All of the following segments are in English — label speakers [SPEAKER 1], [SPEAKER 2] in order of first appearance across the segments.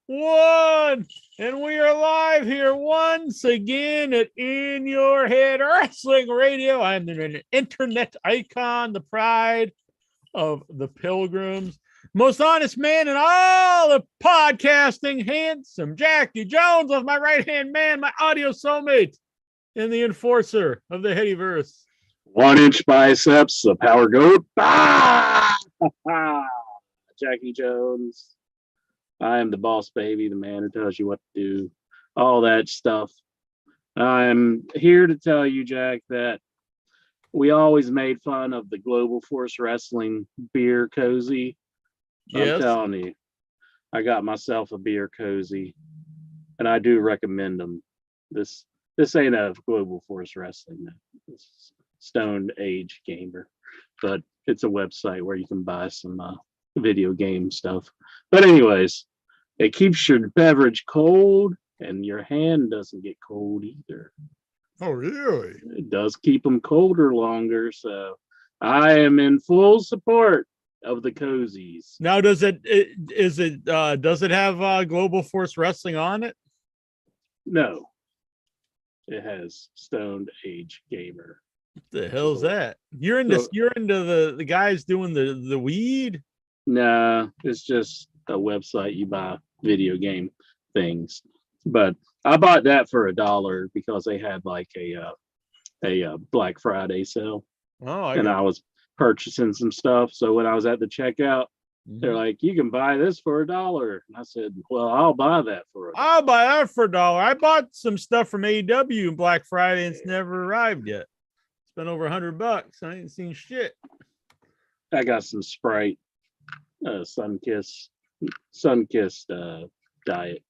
[SPEAKER 1] one, and we are live here once again at In Your Head Wrestling Radio. I'm the internet icon, the pride of the pilgrims, most honest man in all of podcasting, handsome Jackie Jones of my right-hand man, my audio soulmate, and the enforcer of the Headyverse.
[SPEAKER 2] 1 inch biceps, the power goat. Jackie Jones. I am the boss baby, the man who tells you what to do, all that stuff. I'm here to tell you, Jack, that we always made fun of the Global Force Wrestling beer cozy. Yes. I'm telling you, I got myself a beer cozy, and I do recommend them. This ain't a Global Force Wrestling. It's Stoned Age Gamer, but it's a website where you can buy some video game stuff. But anyways, it keeps your beverage cold and your hand doesn't get cold either.
[SPEAKER 1] Oh, really?
[SPEAKER 2] It does keep them colder longer. So I am in full support of the cozies.
[SPEAKER 1] Now, does it have Global Force Wrestling on it?
[SPEAKER 2] No, it has Stoned Age Gamer.
[SPEAKER 1] What the hell's that? You're into the guys doing the weed?
[SPEAKER 2] Nah, it's just a website you buy video game things. But I bought that for $1 because they had like a Black Friday sale.
[SPEAKER 1] Oh,
[SPEAKER 2] I was purchasing some stuff. So when I was at the checkout, they're like, "You can buy this for $1." And I said, "Well, I'll buy that for $1."
[SPEAKER 1] I'll buy that for $1. I bought some stuff from AEW and Black Friday, and it's never arrived yet. It's been over $100. I ain't seen shit.
[SPEAKER 2] I got some Sprite, Sunkissed diet.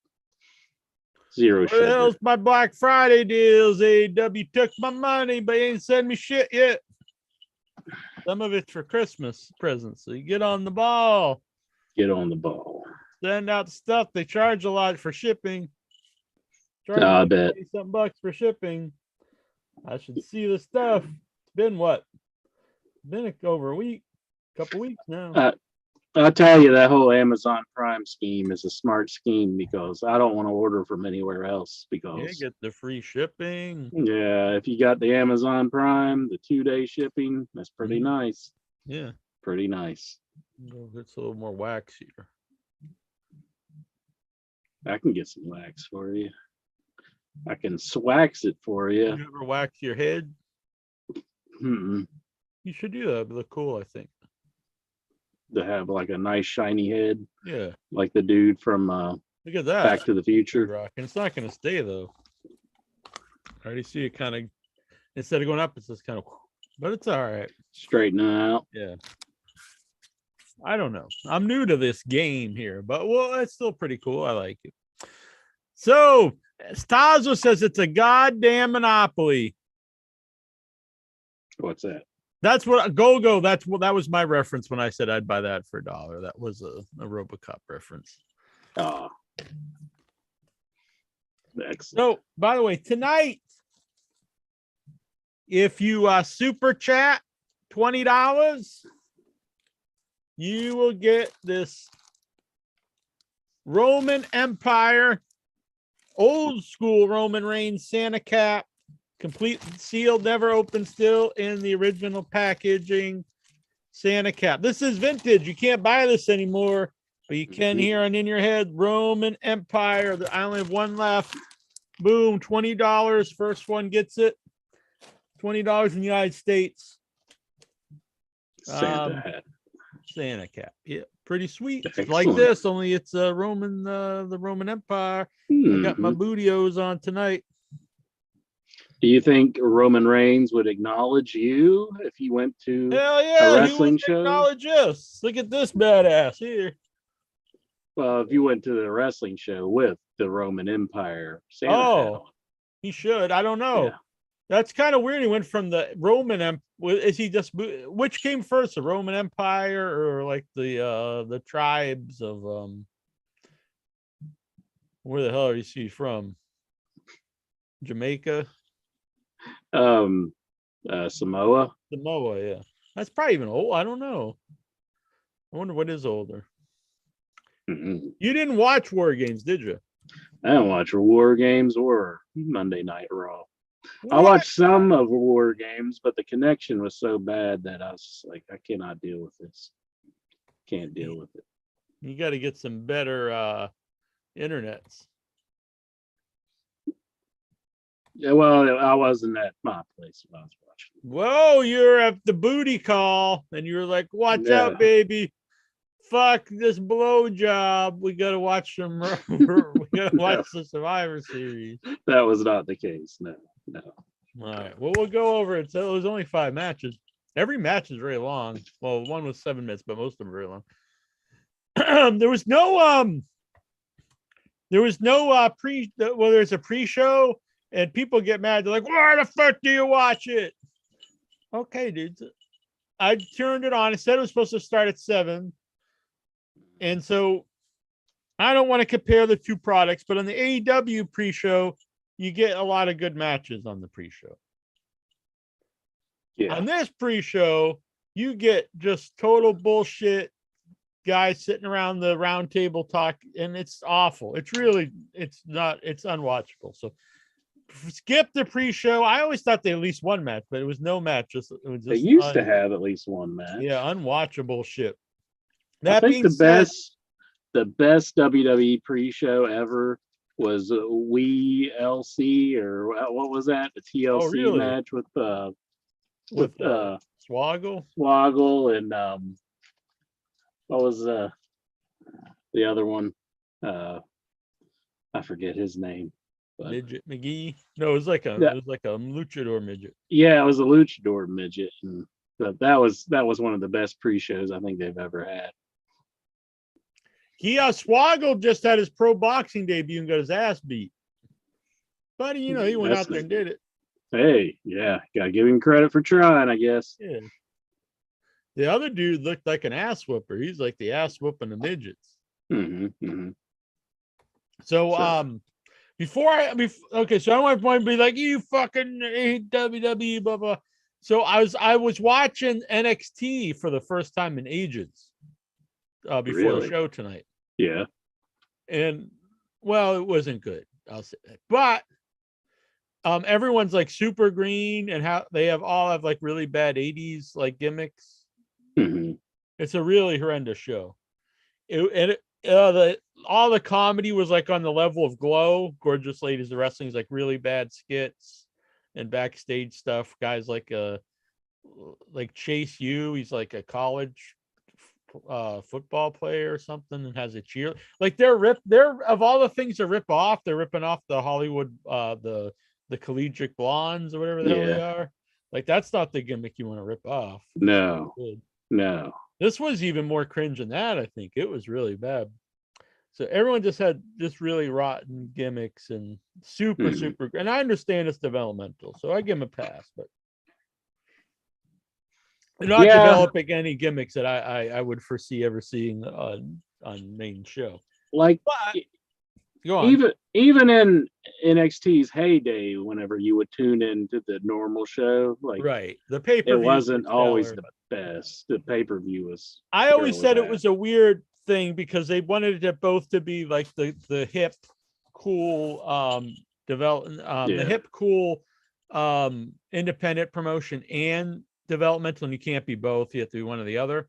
[SPEAKER 2] Zero sugar.
[SPEAKER 1] What the hell's my Black Friday deals? AEW took my money, but ain't sent me shit yet. Some of it's for Christmas presents, so you get on the ball.
[SPEAKER 2] Get on the ball.
[SPEAKER 1] Send out stuff. They charge a lot for shipping.
[SPEAKER 2] I bet.
[SPEAKER 1] Some bucks for shipping. I should see the stuff. It's been what? Been over a week, couple weeks now.
[SPEAKER 2] I'll tell you, that whole Amazon Prime scheme is a smart scheme because I don't want to order from anywhere else because
[SPEAKER 1] get the free shipping.
[SPEAKER 2] Yeah, if you got the Amazon Prime, the 2-day shipping, that's pretty nice.
[SPEAKER 1] Yeah.
[SPEAKER 2] Pretty nice.
[SPEAKER 1] It's a little more waxier.
[SPEAKER 2] I can get some wax for you. I can swax it for you.
[SPEAKER 1] You ever wax your head?
[SPEAKER 2] Mm-mm.
[SPEAKER 1] You should do that. It'd look cool, I think.
[SPEAKER 2] To have like a nice shiny head.
[SPEAKER 1] Yeah.
[SPEAKER 2] Like the dude from
[SPEAKER 1] look at that.
[SPEAKER 2] Back to the Future.
[SPEAKER 1] Rocking. It's not going to stay, though. I already see it kind of, instead of going up, it's just kind of, but it's all right.
[SPEAKER 2] Straightening out.
[SPEAKER 1] Yeah. I don't know. I'm new to this game here, but well, it's still pretty cool. I like it. So, Stazo says it's a goddamn monopoly.
[SPEAKER 2] What's that?
[SPEAKER 1] That's what go. That was my reference when I said I'd buy that for $1. That was a RoboCop reference.
[SPEAKER 2] Oh, excellent.
[SPEAKER 1] So, by the way, tonight, if you super chat $20, you will get this Roman Empire, old school Roman Reigns Santa cap. Complete sealed, never opened, still in the original packaging. Santa cap. This is vintage. You can't buy this anymore, but you can here on In Your Head. Roman Empire. I only have one left. Boom, $20. First one gets it. $20 in the United States.
[SPEAKER 2] Santa hat.
[SPEAKER 1] Santa cap. Yeah, pretty sweet.
[SPEAKER 2] Excellent.
[SPEAKER 1] Like this, only it's Roman, the Roman Empire. I got my bootios on tonight.
[SPEAKER 2] Do you think Roman Reigns would acknowledge you if he went to
[SPEAKER 1] a
[SPEAKER 2] wrestling show?
[SPEAKER 1] Acknowledge us. Look at this badass here.
[SPEAKER 2] Well, if you went to the wrestling show with the Roman Empire Santa hat.
[SPEAKER 1] He should. I don't know. Yeah. That's kind of weird. He went from the Roman Empire. Is he just which came first, the Roman Empire or like the tribes of where the hell are you from? Jamaica.
[SPEAKER 2] Samoa.
[SPEAKER 1] Samoa, yeah. That's probably even old. I don't know. I wonder what is older.
[SPEAKER 2] Mm-mm.
[SPEAKER 1] You didn't watch War Games, did you?
[SPEAKER 2] I don't watch War Games or Monday Night Raw. I
[SPEAKER 1] What?
[SPEAKER 2] watched some of War Games, but the connection was so bad that I was just like, I cannot deal with this. Can't deal with it.
[SPEAKER 1] You got to get some better internets.
[SPEAKER 2] Yeah, well, I wasn't at my place when I was watching.
[SPEAKER 1] Whoa, you're at the booty call, and you're like, "Watch
[SPEAKER 2] Yeah.
[SPEAKER 1] out, baby! Fuck this blow job. We gotta watch some. We gotta watch the Survivor Series."
[SPEAKER 2] That was not the case. No.
[SPEAKER 1] All right. Well, we'll go over it. So it was only 5 matches. Every match is very long. Well, one was 7 minutes, but most of them are very long. There was no pre. Well, there's a pre-show, and people get mad. They're like, "Why the fuck do you watch it?" Okay, dude. I turned it on. It said it was supposed to start at 7. And so I don't want to compare the two products, but on the AEW pre-show, you get a lot of good matches on the pre-show.
[SPEAKER 2] Yeah.
[SPEAKER 1] On this pre-show, you get just total bullshit guys sitting around the round table talk, and it's awful. It's unwatchable. So skip the pre-show. I always thought they at least one match, but it was no match.
[SPEAKER 2] They used to have at least one match.
[SPEAKER 1] Yeah, unwatchable shit.
[SPEAKER 2] I think the best WWE pre-show ever was We LC, or what was that? The TLC match with Swoggle and what was the other one? I forget his name. But,
[SPEAKER 1] Midget McGee. No, it was like a luchador midget.
[SPEAKER 2] Yeah, it was a luchador midget, and that was one of the best pre-shows I think they've ever had.
[SPEAKER 1] Swoggle just had his pro boxing debut and got his ass beat. But he went out there and did it.
[SPEAKER 2] Hey, yeah, gotta give him credit for trying, I guess.
[SPEAKER 1] Yeah. The other dude looked like an ass whooper. He's like the ass whooping the midgets. So so I don't want to be like, you fucking hate WWE, blah blah. So I was watching NXT for the first time in ages before the show tonight.
[SPEAKER 2] Yeah.
[SPEAKER 1] And well, it wasn't good, I'll say that. But everyone's like super green, and how they all have like really bad 80s like gimmicks. It's a really horrendous show. All the comedy was like on the level of Glow, Gorgeous Ladies of Wrestling, is like really bad skits and backstage stuff. Guys like Chase U, he's like a college football player or something, and has a cheer. Like they're of all the things to rip off, they're ripping off the Hollywood the collegiate blondes or whatever the hell they are. Like that's not the gimmick you want to rip off.
[SPEAKER 2] No.
[SPEAKER 1] This was even more cringe than that. I think it was really bad. So everyone just had just really rotten gimmicks and super. And I understand it's developmental, so I give them a pass. But they're not developing any gimmicks that I would foresee ever seeing on main show.
[SPEAKER 2] Like,
[SPEAKER 1] but, go on.
[SPEAKER 2] Even in NXT's heyday, whenever you would tune into the normal show, like
[SPEAKER 1] the pay-per-view,
[SPEAKER 2] it wasn't always the best. The pay-per-view was.
[SPEAKER 1] I always said it was a weird thing because they wanted it both to be like the hip, cool the hip, cool independent promotion and developmental, and you can't be both. You have to be one or the other.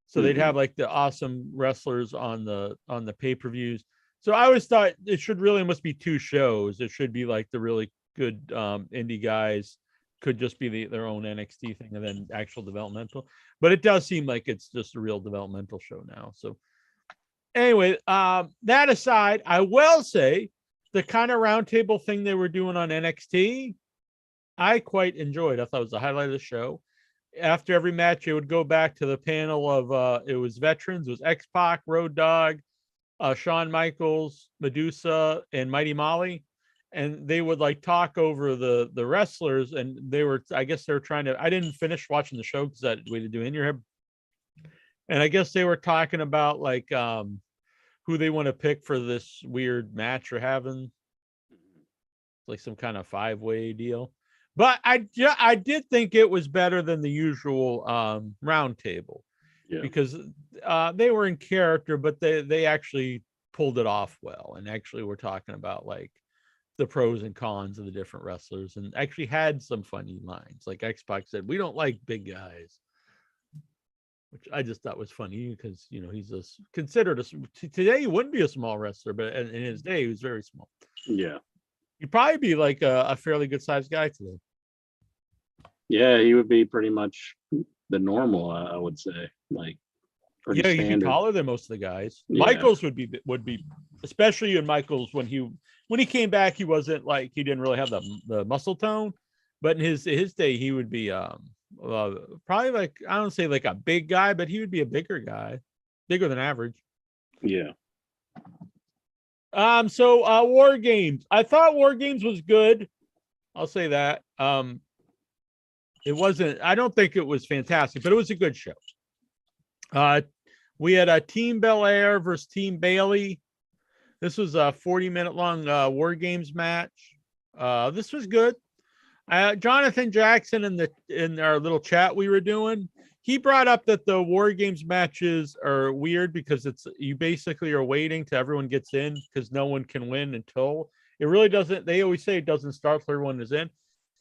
[SPEAKER 1] So they'd have like the awesome wrestlers on the pay-per-views. So I always thought it must be 2 shows. It should be like the really good indie guys could just be their own NXT thing, and then actual developmental. But it does seem like it's just a real developmental show now. So anyway, that aside, I will say the kind of roundtable thing they were doing on NXT, I quite enjoyed. I thought it was the highlight of the show. After every match, it would go back to the panel of it was veterans. It was X-Pac, Road Dogg, Shawn Michaels, Medusa, and Mighty Molly. And they would like talk over the wrestlers, and I guess they were trying to. I didn't finish watching the show because that way to do in your head. And I guess they were talking about like who they want to pick for this weird match we're having, like some kind of 5-way deal. But I did think it was better than the usual round table. because they were in character, but they actually pulled it off well. And actually, we're talking about like the pros and cons of the different wrestlers, and actually had some funny lines. Like X-Pac said, "We don't like big guys," which I just thought was funny because he's considered today he wouldn't be a small wrestler, but in his day he was very small.
[SPEAKER 2] Yeah,
[SPEAKER 1] He'd probably be like a fairly good sized guy today.
[SPEAKER 2] Yeah, he would be pretty much the normal, I would say. Like pretty
[SPEAKER 1] Yeah, he'd be
[SPEAKER 2] standard.
[SPEAKER 1] taller than most of the guys.
[SPEAKER 2] Yeah.
[SPEAKER 1] Michaels would be, especially in Michaels when he came back, he wasn't like, he didn't really have the muscle tone, but in his day he would be probably like, I don't say like a big guy, but he would be a bigger guy, bigger than average.
[SPEAKER 2] Yeah.
[SPEAKER 1] So War Games. I thought War Games was good. I'll say that. It wasn't, I don't think it was fantastic, but it was a good show. We had a Team Belair versus Team Bailey. This was a 40-minute long War Games match. This was good. Jonathan Jackson in our little chat we were doing, he brought up that the War Games matches are weird because you basically are waiting till everyone gets in because no one can win until it really doesn't. They always say it doesn't start till everyone is in.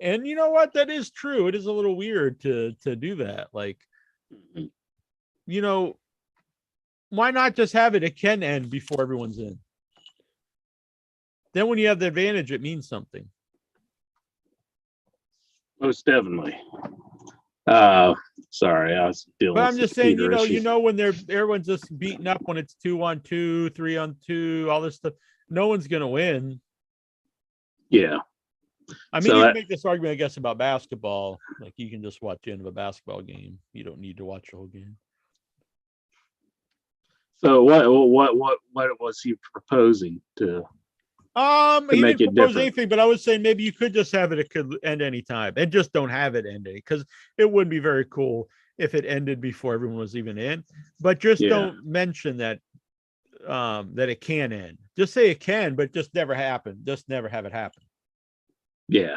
[SPEAKER 1] And you know what? That is true. It is a little weird to do that. Like, why not just have it can end before everyone's in? Then when you have the advantage, it means something.
[SPEAKER 2] Most definitely. Sorry, I was dealing.
[SPEAKER 1] But I'm just saying, when everyone's just beating up when it's 2-on-2, 3-on-2, all this stuff, no one's gonna win.
[SPEAKER 2] Yeah.
[SPEAKER 1] I mean, you can make this argument, I guess, about basketball. Like, you can just watch the end of a basketball game. You don't need to watch the whole game.
[SPEAKER 2] So what was he proposing to?
[SPEAKER 1] He didn't propose anything, but I was saying maybe you could just have it could end anytime, and just don't have it ending, because it wouldn't be very cool if it ended before everyone was even in. But just don't mention that that it can end. Just say it can, but just never happen. Just never have it happen.
[SPEAKER 2] Yeah,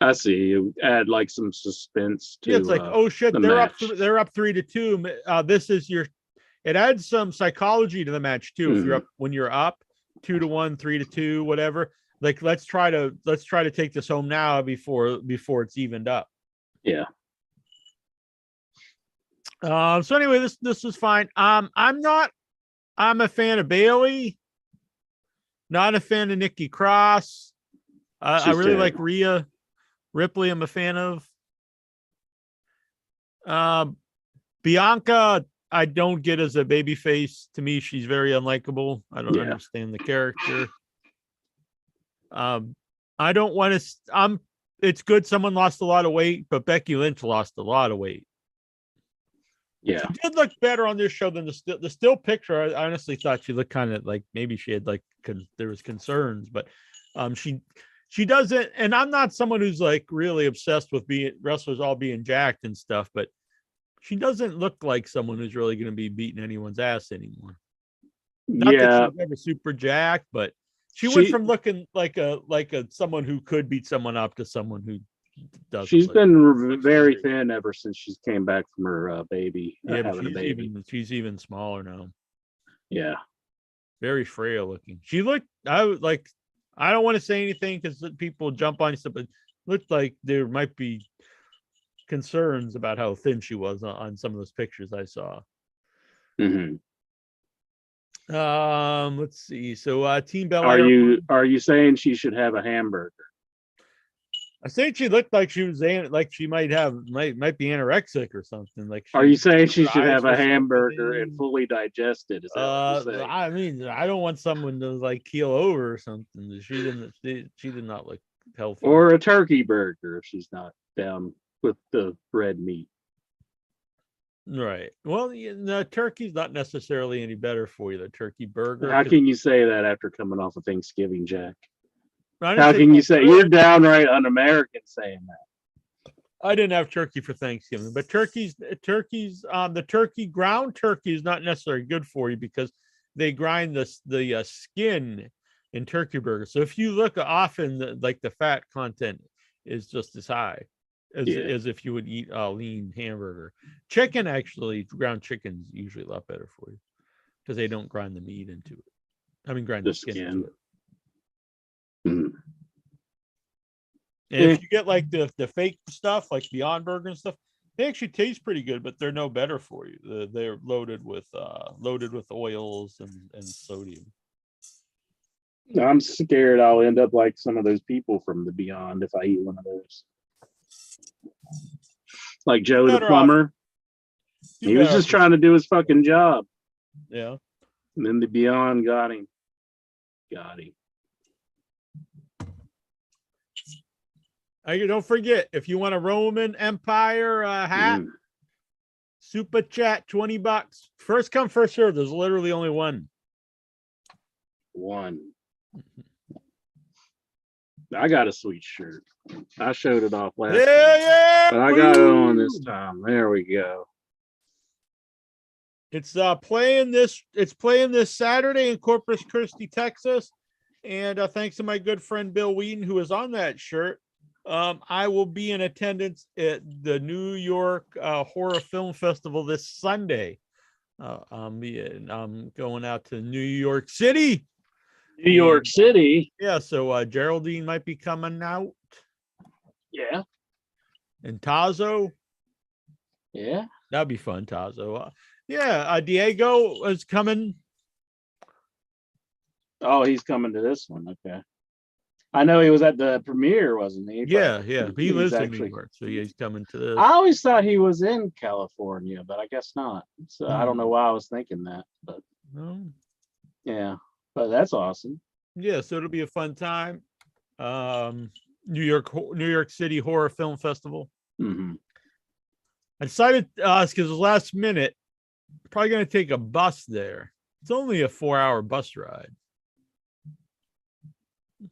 [SPEAKER 2] I see. You add like some suspense to.
[SPEAKER 1] Yeah, it's like, oh shit, they're up 3-2. This is your. It adds some psychology to the match too. If you're up, when you're up 2-1, 3-2, whatever. Like, let's try to take this home now before it's evened up.
[SPEAKER 2] Yeah.
[SPEAKER 1] So anyway, this was fine. I'm a fan of Bailey. Not a fan of Nikki Cross. I really like Rhea Ripley. I'm a fan of. Bianca, I don't get as a babyface. To me, she's very unlikable. I don't understand the character. I don't want to. It's good someone lost a lot of weight, but Becky Lynch lost a lot of weight.
[SPEAKER 2] Yeah,
[SPEAKER 1] she did look better on this show than the still picture. I honestly thought she looked kind of like maybe she had there was concerns, but she doesn't. And I'm not someone who's like really obsessed with wrestlers all being jacked and stuff, but she doesn't look like someone who's really going to be beating anyone's ass anymore. Not that she's ever super jacked, but she went from looking like a someone who could beat someone up to someone who doesn't.
[SPEAKER 2] She's been very thin ever since she came back from her baby.
[SPEAKER 1] Yeah, but she's even smaller now.
[SPEAKER 2] Yeah,
[SPEAKER 1] very frail looking. She looked. I don't want to say anything because people jump on stuff, but looked like there might be concerns about how thin she was on some of those pictures I saw.
[SPEAKER 2] Mm-hmm.
[SPEAKER 1] Let's see. So Team Belair.
[SPEAKER 2] Are you saying she should have a hamburger?
[SPEAKER 1] I think she looked like she was like she might be anorexic or something. Like,
[SPEAKER 2] are you saying she should have a hamburger and fully digested? Is that what you're saying?
[SPEAKER 1] I mean, I don't want someone to like keel over or something. She did not look healthy.
[SPEAKER 2] Or a turkey burger if she's not down with the red meat.
[SPEAKER 1] Right. Well, the turkey's not necessarily any better for you. The turkey burger.
[SPEAKER 2] How can you say that after coming off of Thanksgiving, Jack?
[SPEAKER 1] How
[SPEAKER 2] can you say you're downright un-American saying that?
[SPEAKER 1] I didn't have turkey for Thanksgiving, but the ground turkey is not necessarily good for you because they grind the skin in turkey burgers. So if you look often, the fat content is just as high. as if you would eat a lean hamburger. Chicken, actually, ground chicken's usually a lot better for you because they don't grind the meat into it. I mean, grind the skin into it.
[SPEAKER 2] Mm.
[SPEAKER 1] And if you get like the fake stuff, like Beyond Burger and stuff, they actually taste pretty good, but they're no better for you. They're loaded with oils and sodium.
[SPEAKER 2] I'm scared I'll end up like some of those people from the Beyond if I eat one of those. Like Joe the plumber. He was just trying to do his fucking job.
[SPEAKER 1] Yeah.
[SPEAKER 2] And then the Beyond got him.
[SPEAKER 1] Don't forget, if you want a Roman Empire hat, super chat, $20. First come, first serve. There's literally only one.
[SPEAKER 2] I got a sweet shirt. I showed it off last
[SPEAKER 1] time.
[SPEAKER 2] But I got it on this time. There we go.
[SPEAKER 1] It's playing this Saturday in Corpus Christi, Texas. And thanks to my good friend Bill Wheaton, who is on that shirt. I will be in attendance at the New York Horror Film Festival this Sunday. I'm going out to New York City. Yeah, so Geraldine might be coming out.
[SPEAKER 2] Yeah.
[SPEAKER 1] And Tazo.
[SPEAKER 2] Yeah.
[SPEAKER 1] That'd be fun, Tazo. Diego is coming.
[SPEAKER 2] Oh, he's coming to this one. Okay. I know he was at the premiere, wasn't he?
[SPEAKER 1] Yeah. He lives in New York, so he's coming to this.
[SPEAKER 2] I always thought he was in California, but I guess not. So I don't know why I was thinking that, but yeah, but that's awesome.
[SPEAKER 1] Yeah, so it'll be a fun time. New York City Horror Film Festival.
[SPEAKER 2] Mm-hmm.
[SPEAKER 1] I decided because it was last minute, probably going to take a bus there. It's only a 4-hour bus ride.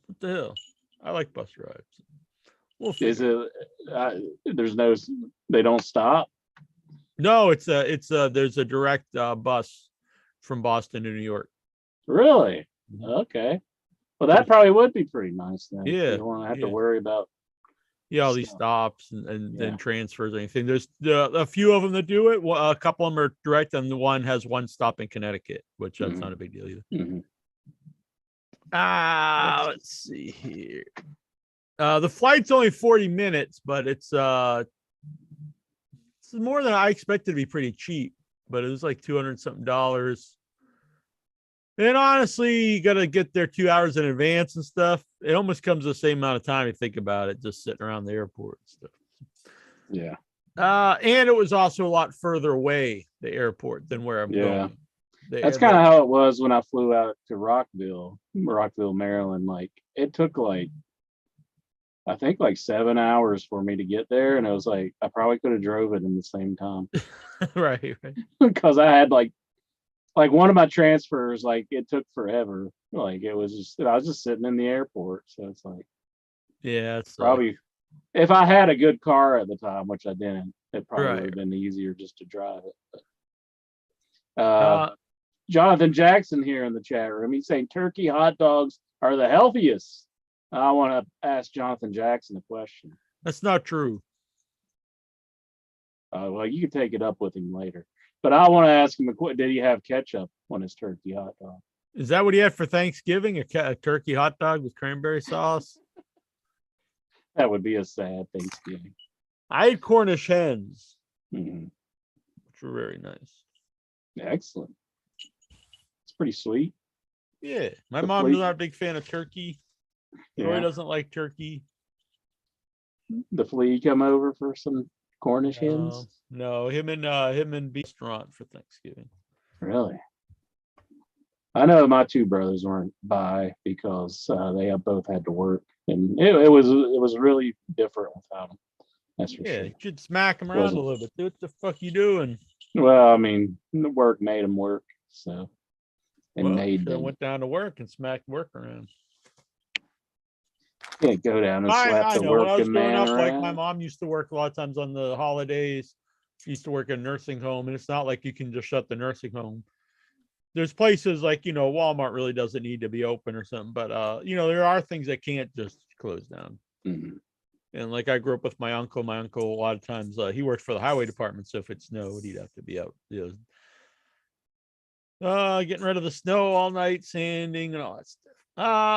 [SPEAKER 1] What the hell? I like bus rides. They don't stop? No, there's a direct bus from Boston to New York.
[SPEAKER 2] Really? Okay. Well, that probably would be pretty nice then.
[SPEAKER 1] Yeah.
[SPEAKER 2] You don't want to have to worry about
[SPEAKER 1] all these stops and then transfers or anything. There's a few of them that do it. A couple of them are direct, and the one has one stop in Connecticut, which that's not a big deal either.
[SPEAKER 2] Mm-hmm.
[SPEAKER 1] Let's see here. The flight's only 40 minutes, but it's more than I expected to be pretty cheap, but it was like $200-something. And honestly, you got to get there 2 hours in advance and stuff. It almost comes the same amount of time you think about it, just sitting around the airport and stuff.
[SPEAKER 2] Yeah.
[SPEAKER 1] And it was also a lot further away, the airport, than where I'm going.
[SPEAKER 2] That's kind of how it was when I flew out to Rockville, Maryland. Like it took I think 7 hours for me to get there. And it was like, I probably could have drove it in the same time.
[SPEAKER 1] Right.
[SPEAKER 2] Because I had like one of my transfers, it took forever. It was just, I was just sitting in the airport. So it's like,
[SPEAKER 1] it's
[SPEAKER 2] probably if I had a good car at the time, which I didn't, it probably would have been easier just to drive it. But, Jonathan Jackson here in the chat room, he's saying turkey hot dogs are the healthiest. I want to ask Jonathan Jackson a question.
[SPEAKER 1] That's not true.
[SPEAKER 2] Well, you can take it up with him later. But I want to ask him, did he have ketchup on his turkey hot dog?
[SPEAKER 1] Is that what he had for Thanksgiving? A turkey hot dog with cranberry sauce?
[SPEAKER 2] That would be a sad Thanksgiving.
[SPEAKER 1] I had Cornish hens, which were very nice.
[SPEAKER 2] Excellent. It's pretty sweet.
[SPEAKER 1] Yeah. My mom's not a big fan of turkey. Roy doesn't like turkey.
[SPEAKER 2] The flea come over for some Cornish hens?
[SPEAKER 1] No, him and beef restaurant for Thanksgiving.
[SPEAKER 2] Really? I know my two brothers weren't by because they both had to work, and it was really different without them. That's for sure.
[SPEAKER 1] You should smack them around a little bit. What the fuck you doing?
[SPEAKER 2] Well, I mean, the work made them work, so made them.
[SPEAKER 1] Went down to work and smacked work around.
[SPEAKER 2] Can't go down and slap the working man around.
[SPEAKER 1] Like my mom used to work a lot of times on the holidays. She used to work in a nursing home, and it's not like you can just shut the nursing home. There's places like, Walmart really doesn't need to be open or something, but there are things that can't just close down.
[SPEAKER 2] Mm-hmm.
[SPEAKER 1] And like I grew up with my uncle. My uncle, a lot of times, he worked for the highway department. So if it snowed, he'd have to be out, getting rid of the snow all night, sanding and all that stuff.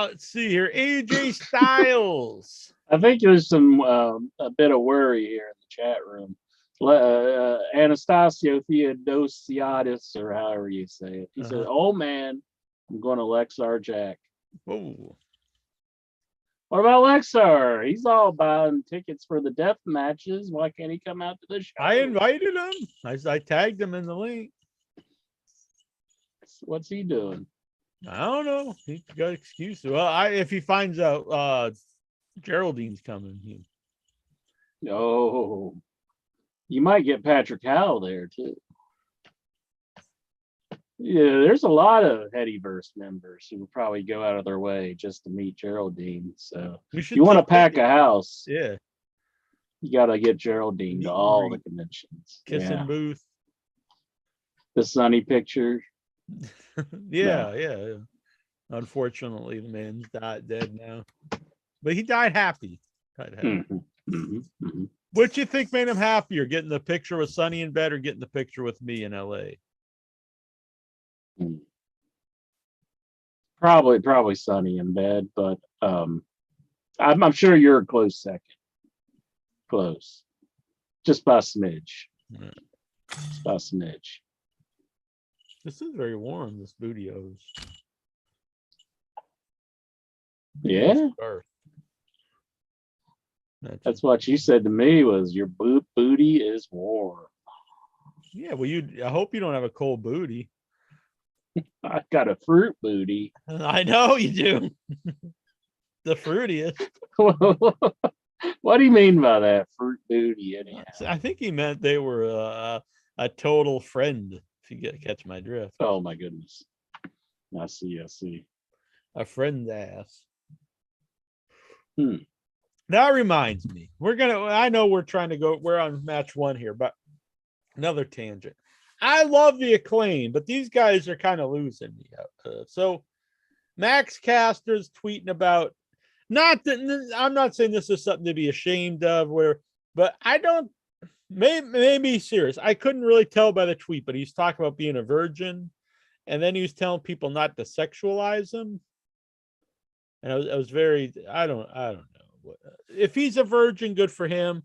[SPEAKER 1] Let's see here. AJ Styles.
[SPEAKER 2] I think there's some a bit of worry here in the chat room. Anastasio Theodosiadis, or however you say it. He said, "Oh man, I'm going to Lexar Jack."
[SPEAKER 1] Oh.
[SPEAKER 2] What about Lexar? He's all buying tickets for the death matches. Why can't he come out to the show?
[SPEAKER 1] I invited him. I tagged him in the link.
[SPEAKER 2] What's he doing?
[SPEAKER 1] I don't know. He got excuses. Well, if he finds out Geraldine's coming,
[SPEAKER 2] No. You might get Patrick Howell there too. Yeah, there's a lot of Headyverse members who will probably go out of their way just to meet Geraldine. So you want to pack a house.
[SPEAKER 1] Yeah.
[SPEAKER 2] You got to get Geraldine to all the conventions.
[SPEAKER 1] Kissing booth.
[SPEAKER 2] The Sunny picture.
[SPEAKER 1] Yeah. Unfortunately, the man's dead now. But he died happy. What you think made him happier? Getting the picture with Sonny in bed or getting the picture with me in LA?
[SPEAKER 2] Probably Sonny in bed, but I'm sure you're a close second. Close. Just by a smidge. Just by a smidge.
[SPEAKER 1] This is very warm, this Booty-O's.
[SPEAKER 2] Yeah. That's what you said to me was your booty is warm.
[SPEAKER 1] Yeah, well, I hope you don't have a cold booty.
[SPEAKER 2] I got a fruit booty.
[SPEAKER 1] I know you do. The fruitiest.
[SPEAKER 2] What do you mean by that, fruit booty? Anyhow?
[SPEAKER 1] I think he meant they were a total friend. If you catch my drift.
[SPEAKER 2] Oh my goodness. I see.
[SPEAKER 1] A friend's ass. That reminds me. I know we're on match 1 here, but another tangent. I love the Acclaim, but these guys are kind of losing me. So Max Caster's tweeting about, I'm not saying this is something to be ashamed of, but I don't, maybe serious. I couldn't really tell by the tweet, but he's talking about being a virgin. And then he was telling people not to sexualize him. And I was very, I don't know. If he's a virgin, good for him.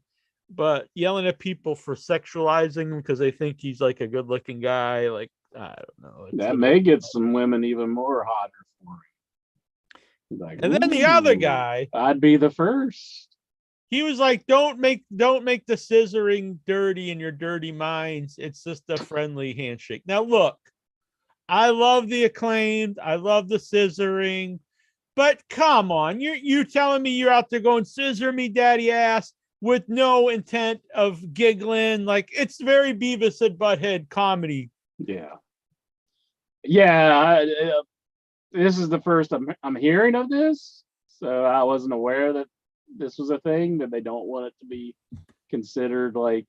[SPEAKER 1] But yelling at people for sexualizing him because they think he's like a good looking guy, like, I don't know.
[SPEAKER 2] That may get some women even more hotter for him. Like,
[SPEAKER 1] and then the other guy,
[SPEAKER 2] I'd be the first.
[SPEAKER 1] He was like, don't make the scissoring dirty in your dirty minds. It's just a friendly handshake. Now look, I love the Acclaimed. I love the scissoring. But come on, you telling me you're out there going scissor me daddy ass with no intent of giggling? Like, it's very Beavis and Butthead comedy.
[SPEAKER 2] Yeah. This is the first I'm hearing of this, so I wasn't aware that this was a thing, that they don't want it to be considered like,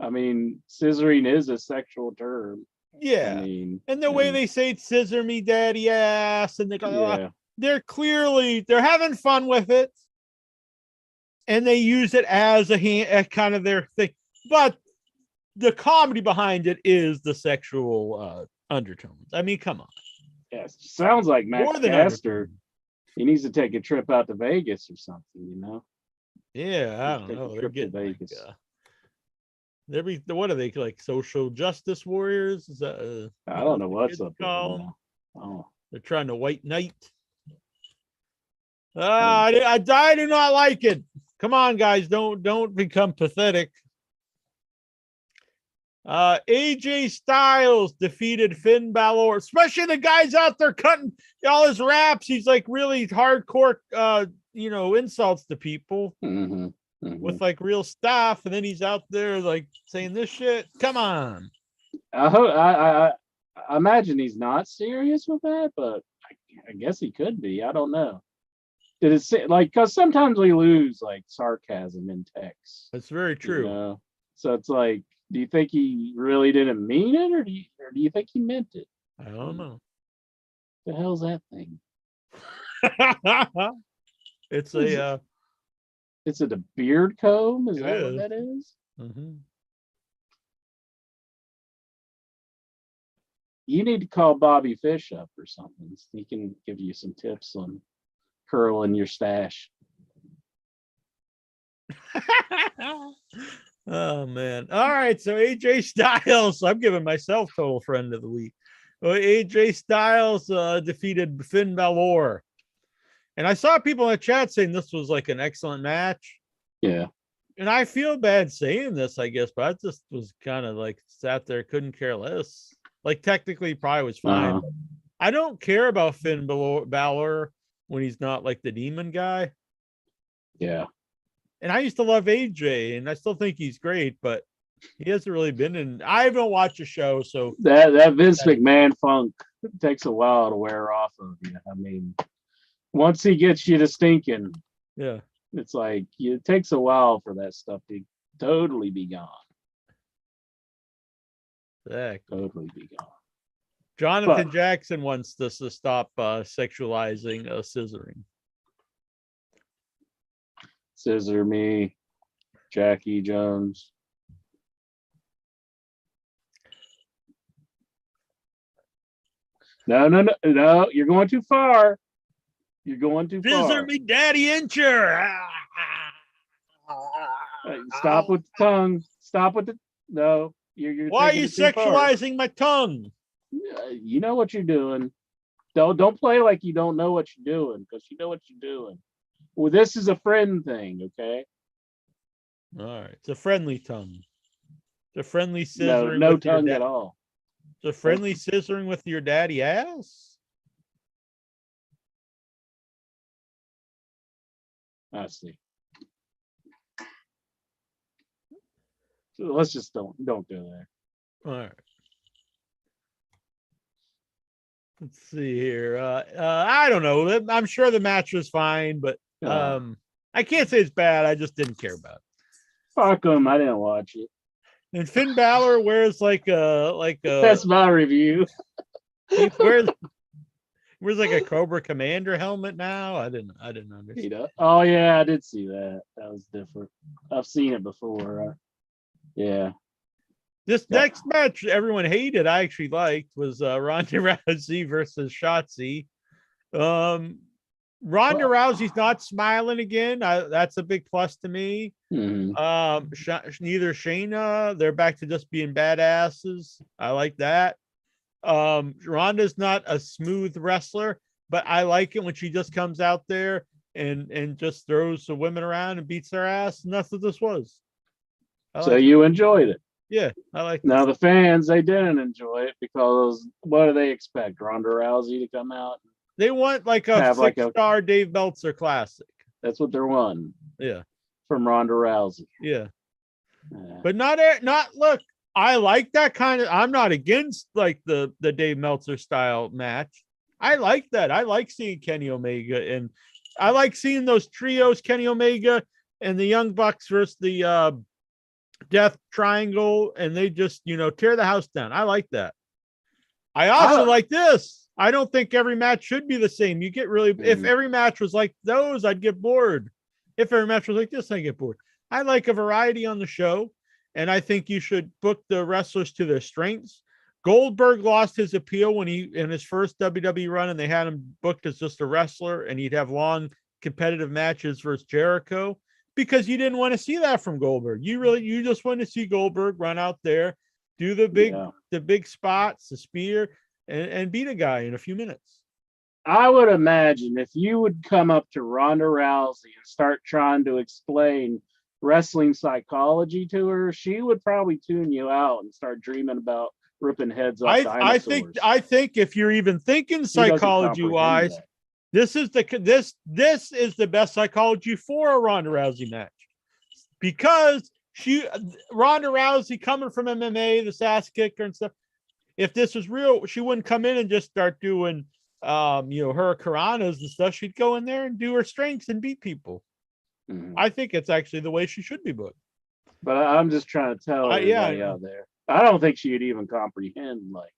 [SPEAKER 2] I mean, scissoring is a sexual term.
[SPEAKER 1] Yeah. And the way they say scissor me daddy ass, and they go, they're having fun with it, and they use it as a kind of their thing. But the comedy behind it is the sexual undertones. I mean, come on.
[SPEAKER 2] Yes, sounds like Max Caster. He needs to take a trip out to Vegas or something, you know?
[SPEAKER 1] Yeah, I don't know. They're getting Vegas. What are they, like social justice warriors? Is that
[SPEAKER 2] I don't know what's up with them. Oh,
[SPEAKER 1] they're trying to white knight. I do not like it. Come on, guys, don't become pathetic. AJ Styles defeated Finn Balor, especially the guys out there cutting all his raps. He's like really hardcore, insults to people with like real stuff, and then he's out there like saying this shit. Come on.
[SPEAKER 2] I imagine he's not serious with that, but I guess he could be. I don't know. Did it say, like, because sometimes we lose like sarcasm in text.
[SPEAKER 1] That's very true.
[SPEAKER 2] You know? So it's like, do you think he really didn't mean it, or do you think he meant it?
[SPEAKER 1] I don't know.
[SPEAKER 2] The hell's that thing?
[SPEAKER 1] It's
[SPEAKER 2] Is it a beard comb? Is
[SPEAKER 1] It
[SPEAKER 2] that
[SPEAKER 1] is.
[SPEAKER 2] what that is?
[SPEAKER 1] Mm-hmm.
[SPEAKER 2] You need to call Bobby Fish up or something. He can give you some tips on curling your stash.
[SPEAKER 1] Oh man. All right. So AJ Styles, I'm giving myself total friend of the week. Well, AJ Styles defeated Finn Balor. And I saw people in the chat saying this was like an excellent match.
[SPEAKER 2] Yeah.
[SPEAKER 1] And I feel bad saying this, I guess, but I just was kind of like sat there, couldn't care less. Like technically probably was fine.
[SPEAKER 2] Uh-huh.
[SPEAKER 1] I don't care about Finn Balor when he's not like the demon guy.
[SPEAKER 2] Yeah.
[SPEAKER 1] And I used to love AJ, and I still think he's great, but he hasn't really been in. I haven't watched a show, so
[SPEAKER 2] That Vince McMahon funk takes a while to wear off of you. I mean, once he gets you to stinking,
[SPEAKER 1] yeah.
[SPEAKER 2] it's like it takes a while for that stuff to totally be gone.
[SPEAKER 1] Exactly.
[SPEAKER 2] Totally be gone.
[SPEAKER 1] Jonathan Jackson wants us to stop sexualizing scissoring.
[SPEAKER 2] Scissor me, Jackie Jones. No, you're going too far. You're going too far.
[SPEAKER 1] Scissor me, daddy incher.
[SPEAKER 2] Stop with the tongue. Stop with the no. You're
[SPEAKER 1] Why are you
[SPEAKER 2] taking it too far.
[SPEAKER 1] sexualizing my tongue?
[SPEAKER 2] You know what you're doing. Don't play like you don't know what you're doing, because you know what you're doing. Well, this is a friend thing, okay?
[SPEAKER 1] All right, it's a friendly tongue. It's a friendly scissoring.
[SPEAKER 2] No
[SPEAKER 1] with your
[SPEAKER 2] tongue at all.
[SPEAKER 1] It's a friendly scissoring with your daddy ass.
[SPEAKER 2] I see. So let's just don't go there.
[SPEAKER 1] All right. Let's see here. I don't know. I'm sure the match was fine, but I can't say it's bad. I just didn't care about it.
[SPEAKER 2] Fuck them. I didn't watch it.
[SPEAKER 1] And Finn Balor wears like a
[SPEAKER 2] That's my review.
[SPEAKER 1] he wears like a Cobra Commander helmet now. I didn't understand.
[SPEAKER 2] Oh yeah, I did see that. That was different. I've seen it before. Yeah.
[SPEAKER 1] This next match everyone hated, I actually liked, was Ronda Rousey versus Shotzi. Ronda Rousey's not smiling again. That's a big plus to me.
[SPEAKER 2] Mm-hmm.
[SPEAKER 1] Neither Shayna, they're back to just being badasses. I like that. Ronda's not a smooth wrestler, but I like it when she just comes out there and just throws the women around and beats their ass. And that's what this was.
[SPEAKER 2] So you enjoyed it.
[SPEAKER 1] Yeah, I like it.
[SPEAKER 2] Now the fans, they didn't enjoy it because what do they expect? Ronda Rousey to come out?
[SPEAKER 1] They want like a 6-star Dave Meltzer classic.
[SPEAKER 2] That's what they're wanting.
[SPEAKER 1] Yeah.
[SPEAKER 2] From Ronda Rousey.
[SPEAKER 1] Yeah. But not look, I like that kind of. I'm not against like the Dave Meltzer style match. I like that. I like seeing Kenny Omega, and I like seeing those trios, Kenny Omega and the Young Bucks versus the Death Triangle, and they just tear the house down. I like that. I also like this. I don't think every match should be the same. You get really if every match was like those, I'd get bored. If every match was like this, I get bored. I like a variety on the show, and I think you should book the wrestlers to their strengths. Goldberg lost his appeal when he in his first WWE run, and they had him booked as just a wrestler, and he'd have long competitive matches versus Jericho because you didn't want to see that from Goldberg. You just want to see Goldberg run out there, do the big spots, the spear, and beat a guy in a few minutes.
[SPEAKER 2] I would imagine if you would come up to Ronda Rousey and start trying to explain wrestling psychology to her, she would probably tune you out and start dreaming about ripping heads off dinosaurs.
[SPEAKER 1] I think if you're even thinking psychology wise, this is the best psychology for a Ronda Rousey match, because Ronda Rousey coming from MMA, the ass kicker and stuff. If this was real, she wouldn't come in and just start doing her Karanas and stuff. She'd go in there and do her strengths and beat people. Mm-hmm. I think it's actually the way she should be booked.
[SPEAKER 2] But I'm just trying to tell everybody out there. I don't think she'd even comprehend. Like,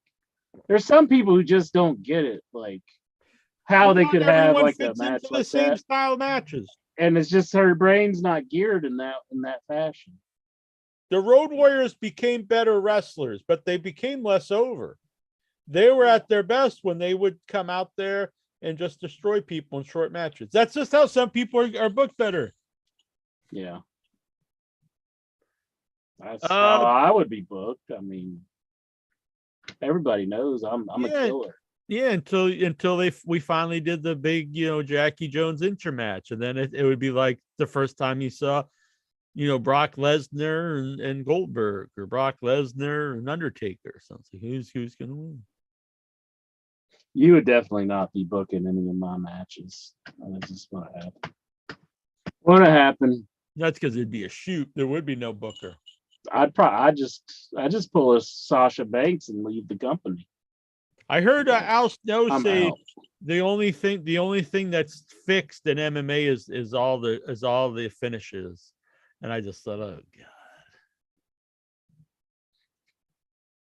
[SPEAKER 2] there's some people who just don't get it. Like, how they could have like a match like
[SPEAKER 1] the same style matches.
[SPEAKER 2] and it's just her brain's not geared in that fashion.
[SPEAKER 1] The Road Warriors became better wrestlers, but they became less over. They were at their best when they would come out there and just destroy people in short matches. That's just how some people are booked better.
[SPEAKER 2] Yeah. That's how I would be booked. I mean, everybody knows I'm a killer.
[SPEAKER 1] Yeah, until we finally did the big, Jackie Jones intermatch, and then it would be like the first time you saw, Brock Lesnar and Goldberg, or Brock Lesnar and Undertaker or something. Who's gonna win?
[SPEAKER 2] You would definitely not be booking any of my matches. That's just what happened. What happened?
[SPEAKER 1] That's because it'd be a shoot. There would be no booker.
[SPEAKER 2] I just pull a Sasha Banks and leave the company.
[SPEAKER 1] I heard Al Snow say
[SPEAKER 2] out.
[SPEAKER 1] the only thing that's fixed in MMA is all the finishes, and I just thought, oh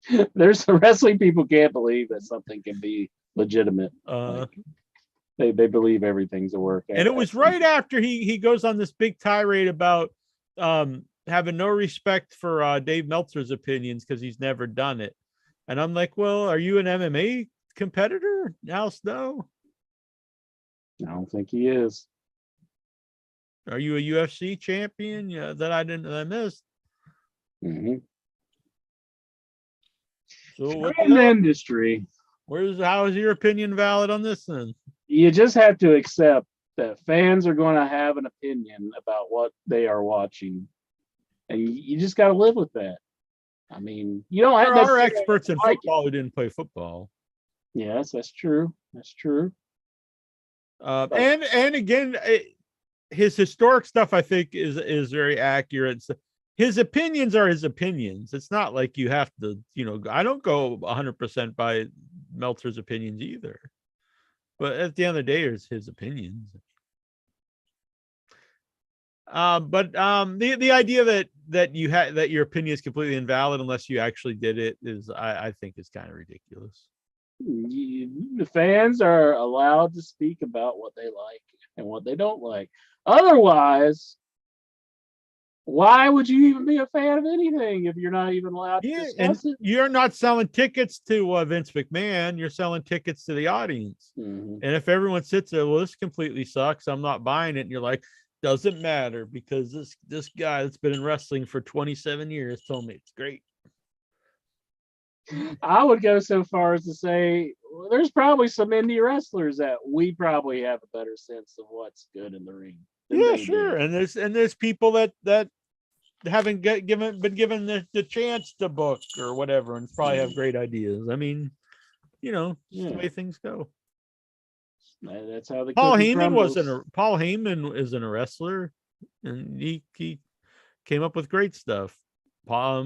[SPEAKER 2] god. There's some wrestling people can't believe that something can be legitimate. They believe everything's a work.
[SPEAKER 1] And it was right after he goes on this big tirade about having no respect for Dave Meltzer's opinions because he's never done it. And I'm like, well, are you an MMA competitor, Al Snow?
[SPEAKER 2] I don't think he is.
[SPEAKER 1] Are you a UFC champion? Yeah, that I missed.
[SPEAKER 2] Mm-hmm.
[SPEAKER 1] So what
[SPEAKER 2] in the industry?
[SPEAKER 1] How is your opinion valid on this then?
[SPEAKER 2] You just have to accept that fans are going to have an opinion about what they are watching, and you just got to live with that. I mean, you don't have.
[SPEAKER 1] There are experts in football who didn't play football.
[SPEAKER 2] Yes, that's true. That's true.
[SPEAKER 1] And again, his historic stuff I think is very accurate. His opinions are his opinions. It's not like you have to, I don't go 100% by Meltzer's opinions either. But at the end of the day, it's his opinions. But the idea that your opinion is completely invalid unless you actually did it is, I think, is kind of ridiculous.
[SPEAKER 2] The fans are allowed to speak about what they like and what they don't like. Otherwise, why would you even be a fan of anything if you're not even allowed to discuss it?
[SPEAKER 1] You're not selling tickets to Vince McMahon. You're selling tickets to the audience.
[SPEAKER 2] Mm-hmm.
[SPEAKER 1] And if everyone sits there, well, this completely sucks, I'm not buying it. And you're like, doesn't matter because this guy that's been in wrestling for 27 years told me it's great.
[SPEAKER 2] I would go so far as to say there's probably some indie wrestlers that we probably have a better sense of what's good in the ring.
[SPEAKER 1] Yeah, sure. And there's people that haven't been given the chance to book or whatever, and probably have great ideas. I mean, the way things go.
[SPEAKER 2] That's how the
[SPEAKER 1] Paul Heyman isn't a wrestler, and he came up with great stuff. I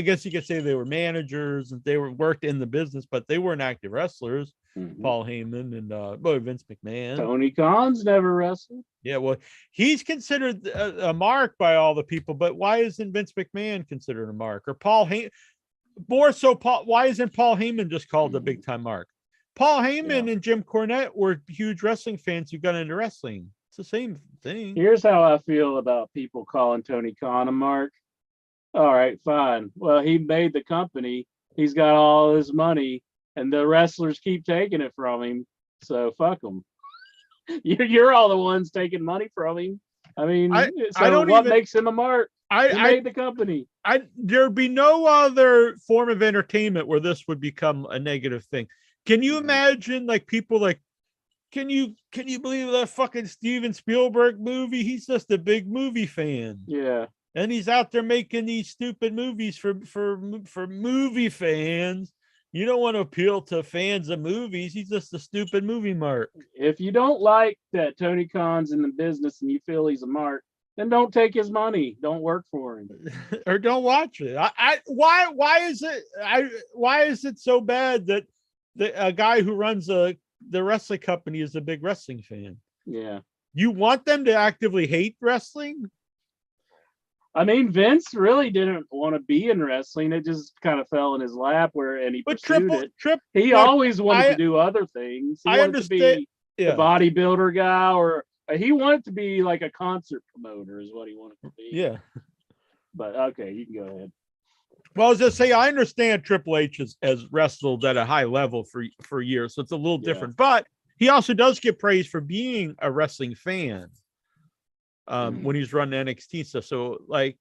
[SPEAKER 1] guess you could say they were managers and they worked in the business, but they weren't active wrestlers. Mm-hmm. Paul Heyman and Vince McMahon.
[SPEAKER 2] Tony Khan's never wrestled.
[SPEAKER 1] Yeah, well, he's considered a mark by all the people, but why isn't Vince McMahon considered a mark? Or Paul Heyman? More so, why isn't Paul Heyman just called a big time mark? Paul Heyman and Jim Cornette were huge wrestling fans who got into wrestling. It's the same thing.
[SPEAKER 2] Here's how I feel about people calling Tony Khan a mark. All right, fine. Well, he made the company. He's got all his money, and the wrestlers keep taking it from him. So fuck him. You're all the ones taking money from him. I mean, what makes him a mark? He made the company.
[SPEAKER 1] There'd be no other form of entertainment where this would become a negative thing. Can you imagine, like, people like, can you believe that fucking Steven Spielberg movie? He's just a big movie fan.
[SPEAKER 2] Yeah.
[SPEAKER 1] And he's out there making these stupid movies for movie fans. You don't want to appeal to fans of movies. He's just a stupid movie mark.
[SPEAKER 2] If you don't like that Tony Khan's in the business and you feel he's a mark, then don't take his money. Don't work for him.
[SPEAKER 1] Or don't watch it. Why is it so bad that a guy who runs the wrestling company is a big wrestling fan?
[SPEAKER 2] Yeah.
[SPEAKER 1] You want them to actively hate wrestling?
[SPEAKER 2] I mean, Vince really didn't want to be in wrestling. It just kind of fell in his lap he pursued it. He always wanted to do other things. He wanted to be the bodybuilder guy or He wanted to be like a concert promoter, is what he wanted to be.
[SPEAKER 1] Yeah.
[SPEAKER 2] But okay, you can go ahead.
[SPEAKER 1] Well, I was just saying, I understand Triple H has wrestled at a high level for years, so it's a little different. But he also does get praise for being a wrestling fan when he's running NXT stuff. So, like,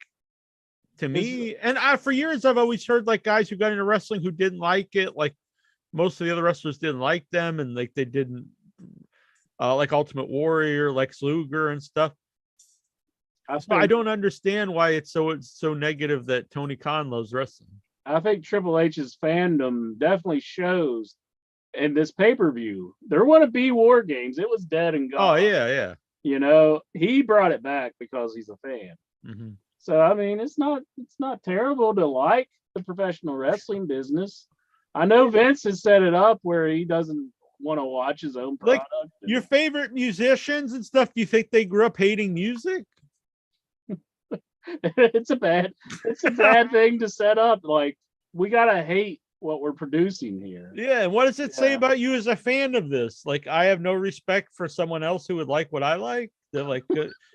[SPEAKER 1] to me, and for years, I've always heard like guys who got into wrestling who didn't like it. Like most of the other wrestlers didn't like them, and like they didn't like Ultimate Warrior, Lex Luger, and stuff. I don't understand why it's so negative that Tony Khan loves wrestling.
[SPEAKER 2] I think Triple H's fandom definitely shows in this pay-per-view. There wouldn't be War Games. It was dead and gone.
[SPEAKER 1] Oh, yeah.
[SPEAKER 2] You know, he brought it back because he's a fan.
[SPEAKER 1] Mm-hmm.
[SPEAKER 2] So I mean, it's not terrible to like the professional wrestling business. I know Vince has set it up where he doesn't want to watch his own product.
[SPEAKER 1] Like your favorite musicians and stuff, do you think they grew up hating music?
[SPEAKER 2] It's a bad thing to set up. Like, we gotta hate what we're producing here.
[SPEAKER 1] Yeah, and what does it say about you as a fan of this? Like, I have no respect for someone else who would like what I like. They're like,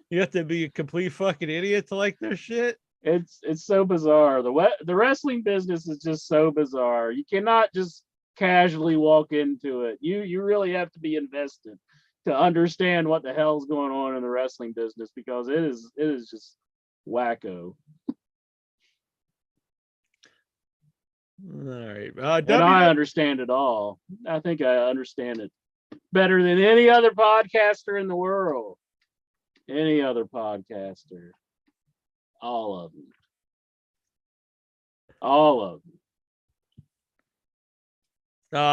[SPEAKER 1] you have to be a complete fucking idiot to like their shit.
[SPEAKER 2] It's so bizarre. The wrestling business is just so bizarre. You cannot just casually walk into it. You really have to be invested to understand what the hell's going on in the wrestling business, because it is just wacko.
[SPEAKER 1] All right.
[SPEAKER 2] And I understand it all. I think I understand it better than any other podcaster in the world. Any other podcaster. All of them. All of them.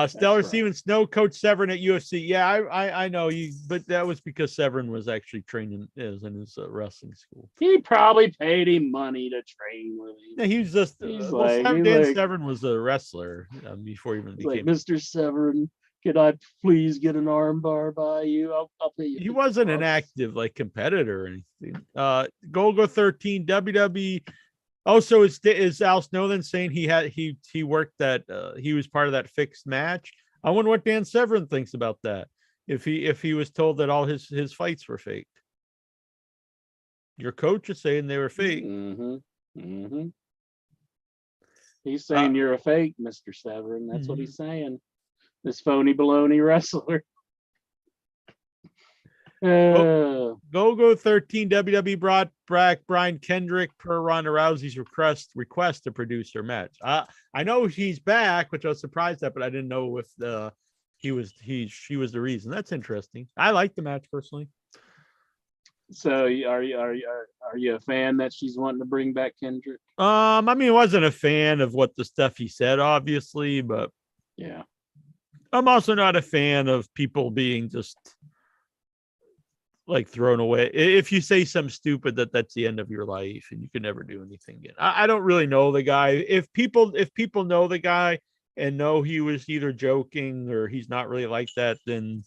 [SPEAKER 1] Stellar
[SPEAKER 2] right.
[SPEAKER 1] Stevens, no Coach Severin at UFC. Yeah, I know you, but that was because Severin was actually training in his wrestling school.
[SPEAKER 2] He probably paid him money to train with him.
[SPEAKER 1] Yeah, he was just Severin was a wrestler before he even became.
[SPEAKER 2] Like, Mr. Severin, can I please get an armbar by you? I'll pay you.
[SPEAKER 1] He wasn't an active like competitor or anything. Golgo 13 WWE. Also, is Al Snowden saying he worked that he was part of that fixed match? I wonder what Dan Severin thinks about that. If he was told that all his fights were faked. Your coach is saying they were fake.
[SPEAKER 2] He's saying you're a fake, Mr. Severin. That's what he's saying. This phony baloney wrestler.
[SPEAKER 1] Go 13 WWE brought back Brian Kendrick per Ronda Rousey's request to produce her match. I know he's back, which I was surprised at, but I didn't know if she was the reason. That's interesting. I like the match personally.
[SPEAKER 2] So are you a fan that she's wanting to bring back Kendrick?
[SPEAKER 1] I mean, I wasn't a fan of what the stuff he said, obviously, but
[SPEAKER 2] yeah. I'm
[SPEAKER 1] also not a fan of people being just like thrown away. If you say something stupid, that's the end of your life and you can never do anything again. I don't really know the guy. If people know the guy and know he was either joking or he's not really like that, then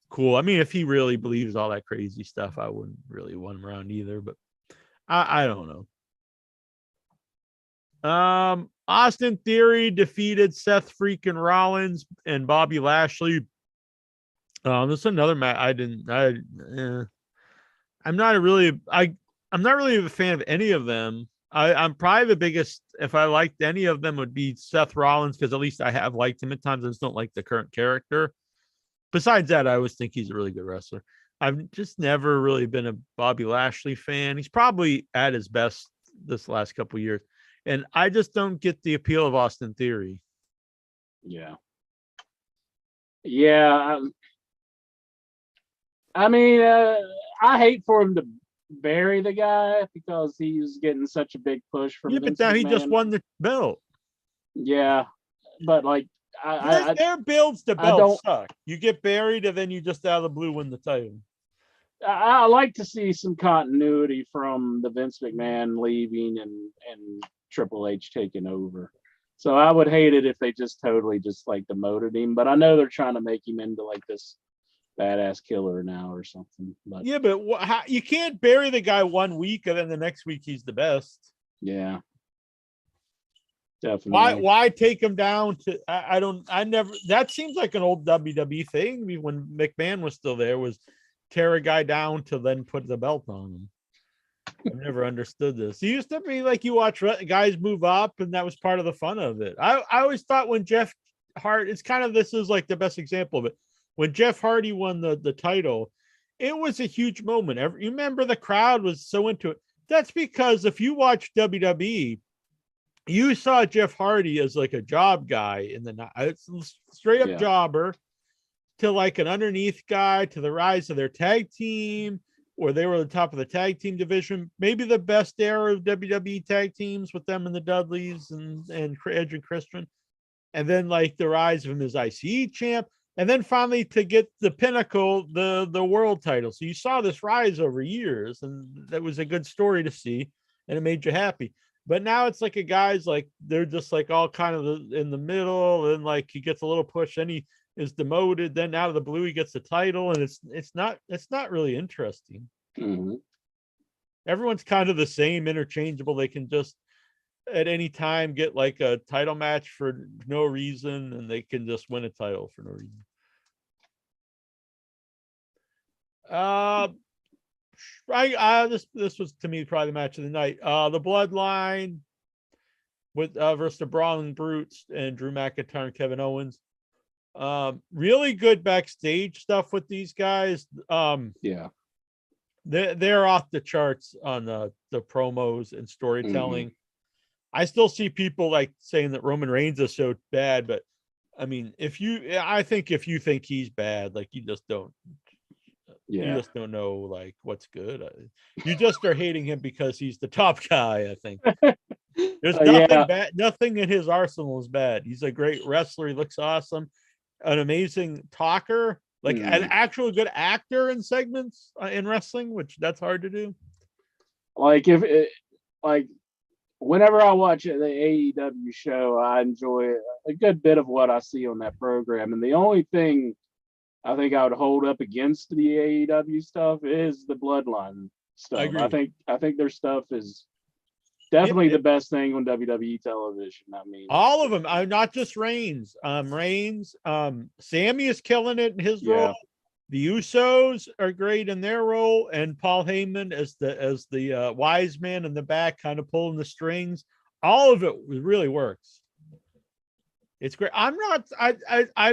[SPEAKER 1] cool. I mean, if he really believes all that crazy stuff, I wouldn't really want him around either, but I don't know. Austin Theory defeated Seth freaking Rollins and Bobby Lashley. This is another match. I'm not really a fan of any of them. I'm probably the biggest, if I liked any of them, would be Seth Rollins, because at least I have liked him at times. I just don't like the current character. Besides that, I always think he's a really good wrestler. I've just never really been a Bobby Lashley fan. He's probably at his best this last couple of years. And I just don't get the appeal of Austin Theory.
[SPEAKER 2] Yeah. Yeah. I mean, I hate for him to bury the guy because he's getting such a big push from
[SPEAKER 1] Vince. But now he just won the belt.
[SPEAKER 2] Yeah. But like,
[SPEAKER 1] their builds to belt suck. You get buried and then you just out of the blue win the title.
[SPEAKER 2] I like to see some continuity from the Vince McMahon leaving and Triple H taking over. So I would hate it if they just totally just like demoted him. But I know they're trying to make him into like this badass killer now or something. But
[SPEAKER 1] yeah, but you can't bury the guy 1 week and then the next week he's the best.
[SPEAKER 2] Yeah. Definitely.
[SPEAKER 1] Why take him down to I never that seems like an old WWE thing when McMahon was still there, was tear a guy down to then put the belt on him. I've never understood this. It used to be like you watch guys move up, and that was part of the fun of it. I always thought when Jeff Hardy, this is like the best example of it. When Jeff Hardy won the title, it was a huge moment. You remember the crowd was so into it. That's because if you watch WWE, you saw Jeff Hardy as like a job guy in the straight up jobber to like an underneath guy to the rise of their tag team, where they were the top of the tag team division, maybe the best era of WWE tag teams with them and the Dudleys and Edge and Christian. And then like the rise of him as ICE champ. And then finally to get the pinnacle, the world title. So you saw this rise over years, and that was a good story to see, and it made you happy. But now it's like a guy's like, they're just like all kind of in the middle, and like he gets a little push, then he is demoted, then out of the blue he gets the title, and it's not really interesting.
[SPEAKER 2] Mm-hmm.
[SPEAKER 1] Everyone's kind of the same, interchangeable. They can just at any time get like a title match for no reason, and they can just win a title for no reason. This was to me probably the match of the night. The Bloodline with versus the Brawling Brutes and Drew McIntyre and Kevin Owens. Really good backstage stuff with these guys. They're off the charts on the promos and storytelling. Mm-hmm. I still see people like saying that Roman Reigns is so bad, but I mean, I think if you think he's bad, like you just don't know like what's good. You just are hating him because he's the top guy. I think there's nothing bad. Nothing in his arsenal is bad. He's a great wrestler. He looks awesome, an amazing talker, like an actual good actor in segments in wrestling, which that's hard to do.
[SPEAKER 2] Whenever I watch the AEW show, I enjoy a good bit of what I see on that program. And the only thing I think I would hold up against the AEW stuff is the Bloodline stuff. I think their stuff is definitely the best thing on WWE television. I mean,
[SPEAKER 1] all of them, not just Reigns. Sammy is killing it in his role. The Usos are great in their role, and Paul Heyman as the wise man in the back, kind of pulling the strings. All of it really works. It's great. I've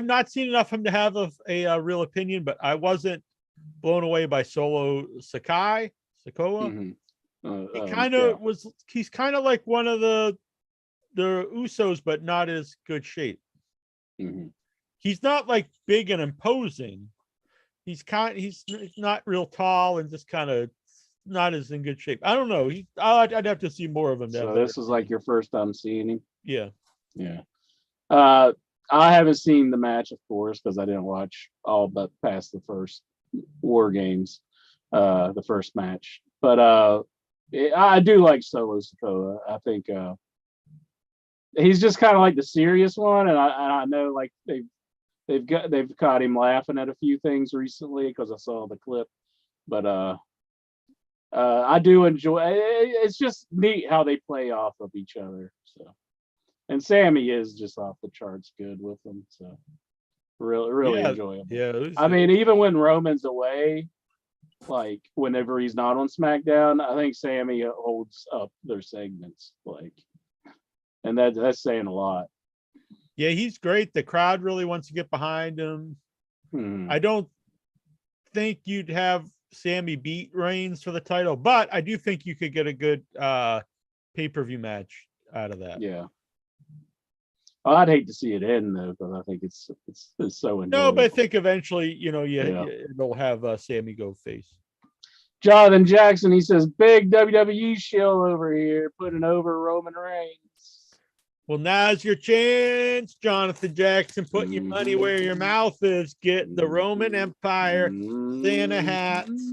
[SPEAKER 1] not seen enough of him to have a real opinion, but I wasn't blown away by Solo Sikoa. Mm-hmm. He's kind of like one of the Usos, but not as good shape. Mm-hmm. He's not like big and imposing. He's not real tall and just kind of not as in good shape. I don't know. I'd have to see more of him.
[SPEAKER 2] So this is like your first time seeing him?
[SPEAKER 1] Yeah.
[SPEAKER 2] Yeah. I haven't seen the match, of course, because I didn't watch all but past the first War Games, the first match. But I do like Solo Sikoa. I think he's just kind of like the serious one, and I know like they've caught him laughing at a few things recently because I saw the clip. But I do enjoy. It's just neat how they play off of each other. So. And Sammy is just off the charts good with them, so really enjoyable.
[SPEAKER 1] Yeah,
[SPEAKER 2] I mean, even when Roman's away, like whenever he's not on SmackDown, I think Sammy holds up their segments, and that's saying a lot.
[SPEAKER 1] Yeah, he's great. The crowd really wants to get behind him. I don't think you'd have Sammy beat Reigns for the title, but I do think you could get a good pay-per-view match out of that.
[SPEAKER 2] Yeah. I'd hate to see it end though, because I think it's so enjoyable.
[SPEAKER 1] No, but I think eventually, it'll have Sammy go face.
[SPEAKER 2] Jonathan Jackson, he says, big WWE shill over here, putting over Roman Reigns.
[SPEAKER 1] Well, now's your chance, Jonathan Jackson. Put your money where your mouth is. Get the Roman Empire Santa hats.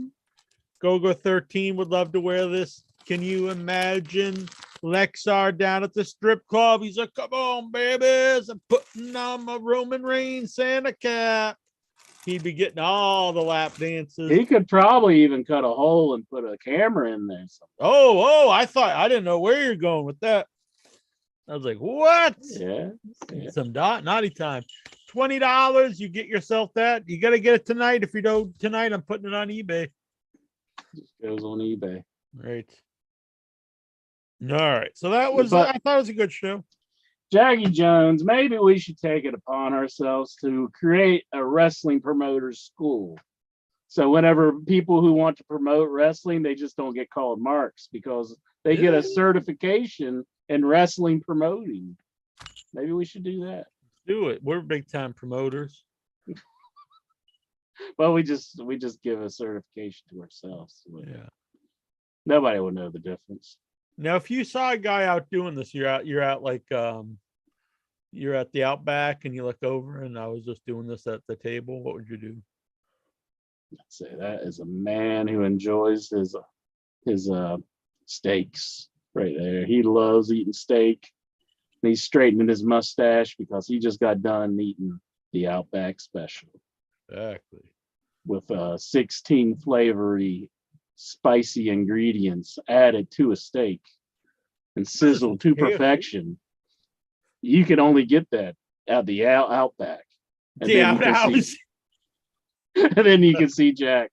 [SPEAKER 1] Gogo 13 would love to wear this. Can you imagine Lexar down at the strip club? He's like, come on, babies. I'm putting on my Roman Reigns Santa cap. He'd be getting all the lap dances.
[SPEAKER 2] He could probably even cut a hole and put a camera in there.
[SPEAKER 1] I didn't know where you're going with that. I was like, what?
[SPEAKER 2] Yeah.
[SPEAKER 1] Some naughty time. $20. You get yourself that. You got to get it tonight. If you don't tonight, I'm putting it on eBay.
[SPEAKER 2] Just goes on eBay.
[SPEAKER 1] Right. All right. So that was,
[SPEAKER 2] But
[SPEAKER 1] I thought it was a good show.
[SPEAKER 2] Jackie Jones, maybe we should take it upon ourselves to create a wrestling promoters school. So whenever people who want to promote wrestling, they just don't get called marks because they get a certification in wrestling promoting. Maybe we should do that.
[SPEAKER 1] Do it. We're big time promoters.
[SPEAKER 2] Well, we just give a certification to ourselves.
[SPEAKER 1] Yeah.
[SPEAKER 2] Nobody will know the difference.
[SPEAKER 1] Now, if you saw a guy out doing this, you're out like you're at the Outback and you look over and I was just doing this at the table, what would you do?
[SPEAKER 2] I'd say that is a man who enjoys his steaks right there. He loves eating steak. And he's straightening his mustache because he just got done eating the Outback special.
[SPEAKER 1] Exactly.
[SPEAKER 2] With 16 flavory spicy ingredients added to a steak and sizzled to perfection. You can only get that at the Outback. And then you can see Jack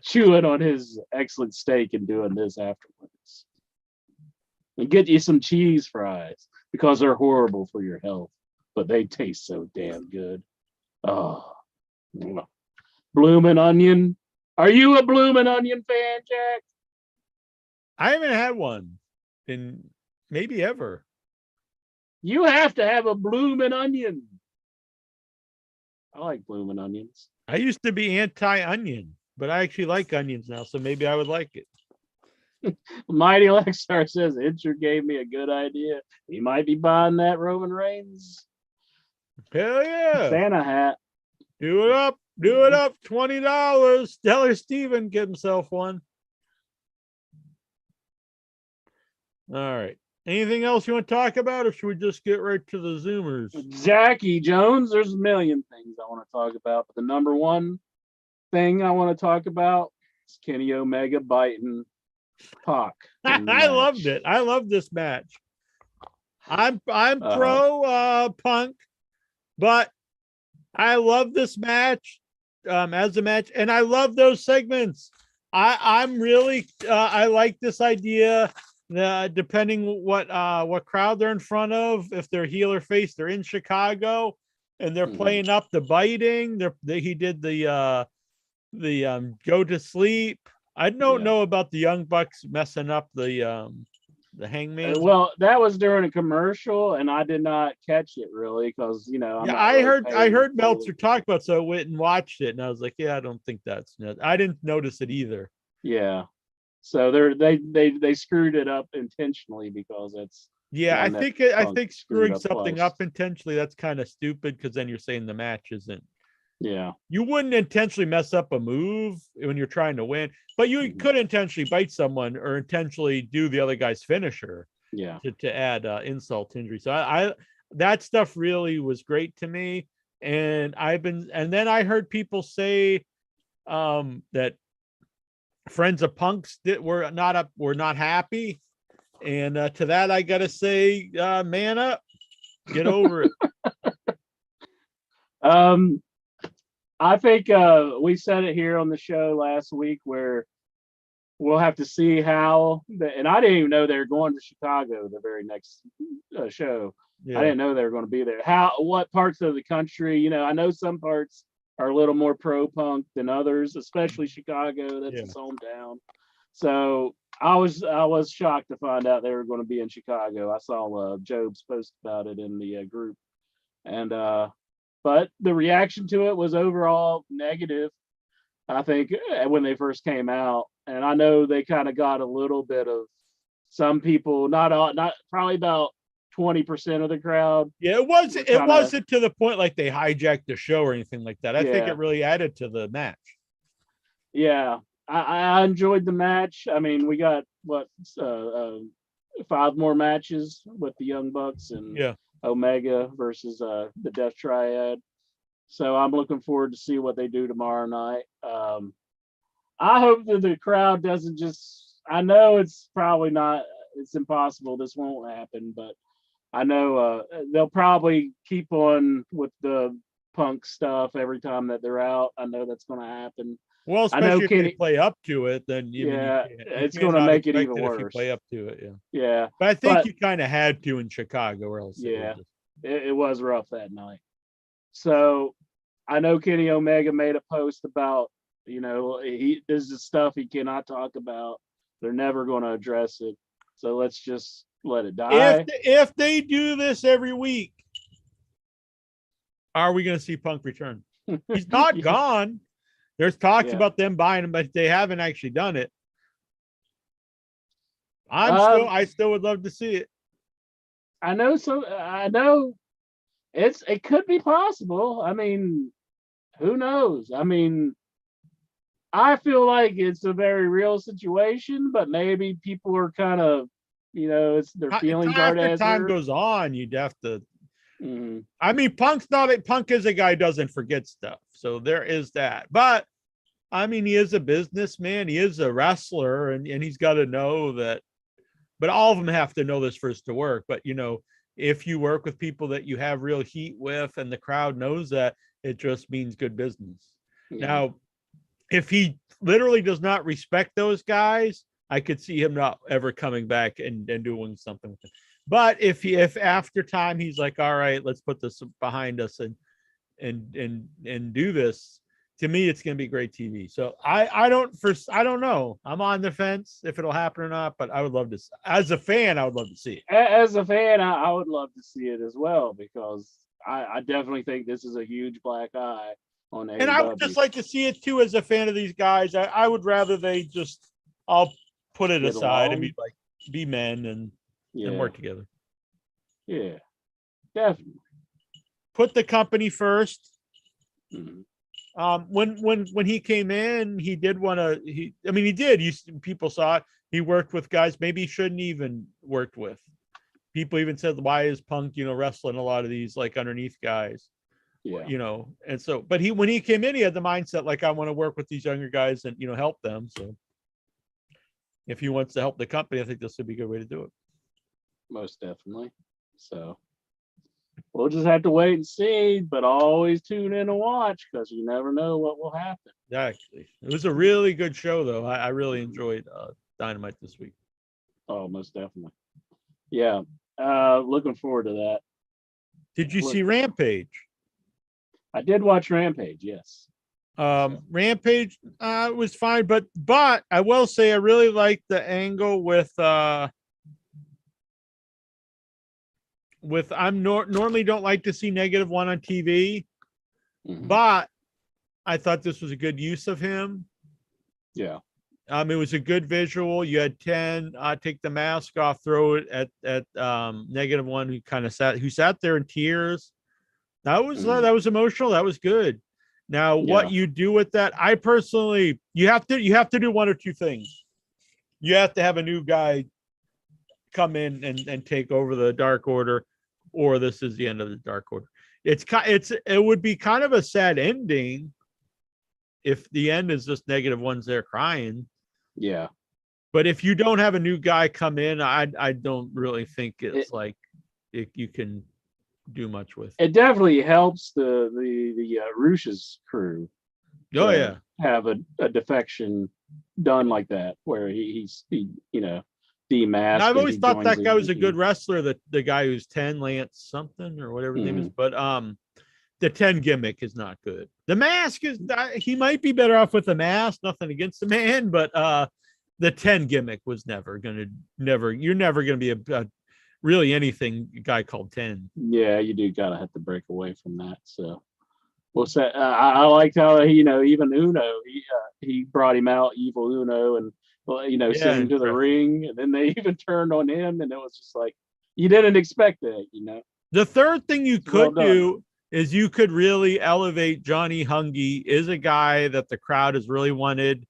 [SPEAKER 2] chewing on his excellent steak and doing this afterwards. And get you some cheese fries because they're horrible for your health, but they taste so damn good. Oh, bloomin' onion. Are you a bloomin' onion fan, Jack?
[SPEAKER 1] I haven't had one in maybe ever.
[SPEAKER 2] You have to have a bloomin' onion. I like bloomin' onions.
[SPEAKER 1] I used to be anti-onion, but I actually like onions now, so maybe I would like it.
[SPEAKER 2] Mighty Lexar says Incher gave me a good idea. He might be buying that Roman Reigns.
[SPEAKER 1] Hell yeah.
[SPEAKER 2] Santa hat.
[SPEAKER 1] Do it up. Do it up. $20. Stellar Steven get himself one. All right. Anything else you want to talk about, or should we just get right to the Zoomers?
[SPEAKER 2] Jackie Jones, there's a million things I want to talk about, but the number one thing I want to talk about is Kenny Omega biting Pac.
[SPEAKER 1] I loved it. I love this match. I'm pro Punk, but I love this match as a match, and I love those segments. I'm really I like this idea. Depending what crowd they're in front of, if they're heel or face, they're in Chicago and they're playing up the biting. He did the go to sleep. I don't know about the Young Bucks messing up the Hangman.
[SPEAKER 2] Well, that was during a commercial, and I did not catch it really because
[SPEAKER 1] I heard Meltzer talk about it, so I went and watched it, and I was like, yeah, I don't think that's. I didn't notice it either.
[SPEAKER 2] Yeah. So they screwed it up intentionally because it's
[SPEAKER 1] I think screwing something up intentionally, that's kind of stupid because then you're saying the match isn't.
[SPEAKER 2] Yeah.
[SPEAKER 1] You wouldn't intentionally mess up a move when you're trying to win, but you could intentionally bite someone or intentionally do the other guy's finisher.
[SPEAKER 2] Yeah.
[SPEAKER 1] To add insult to injury. So I that stuff really was great to me. And then I heard people say that friends of Punks were not happy, and to that I gotta say, man up, get over it.
[SPEAKER 2] I think we said it here on the show last week where we'll have to see how and I didn't even know they were going to Chicago the very next show. Yeah. I didn't know they were going to be there. What parts of the country, I know some parts are a little more pro Punk than others, especially Chicago. That's his hometown. So I was shocked to find out they were going to be in Chicago. I saw Job's post about it in the group, and but the reaction to it was overall negative. I think when they first came out, and I know they kind of got a little bit of some people, not probably about 20% of the crowd.
[SPEAKER 1] Yeah, it wasn't to the point like they hijacked the show or anything like that. I think it really added to the match.
[SPEAKER 2] Yeah, I enjoyed the match. I mean, we got 5 more matches with the Young Bucks and Omega versus the Death Triad. So I'm looking forward to see what they do tomorrow night. I hope that the crowd doesn't just. I know it's probably not. It's impossible. This won't happen, but I know they'll probably keep on with the Punk stuff every time that they're out. I know that's going to happen.
[SPEAKER 1] Well,
[SPEAKER 2] I know
[SPEAKER 1] especially if they
[SPEAKER 2] Kenny.
[SPEAKER 1] play up to it, then
[SPEAKER 2] Yeah,
[SPEAKER 1] you
[SPEAKER 2] it's going to
[SPEAKER 1] cannot
[SPEAKER 2] make it
[SPEAKER 1] expect
[SPEAKER 2] even
[SPEAKER 1] it if you
[SPEAKER 2] worse.
[SPEAKER 1] play up to it. Yeah.
[SPEAKER 2] Yeah,
[SPEAKER 1] But I think
[SPEAKER 2] but
[SPEAKER 1] you kind of had to in Chicago, or else
[SPEAKER 2] yeah,
[SPEAKER 1] it would
[SPEAKER 2] it was rough that night. So I know Kenny Omega made a post about, this is stuff he cannot talk about. They're never going to address it. So let's just let it die.
[SPEAKER 1] If they do this every week, are we going to see Punk return? He's not
[SPEAKER 2] Yeah.
[SPEAKER 1] gone. There's talks
[SPEAKER 2] Yeah.
[SPEAKER 1] about them buying him, but they haven't actually done it. I still would love to see it.
[SPEAKER 2] I know. So I know it could be possible. I mean, who knows? I mean, I feel like it's a very real situation, but maybe people are kind of, it's their feelings aren't
[SPEAKER 1] After
[SPEAKER 2] as
[SPEAKER 1] time
[SPEAKER 2] hurt.
[SPEAKER 1] goes on, you'd have to.
[SPEAKER 2] Mhm.
[SPEAKER 1] I mean, Punk is a guy who doesn't forget stuff, so there is that. But I mean, he is a businessman. He is a wrestler, and he's got to know that. But all of them have to know this for it to work. But if you work with people that you have real heat with, and the crowd knows that, it just means good business.
[SPEAKER 2] Yeah.
[SPEAKER 1] Now, if he literally does not respect those guys, I could see him not ever coming back and doing something with it. But if after time he's like, all right, let's put this behind us and do this, to me, it's going to be great TV. So I don't know. I'm on the fence if it'll happen or not, but I would love to. As a fan, I would love to see it.
[SPEAKER 2] As a fan, I would love to see it as well, because I definitely think this is a huge black eye on AEW.
[SPEAKER 1] And I would just like to see it too as a fan of these guys. I would rather they just all put it aside and be men and work together.
[SPEAKER 2] Yeah, definitely.
[SPEAKER 1] Put the company first.
[SPEAKER 2] Mhm.
[SPEAKER 1] When he came in, he did want to. He did. People saw it. He worked with guys maybe he shouldn't even worked with. People even said, "Why is Punk, wrestling a lot of these like underneath guys?"
[SPEAKER 2] Yeah.
[SPEAKER 1] And so, but when he came in, he had the mindset like, I want to work with these younger guys and help them. So, if he wants to help the company, I think this would be a good way to do it.
[SPEAKER 2] Most definitely. So we'll just have to wait and see, but always tune in and watch, because you never know what will happen.
[SPEAKER 1] Exactly. It was a really good show, though. I really enjoyed Dynamite this week.
[SPEAKER 2] Oh, most definitely. Yeah. Looking forward to that.
[SPEAKER 1] Did you see Rampage?
[SPEAKER 2] I did watch Rampage, yes.
[SPEAKER 1] Rampage was fine, but I will say I really liked the angle with normally don't like to see -1 on TV, but I thought this was a good use of him.
[SPEAKER 2] Yeah.
[SPEAKER 1] It was a good visual. You had 10 take the mask off, throw it at -1 who sat there in tears. That was emotional. That was good. Now, what you do with that, I personally, you have to do one or two things. You have to have a new guy come in and take over the Dark Order, or this is the end of the Dark Order. It would be kind of a sad ending if the end is just -1's there crying.
[SPEAKER 2] Yeah.
[SPEAKER 1] But if you don't have a new guy come in, I don't really think you can do much with.
[SPEAKER 2] It definitely helps the Rush's crew.
[SPEAKER 1] Oh yeah,
[SPEAKER 2] have a defection done like that, where he's demasked.
[SPEAKER 1] I've always thought that guy was a good wrestler. The guy who's 10, Lance something or whatever his name is, but the 10 gimmick is not good. The mask he might be better off with the mask. Nothing against the man, but the 10 gimmick was you're never gonna be a really anything guy called 10.
[SPEAKER 2] Yeah, you do gotta have to break away from that. So we'll say I liked how even Uno he brought him out, Evil Uno, and sent him to the ring, and then they even turned on him, and it was just like you didn't expect that.
[SPEAKER 1] The third thing you could do is you could really elevate Johnny Hungy. Is a guy that the crowd has really wanted.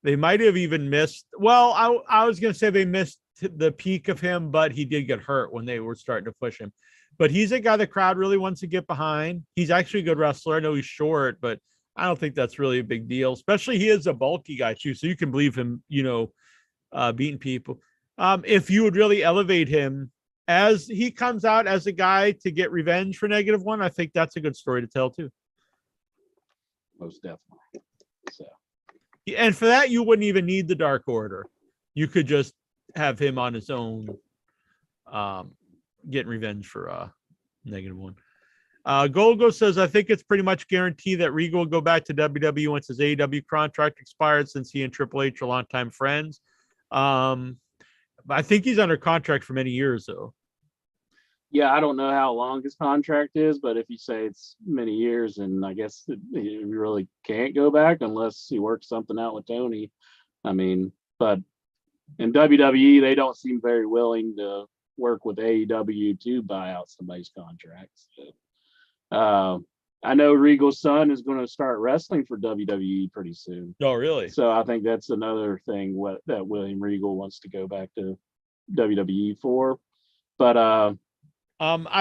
[SPEAKER 1] They might have even missed. Well, I was going to say they missed the peak of him, but he did get hurt when they were starting to push him. But he's a guy the crowd really wants to get behind. He's actually a good wrestler. I know he's short, but I don't think that's really a big deal. Especially he is a bulky guy too, so you can believe him, beating people. If you would really elevate him as he comes out as a guy to get revenge for -1, I think that's a good story to tell too.
[SPEAKER 2] most definitely. So,
[SPEAKER 1] And for that, you wouldn't even need the Dark Order. You could just have him on his own, getting revenge for -1. Golgo says, I think it's pretty much guaranteed that Regal will go back to WWE once his AEW contract expired, since he and Triple H are longtime friends. I think he's under contract for many years, though.
[SPEAKER 2] yeah, I don't know how long his contract is, but if you say it's many years, and I guess he really can't go back unless he works something out with Tony. I mean, but in WWE, they don't seem very willing to work with AEW to buy out somebody's contracts. I know Regal's son is going to start wrestling for WWE pretty soon.
[SPEAKER 1] Oh, really?
[SPEAKER 2] So I think that's another thing that William Regal wants to go back to WWE for. But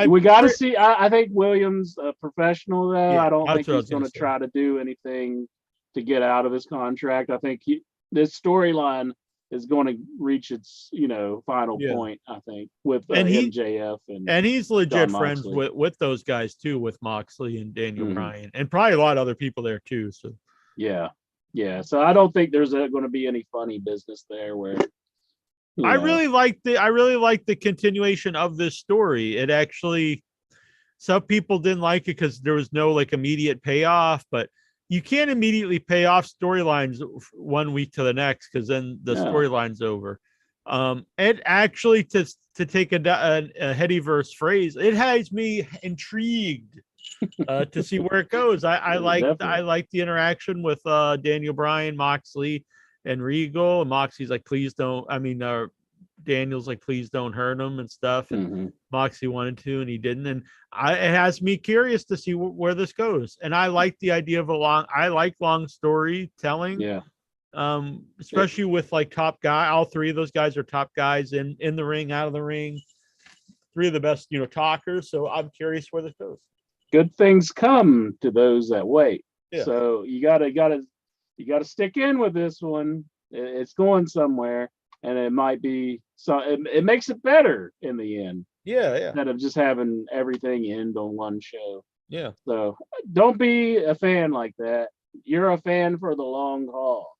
[SPEAKER 2] we got to see. I think Williams a professional though.
[SPEAKER 1] Yeah,
[SPEAKER 2] I don't
[SPEAKER 1] that's
[SPEAKER 2] think
[SPEAKER 1] what I
[SPEAKER 2] he's
[SPEAKER 1] was gonna
[SPEAKER 2] going to
[SPEAKER 1] say.
[SPEAKER 2] try to do anything to get out of his contract. I think this storyline is going to reach its final
[SPEAKER 1] Yeah.
[SPEAKER 2] point. I think with
[SPEAKER 1] And
[SPEAKER 2] MJF
[SPEAKER 1] and he's legit
[SPEAKER 2] John
[SPEAKER 1] friends
[SPEAKER 2] Moxley.
[SPEAKER 1] with those guys too, with Moxley and Daniel
[SPEAKER 2] Mhm.
[SPEAKER 1] Bryan, and probably a lot of other people there too. So
[SPEAKER 2] Yeah. So I don't think there's going to be any funny business there where
[SPEAKER 1] I really like the continuation of this story. It actually, some people didn't like it because there was no like immediate payoff, but you can't immediately pay off storylines 1 week to the next, because then the storyline's over. It actually, to take a Headyverse phrase, it has me intrigued to see where it goes. I like the interaction with Daniel Bryan, Moxley, and Regal. And Moxley's like, please don't. I mean, Daniel's like, please don't hurt him and stuff. And Moxley wanted to, and he didn't. And it has me curious to see where this goes. And I like the idea of long storytelling.
[SPEAKER 2] Yeah.
[SPEAKER 1] Especially with like top guy. All three of those guys are top guys in the ring, out of the ring. Three of the best, talkers. So I'm curious where this goes.
[SPEAKER 2] Good things come to those that wait.
[SPEAKER 1] Yeah.
[SPEAKER 2] So you gotta stick in with this one. It's going somewhere, and it might be so. It makes it better in the end.
[SPEAKER 1] Yeah.
[SPEAKER 2] Instead of just having everything end on one show.
[SPEAKER 1] Yeah.
[SPEAKER 2] So don't be a fan like that. You're a fan for the long haul.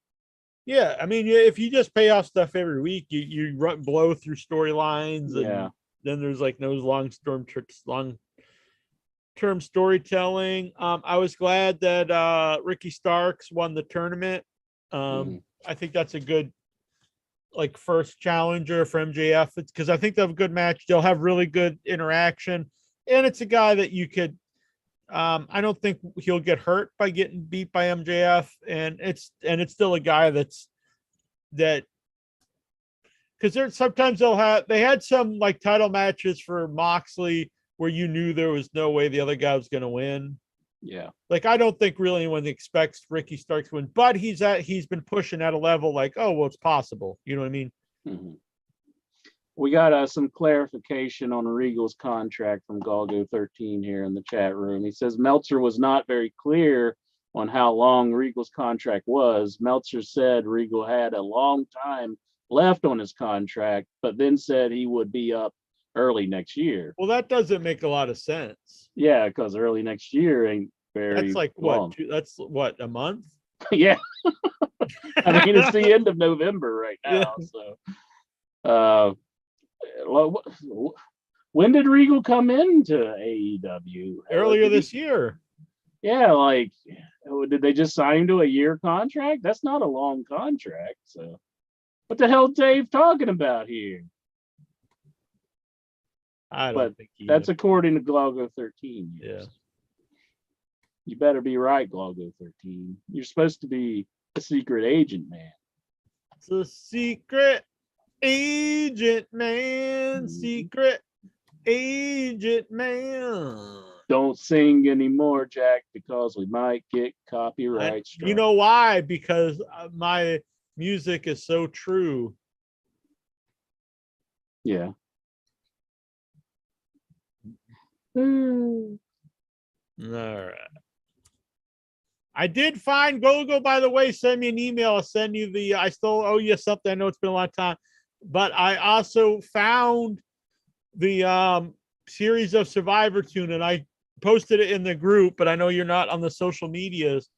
[SPEAKER 1] Yeah, I mean, if you just pay off stuff every week, you blow through storylines, and then there's like no long-term storytelling. I was glad that Ricky Starks won the tournament. I think that's a good like first challenger for MJF, because I think they'll have a good match. They'll have really good interaction, and it's a guy that you could. I don't think he'll get hurt by getting beat by MJF, and it's still a guy that because sometimes they had some like title matches for Moxley where you knew there was no way the other guy was going to win.
[SPEAKER 2] Yeah.
[SPEAKER 1] Like, I don't think really anyone expects Ricky Starks to win, but he's been pushing at a level like, oh, well, it's possible. You know what I mean?
[SPEAKER 2] Mm-hmm. We got some clarification on Regal's contract from Galgo 13 here in the chat room. He says Meltzer was not very clear on how long Regal's contract was. Meltzer said Regal had a long time left on his contract, but then said he would be up early next year.
[SPEAKER 1] Well, that doesn't make a lot of sense.
[SPEAKER 2] Yeah, because early next year ain't very
[SPEAKER 1] That's like
[SPEAKER 2] long.
[SPEAKER 1] That's what, a month?
[SPEAKER 2] Yeah. I mean, it's the end of November right now.
[SPEAKER 1] Yeah.
[SPEAKER 2] So when did Regal come into AEW?
[SPEAKER 1] Earlier this year.
[SPEAKER 2] Yeah, like, did they just sign him to a year contract? That's not a long contract. So what the hell Dave talking about here?
[SPEAKER 1] I don't think
[SPEAKER 2] that's according to Glaugo 13.
[SPEAKER 1] Yeah.
[SPEAKER 2] You better be right, Glaugo 13. You're supposed to be a secret agent, man.
[SPEAKER 1] It's a secret agent, man. Secret agent, man.
[SPEAKER 2] Don't sing anymore, Jack, because we might get copyright struck.
[SPEAKER 1] You know why? Because my music is so true.
[SPEAKER 2] Yeah. All
[SPEAKER 1] right. I did find Gogo, by the way. Send me an email. I'll send you I still owe you something. I know it's been a long time, but I also found the series of Survivor Tune, and I posted it in the group, but I know you're not on the social medias.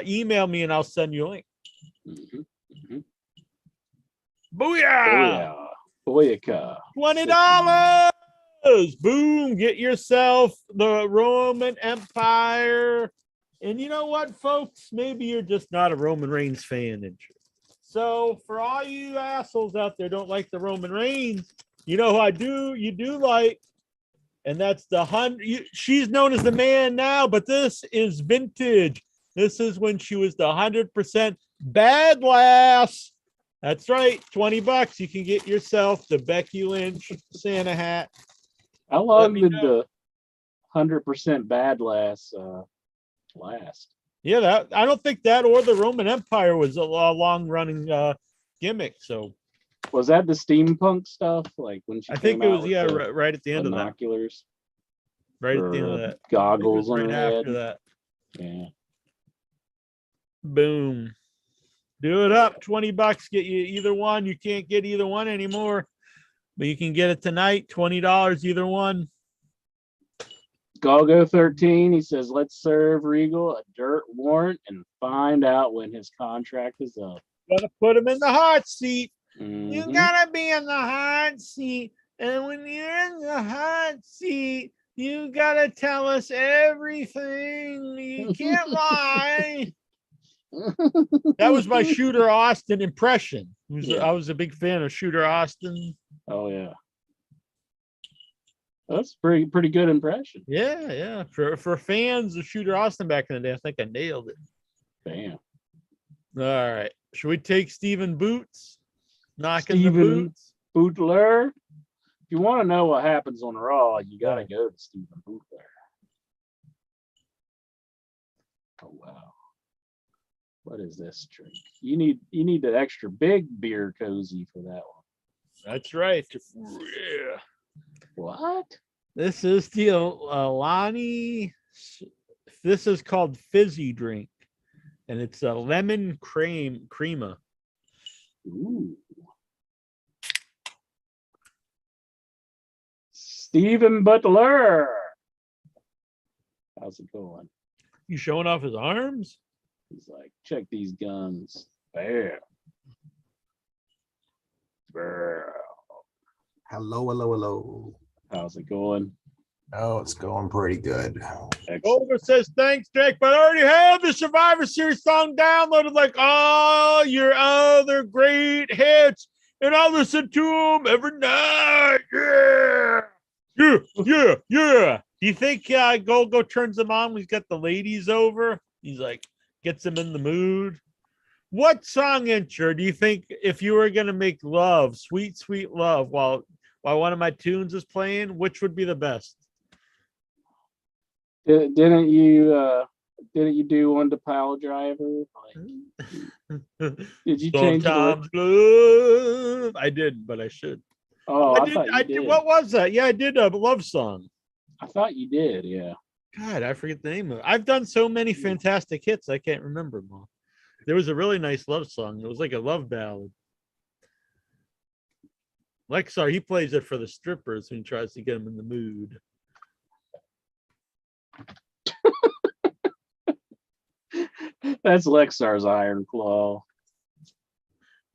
[SPEAKER 1] email me and I'll send you a link.
[SPEAKER 2] Mhm, mhm.
[SPEAKER 1] Booyah!
[SPEAKER 2] Booyaka.
[SPEAKER 1] $20. Boom. Get yourself the Roman Empire. And you know what, folks? Maybe you're just not a Roman Reigns fan. So for all you assholes out there don't like the Roman Reigns, you know who you do like, and that's the 100. She's known as the man now, but this is vintage. This is when she was the 100% bad lass. That's right, $20. You can get yourself the Becky Lynch Santa hat.
[SPEAKER 2] How long did the 100% bad last?
[SPEAKER 1] Yeah, that I don't think that or the Roman Empire was a long running gimmick. So
[SPEAKER 2] was that the steampunk stuff? Like when she
[SPEAKER 1] I think it
[SPEAKER 2] came
[SPEAKER 1] was
[SPEAKER 2] out with
[SPEAKER 1] right at the end
[SPEAKER 2] binoculars,
[SPEAKER 1] of that. Right at
[SPEAKER 2] or
[SPEAKER 1] the end of that.
[SPEAKER 2] goggles on
[SPEAKER 1] Right
[SPEAKER 2] her
[SPEAKER 1] after
[SPEAKER 2] head.
[SPEAKER 1] that.
[SPEAKER 2] Yeah.
[SPEAKER 1] Boom. Do it up. $20. Get you either one. You can't get either one anymore, but you can get it tonight. $20 either one.
[SPEAKER 2] Galgo 13, he says, let's serve Regal a dirt warrant and find out when his contract is up.
[SPEAKER 1] Gotta put him in the hot seat.
[SPEAKER 2] Mhm.
[SPEAKER 1] You gotta be in the hot seat. And when you're in the hot seat, you gotta tell us everything. You can't lie. That was my Shooter Austin impression. I was a big fan of Shooter Austin.
[SPEAKER 2] Oh yeah. That's pretty good impression.
[SPEAKER 1] Yeah. For fans of Shooter Austin back in the day, I think I nailed it.
[SPEAKER 2] Bam.
[SPEAKER 1] All right. Should we take Steven Boots? Knocking
[SPEAKER 2] Steven
[SPEAKER 1] the boots.
[SPEAKER 2] Bootler. If you want to know what happens on Raw, you gotta go to Steven Bootler. Oh wow. What is this drink? You need an extra big beer cozy for that one.
[SPEAKER 1] That's right. Yeah.
[SPEAKER 2] What?
[SPEAKER 1] This is the Alani. This is called fizzy drink, and it's a lemon crema.
[SPEAKER 2] Ooh. Steven Butler. How's it going?
[SPEAKER 1] You showing off his arms?
[SPEAKER 2] He's like, check these guns. Bam. Bam.
[SPEAKER 3] Hello.
[SPEAKER 2] How's it going?
[SPEAKER 3] Oh, it's going pretty good.
[SPEAKER 2] Excellent.
[SPEAKER 1] Over says, thanks, Jake, but I already have the Survivor Series song downloaded like all your other great hits, and I listen to them every night. Yeah. Do you think Golgo turns them on when he's got the ladies over? He's like, gets them in the mood. What song intro do you think, if you were going to make love, sweet, sweet love, while one of my tunes is playing, which would be the best?
[SPEAKER 2] Didn't you do one to Pile Driver? Did you change
[SPEAKER 1] Sometimes love? I didn't, but I should.
[SPEAKER 2] Oh,
[SPEAKER 1] I did. What was that? Yeah, I did a love song.
[SPEAKER 2] I thought you did, yeah.
[SPEAKER 1] God, I forget the name of it. I've done so many fantastic hits, I can't remember them all. There was a really nice love song. It was like a love ballad. Lexar, he plays it for the strippers when he tries to get them in the mood.
[SPEAKER 2] That's Lexar's Iron Claw.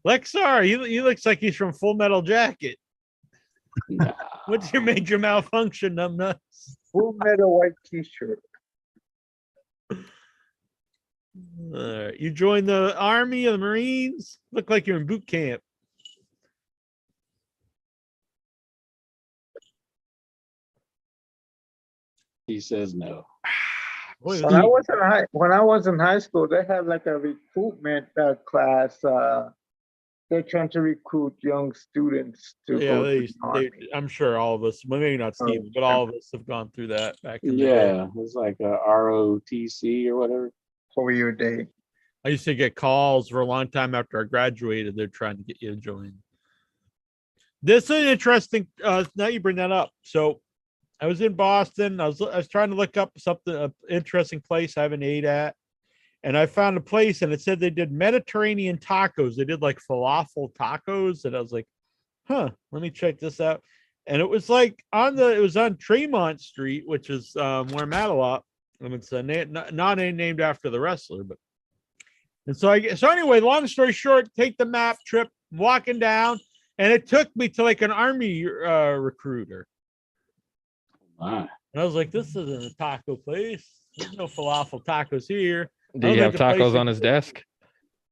[SPEAKER 1] Lexar, he looks like he's from Full Metal Jacket.
[SPEAKER 2] Nah.
[SPEAKER 1] What's your major malfunction, numbnuts?
[SPEAKER 4] Full Metal white t-shirt.
[SPEAKER 1] You joined the Army or the Marines? Look like you're in boot camp.
[SPEAKER 2] He says no.
[SPEAKER 1] Boy,
[SPEAKER 4] When I was in high school, they had like a recruitment class. They're trying to recruit young students to go to the Army.
[SPEAKER 1] I'm sure all of us, well, maybe not Steven, but all of us have gone through that back in the day.
[SPEAKER 2] Yeah, it was like a ROTC or whatever.
[SPEAKER 4] For your day.
[SPEAKER 1] I used to get calls for a long time after I graduated. They're trying to get you to join. This is an interesting. Now you bring that up. So I was in Boston. I was trying to look up something, an interesting place I haven't ate at, and I found a place, and it said they did Mediterranean tacos. They did like falafel tacos, and I was like, "Huh, let me check this out." And it was like it was on Tremont Street, which is where I'm at a lot. And it's not named after the wrestler, but And so anyway, long story short, take the map trip, walking down, and it took me to like an army recruiter.
[SPEAKER 2] My.
[SPEAKER 1] And I was like, this isn't a taco place. There's no falafel tacos here.
[SPEAKER 5] Do you have tacos on his desk?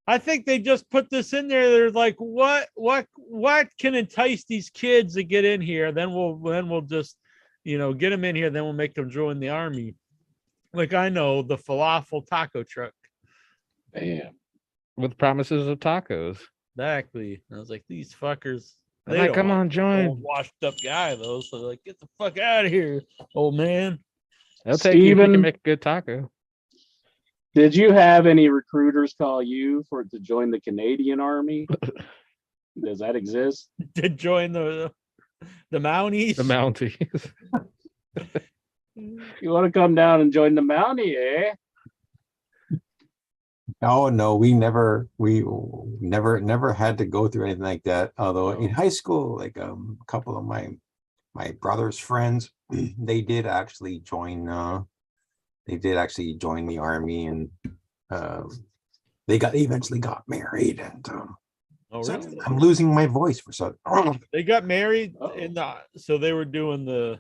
[SPEAKER 1] I think they just put this in there. They're like, what can entice these kids to get in here? Then we'll just, get them in here. Then we'll make them join the army. Like, I know, the falafel taco truck.
[SPEAKER 2] Bam.
[SPEAKER 5] With promises of tacos.
[SPEAKER 1] Exactly. And I was like, these fuckers.
[SPEAKER 5] They're like, come on, join.
[SPEAKER 1] Washed up guy though, so they're like, get the fuck out of here, old man.
[SPEAKER 5] They'll take you if you
[SPEAKER 2] Steven,
[SPEAKER 5] can make a good taco.
[SPEAKER 2] did you have any recruiters call you to join the Canadian Army? Does that exist?
[SPEAKER 1] To join the Mounties.
[SPEAKER 5] The Mounties.
[SPEAKER 2] You want to come down and join the Mountie, eh?
[SPEAKER 3] Oh no, we never had to go through anything like that. Although in high school, like a couple of my brother's friends, they did actually join the army, and they eventually got married. And so
[SPEAKER 1] Really?
[SPEAKER 3] I'm losing my voice for so.
[SPEAKER 1] They got married
[SPEAKER 2] Uh-oh.
[SPEAKER 1] so they were doing the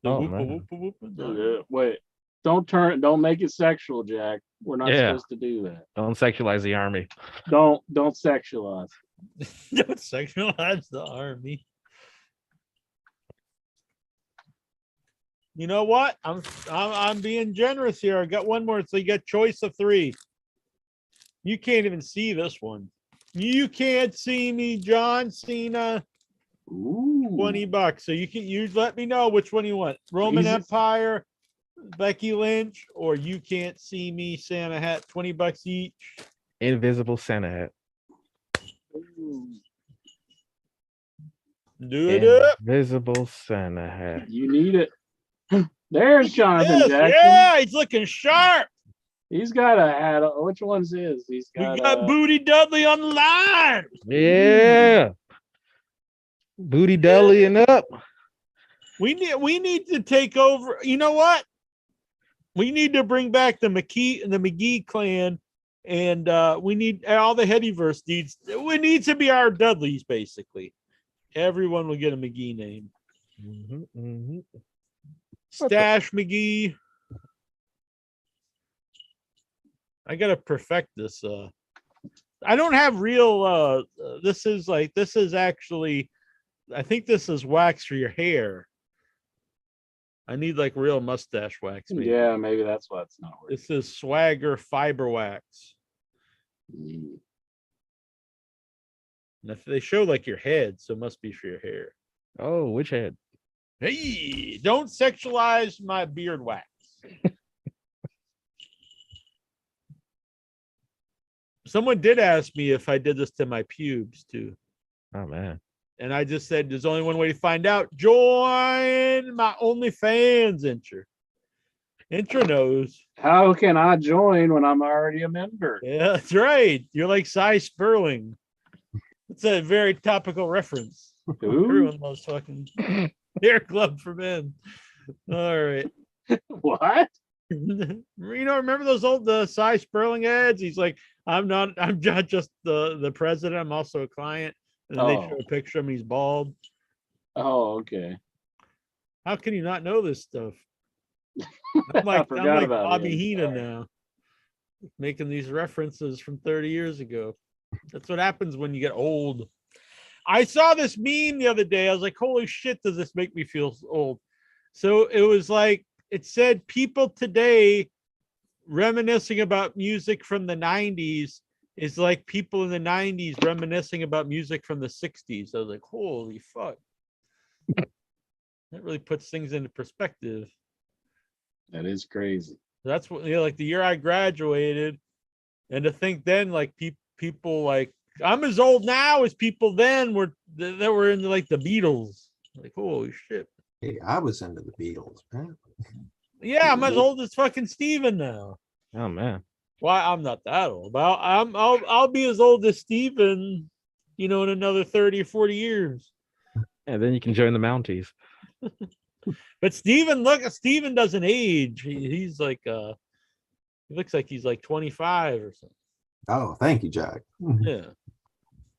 [SPEAKER 5] man.
[SPEAKER 2] Wait, don't make it sexual, Jack. We're not supposed to do that.
[SPEAKER 5] Don't sexualize the army.
[SPEAKER 2] Don't sexualize.
[SPEAKER 1] Don't sexualize the army. You know what? I'm being generous here. I got one more. So you got choice of 3. You can't even see this one. You can't see me, John Cena.
[SPEAKER 2] Ooh.
[SPEAKER 1] $20. So you let me know which one you want. Roman
[SPEAKER 2] Jesus.
[SPEAKER 1] Empire, Becky Lynch, or You Can't See Me, Santa Hat. $20 each.
[SPEAKER 5] Invisible Santa hat.
[SPEAKER 1] Do it up.
[SPEAKER 5] Invisible Santa hat.
[SPEAKER 2] You need it. There's Jonathan
[SPEAKER 1] Yes,
[SPEAKER 2] Jackson.
[SPEAKER 1] yeah, he's looking sharp.
[SPEAKER 2] He's got a hat. Which one's his? He's
[SPEAKER 1] We
[SPEAKER 2] got,
[SPEAKER 1] got Booty Dudley on the line.
[SPEAKER 5] Yeah. Booty deli up.
[SPEAKER 1] We need to take over. You know what? We need to bring back the McGee clan, and we need all the Headyverse needs. It needs to be our Dudleys, basically. Everyone will get a McGee name. Stash McGee. I gotta perfect this. I don't have real. This is actually. I think this is wax for your hair. I need like real mustache wax. Maybe.
[SPEAKER 2] Yeah, maybe that's why it's not working.
[SPEAKER 1] This is Swagger Fiber Wax.
[SPEAKER 2] Mm.
[SPEAKER 1] And if they show like your head, so it must be for your hair.
[SPEAKER 5] Oh, which head?
[SPEAKER 1] Hey, don't sexualize my beard wax. Someone did ask me if I did this to my pubes too.
[SPEAKER 5] Oh man.
[SPEAKER 1] And I just said, there's only one way to find out. Join my OnlyFans intro. Intro knows.
[SPEAKER 2] How can I join when I'm already a member?
[SPEAKER 1] Yeah, that's right. You're like Cy Sperling. It's a very topical reference.
[SPEAKER 2] Ooh.
[SPEAKER 1] Everyone loves fucking hair club for men. All right.
[SPEAKER 2] What?
[SPEAKER 1] Remember those old Cy Sperling ads? He's like, I'm not just the president, I'm also a client. And then they show a picture of him, he's bald.
[SPEAKER 2] Oh, okay.
[SPEAKER 1] How can you not know this stuff? I'm like
[SPEAKER 2] about
[SPEAKER 1] Bobby
[SPEAKER 2] him.
[SPEAKER 1] Heenan now, making these references from 30 years ago. That's what happens when you get old. I saw this meme the other day. I was like, holy shit, does this make me feel old? So it was like, it said people today reminiscing about music from the 90s is like people in the 90s reminiscing about music from the 60s. I was like, holy fuck. That really puts things into perspective.
[SPEAKER 2] That is crazy.
[SPEAKER 1] That's what, like the year I graduated, and to think then, like people like I'm as old now as people then were that were into like the Beatles. Like, holy shit.
[SPEAKER 3] Hey, I was into the Beatles, man.
[SPEAKER 1] Yeah, I'm as old as fucking Steven now.
[SPEAKER 5] Oh man.
[SPEAKER 1] Well, I'm not that old, but I'll be as old as Steven, in another 30 or 40 years.
[SPEAKER 5] And then you can join the Mounties.
[SPEAKER 1] But Steven doesn't age. He's like he looks like he's like 25 or something.
[SPEAKER 3] Oh, thank you, Jack.
[SPEAKER 1] Yeah.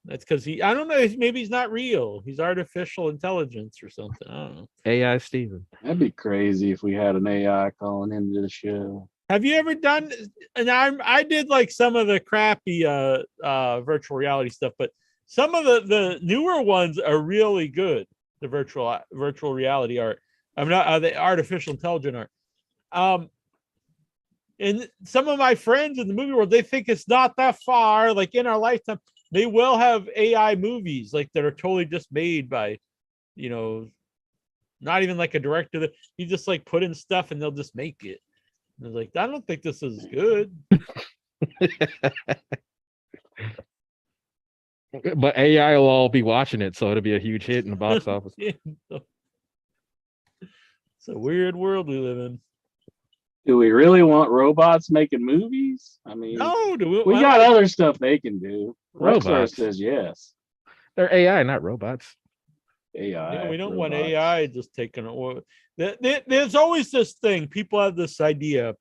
[SPEAKER 1] That's because I don't know, maybe he's not real. He's artificial intelligence or something. I don't know.
[SPEAKER 5] AI Steven.
[SPEAKER 2] That'd be crazy if we had an AI calling into the show.
[SPEAKER 1] Have you ever done, and I did like some of the crappy virtual reality stuff, but some of the newer ones are really good. The virtual reality art. I'm not the artificial intelligent art. And some of my friends in the movie world, they think it's not that far. Like in our lifetime, they will have AI movies like that are totally just made by, not even like a director that you just like put in stuff and they'll just make it. And I was like, I don't think this is good.
[SPEAKER 5] But AI will all be watching it, so it'll be a huge hit in the box office.
[SPEAKER 1] It's a weird world we live in.
[SPEAKER 2] Do we really want robots making movies? I mean,
[SPEAKER 1] No,
[SPEAKER 2] we got other stuff they can do. Rockstar
[SPEAKER 5] Robots.
[SPEAKER 2] says yes.
[SPEAKER 5] They're AI, not robots.
[SPEAKER 2] AI.
[SPEAKER 1] we don't want
[SPEAKER 2] robots.
[SPEAKER 1] AI just taking over. There's always this thing. People have this idea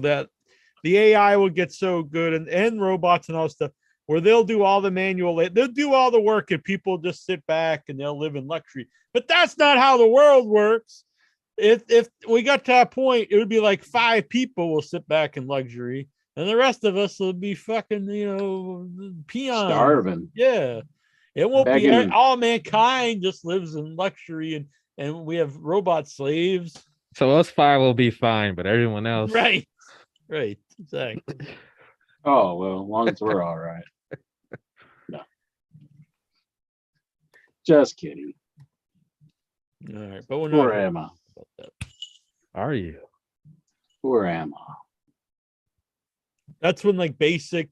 [SPEAKER 1] that the AI will get so good and robots and all this stuff where they'll do all the manual, they'll do all the work and people just sit back and they'll live in luxury. But that's not how the world works. If we got to that point, it would be like 5 people will sit back in luxury and the rest of us will be fucking, peons.
[SPEAKER 2] Starving.
[SPEAKER 1] Yeah. It won't be
[SPEAKER 2] Begging.
[SPEAKER 1] all mankind just lives in luxury and we have robot slaves.
[SPEAKER 5] So us 5 will be fine, but everyone else.
[SPEAKER 1] Right. Exactly.
[SPEAKER 2] Oh, well, as long as we're all right. No. Just kidding.
[SPEAKER 1] All right. But we're
[SPEAKER 2] Poor
[SPEAKER 1] not
[SPEAKER 2] Emma.
[SPEAKER 1] about that.
[SPEAKER 5] Are you?
[SPEAKER 2] Poor Emma.
[SPEAKER 1] That's when like basic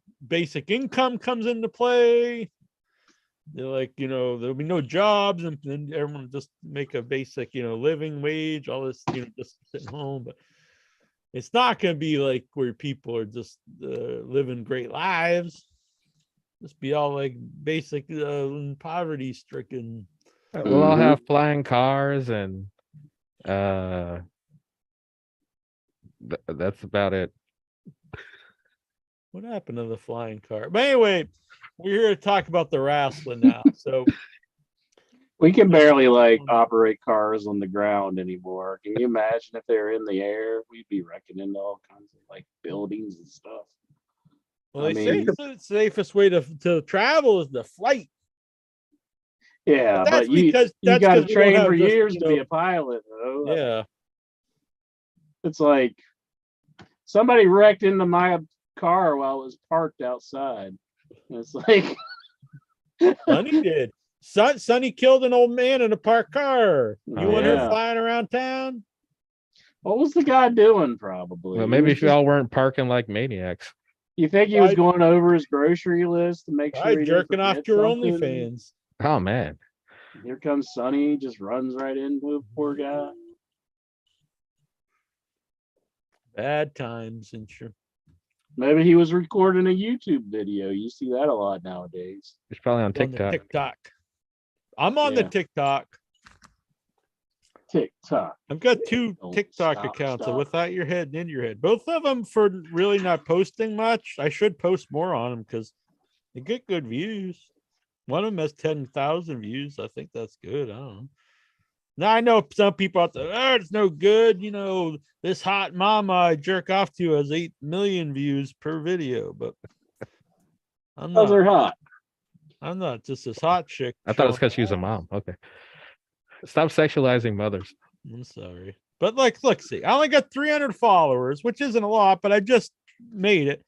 [SPEAKER 1] income comes into play. They're like, there'll be no jobs and then everyone will just make a basic, living wage, all this, just sitting home. But it's not going to be like where people are just living great lives. Just be all like basic poverty stricken.
[SPEAKER 5] We'll all have flying cars and that's about it.
[SPEAKER 1] What happened to the flying car? But anyway, we're here to talk about the wrestling now. So
[SPEAKER 2] We can barely operate cars on the ground anymore. Can you imagine if they're in the air? We'd be wrecking into all kinds of buildings and stuff.
[SPEAKER 1] they say the safest way to travel is the flight.
[SPEAKER 2] Yeah,
[SPEAKER 1] But that's
[SPEAKER 2] but you
[SPEAKER 1] because
[SPEAKER 2] got to
[SPEAKER 1] we don't
[SPEAKER 2] train
[SPEAKER 1] have
[SPEAKER 2] for
[SPEAKER 1] this,
[SPEAKER 2] years to be a pilot, though.
[SPEAKER 1] Yeah.
[SPEAKER 2] It's like somebody wrecked into my car while it was parked outside. It's like
[SPEAKER 1] Sonny did. Sonny killed an old man in a parked car. You want her
[SPEAKER 2] Yeah.
[SPEAKER 1] flying around town?
[SPEAKER 2] What was the guy doing? Probably.
[SPEAKER 5] Well,
[SPEAKER 2] He
[SPEAKER 5] maybe
[SPEAKER 2] was
[SPEAKER 5] if y'all weren't parking like maniacs.
[SPEAKER 2] You think he was going over his grocery list to make sure he didn't
[SPEAKER 1] Jerking off
[SPEAKER 2] forget
[SPEAKER 1] to your
[SPEAKER 2] something?
[SPEAKER 1] OnlyFans.
[SPEAKER 5] Oh man.
[SPEAKER 2] Here comes Sonny, just runs right into a poor guy.
[SPEAKER 1] Bad times and sure.
[SPEAKER 2] Maybe he was recording a YouTube video. You see that a lot nowadays.
[SPEAKER 5] It's probably on
[SPEAKER 1] On the
[SPEAKER 5] TikTok.
[SPEAKER 1] TikTok. I'm on the
[SPEAKER 2] Yeah.
[SPEAKER 1] TikTok.
[SPEAKER 2] TikTok.
[SPEAKER 1] I've got 2
[SPEAKER 2] Don't
[SPEAKER 1] TikTok
[SPEAKER 2] stop,
[SPEAKER 1] accounts,
[SPEAKER 2] stop.
[SPEAKER 1] Without Your Head and In Your Head. Both of them for really not posting much. I should post more on them because they get good views. One of them has 10,000 views. I think that's good. I don't know. Now I know some people out there, it's no good. This hot mama I jerk off to has 8 million views per video, but I'm
[SPEAKER 2] Those are
[SPEAKER 1] not.
[SPEAKER 2] hot.
[SPEAKER 1] I'm not just this hot chick.
[SPEAKER 5] I thought it was
[SPEAKER 1] showing
[SPEAKER 5] because she was a mom. Okay. Stop sexualizing mothers.
[SPEAKER 1] I'm sorry. But look, see, I only got 300 followers, which isn't a lot, but I just made it.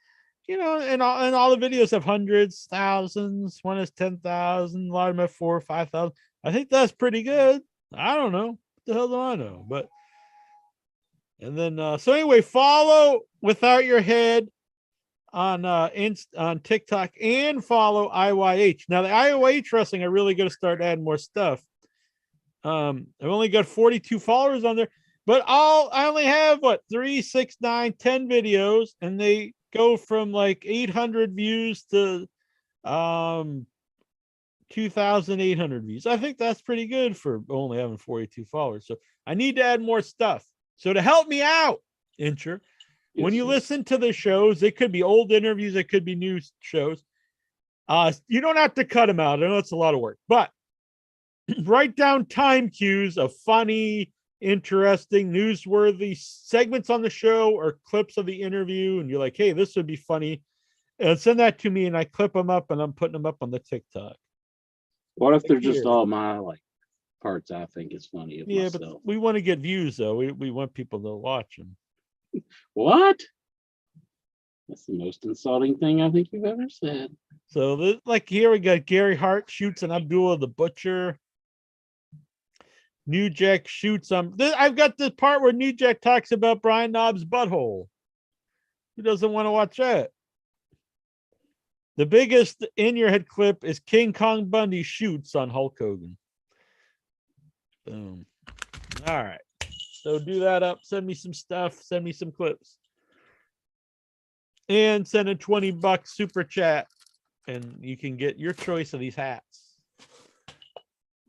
[SPEAKER 1] And all the videos have hundreds, thousands. One has 10,000. A lot of them have 4,000 or 5,000. I think that's pretty good. I don't know. What the hell do I know? But and then so anyway, follow Without Your Head on on TikTok and follow IYH. Now the IYH wrestling, I really got to start adding more stuff. I've only got 42 followers on there, but I only have 3, 6, 9, 10 videos, and they go from 800 views to 2,800 views. I think that's pretty good for only having 42 followers. So I need to add more stuff. So to help me out, Incher, when you
[SPEAKER 2] sir.
[SPEAKER 1] listen to the shows, it could be old interviews, it could be new shows. You don't have to cut them out. I know it's a lot of work, but write down time cues of funny, interesting, newsworthy segments on the show or clips of the interview. And you're like, hey, this would be funny. And send that to me and I clip them up and I'm putting them up on the TikTok.
[SPEAKER 2] What if they're just
[SPEAKER 1] Here.
[SPEAKER 2] all my like parts I think is funny of
[SPEAKER 1] Yeah,
[SPEAKER 2] myself?
[SPEAKER 1] but we want to get views though. We want people to watch them.
[SPEAKER 2] What? That's the most insulting thing I think you've ever said.
[SPEAKER 1] So like here we got Gary Hart shoots an Abdullah the Butcher. New Jack shoots I've got the part where New Jack talks about Brian Knobbs' butthole. Who doesn't want to watch that? The biggest in your head clip is King Kong Bundy shoots on Hulk Hogan. Boom. All right. So do that up. Send me some stuff. Send me some clips. And send a $20 super chat. And you can get your choice of these hats.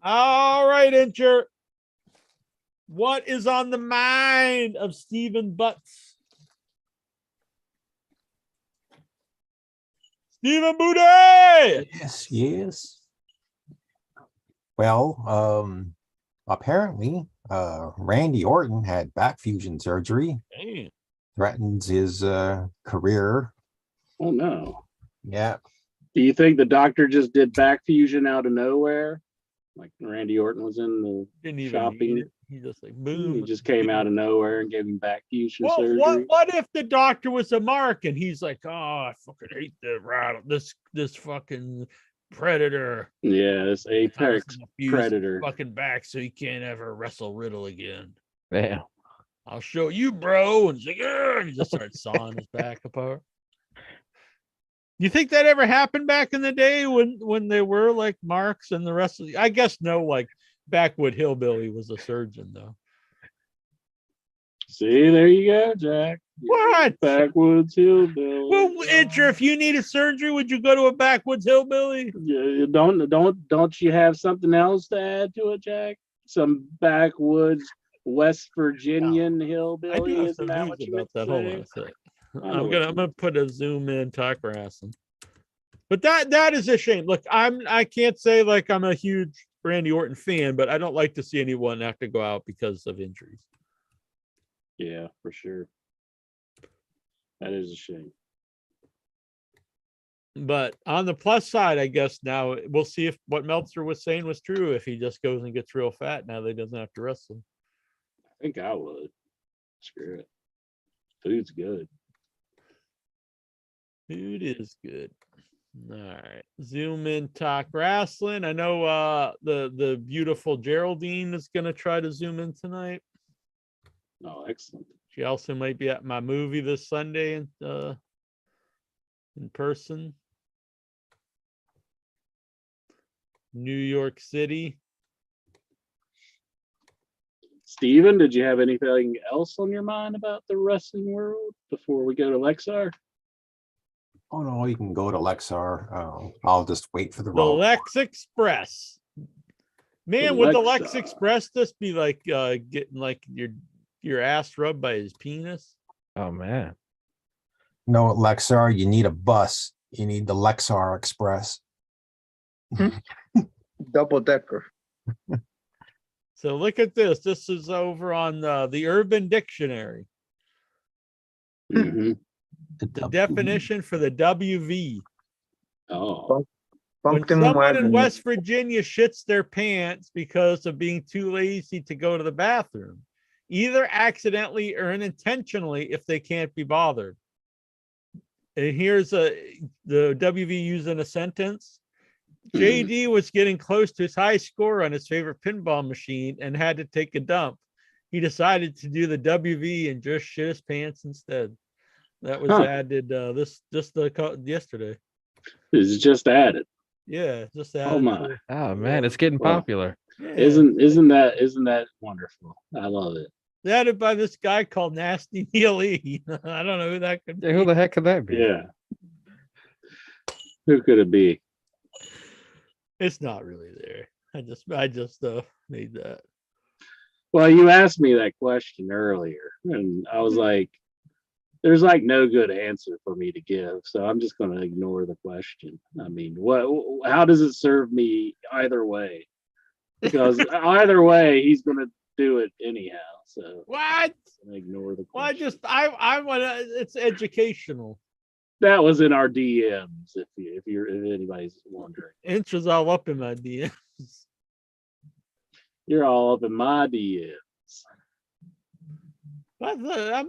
[SPEAKER 1] All right, Incher. What is on the mind of Stephen Butts? Stephen Boutte!
[SPEAKER 3] Yes. Well, apparently, Randy Orton had back fusion surgery.
[SPEAKER 1] Damn.
[SPEAKER 3] Threatens his career.
[SPEAKER 2] Oh no.
[SPEAKER 3] Yeah.
[SPEAKER 2] Do you think the doctor just did back fusion out of nowhere? Like Randy Orton was in the
[SPEAKER 1] Didn't even
[SPEAKER 2] shopping.
[SPEAKER 1] need it. He just like boom.
[SPEAKER 2] He just came out of nowhere and gave him back fusion
[SPEAKER 1] Well,
[SPEAKER 2] surgery.
[SPEAKER 1] what if the doctor was a mark and he's like, oh, I fucking hate the rattle, this fucking predator.
[SPEAKER 2] Yeah, this apex
[SPEAKER 1] Abuse
[SPEAKER 2] predator.
[SPEAKER 1] fucking back so he can't ever wrestle Riddle again.
[SPEAKER 5] Yeah.
[SPEAKER 1] I'll show you, bro. And he's like, yeah, and he just starts sawing his back apart. You think that ever happened back in the day when they were like marks and the rest of the, I guess no, like Backwood Hillbilly was a surgeon though.
[SPEAKER 2] See, there you go, Jack.
[SPEAKER 1] What?
[SPEAKER 2] Backwoods hillbilly.
[SPEAKER 1] Well, Incher, if you needed surgery, would you go to a backwoods hillbilly?
[SPEAKER 2] Yeah, don't you have something else to add to it, Jack? Some backwoods West Virginian hillbilly.
[SPEAKER 1] I do have
[SPEAKER 2] Isn't
[SPEAKER 1] some
[SPEAKER 2] that
[SPEAKER 1] news
[SPEAKER 2] what you
[SPEAKER 1] about
[SPEAKER 2] meant
[SPEAKER 1] that.
[SPEAKER 2] to
[SPEAKER 1] Hold
[SPEAKER 2] say?
[SPEAKER 1] on a sec.
[SPEAKER 2] I know
[SPEAKER 1] I'm
[SPEAKER 2] what
[SPEAKER 1] gonna
[SPEAKER 2] you
[SPEAKER 1] I'm gonna put a zoom in talk wrestling. But that is a shame. Look, I can't say like I'm a huge Randy Orton fan, but I don't like to see anyone have to go out because of injuries.
[SPEAKER 2] Yeah, for sure. That is a shame.
[SPEAKER 1] But on the plus side, I guess now we'll see if what Meltzer was saying was true. If he just goes and gets real fat now, they doesn't have to wrestle.
[SPEAKER 2] I think I would. Screw it. Food's good.
[SPEAKER 1] Food is good. All right. Zoom in talk wrestling. I know the beautiful Geraldine is gonna try to zoom in tonight.
[SPEAKER 2] Oh, excellent.
[SPEAKER 1] She also might be at my movie this Sunday in person. New York City.
[SPEAKER 2] Steven, did you have anything else on your mind about the wrestling world before we go to Lexar?
[SPEAKER 3] Oh no, you can go to Lexar. I'll just wait for the
[SPEAKER 1] The
[SPEAKER 3] roll.
[SPEAKER 1] Lex Express. Man,
[SPEAKER 2] The
[SPEAKER 1] would the
[SPEAKER 2] Lex,
[SPEAKER 1] Lex Express just be like getting like your ass rubbed by his penis?
[SPEAKER 5] Oh man.
[SPEAKER 3] No, Lexar, you need a bus. You need the Lexar Express.
[SPEAKER 4] Double decker.
[SPEAKER 1] So look at this. This is over on the Urban Dictionary.
[SPEAKER 2] Mhm.
[SPEAKER 1] The definition for the WV.
[SPEAKER 2] Oh,
[SPEAKER 1] When
[SPEAKER 4] Pumpkin
[SPEAKER 1] someone in
[SPEAKER 4] wagon.
[SPEAKER 1] West Virginia shits their pants because of being too lazy to go to the bathroom, either accidentally or unintentionally if they can't be bothered. And here's the WV used in a sentence. JD was getting close to his high score on his favorite pinball machine and had to take a dump. He decided to do the WV and just shit his pants instead. That was added yesterday.
[SPEAKER 2] it's just added.
[SPEAKER 1] Yeah, just added.
[SPEAKER 2] Oh my!
[SPEAKER 5] Oh man, it's getting
[SPEAKER 2] Well,
[SPEAKER 5] popular.
[SPEAKER 1] Yeah.
[SPEAKER 2] Isn't that wonderful? I love it.
[SPEAKER 1] Added by this guy called Nasty Neil E. I don't know who that could
[SPEAKER 5] Yeah,
[SPEAKER 1] be.
[SPEAKER 5] who the heck could that be?
[SPEAKER 2] Yeah. Who could it be?
[SPEAKER 1] It's not really there. I just made that.
[SPEAKER 2] Well, you asked me that question earlier, and I was like, there's like no good answer for me to give, so I'm just going to ignore the question. I mean, how does it serve me either way? Because either way, he's going to do it anyhow. So
[SPEAKER 1] What?
[SPEAKER 2] ignore the
[SPEAKER 1] Well,
[SPEAKER 2] question.
[SPEAKER 1] I want to. It's educational.
[SPEAKER 2] That was in our DMs. If anybody's wondering,
[SPEAKER 1] Inches all up in my DMs.
[SPEAKER 2] you're all up in my DMs.
[SPEAKER 1] But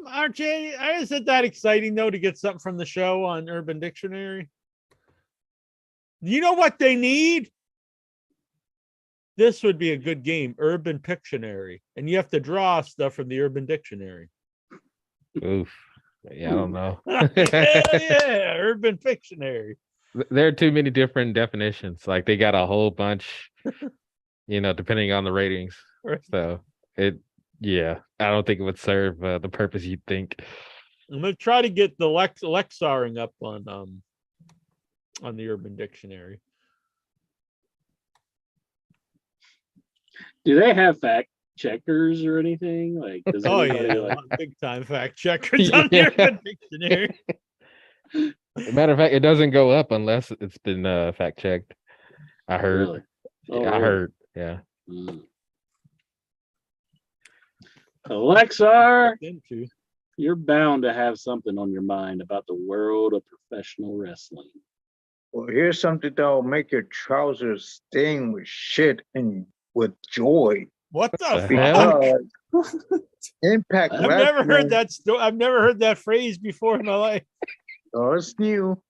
[SPEAKER 1] aren't you? Isn't that exciting though to get something from the show on Urban Dictionary? You know what they need? This would be a good game, Urban Pictionary, and you have to draw stuff from the Urban Dictionary.
[SPEAKER 5] Oof. Yeah, I don't know.
[SPEAKER 1] Hell yeah, Urban Pictionary.
[SPEAKER 5] There are too many different definitions. Like they got a whole bunch, depending on the ratings.
[SPEAKER 1] Right.
[SPEAKER 5] So I don't think it would serve the purpose you'd think.
[SPEAKER 1] I'm gonna try to get the Lexaring up on the Urban Dictionary.
[SPEAKER 2] Do they have fact checkers or anything? Like, does
[SPEAKER 1] Oh
[SPEAKER 2] anybody,
[SPEAKER 1] yeah,
[SPEAKER 2] like,
[SPEAKER 1] big time fact checkers on the
[SPEAKER 5] Yeah.
[SPEAKER 1] Urban Dictionary.
[SPEAKER 5] Matter of fact, it doesn't go up unless it's been fact checked. I heard.
[SPEAKER 2] really? Oh,
[SPEAKER 5] Yeah, I
[SPEAKER 2] really?
[SPEAKER 5] heard. Yeah.
[SPEAKER 2] Mm. Alexar,
[SPEAKER 1] Into.
[SPEAKER 2] you're bound to have something on your mind about the world of professional wrestling.
[SPEAKER 4] Well, here's something that'll make your trousers sting with shit and with joy.
[SPEAKER 1] What the
[SPEAKER 5] The hell?
[SPEAKER 1] fuck?
[SPEAKER 4] Impact
[SPEAKER 1] I've never heard
[SPEAKER 4] Wrestling-
[SPEAKER 1] that I've never heard that phrase before in my life.
[SPEAKER 4] Oh, it's new.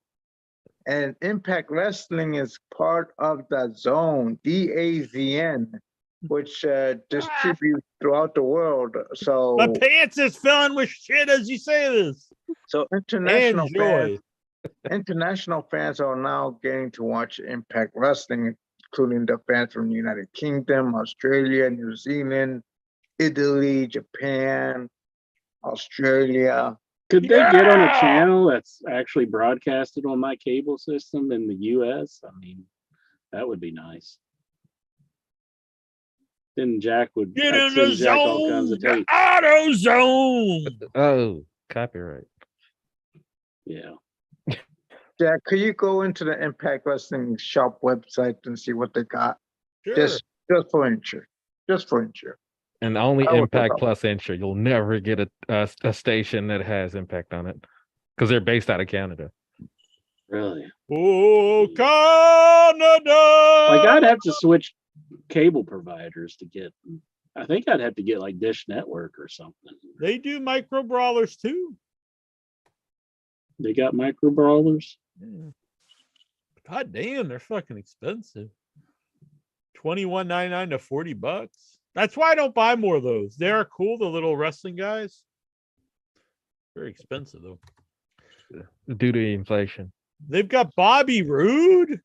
[SPEAKER 4] And Impact Wrestling is part of the Zone, DAZN, which distributes throughout the world. So,
[SPEAKER 1] My pants is filling with shit as you say this.
[SPEAKER 4] so
[SPEAKER 1] And
[SPEAKER 4] international
[SPEAKER 1] joy.
[SPEAKER 4] fans are now getting to watch Impact Wrestling, including the fans from the United Kingdom, Australia, New Zealand, Italy, Japan, Australia.
[SPEAKER 2] Could they get on a
[SPEAKER 1] Yeah!
[SPEAKER 2] channel that's actually broadcasted on my cable system in the US? I mean, that would be nice. Then Jack would
[SPEAKER 1] Get
[SPEAKER 2] I'd
[SPEAKER 1] in the
[SPEAKER 2] send Jack all kinds
[SPEAKER 1] zone.
[SPEAKER 2] of
[SPEAKER 1] The
[SPEAKER 2] tape.
[SPEAKER 1] auto zone.
[SPEAKER 5] Oh, copyright.
[SPEAKER 2] Yeah.
[SPEAKER 4] Jack, could you go into the Impact Wrestling shop website and see what they got?
[SPEAKER 1] Sure.
[SPEAKER 4] Just for intro. Just for intro.
[SPEAKER 5] And only
[SPEAKER 4] I would
[SPEAKER 5] Impact
[SPEAKER 4] look up.
[SPEAKER 5] Plus Intro. You'll never get a station that has Impact on it because they're based out of Canada.
[SPEAKER 2] Really?
[SPEAKER 1] Oh, Canada.
[SPEAKER 2] Like, I'd have to switch cable providers to get, I think I'd have to get like Dish Network or something.
[SPEAKER 1] They do micro brawlers too.
[SPEAKER 2] They got micro brawlers.
[SPEAKER 1] Yeah. God damn, they're fucking expensive. $21.99 to $40. That's why I don't buy more of those. They are cool, the little wrestling guys. Very expensive though.
[SPEAKER 5] Due to inflation.
[SPEAKER 1] They've got Bobby Roode.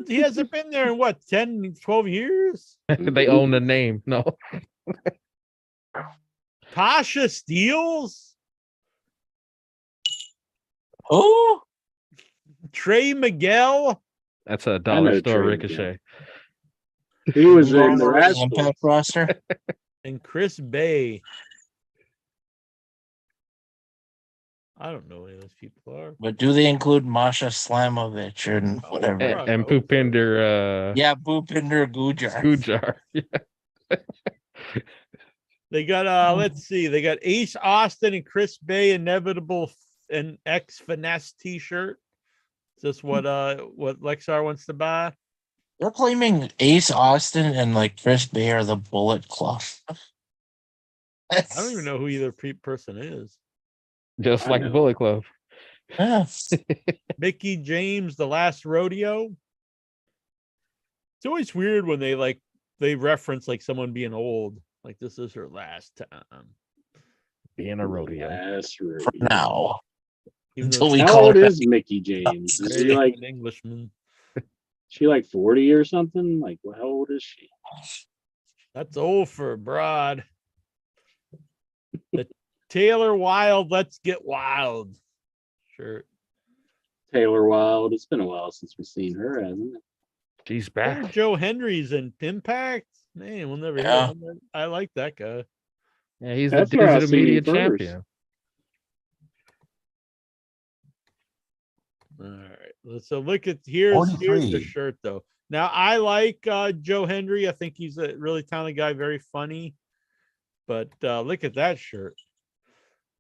[SPEAKER 1] He hasn't been there in what, 10, 12 years?
[SPEAKER 5] They own the name. No.
[SPEAKER 1] Tasha Steeles,
[SPEAKER 6] Oh,
[SPEAKER 1] Trey Miguel,
[SPEAKER 5] That's a
[SPEAKER 2] know
[SPEAKER 5] dollar store
[SPEAKER 2] Trey
[SPEAKER 5] Ricochet.
[SPEAKER 2] He was
[SPEAKER 6] you
[SPEAKER 2] in the
[SPEAKER 6] know the
[SPEAKER 2] Rascals.
[SPEAKER 6] Impact roster.
[SPEAKER 1] and Chris Bay. I don't know who any of those people are.
[SPEAKER 6] But do they include Masha Slamovich and whatever?
[SPEAKER 1] yeah.
[SPEAKER 5] And Poopinder
[SPEAKER 6] Yeah, Bhupinder Gujar.
[SPEAKER 5] Gujar.
[SPEAKER 1] They got let's see, they got Ace Austin and Chris Bay inevitable and X finesse t-shirt. Is this what Lexar wants to buy?
[SPEAKER 6] They're claiming Ace Austin and like Chris Bay are the Bullet Club.
[SPEAKER 1] I don't even know who either person is.
[SPEAKER 5] Just
[SPEAKER 2] I
[SPEAKER 5] like
[SPEAKER 2] know.
[SPEAKER 5] Bullet Club.
[SPEAKER 6] Yeah.
[SPEAKER 1] Mickey James, The Last Rodeo. It's always weird when they reference like someone being old. Like this is her last time.
[SPEAKER 5] Being a rodeo.
[SPEAKER 2] Last
[SPEAKER 6] For
[SPEAKER 2] rodeo.
[SPEAKER 6] now.
[SPEAKER 1] Even though
[SPEAKER 6] Until we
[SPEAKER 1] it's
[SPEAKER 2] How
[SPEAKER 6] call
[SPEAKER 2] old
[SPEAKER 6] it.
[SPEAKER 2] is Mickey James? Is she like
[SPEAKER 1] an Englishman.
[SPEAKER 2] 40 or something? Like, how old is she?
[SPEAKER 1] That's old for a broad. The Taylor Wilde, Let's Get Wild shirt.
[SPEAKER 2] Taylor Wilde. It's been a while since we've seen her, hasn't it?
[SPEAKER 5] She's
[SPEAKER 1] Remember
[SPEAKER 5] back.
[SPEAKER 1] Joe Henry's in Impact. Man, we'll never
[SPEAKER 6] Yeah.
[SPEAKER 1] hear him. I like that guy.
[SPEAKER 5] Yeah, he's
[SPEAKER 2] That's
[SPEAKER 5] the
[SPEAKER 2] where I
[SPEAKER 5] digital
[SPEAKER 2] seen him
[SPEAKER 5] media
[SPEAKER 2] first.
[SPEAKER 5] champion.
[SPEAKER 1] All right. So look at here's the
[SPEAKER 3] 43.
[SPEAKER 1] shirt though. Now I like Joe Hendry. I think he's a really talented guy, very funny. But look at that shirt.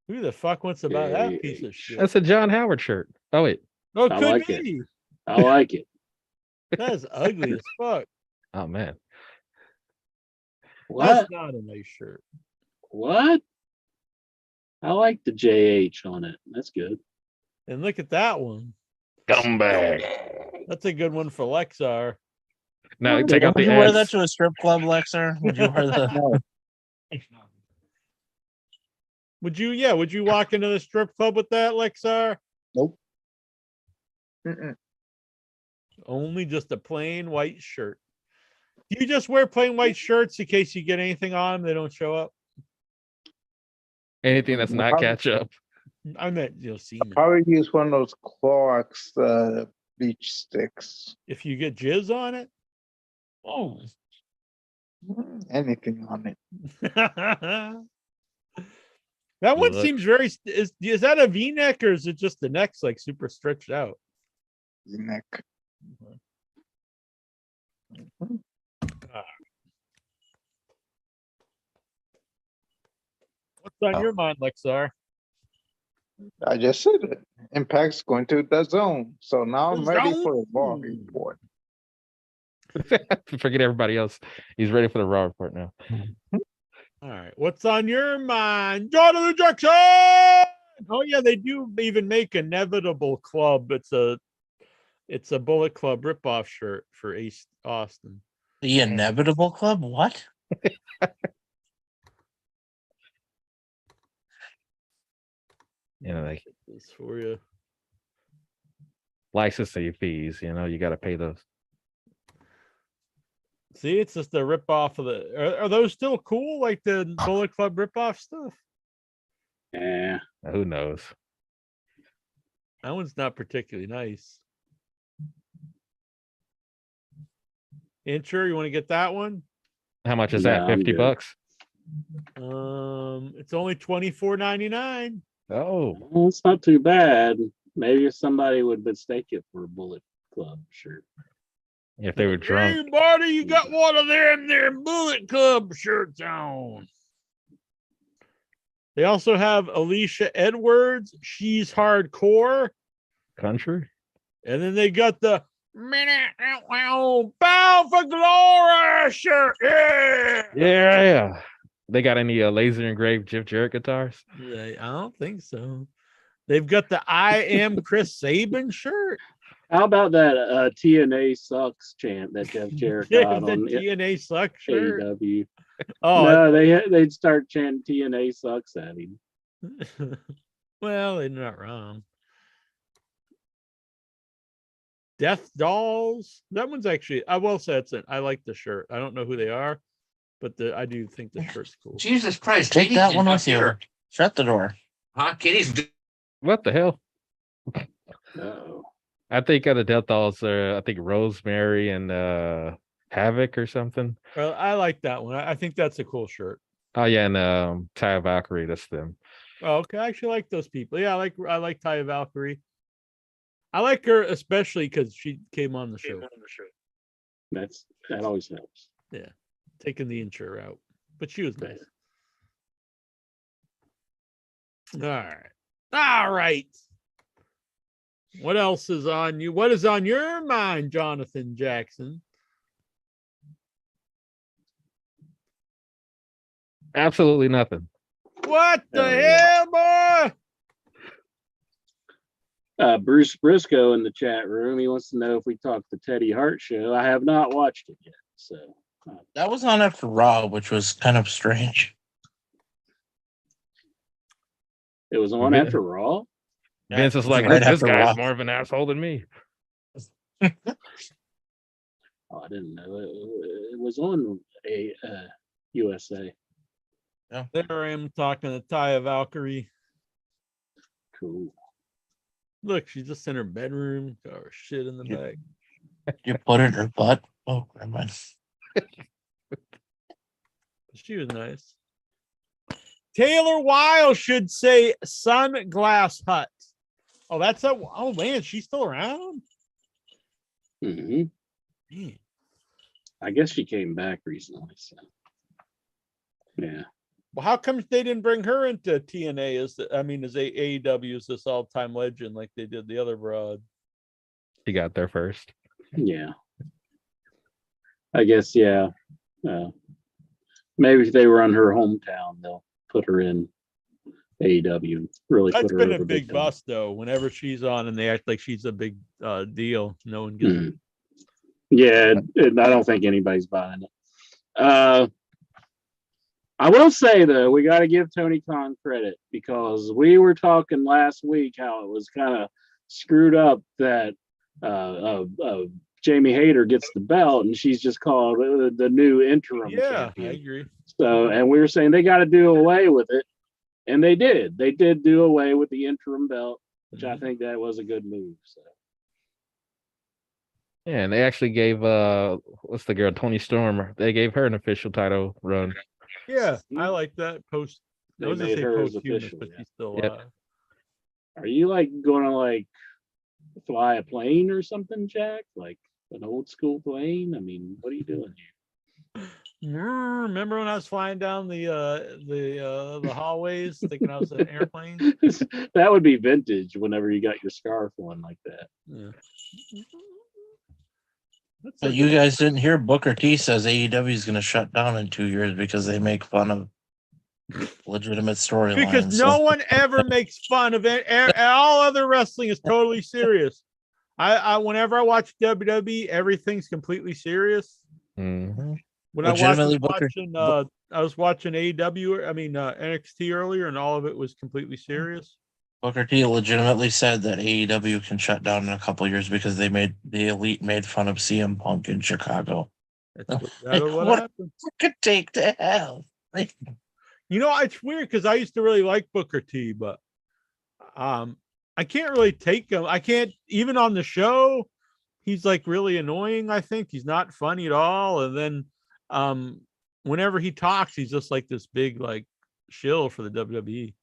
[SPEAKER 1] Who the fuck wants to buy that piece of shit?
[SPEAKER 5] That's a John Howard shirt. Oh wait.
[SPEAKER 1] Oh, it
[SPEAKER 2] I
[SPEAKER 1] could
[SPEAKER 2] like it.
[SPEAKER 1] be.
[SPEAKER 2] I like it.
[SPEAKER 1] That's ugly as fuck.
[SPEAKER 5] Oh man.
[SPEAKER 2] What?
[SPEAKER 1] That's not a nice shirt.
[SPEAKER 2] What? I like the JH on it. That's good.
[SPEAKER 1] And look at that one.
[SPEAKER 5] Scumbag.
[SPEAKER 1] That's a good one for Lexar.
[SPEAKER 5] No, take out
[SPEAKER 6] Would
[SPEAKER 5] the
[SPEAKER 6] you wear that
[SPEAKER 5] S.
[SPEAKER 6] to a strip club, Lexer? Would you wear the?
[SPEAKER 1] Would you walk into the strip club with that, Lexar?
[SPEAKER 4] Mm-mm.
[SPEAKER 1] Only just a plain white shirt. Do you just wear plain white shirts in case you get anything on them, they don't show up?
[SPEAKER 5] Anything that's not ketchup.
[SPEAKER 1] I meant you'll see me.
[SPEAKER 4] Probably use one of those Clorox beach sticks.
[SPEAKER 1] If you get jizz on it.
[SPEAKER 6] Oh,
[SPEAKER 4] Anything on it.
[SPEAKER 1] That one
[SPEAKER 5] Look.
[SPEAKER 1] seems very is that a V-neck or is it just the neck's like super stretched out?
[SPEAKER 4] The neck.
[SPEAKER 1] What's on your mind, Lexar?
[SPEAKER 4] I just said it. Impact's going to the zone. So now I'm
[SPEAKER 1] The
[SPEAKER 4] ready
[SPEAKER 1] zone?
[SPEAKER 4] for the Raw report.
[SPEAKER 5] Forget everybody else. He's ready for the Raw report now.
[SPEAKER 1] All right. What's on your mind? Jonathan Jackson! Oh yeah, they do even make Inevitable Club. It's a Bullet Club ripoff shirt for Ace Austin.
[SPEAKER 6] the Inevitable Club? What?
[SPEAKER 5] You know, like
[SPEAKER 1] This for you.
[SPEAKER 5] licensing fees, you know, you gotta pay those.
[SPEAKER 1] See, it's just a ripoff of the are those still cool? Like the Bullet Club ripoff stuff?
[SPEAKER 2] Yeah.
[SPEAKER 5] Who knows?
[SPEAKER 1] That one's not particularly nice. Incher, you want to get that one?
[SPEAKER 5] How much is
[SPEAKER 2] No,
[SPEAKER 5] that?
[SPEAKER 2] I'm
[SPEAKER 5] 50
[SPEAKER 2] good.
[SPEAKER 5] bucks?
[SPEAKER 1] It's only $24.99.
[SPEAKER 5] Oh,
[SPEAKER 2] Well, it's not too bad. Maybe if somebody would mistake it for a Bullet Club shirt.
[SPEAKER 5] if they were drunk.
[SPEAKER 1] Hey, buddy, you got one of them there Bullet Club shirts on. They also have Alicia Edwards. She's hardcore.
[SPEAKER 5] Country?
[SPEAKER 1] And then they got the Bound for Glory shirt. Yeah.
[SPEAKER 5] Yeah. They got any laser engraved Jeff Jarrett guitars?
[SPEAKER 1] I don't think so. They've got the I am Chris Sabin shirt.
[SPEAKER 2] How about that TNA sucks chant that Jeff Jarrett
[SPEAKER 1] Yeah,
[SPEAKER 2] got
[SPEAKER 1] the
[SPEAKER 2] on
[SPEAKER 1] TNA suck shirt.
[SPEAKER 2] AEW?
[SPEAKER 1] Oh,
[SPEAKER 2] No, they'd start chanting TNA sucks at him.
[SPEAKER 1] well, they're not wrong. Death Dolls. That one's actually, I will say I like the shirt. I don't know who they are, but I do think the shirt's cool.
[SPEAKER 7] Jesus Christ.
[SPEAKER 6] Take
[SPEAKER 7] Katie,
[SPEAKER 6] that
[SPEAKER 7] get
[SPEAKER 6] one
[SPEAKER 7] up
[SPEAKER 6] with you.
[SPEAKER 7] here.
[SPEAKER 6] Shut the door.
[SPEAKER 7] Huh? Kitty's
[SPEAKER 5] What the hell?
[SPEAKER 2] Oh,
[SPEAKER 5] I think the Death Dolls are, I think Rosemary and Havoc or something.
[SPEAKER 1] Well, I like that one. I think that's a cool shirt.
[SPEAKER 5] Oh yeah, and Ty Valkyrie, that's them.
[SPEAKER 1] Oh, okay, I actually like those people. Yeah, I like Taya Valkyrie. I like her especially because she came on the show.
[SPEAKER 2] that always helps.
[SPEAKER 1] Taking the intro out, but she was nice. All right. What else is on you? What is on your mind, Jonathan Jackson?
[SPEAKER 5] Absolutely nothing.
[SPEAKER 1] What the
[SPEAKER 2] Oh, yeah.
[SPEAKER 1] hell, boy?
[SPEAKER 2] Bruce Briscoe in the chat room. He wants to know if we talked the Teddy Hart show. I have not watched it yet, so
[SPEAKER 6] That was on after Raw, which was kind of strange.
[SPEAKER 2] it was on
[SPEAKER 5] Yeah.
[SPEAKER 2] after Raw.
[SPEAKER 5] Vince is like,
[SPEAKER 6] right
[SPEAKER 5] this
[SPEAKER 6] after
[SPEAKER 5] guy's
[SPEAKER 6] Raw.
[SPEAKER 5] more of an asshole than me.
[SPEAKER 2] Oh, I didn't know it was on a USA.
[SPEAKER 1] There I am talking to Taya Valkyrie.
[SPEAKER 2] Cool.
[SPEAKER 1] Look, she's just in her bedroom. Got her shit in the
[SPEAKER 6] Yeah.
[SPEAKER 1] bag.
[SPEAKER 6] You put it in her butt. Oh, never mind.
[SPEAKER 1] She was nice. Taylor Wilde should say Sunglass Hut. Oh, that's a. Oh man, she's still around.
[SPEAKER 2] Hmm.
[SPEAKER 1] Man.
[SPEAKER 2] I guess she came back recently. So yeah.
[SPEAKER 1] Well, how come they didn't bring her into TNA as AEW as this all-time legend like they did the other broad?
[SPEAKER 5] She got there first.
[SPEAKER 2] Yeah. I guess, yeah. Maybe if they were on her hometown, they'll put her in AEW and really
[SPEAKER 1] That's
[SPEAKER 2] put her
[SPEAKER 1] been a
[SPEAKER 2] over
[SPEAKER 1] big
[SPEAKER 2] time.
[SPEAKER 1] bust though. Whenever she's on and they act like she's a big deal, no one gives.
[SPEAKER 2] Mhm. Yeah, and I don't think anybody's buying it. I will say though, we got to give Tony Khan credit because we were talking last week how it was kind of screwed up that Jamie Hayter gets the belt and she's just called the new interim
[SPEAKER 1] Yeah,
[SPEAKER 2] champion.
[SPEAKER 1] I agree.
[SPEAKER 2] So, and we were saying they got to do away with it, and they did. They did do away with the interim belt, which I think that was a good move. So.
[SPEAKER 5] Yeah, and they actually gave what's the girl, Tony Storm, they gave her an official title run.
[SPEAKER 1] Yeah, I like that post. I
[SPEAKER 2] They
[SPEAKER 1] was gonna
[SPEAKER 2] made
[SPEAKER 1] say
[SPEAKER 2] hers
[SPEAKER 1] posthumous,
[SPEAKER 2] official,
[SPEAKER 1] but
[SPEAKER 2] yeah.
[SPEAKER 1] she's still
[SPEAKER 5] Yep.
[SPEAKER 1] alive.
[SPEAKER 2] Are you like going to like fly a plane or something, Jack? Like an old school plane? I mean, what are you doing
[SPEAKER 1] Remember when I was flying down the hallways thinking I was an airplane?
[SPEAKER 2] here? That would be vintage whenever you got your scarf on like that.
[SPEAKER 1] Yeah. That's
[SPEAKER 6] But
[SPEAKER 1] a-
[SPEAKER 6] you guys didn't hear Booker T says AEW is going to shut down in 2 years because they make fun of legitimate storylines.
[SPEAKER 1] because no one ever makes fun of it. All other wrestling is totally serious. I whenever I watch WWE, everything's completely serious.
[SPEAKER 5] Mhm.
[SPEAKER 1] When I
[SPEAKER 6] Legitimately,
[SPEAKER 1] I was watching AEW, NXT earlier, and all of it was completely serious.
[SPEAKER 6] Booker T legitimately said that AEW can shut down in a couple of years because the Elite made fun of CM Punk in Chicago.
[SPEAKER 1] That's what
[SPEAKER 6] What-
[SPEAKER 1] happened.
[SPEAKER 6] Could take to hell. Like,
[SPEAKER 1] It's weird because I used to really like Booker T, but I can't really take him. I can't even on the show. He's like really annoying. I think he's not funny at all. And then whenever he talks, he's just like this big like shill for the WWE.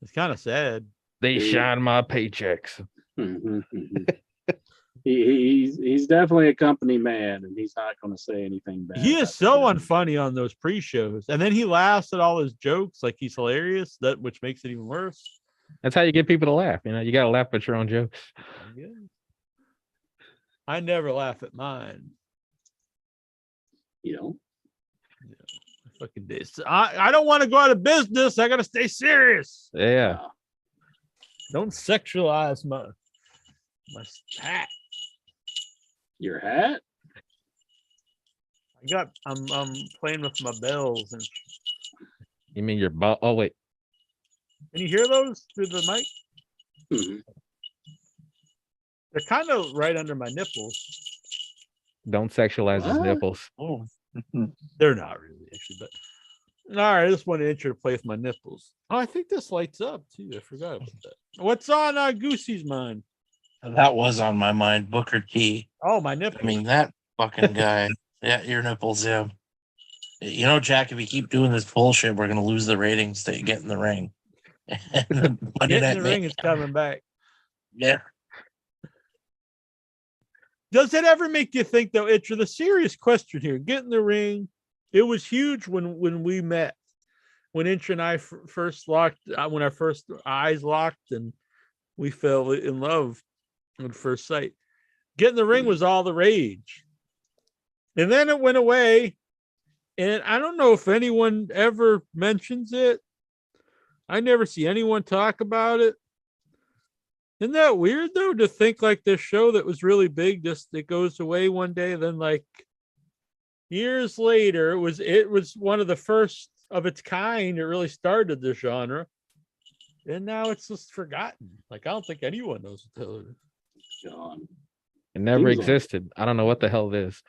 [SPEAKER 1] It's kind of sad.
[SPEAKER 5] They
[SPEAKER 2] Dude.
[SPEAKER 5] shine my paychecks.
[SPEAKER 2] Mhm, mhm. He's definitely a company man, and he's not going to say anything bad.
[SPEAKER 1] He
[SPEAKER 2] about
[SPEAKER 1] is so
[SPEAKER 2] WWE.
[SPEAKER 1] unfunny on those pre-shows, and then he laughs at all his jokes like he's hilarious. Which makes it even worse.
[SPEAKER 5] That's how you get people to laugh. You gotta laugh at your own jokes.
[SPEAKER 1] I never laugh at mine.
[SPEAKER 2] You know,
[SPEAKER 1] Fucking this. I don't want to go out of business. I gotta stay serious.
[SPEAKER 5] Yeah.
[SPEAKER 1] Don't sexualize my hat.
[SPEAKER 2] Your hat?
[SPEAKER 1] I'm playing with my bells, and
[SPEAKER 5] You mean your ball? Oh wait.
[SPEAKER 1] can you hear those through the mic?
[SPEAKER 2] Mhm.
[SPEAKER 1] They're kind of right under my nipples.
[SPEAKER 5] Don't sexualize his
[SPEAKER 2] What?
[SPEAKER 5] nipples.
[SPEAKER 6] oh,
[SPEAKER 1] They're not really actually, but all right. I just wanted to intro to play with my nipples. Oh, I think this lights up too. I forgot about that. What's on Goosey's mind?
[SPEAKER 6] that was on my mind. Booker T.
[SPEAKER 1] Oh, my nipples.
[SPEAKER 6] I mean, that fucking guy. Yeah, your nipples, yeah. You know, Jack, if you keep doing this bullshit, we're going to lose the ratings that you get in the ring. And Monday
[SPEAKER 1] Get
[SPEAKER 6] Night
[SPEAKER 1] in the ring
[SPEAKER 6] Mania-
[SPEAKER 1] is coming back.
[SPEAKER 6] Yeah.
[SPEAKER 1] Does it ever make you think though? It's the serious question here. Get in the ring. It was huge when we met, when Inch and I first locked, when our first eyes locked, and we fell in love at first sight. Get in the ring was all the rage, and then it went away. And I don't know if anyone ever mentions it. I never see anyone talk about it. Isn't that weird though, to think like this show that was really big, just it goes away one day, then like years later, it was one of the first of its kind. It really started the genre, and now it's just forgotten. Like I don't think anyone knows what the hell it is.
[SPEAKER 2] Gone.
[SPEAKER 5] It never
[SPEAKER 2] Seems like-
[SPEAKER 5] existed. I don't know what the hell it is.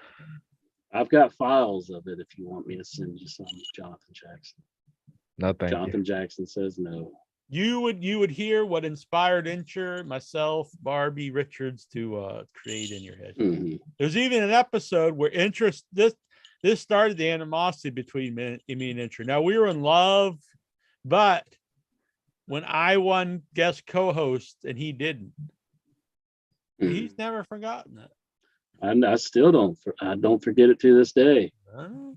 [SPEAKER 2] I've got files of it if you want me to send you some, Jonathan Jackson.
[SPEAKER 5] No, thank
[SPEAKER 2] Jonathan Jackson says no.
[SPEAKER 1] You would hear what inspired Incher, myself, Barbie, Richards to create in your head.
[SPEAKER 2] Mhm.
[SPEAKER 1] There's even an episode where interest this started the animosity between me and Incher. Now we were in love, but when I won guest co-host and he didn't. He's
[SPEAKER 2] Mm.
[SPEAKER 1] never forgotten that.
[SPEAKER 2] I still don't. I don't forget it to this day.
[SPEAKER 1] Oh.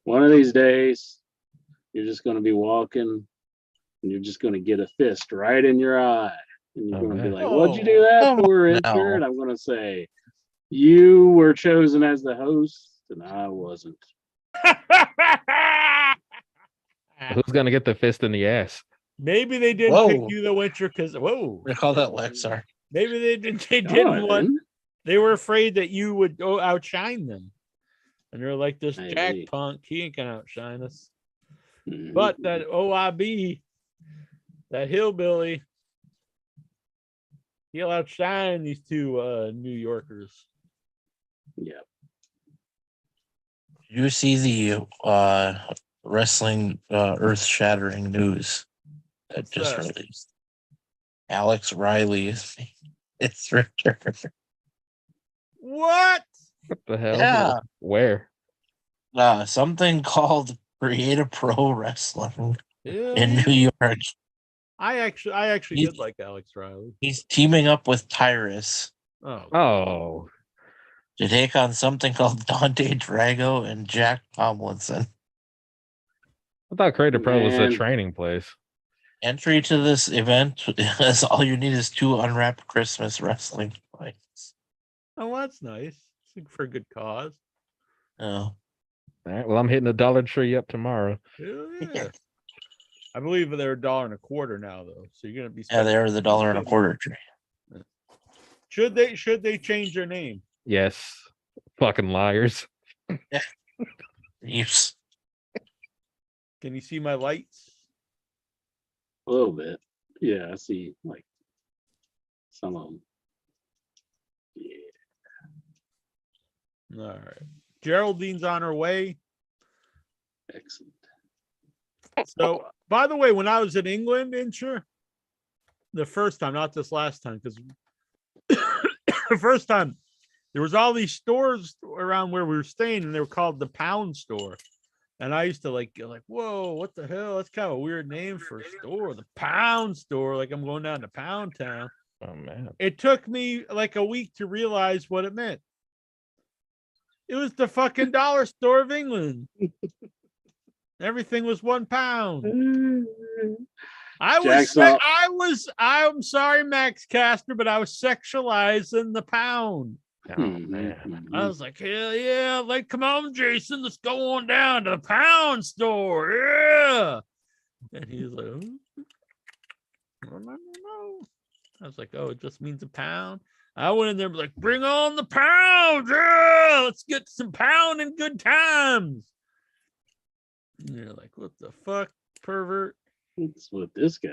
[SPEAKER 2] One of these days, you're just going to be walking, and you're just going to get a fist right in your eye, and you're
[SPEAKER 5] Oh,
[SPEAKER 2] going to be
[SPEAKER 5] man.
[SPEAKER 2] like, "What'd you do
[SPEAKER 1] Oh,
[SPEAKER 2] that
[SPEAKER 6] come
[SPEAKER 2] for,
[SPEAKER 6] on
[SPEAKER 2] intern?"
[SPEAKER 6] now.
[SPEAKER 2] I'm going to say, "You were chosen as the host, and I wasn't."
[SPEAKER 5] Who's gonna get the fist in the ass?
[SPEAKER 1] Maybe they didn't pick
[SPEAKER 6] Whoa.
[SPEAKER 1] you the winter because whoa.
[SPEAKER 6] We call that Lexar.
[SPEAKER 1] Maybe they didn't. They
[SPEAKER 2] No, I
[SPEAKER 1] didn't want.
[SPEAKER 2] didn't.
[SPEAKER 1] They were afraid that you would go outshine them, and they're like, "This Jack
[SPEAKER 2] Maybe.
[SPEAKER 1] punk, he ain't gonna outshine us."
[SPEAKER 2] Mhm.
[SPEAKER 1] But that OIB, that hillbilly, he'll outshine these two New Yorkers.
[SPEAKER 2] Yeah.
[SPEAKER 6] You see the wrestling earth shattering news that
[SPEAKER 1] What's
[SPEAKER 6] just
[SPEAKER 1] that?
[SPEAKER 6] released. Alex Riley is it's Richard.
[SPEAKER 1] What?
[SPEAKER 5] What the hell?
[SPEAKER 6] Yeah.
[SPEAKER 5] Where?
[SPEAKER 6] Something called Creative Pro Wrestling
[SPEAKER 1] Hell
[SPEAKER 6] in
[SPEAKER 1] yeah.
[SPEAKER 6] New York.
[SPEAKER 1] I actually
[SPEAKER 6] He's-
[SPEAKER 1] did like Alex Riley.
[SPEAKER 6] He's teaming up with Tyrus
[SPEAKER 1] Oh,
[SPEAKER 5] Oh,
[SPEAKER 6] to take on something called Dante Drago and Jack Tomlinson.
[SPEAKER 5] I thought Creative Pro was a
[SPEAKER 2] Man.
[SPEAKER 5] training place.
[SPEAKER 6] Entry to this event is all you need is 2 unwrapped Christmas wrestling fights.
[SPEAKER 1] oh, that's nice. It's for a good cause.
[SPEAKER 6] Oh.
[SPEAKER 5] All right. Well, I'm hitting the Dollar Tree up tomorrow.
[SPEAKER 1] Hell yeah. I believe they're $1.25 now, though. So you're gonna be.
[SPEAKER 6] Yeah, they
[SPEAKER 1] spending-
[SPEAKER 6] are the $1.25 tree.
[SPEAKER 1] Should they change their name?
[SPEAKER 5] Yes. Fucking liars.
[SPEAKER 6] Use.
[SPEAKER 1] Can you see my lights?
[SPEAKER 2] A little bit. Yeah, I see like some of them. Yeah.
[SPEAKER 1] All right. Geraldine's on her way.
[SPEAKER 2] Excellent.
[SPEAKER 1] So, by the way, when I was in England, the first time, not this last time, because the first time there was all these stores around where we were staying, and they were called the Pound Store. And I used to like, whoa, what the hell? That's kind of a weird name for a store, the Pound Store. Like I'm going down to Pound Town.
[SPEAKER 5] Oh man.
[SPEAKER 1] It took me like a week to realize what it meant. It was the fucking dollar store of England. Everything was £1. I'm sorry, Max Caster, but I was sexualizing the pound.
[SPEAKER 5] Oh man.
[SPEAKER 1] I was like, hell yeah, like, come on, Jason, let's go on down to the Pound Store. Yeah. And he was like, no. I was like, oh, it just means a pound. I went in there and was like, bring on the pound. Yeah, let's get some pound and good times. And you're like, what the fuck, pervert?
[SPEAKER 2] What's with this guy?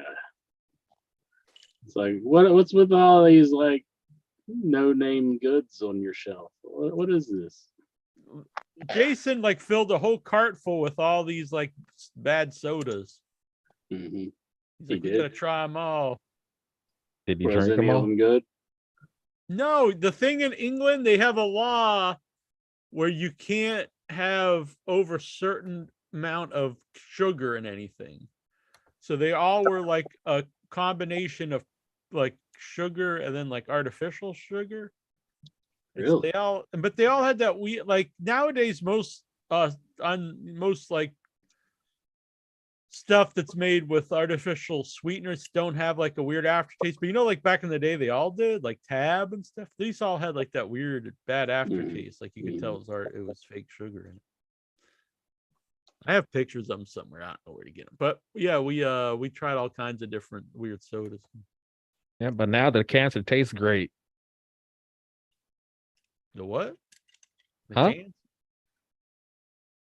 [SPEAKER 2] It's like what's with all these like no name goods on your shelf? What is this?
[SPEAKER 1] Jason like filled a whole cart full with all these like bad sodas.
[SPEAKER 2] Mm-hmm.
[SPEAKER 1] He's
[SPEAKER 2] He
[SPEAKER 1] like, we
[SPEAKER 2] did?
[SPEAKER 1] gotta try them all.
[SPEAKER 5] Did you
[SPEAKER 2] Was
[SPEAKER 5] drink
[SPEAKER 2] any
[SPEAKER 5] them
[SPEAKER 2] of
[SPEAKER 5] all?
[SPEAKER 2] them good?
[SPEAKER 1] No, the thing in England, they have a law where you can't have over certain amount of sugar in anything. So they all were like a combination of like sugar and then like artificial sugar.
[SPEAKER 2] Really?
[SPEAKER 1] But they all had that like nowadays most like stuff that's made with artificial sweeteners don't have like a weird aftertaste. But like back in the day, they all did like Tab and stuff. These all had like that weird bad aftertaste. Like you could tell it was fake sugar in it. I have pictures of them somewhere. I don't know where to get them. But yeah, we tried all kinds of different weird sodas.
[SPEAKER 5] Yeah, but now the cancer tastes great.
[SPEAKER 1] The what? The
[SPEAKER 5] Huh?
[SPEAKER 1] cans?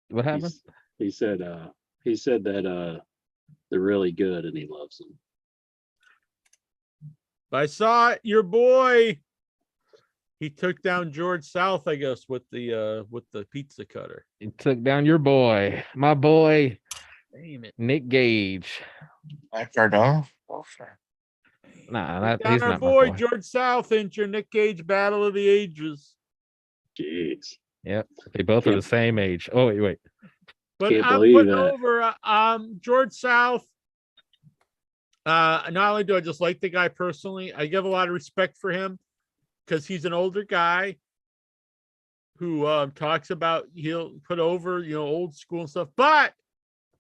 [SPEAKER 5] What happened?
[SPEAKER 2] He said that they're really good and he loves them.
[SPEAKER 1] I saw it, your boy. He took down George South, I guess, with the pizza cutter.
[SPEAKER 5] You took down your boy, my boy,
[SPEAKER 1] Damn it.
[SPEAKER 5] Nick Gage.
[SPEAKER 6] Black Cardone? Oh, sure.
[SPEAKER 5] Nah,
[SPEAKER 1] Down
[SPEAKER 5] he's
[SPEAKER 1] our
[SPEAKER 5] not my
[SPEAKER 1] boy
[SPEAKER 5] boy.
[SPEAKER 1] George South into your Nick Gage Battle of the Ages.
[SPEAKER 2] Jeez.
[SPEAKER 5] Yep, they both are the same age. Oh wait.
[SPEAKER 1] But
[SPEAKER 2] Can't
[SPEAKER 1] I'm
[SPEAKER 2] believe
[SPEAKER 1] putting
[SPEAKER 2] that.
[SPEAKER 1] over George South. Not only do I just like the guy personally, I give a lot of respect for him because he's an older guy who talks about he'll put over, old school and stuff, but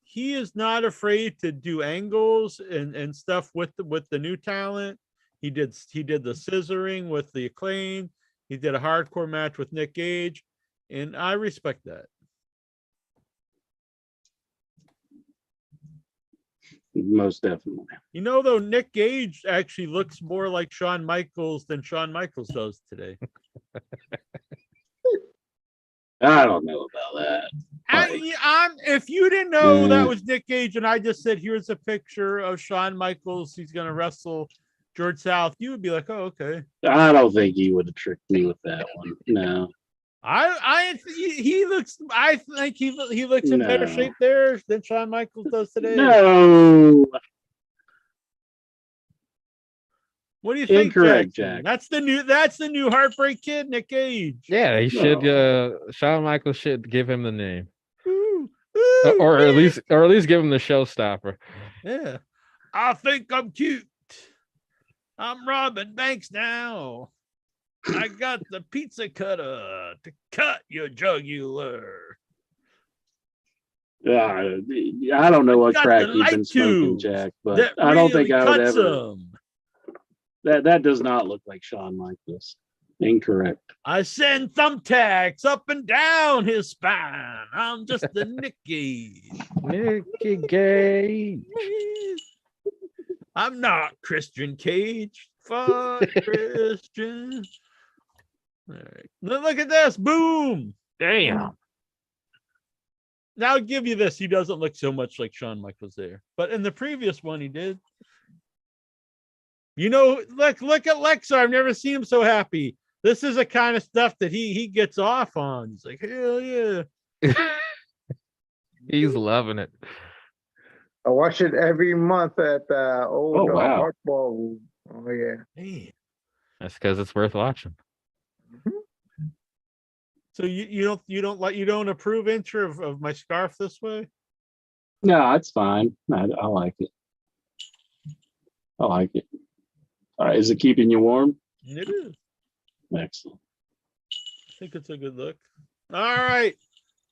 [SPEAKER 1] he is not afraid to do angles and stuff with the new talent. He did the scissoring with the Acclaim. He did a hardcore match with Nick Gage, and I respect that.
[SPEAKER 2] Most definitely.
[SPEAKER 1] Though Nick Gage actually looks more like Shawn Michaels than Shawn Michaels does today.
[SPEAKER 2] I don't know about that.
[SPEAKER 1] If you didn't know that was Nick Gage and I just said, here's a picture of Shawn Michaels, he's going to wrestle George South, you would be like, oh, okay.
[SPEAKER 2] I don't think you would have tricked me with that one. No.
[SPEAKER 1] I think he looks in better shape there than Shawn Michaels does today.
[SPEAKER 2] No.
[SPEAKER 1] What do you think?
[SPEAKER 2] Incorrect,
[SPEAKER 1] Jackson?
[SPEAKER 2] Jack.
[SPEAKER 1] That's the new Heartbreak Kid, Nick Gage.
[SPEAKER 5] Yeah, he should. Shawn Michaels should give him the name,
[SPEAKER 1] Ooh,
[SPEAKER 5] or at least give him the showstopper.
[SPEAKER 1] Yeah, I think I'm cute. I'm Robin Banks now. I got the pizza cutter to cut your jugular.
[SPEAKER 2] I don't know what crack you've been smoking, Jack, but I don't think I would ever. That does not look like Shawn Michaels. Incorrect.
[SPEAKER 1] I send thumbtacks up and down his spine. I'm just the Nick Gage.
[SPEAKER 5] Nicky Gage.
[SPEAKER 1] I'm not Christian Cage. Fuck Christian. All right. Look at this. Boom.
[SPEAKER 5] Damn.
[SPEAKER 1] Now I'll give you this. He doesn't look so much like Shawn Michaels there. But in the previous one, he did. Look at Lexar. I've never seen him so happy. This is the kind of stuff that he gets off on. He's like, hell yeah.
[SPEAKER 5] He's loving it.
[SPEAKER 4] I watch it every month at the old art ball. Oh yeah.
[SPEAKER 1] Man.
[SPEAKER 5] That's because it's worth watching.
[SPEAKER 1] So you don't approve intro of my scarf this way?
[SPEAKER 2] No, it's fine. I like it. I like it. All right, is it keeping you warm?
[SPEAKER 1] It is.
[SPEAKER 2] Excellent.
[SPEAKER 1] I think it's a good look. All right.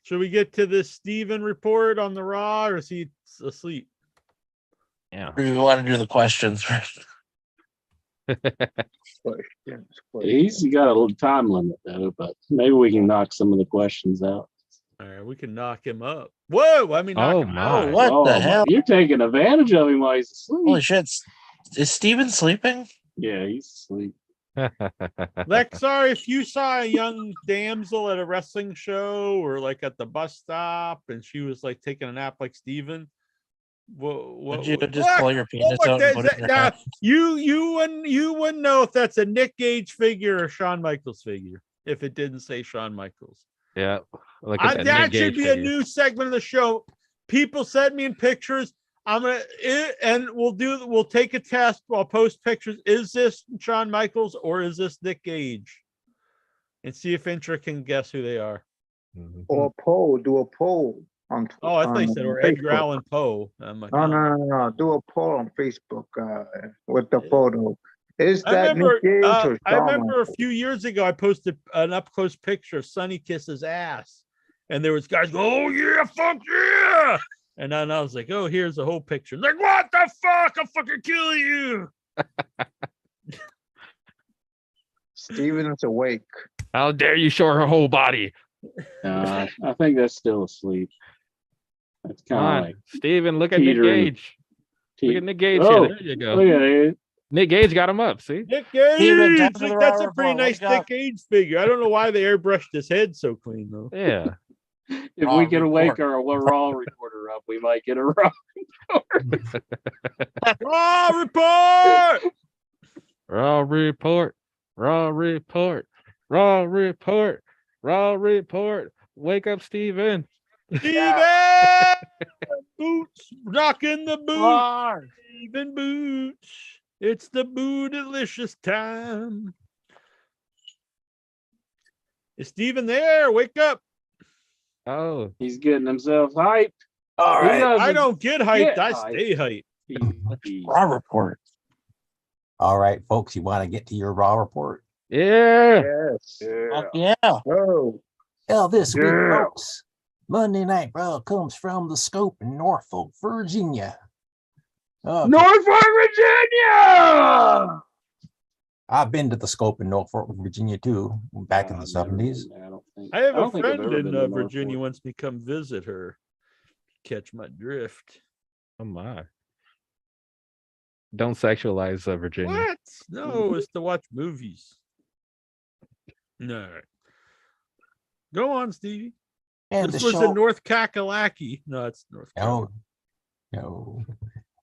[SPEAKER 1] Should we get to this Steven report on the Raw, or is he asleep?
[SPEAKER 5] Yeah.
[SPEAKER 6] Or do we want to do the questions first?
[SPEAKER 2] He's got a little time limit though, but maybe we can knock some of the questions out.
[SPEAKER 1] All right, we can knock him up. Whoa! I mean, knock him out.
[SPEAKER 6] What the hell?
[SPEAKER 2] You're taking advantage of him while he's asleep.
[SPEAKER 6] Holy shit! Is Steven sleeping?
[SPEAKER 2] Yeah, he's asleep.
[SPEAKER 1] Lexar, if you saw a young damsel at a wrestling show or like at the bus stop, and she was like taking a nap like Steven,
[SPEAKER 6] would you just pull your penis out and put it in your mouth?
[SPEAKER 1] You wouldn't know if that's a Nick Gage figure or Shawn Michaels figure if it didn't say Shawn Michaels.
[SPEAKER 5] Yeah,
[SPEAKER 1] that should be a new segment of the show. People send me in pictures. We'll take a test. I'll post pictures. Is this Shawn Michaels or is this Nick Gage? And see if Intra can guess who they are.
[SPEAKER 4] Or a poll. Do a poll on.
[SPEAKER 1] Oh, I thought you said or Edgar Allan Poe.
[SPEAKER 4] No. Do a poll on Facebook with the photo. Is that Nick Gage or Shawn
[SPEAKER 1] I remember
[SPEAKER 4] Michaels?
[SPEAKER 1] a few years ago I posted an up close picture of Sonny Kiss's ass, and there was guys go, "Oh yeah, fuck yeah!" And then I was like, "Oh, here's the whole picture." Like, what the fuck? I'll fucking kill you.
[SPEAKER 4] Steven is awake.
[SPEAKER 5] How dare you show her whole body?
[SPEAKER 2] I think that's still asleep. That's kind of like
[SPEAKER 5] Steven, look at Nick Gage. Look at Nick Gage here. There you go.
[SPEAKER 2] Look at it.
[SPEAKER 5] Nick Gage got him up. See,
[SPEAKER 1] Nick Gage.
[SPEAKER 6] Steven, time for the
[SPEAKER 1] That's
[SPEAKER 6] Raw
[SPEAKER 1] a pretty
[SPEAKER 6] report.
[SPEAKER 1] nice
[SPEAKER 6] What you
[SPEAKER 1] Nick Gage figure. I don't know why they airbrushed his head so clean though.
[SPEAKER 5] yeah.
[SPEAKER 2] If
[SPEAKER 6] Raw
[SPEAKER 2] we can wake
[SPEAKER 6] report.
[SPEAKER 2] our Raw reporter up, we might get a Raw.
[SPEAKER 1] Raw report.
[SPEAKER 5] Raw report. Raw report. Raw report. Raw report. Wake up, Steven.
[SPEAKER 1] Steven Boots rocking the boots. Steven Boots. It's the bootylicious time. Is Steven there? Wake up.
[SPEAKER 5] Oh,
[SPEAKER 2] He's getting himself hyped.
[SPEAKER 6] All right.
[SPEAKER 1] I don't get hyped. I
[SPEAKER 2] hyped.
[SPEAKER 1] stay hyped.
[SPEAKER 6] Raw report.
[SPEAKER 3] All right, folks, you want to get to your Raw report?
[SPEAKER 5] Yeah.
[SPEAKER 4] Yes.
[SPEAKER 6] Fuck yeah.
[SPEAKER 4] Oh,
[SPEAKER 3] Well, this week,
[SPEAKER 4] Yeah.
[SPEAKER 3] folks, Monday Night Raw comes from the Scope in Norfolk, Virginia.
[SPEAKER 4] Norfolk, Virginia.
[SPEAKER 3] I've been to the Scope in Norfolk, Virginia, too, back in the
[SPEAKER 2] I've never
[SPEAKER 3] 70s.
[SPEAKER 2] been there, I don't think.
[SPEAKER 1] I have a
[SPEAKER 2] don't think I've
[SPEAKER 1] friend
[SPEAKER 2] ever
[SPEAKER 1] in
[SPEAKER 2] been to
[SPEAKER 1] Virginia
[SPEAKER 2] Norfolk.
[SPEAKER 1] wants me to come visit her. Catch my drift.
[SPEAKER 5] Oh my. Don't sexualize Virginia.
[SPEAKER 1] What? No, it's to watch movies. No. Go on, Stevie.
[SPEAKER 3] And
[SPEAKER 1] This
[SPEAKER 3] the
[SPEAKER 1] was
[SPEAKER 3] show,
[SPEAKER 1] in North Kakalaki. No, it's North Carolina.
[SPEAKER 3] no.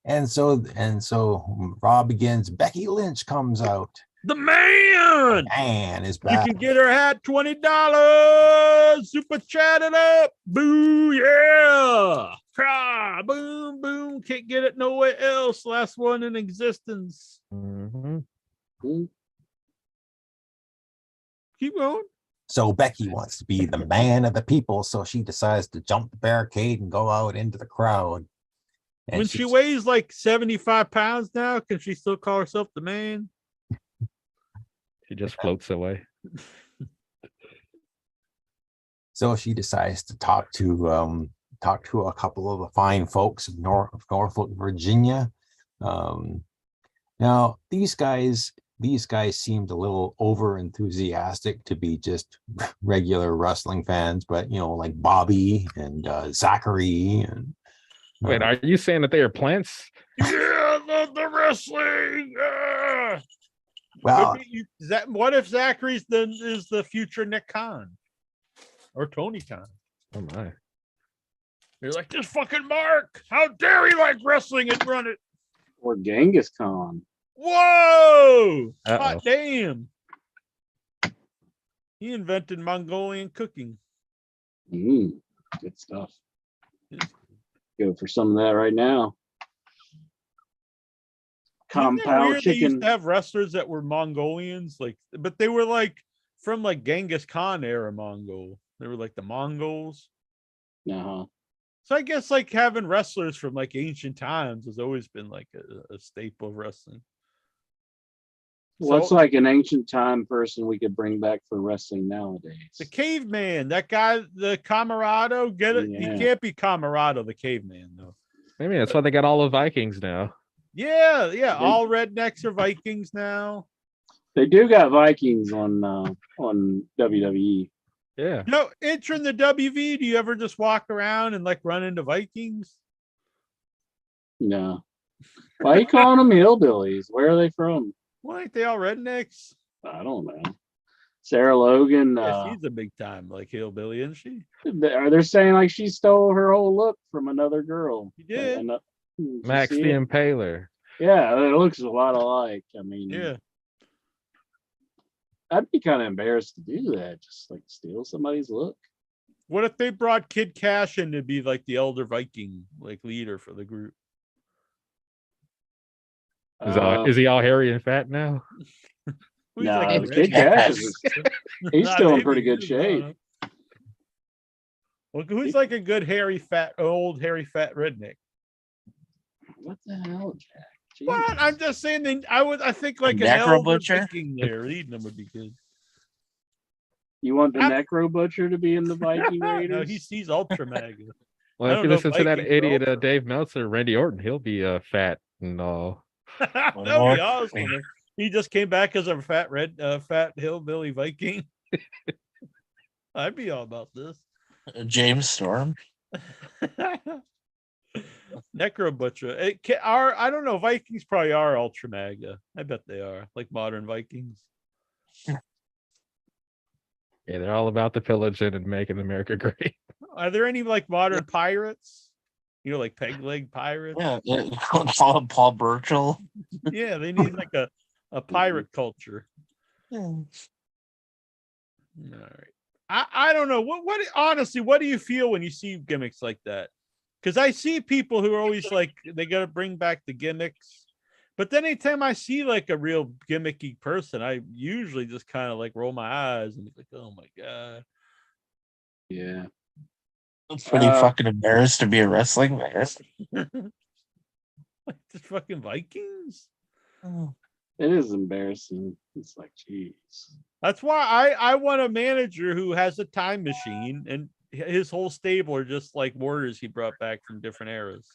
[SPEAKER 3] And so Raw begins. Becky Lynch comes out.
[SPEAKER 1] The man!
[SPEAKER 3] Man is
[SPEAKER 1] You
[SPEAKER 3] back.
[SPEAKER 1] can get her hat $20. Super chat it up. Boo, yeah. Cry, boom, boom. Can't get it nowhere else. Last one in existence.
[SPEAKER 5] Mhm.
[SPEAKER 1] Keep going.
[SPEAKER 3] So Becky wants to be the man of the people, so she decides to jump the barricade and go out into the crowd. And
[SPEAKER 1] When she
[SPEAKER 3] she's-
[SPEAKER 1] weighs like 75 pounds now, can she still call herself the man?
[SPEAKER 5] She just floats away.
[SPEAKER 3] So she decides to talk to a couple of the fine folks of Norfolk, Virginia. Now these guys seemed a little over enthusiastic to be just regular wrestling fans, but like Bobby and Zachary and
[SPEAKER 5] Wait, are you saying that they are plants?
[SPEAKER 1] Yeah, I love the wrestling. Yeah.
[SPEAKER 3] well,
[SPEAKER 1] What if Zachary's is the future Nick Khan or Tony Khan?
[SPEAKER 5] Oh my.
[SPEAKER 1] You're like, this fucking Mark. How dare he like wrestling and run it?
[SPEAKER 2] Or Genghis Khan.
[SPEAKER 1] Whoa!
[SPEAKER 5] Uh-oh.
[SPEAKER 1] Hot damn! He invented Mongolian cooking.
[SPEAKER 2] Good stuff. Go for some of that right now.
[SPEAKER 1] Isn't that
[SPEAKER 2] Compound
[SPEAKER 1] weird? They used
[SPEAKER 2] chicken.
[SPEAKER 1] to have wrestlers that were Mongolians, but they were like from like Genghis Khan era Mongol. They were like the Mongols.
[SPEAKER 2] Uh-huh.
[SPEAKER 1] So I guess like having wrestlers from like ancient times has always been like a staple of wrestling.
[SPEAKER 2] What's
[SPEAKER 1] So-
[SPEAKER 2] like an ancient time person we could bring back for wrestling nowadays?
[SPEAKER 1] The caveman, that guy, the Camarado, get it?
[SPEAKER 2] Yeah.
[SPEAKER 1] He can't be Camarado, the caveman, though.
[SPEAKER 5] Maybe that's why they got all the Vikings now.
[SPEAKER 1] Yeah, yeah. All rednecks are Vikings now.
[SPEAKER 2] They do got Vikings on WWE.
[SPEAKER 5] Yeah.
[SPEAKER 1] No, entering the WV, do you ever just walk around and like run into Vikings?
[SPEAKER 2] No. Why are you calling them hillbillies? Where are they from?
[SPEAKER 1] Why ain't they all rednecks?
[SPEAKER 2] I don't know. Sarah Logan.
[SPEAKER 1] Yeah, she's a big time like hillbilly, isn't she?
[SPEAKER 2] They're saying like she stole her whole look from another girl.
[SPEAKER 1] She did.
[SPEAKER 2] And, did you
[SPEAKER 5] Max
[SPEAKER 2] see
[SPEAKER 5] the
[SPEAKER 2] it?
[SPEAKER 5] Impaler.
[SPEAKER 2] Yeah, it looks a lot alike. I mean,
[SPEAKER 1] Yeah.
[SPEAKER 2] I'd be kind of embarrassed to do that. Just like steal somebody's look.
[SPEAKER 1] What if they brought Kid Cash in to be like the elder Viking, like leader for the group?
[SPEAKER 5] Is he all hairy and fat now?
[SPEAKER 1] Who's
[SPEAKER 2] No,
[SPEAKER 1] like a
[SPEAKER 2] the Kid
[SPEAKER 1] redneck?
[SPEAKER 2] Cash he's
[SPEAKER 1] Nah,
[SPEAKER 2] still in
[SPEAKER 1] maybe
[SPEAKER 2] pretty
[SPEAKER 1] he
[SPEAKER 2] good
[SPEAKER 1] is, I
[SPEAKER 2] shape.
[SPEAKER 1] don't know. Well, who's like a good old hairy fat redneck?
[SPEAKER 2] What the hell, Jack?
[SPEAKER 1] What?
[SPEAKER 2] Jesus.
[SPEAKER 1] I'm just saying. I think like an
[SPEAKER 6] Necro
[SPEAKER 1] elder
[SPEAKER 6] Butcher?
[SPEAKER 1] Viking there leading them would be good.
[SPEAKER 2] You want the
[SPEAKER 1] I'm-
[SPEAKER 2] Necro Butcher to be in the Viking Raiders?
[SPEAKER 1] No, he's ultra mega. I
[SPEAKER 5] Well, if
[SPEAKER 1] don't
[SPEAKER 5] you
[SPEAKER 1] know
[SPEAKER 5] listen to that
[SPEAKER 1] Vikings are
[SPEAKER 5] idiot
[SPEAKER 1] ultra.
[SPEAKER 5] Dave Meltzer, Randy Orton, he'll be fat and all.
[SPEAKER 1] That'd be awesome. He just came back as a fat hillbilly Viking. I'd be all about this.
[SPEAKER 6] James Storm.
[SPEAKER 1] Necro Butcher. I don't know. Vikings probably are ultra mega. I bet they are like modern Vikings.
[SPEAKER 5] Yeah, they're all about the pillaging and making America great.
[SPEAKER 1] Are there any like modern pirates? You know, like peg leg pirates?
[SPEAKER 6] Yeah, call him Paul Burchill.
[SPEAKER 1] Yeah, they need like a pirate culture. All right. I don't know. What honestly, what do you feel when you see gimmicks like that? Because I see people who are always like, they got to bring back the gimmicks. But then anytime I see like a real gimmicky person, I usually just kind of like roll my eyes and be like, oh my God.
[SPEAKER 2] Yeah.
[SPEAKER 6] I'm pretty fucking embarrassed to be a wrestling man.
[SPEAKER 1] Like the fucking Vikings.
[SPEAKER 6] Oh,
[SPEAKER 2] It is embarrassing. It's like, geez.
[SPEAKER 1] That's why I want a manager who has a time machine and his whole stable are just like warriors he brought back from different eras.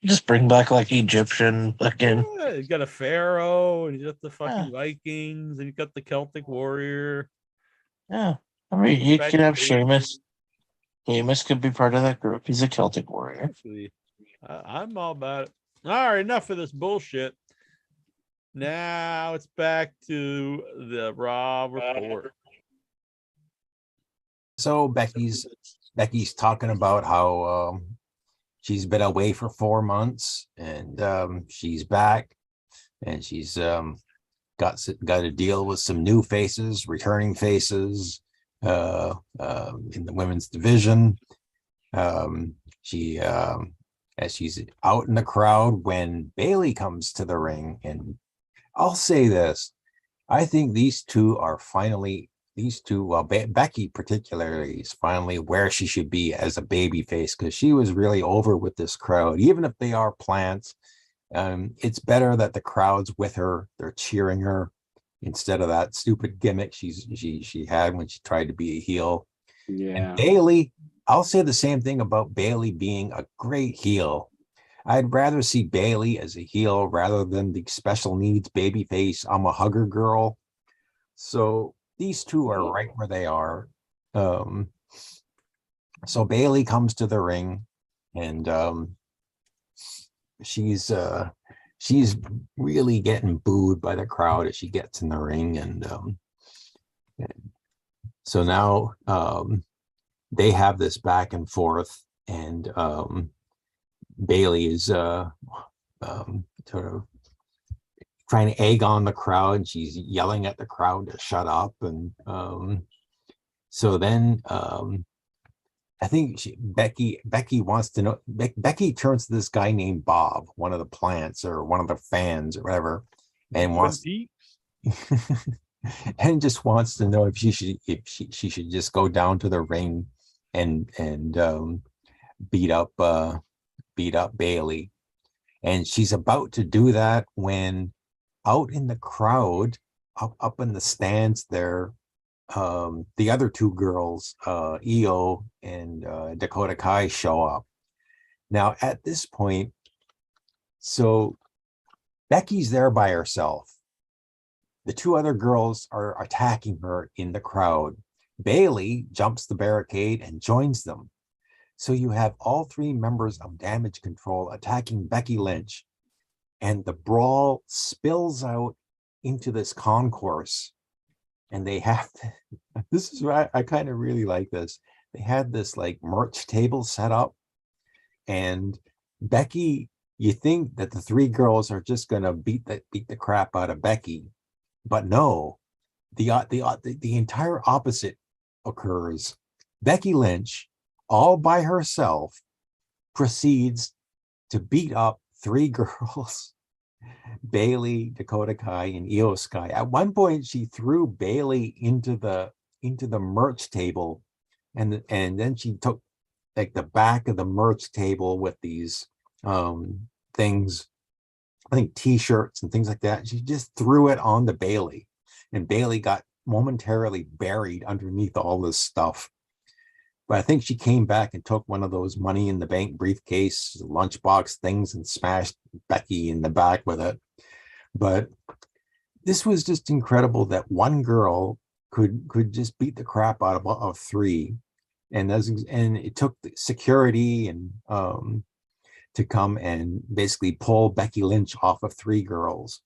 [SPEAKER 6] just bring back like Egyptian fucking.
[SPEAKER 1] Yeah, he's got a pharaoh and he's got the fucking
[SPEAKER 6] Yeah.
[SPEAKER 1] Vikings and he's got the Celtic warrior.
[SPEAKER 6] Yeah, I mean, you
[SPEAKER 1] Back
[SPEAKER 6] could have
[SPEAKER 1] to
[SPEAKER 6] Sheamus. Sheamus could be part of that group. He's a Celtic warrior.
[SPEAKER 1] Actually, I'm all about it. All right, enough of this bullshit. Now it's back to the Raw report.
[SPEAKER 3] So Becky's talking about how she's been away for 4 months and she's back and she's got to deal with some new faces, returning faces in the women's division. As she's out in the crowd when Bailey comes to the ring, and I'll say this, I think these two are finally, Becky particularly is finally where she should be as a baby face, because she was really over with this crowd. Even if they are plants, it's better that the crowd's with her, they're cheering her, instead of that stupid gimmick she had when she tried to be a heel.
[SPEAKER 2] Yeah.
[SPEAKER 3] And Bailey, I'll say the same thing about Bailey being a great heel. I'd rather see Bailey as a heel rather than the special needs baby face. I'm a hugger girl. So these two are right where they are. So Bailey comes to the ring, and she's really getting booed by the crowd as she gets in the ring, and so now they have this back and forth, and Bailey is sort of trying to egg on the crowd. She's yelling at the crowd to shut up, and so then I think Becky wants to know. Becky turns to this guy named Bob, one of the plants or one of the fans or whatever, and wants and just wants to know if she should just go down to the ring and beat up Bailey. And she's about to do that when out in the crowd, up in the stands there, the other two girls, Io and Dakota Kai, show up. Now at this point, so Becky's there by herself. The two other girls are attacking her in the crowd. Bailey jumps the barricade and joins them. So you have all three members of Damage Control attacking Becky Lynch, and the brawl spills out into this concourse. And they have to, this is why I kind of really like this. They had this like merch table set up, and Becky, you think that the three girls are just going to beat the crap out of Becky, but no, the entire opposite occurs. Becky Lynch, all by herself, proceeds to beat up three girls, Bailey, Dakota Kai, and Io Sky. At one point, she threw Bailey into the merch table, and then she took like the back of the merch table with these things, I think t-shirts and things like that. She just threw it on to Bailey, and Bailey got momentarily buried underneath all this stuff. But I think she came back and took one of those money in the bank briefcase, lunchbox things, and smashed Becky in the back with it. But this was just incredible that one girl could just beat the crap out of three, and it took the security and to come and basically pull Becky Lynch off of three girls.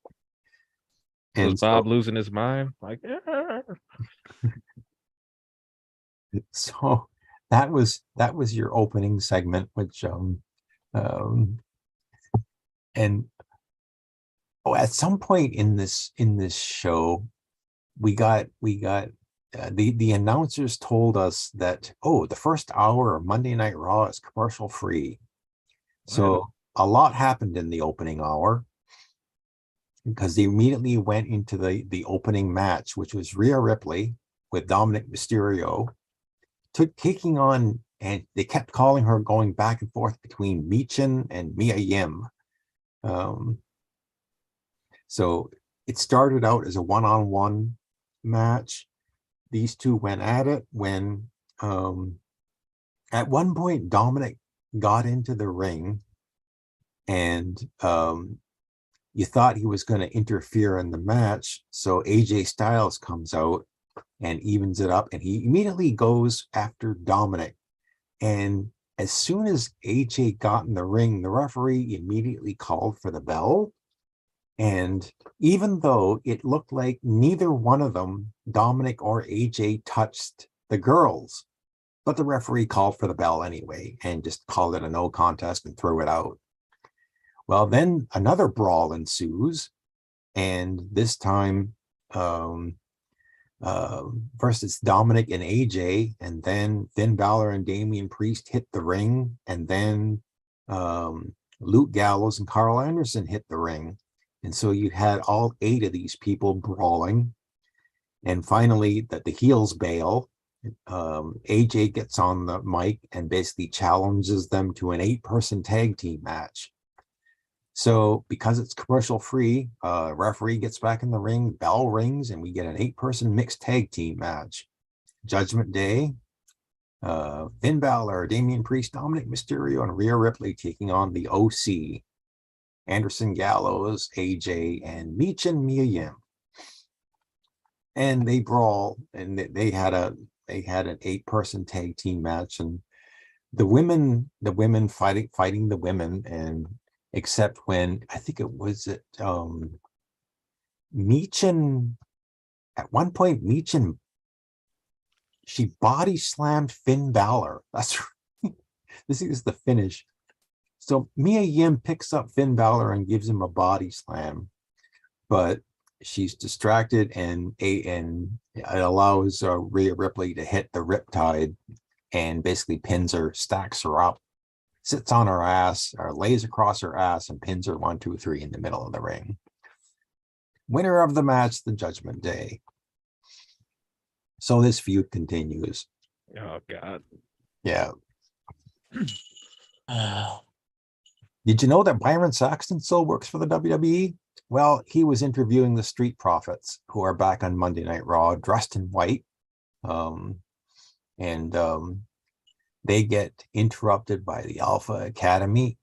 [SPEAKER 3] And
[SPEAKER 5] Was Bob losing his mind? Like,
[SPEAKER 3] so that was your opening segment, which and at some point in this show, we got the announcers told us that, the first hour of Monday Night Raw is commercial free. So a lot happened in the opening hour, because they immediately went into the opening match, which was Rhea Ripley with Dominic Mysterio taking on and they kept calling her, going back and forth between Michin and Mia Yim. So it started out as a one-on-one match. These two went at it when at one point Dominic got into the ring, and you thought he was going to interfere in the match. So AJ Styles comes out and evens it up, and he immediately goes after Dominic. And as soon as AJ got in the ring, the referee immediately called for the bell. And even though it looked like neither one of them, Dominic or AJ, touched the girls, but the referee called for the bell anyway and just called it a no contest and threw it out. Well, then another brawl ensues, and this time first it's Dominic and AJ, and then Finn Balor and Damian Priest hit the ring, and then Luke Gallows and Carl Anderson hit the ring. And so you had all 8 of these people brawling. And finally, the heels bail. AJ gets on the mic and basically challenges them to an 8-person tag team match. So because it's commercial free, referee gets back in the ring, bell rings, and we get an 8-person mixed tag team match. Judgment Day, Finn Balor, Damian Priest, Dominic Mysterio, and Rhea Ripley taking on the OC. Anderson, Gallows, AJ, and Michin, Mia Yim. And they brawl, and they had an 8-person tag team match, and the women fighting the women, and except when I think it was Michin, at one point Michin, she body slammed Finn Balor. That's right. This is the finish. So Mia Yim picks up Finn Balor and gives him a body slam, but she's distracted, and it allows Rhea Ripley to hit the Riptide and basically pins her, stacks her up, sits on her ass, or lays across her ass and pins her 1, 2, 3 in the middle of the ring. Winner of the match, the Judgment Day. So this feud continues.
[SPEAKER 5] Oh God.
[SPEAKER 3] Yeah. Did you know that Byron Saxton still works for the WWE? Well, he was interviewing the Street Profits, who are back on Monday Night Raw, dressed in white. They get interrupted by the Alpha Academy,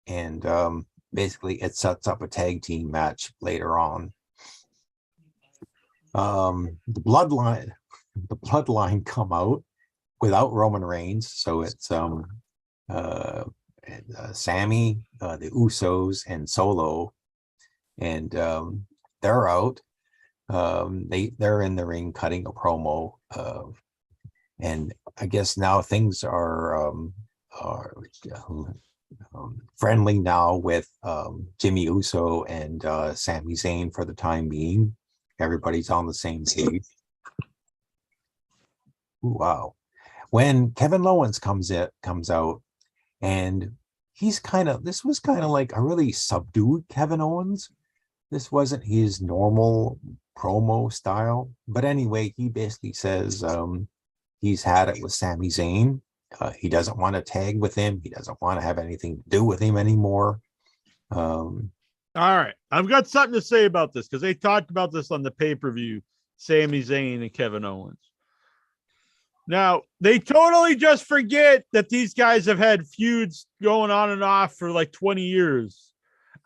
[SPEAKER 3] and basically it sets up a tag team match later on. The Bloodline come out without Roman Reigns, so it's Sammy, the Usos, and Solo, and they're out. They're in the ring cutting a promo, and I guess now things are friendly now with Jimmy Uso and Sami Zayn for the time being. Everybody's on the same page. Ooh, wow. When Kevin Owens comes out, and this was kind of like a really subdued Kevin Owens. This wasn't his normal promo style. But anyway, he basically says he's had it with Sami Zayn. He doesn't want to tag with him. He doesn't want to have anything to do with him anymore.
[SPEAKER 1] All right. I've got something to say about this because they talked about this on the pay-per-view, Sami Zayn and Kevin Owens. Now, they totally just forget that these guys have had feuds going on and off for like 20 years.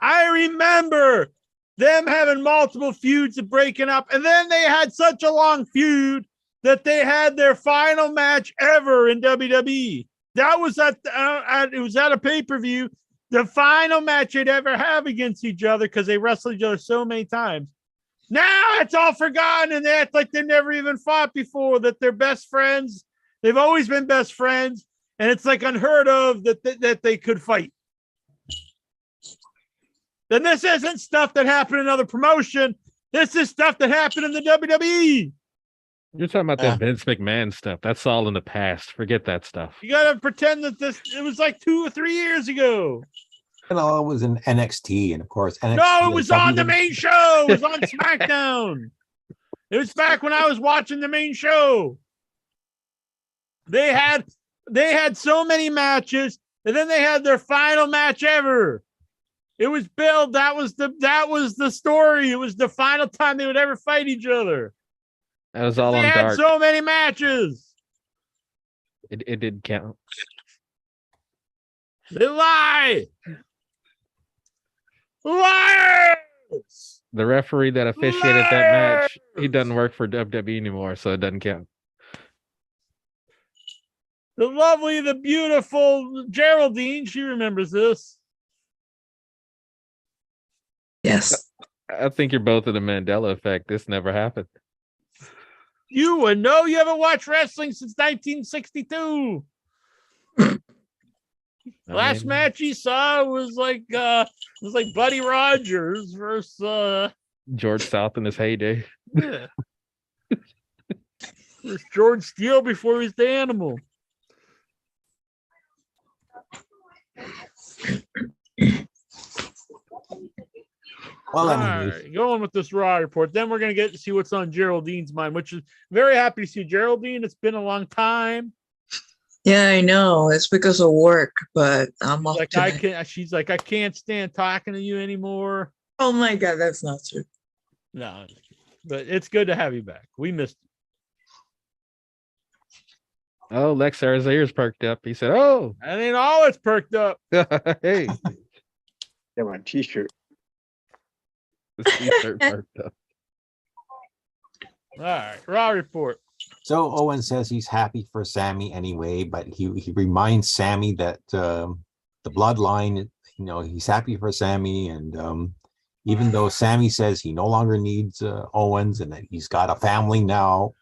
[SPEAKER 1] I remember them having multiple feuds and breaking up, and then they had such a long feud that they had their final match ever in WWE. That was it was at a pay-per-view, the final match they'd ever have against each other because they wrestled each other so many times. Now it's all forgotten, and they act like they never even fought before, that they're best friends. They've always been best friends, and it's like unheard of that they could fight. Then this isn't stuff that happened in another promotion. This is stuff that happened in the WWE.
[SPEAKER 5] You're talking about that Vince McMahon stuff. That's all in the past. Forget that stuff.
[SPEAKER 1] You got to pretend that it was like 2 or 3 years ago.
[SPEAKER 3] It was in NXT, and of course, NXT.
[SPEAKER 1] No, it was on the main show. It was on SmackDown. It was back when I was watching the main show. They had They had so many matches, and then they had their final match ever. It was billed. That was the story. It was the final time they would ever fight each other.
[SPEAKER 5] That was all
[SPEAKER 1] They
[SPEAKER 5] on
[SPEAKER 1] had
[SPEAKER 5] dark.
[SPEAKER 1] so many matches.
[SPEAKER 5] It did count.
[SPEAKER 1] They lie. Liars.
[SPEAKER 5] The referee that officiated that match, he doesn't work for WWE anymore, so it doesn't count.
[SPEAKER 1] The lovely, the beautiful Geraldine. She remembers this.
[SPEAKER 7] Yes.
[SPEAKER 5] I think you're both in the Mandela effect. This never happened.
[SPEAKER 1] You would know. You haven't watched wrestling since 1962. Last match he saw was like Buddy Rogers versus
[SPEAKER 5] George South in his heyday.
[SPEAKER 1] yeah. Versus George Steele before he was the Animal.
[SPEAKER 3] Well,
[SPEAKER 1] All
[SPEAKER 3] anyways,
[SPEAKER 1] right, going with this Raw report. Then we're gonna get to see what's on Geraldine's mind, which is very happy to see Geraldine. It's been a long time.
[SPEAKER 7] Yeah, I know. It's because of work, but I'm off
[SPEAKER 1] Like
[SPEAKER 7] tonight.
[SPEAKER 1] she's like, I can't stand talking to you anymore.
[SPEAKER 7] Oh my God, that's not true.
[SPEAKER 1] No, but it's good to have you back. We missed you.
[SPEAKER 5] Oh, Lex Sarah's ears perked up. He said, "Oh,
[SPEAKER 1] That ain't all it's perked up.
[SPEAKER 5] hey."
[SPEAKER 4] Yeah, my T-shirt.
[SPEAKER 5] The t-shirt perked up.
[SPEAKER 1] All right, Raw report.
[SPEAKER 3] so Owen says he's happy for Sammy anyway, but he reminds Sammy that the bloodline, he's happy for Sammy, and even though Sammy says he no longer needs Owens and that he's got a family now,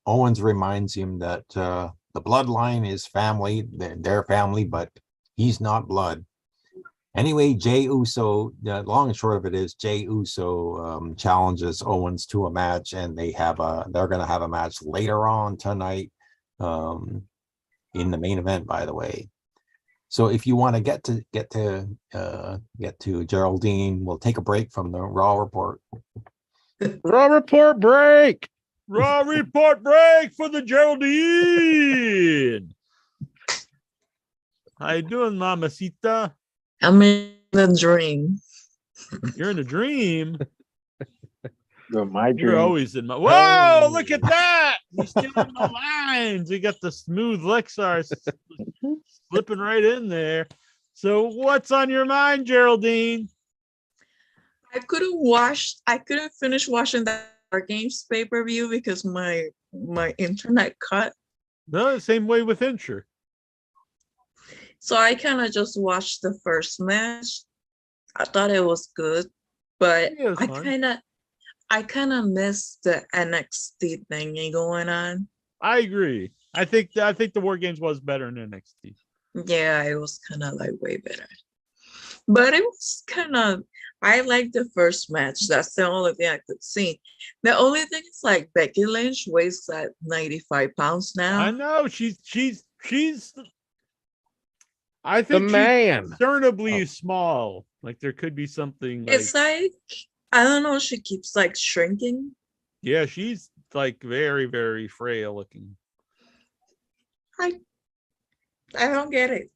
[SPEAKER 3] Owens reminds him that the bloodline is family, their family, but he's not blood. Anyway, Jey Uso, the long and short of it is Jey Uso challenges Owens to a match, and they're going to have a match later on tonight in the main event, by the way. So if you want to get to Geraldine, we'll take a break from the Raw report.
[SPEAKER 5] Raw report break.
[SPEAKER 1] Raw report break for the Geraldine. How you doing, Mamacita?
[SPEAKER 7] I'm in the dream.
[SPEAKER 1] You're in a dream.
[SPEAKER 4] My
[SPEAKER 1] You're
[SPEAKER 4] dream.
[SPEAKER 1] always in my. Whoa! Look at that. He's stealing the lines. He got the smooth Lexar slipping right in there. So, what's on your mind, Geraldine?
[SPEAKER 7] I couldn't finish watching that War Games pay-per-view because my internet cut.
[SPEAKER 1] No, the same way with Incher.
[SPEAKER 7] So I kind of just watched the first match. I thought it was good, but
[SPEAKER 1] Yeah, it was fun.
[SPEAKER 7] I kind of missed the NXT thingy going on.
[SPEAKER 1] I agree. I think the War Games was better in NXT.
[SPEAKER 7] Yeah, it was kind of like way better. But it was kind of, I liked the first match. That's the only thing I could see. The only thing is like Becky Lynch weighs like 95 pounds now.
[SPEAKER 1] I know she's. I
[SPEAKER 5] The
[SPEAKER 1] think she's
[SPEAKER 5] man.
[SPEAKER 1] discernibly small. Like there could be something.
[SPEAKER 7] It's like, I don't know, she keeps like shrinking.
[SPEAKER 1] Yeah, she's like very, very frail looking.
[SPEAKER 7] I don't get it.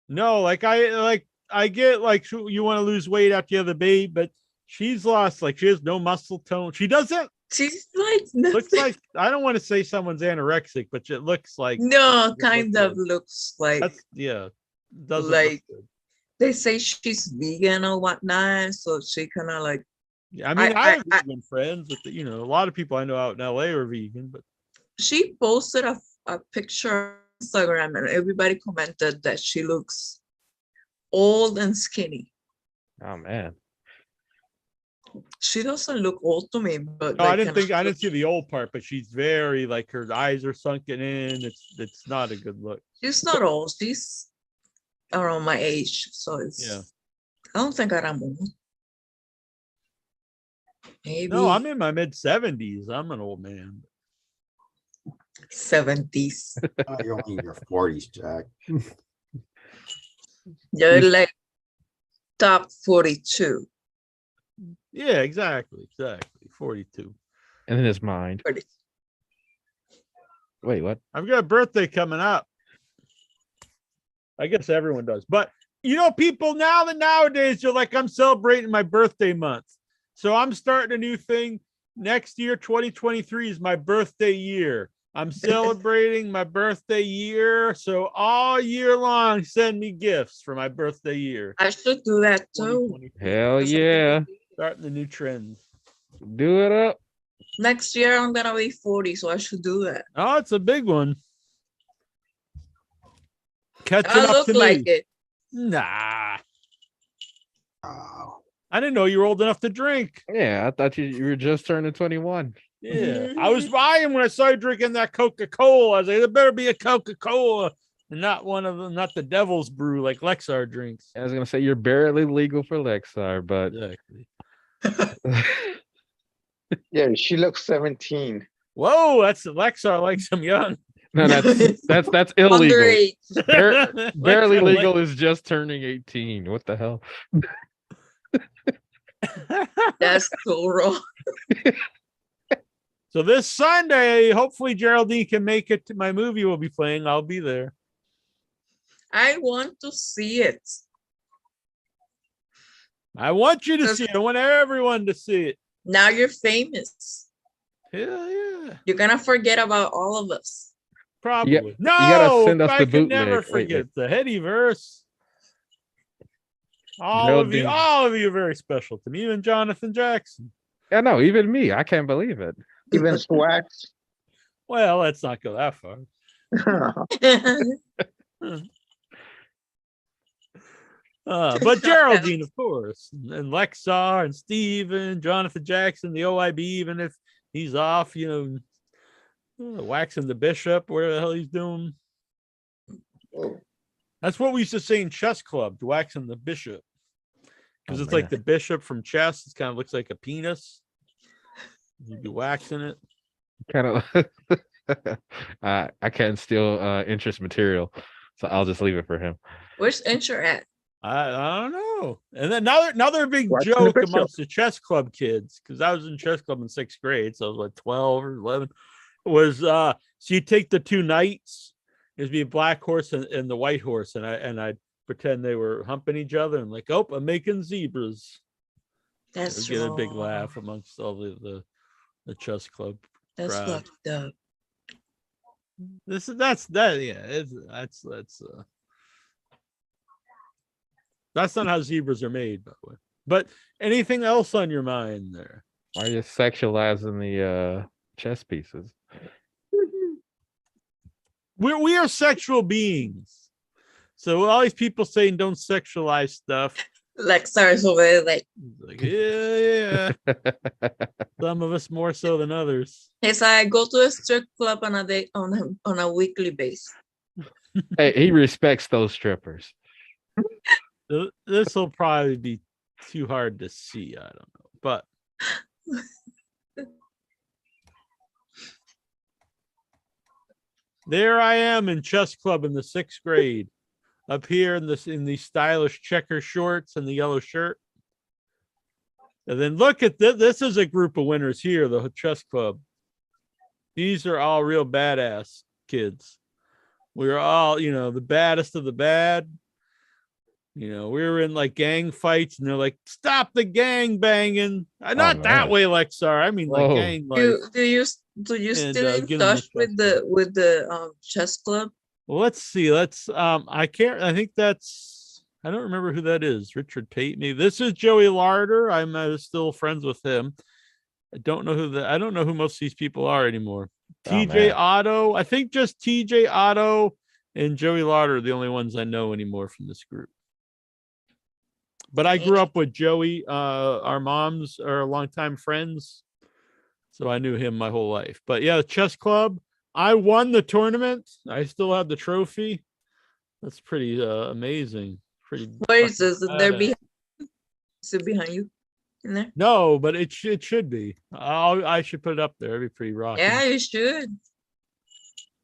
[SPEAKER 1] No, I get like you want to lose weight after you have the baby, but she's lost. Like she has no muscle tone. She doesn't.
[SPEAKER 7] She's like
[SPEAKER 1] Looks
[SPEAKER 7] nothing.
[SPEAKER 1] like I don't want to say someone's anorexic, but it looks like
[SPEAKER 7] No,
[SPEAKER 1] it
[SPEAKER 7] kind
[SPEAKER 1] looks
[SPEAKER 7] of looks like
[SPEAKER 1] that's doesn't
[SPEAKER 7] like
[SPEAKER 1] look good.
[SPEAKER 7] they say she's vegan or whatnot, so she kind of like.
[SPEAKER 1] Yeah, I mean, I have
[SPEAKER 7] I-
[SPEAKER 1] vegan friends, but a lot of people I know out in LA are vegan, but
[SPEAKER 7] She posted a picture on Instagram and everybody commented that she looks old and skinny.
[SPEAKER 5] Oh man.
[SPEAKER 7] She doesn't look old to me, but
[SPEAKER 1] no, I
[SPEAKER 7] like,
[SPEAKER 1] didn't see the old part, but she's very like her eyes are sunken in. It's not a good look.
[SPEAKER 7] she's not old. She's around my age, so it's.
[SPEAKER 1] Yeah.
[SPEAKER 7] I don't think I'm old. Maybe
[SPEAKER 1] No, I'm in my mid-70s. I'm an old man.
[SPEAKER 7] 70s.
[SPEAKER 3] You're only in your 40s, Jack.
[SPEAKER 7] You're like top 42.
[SPEAKER 1] Yeah, exactly. 42.
[SPEAKER 5] And in his mind.
[SPEAKER 7] 40.
[SPEAKER 5] Wait, what?
[SPEAKER 1] I've got a birthday coming up. I guess everyone does. But people nowadays you're like, I'm celebrating my birthday month. So I'm starting a new thing. Next year, 2023 is my birthday year. I'm celebrating my birthday year. So all year long, send me gifts for my birthday year.
[SPEAKER 7] I should do that too.
[SPEAKER 5] Hell yeah.
[SPEAKER 1] Starting the new trend.
[SPEAKER 5] Do it up.
[SPEAKER 7] Next year I'm gonna be 40, so I should do that.
[SPEAKER 1] Oh, it's a big one. Catching
[SPEAKER 7] I
[SPEAKER 1] up
[SPEAKER 7] look
[SPEAKER 1] to
[SPEAKER 7] like
[SPEAKER 1] me.
[SPEAKER 7] it.
[SPEAKER 1] Nah.
[SPEAKER 3] Oh,
[SPEAKER 1] I didn't know you were old enough to drink.
[SPEAKER 5] Yeah, I thought you were just turning 21.
[SPEAKER 1] Yeah. I was buying when I started drinking that Coca-Cola. I was like, there better be a Coca-Cola and not one of them, not the devil's brew like Lexar drinks.
[SPEAKER 5] I was gonna say you're barely legal for Lexar, but
[SPEAKER 1] Exactly.
[SPEAKER 4] Yeah, she looks 17.
[SPEAKER 1] Whoa, that's Lexar likes him young.
[SPEAKER 5] no, that's illegal.
[SPEAKER 7] Underage.
[SPEAKER 5] Barely
[SPEAKER 1] Lexar
[SPEAKER 5] legal is just turning 18. What the hell?
[SPEAKER 7] That's so wrong.
[SPEAKER 1] So this Sunday, hopefully Geraldine can make it to my movie we'll be playing. I'll be there.
[SPEAKER 7] I want to see it.
[SPEAKER 1] I want you to
[SPEAKER 7] Does-
[SPEAKER 1] see it. I want everyone to see it.
[SPEAKER 7] Now you're famous.
[SPEAKER 1] Hell yeah.
[SPEAKER 7] You're gonna forget about all of us.
[SPEAKER 1] Probably.
[SPEAKER 5] You
[SPEAKER 1] No,
[SPEAKER 5] gotta send us
[SPEAKER 1] I
[SPEAKER 5] the
[SPEAKER 1] can never
[SPEAKER 5] bootleg. Wait,
[SPEAKER 1] forget the Headyverse. All of you are very special to me, even Jonathan Jackson.
[SPEAKER 5] Yeah, no, even me. I can't believe it.
[SPEAKER 4] Even Swax.
[SPEAKER 1] Well, let's not go that far. But Geraldine, of course, and Lexar and Steven, Jonathan Jackson, the OIB, even if he's off, waxing the bishop, where the hell he's doing. That's what we used to say in chess club, waxing the bishop. Because it's like the bishop from chess. It kind of looks like a penis. You'd be waxing it.
[SPEAKER 5] Kind of. I can't steal interest material, so I'll just leave it for him.
[SPEAKER 7] Where's Incher at?
[SPEAKER 1] I don't know. And then another big
[SPEAKER 4] Waxing the
[SPEAKER 1] joke
[SPEAKER 4] bishop.
[SPEAKER 1] amongst the chess club kids, because I was in chess club in 6th grade, so I was like 12 or 11. Was so you take the two knights, it'd be a black horse and the white horse, and I'd pretend they were humping each other and like, oh, I'm making zebras.
[SPEAKER 7] That's
[SPEAKER 1] Get a big
[SPEAKER 7] wrong.
[SPEAKER 1] laugh amongst all the chess club.
[SPEAKER 7] That's
[SPEAKER 1] crowd.
[SPEAKER 7] fucked up.
[SPEAKER 1] That's not how zebras are made, by the way. But anything else on your mind there?
[SPEAKER 5] Why are you sexualizing the chess pieces?
[SPEAKER 1] We are sexual beings. So all these people saying don't sexualize stuff.
[SPEAKER 7] Lexar is over there like,
[SPEAKER 1] Like, yeah. Some of us more so than others.
[SPEAKER 7] yes, I go to a strip club on a day on a weekly basis.
[SPEAKER 5] Hey, he respects those strippers.
[SPEAKER 1] This will probably be too hard to see. I don't know. But there I am in chess club in the 6th grade. Up here in these stylish checker shorts and the yellow shirt. And then look at this. This is a group of winners here, the chess club. These are all real badass kids. We're all, the baddest of the bad. We were in like gang fights and they're like, stop the gang banging. Not that
[SPEAKER 5] man.
[SPEAKER 1] way, Lexar. I mean like
[SPEAKER 5] Whoa.
[SPEAKER 1] gang life.
[SPEAKER 7] Do you
[SPEAKER 1] And,
[SPEAKER 7] still in
[SPEAKER 1] get 'em
[SPEAKER 7] touch
[SPEAKER 1] the
[SPEAKER 7] with the chess club?
[SPEAKER 1] Well, let's see. I think that's, I don't remember who that is. Richard Pate, maybe. This is Joey Larder. I'm still friends with him. I don't know who most of these people are anymore.
[SPEAKER 5] Oh,
[SPEAKER 1] TJ
[SPEAKER 5] man.
[SPEAKER 1] Otto. I think just TJ Otto and Joey Larder are the only ones I know anymore from this group. But I grew up with Joey. Our moms are longtime friends. So I knew him my whole life. But yeah, the chess club. I won the tournament. I still have the trophy. That's pretty amazing. Pretty.
[SPEAKER 7] Where is this? Is there
[SPEAKER 1] badass.
[SPEAKER 7] is it behind you? In there?
[SPEAKER 1] No, but it should be. I should put it up there. It'd be pretty rocking.
[SPEAKER 7] Yeah, you should.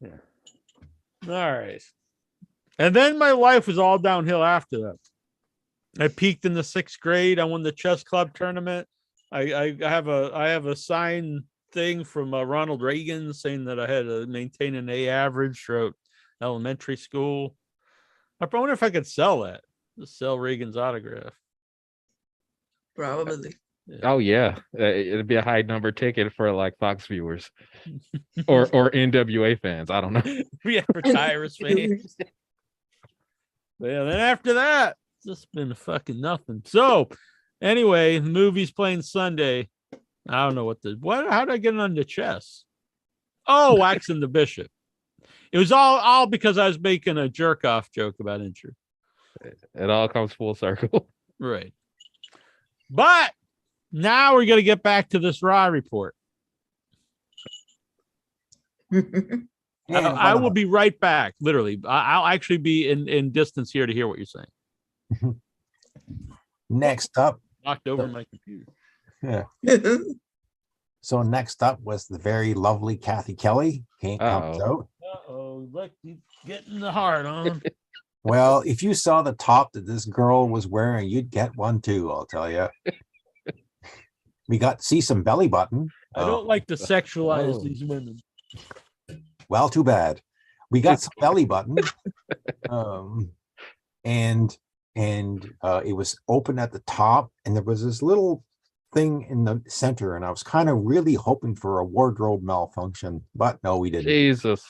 [SPEAKER 1] All right. And then my life was all downhill after that. I peaked in the 6th grade. I won the chess club tournament. I have a sign thing from Ronald Reagan saying that I had to maintain an A average throughout elementary school. I wonder if I could sell that. Just sell Reagan's autograph.
[SPEAKER 7] Probably.
[SPEAKER 5] Oh yeah, it'd be a high number ticket for like Fox viewers or NWA fans. I don't know.
[SPEAKER 1] We have for Tyrus fans. Yeah, then after that, it's just been fucking nothing. So, anyway, the movie's playing Sunday. I don't know how did I get on the chess? Oh, waxing the bishop. It was all because I was making a jerk off joke about injury.
[SPEAKER 5] It all comes full circle.
[SPEAKER 1] Right. But now we're going to get back to this Raw report. I will be right back. Literally, I'll actually be in distance here to hear what you're saying.
[SPEAKER 3] Next up,
[SPEAKER 1] Knocked over my computer.
[SPEAKER 3] yeah. So next up was the very lovely Kathy Kelly. Comes out.
[SPEAKER 1] Look, he's getting the heart on.
[SPEAKER 3] Well, if you saw the top that this girl was wearing, you'd get one too, I'll tell you. We got to see some belly button.
[SPEAKER 1] I don't like to sexualize these women.
[SPEAKER 3] Well, too bad. We got some belly button. And it was open at the top, and there was this little thing in the center, and I was kind of really hoping for a wardrobe malfunction, but no, we didn't.
[SPEAKER 5] Jesus.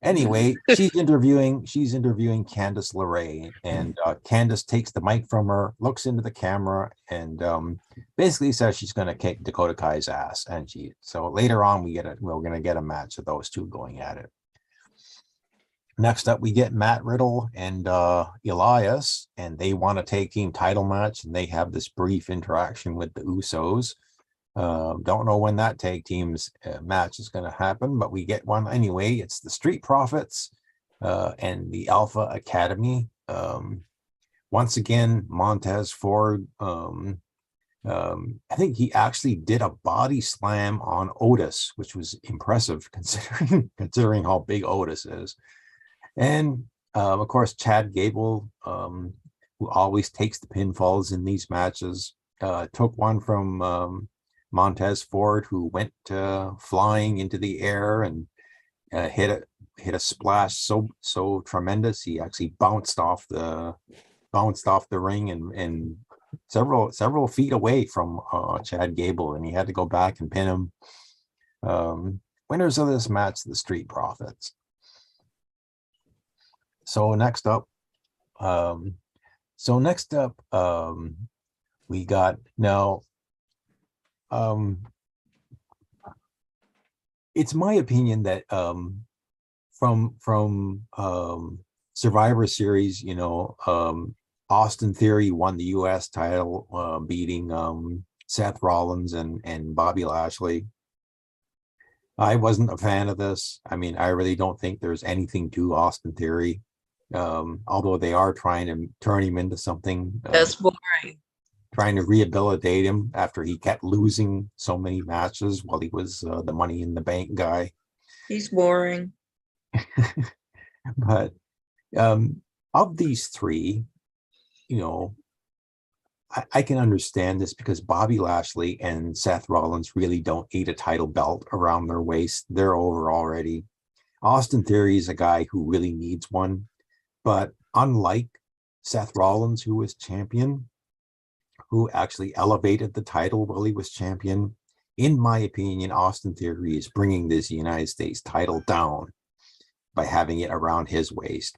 [SPEAKER 3] Anyway, she's interviewing Candice LeRae, and Candice takes the mic from her, looks into the camera, and basically says she's going to kick Dakota Kai's ass. And so later on we're going to get a match of those two going at it. Next up, we get Matt Riddle and Elias, and they want a tag team title match, and they have this brief interaction with the Usos. Don't know when that tag team's match is going to happen, but we get one anyway. It's the Street Profits and the Alpha Academy. Once again, Montez Ford, I think he actually did a body slam on Otis, which was impressive considering how big Otis is. And of course, Chad Gable, who always takes the pinfalls in these matches, took one from Montez Ford, who went flying into the air and hit a splash so tremendous he actually bounced off the ring and several feet away from Chad Gable, and he had to go back and pin him. Winners of this match, the Street Profits. So next up, we got now. It's my opinion that from Survivor Series, Austin Theory won the U.S. title, beating Seth Rollins and Bobby Lashley. I wasn't a fan of this. I mean, I really don't think there's anything to Austin Theory, although they are trying to turn him into something.
[SPEAKER 7] That's boring.
[SPEAKER 3] Trying to rehabilitate him after he kept losing so many matches while he was the Money in the Bank guy.
[SPEAKER 7] He's boring.
[SPEAKER 3] But of these three, I can understand this because Bobby Lashley and Seth Rollins really don't need a title belt around their waist. They're over already. Austin Theory is a guy who really needs one. But unlike Seth Rollins, who was champion, who actually elevated the title while he was champion, in my opinion, Austin Theory is bringing this United States title down by having it around his waist.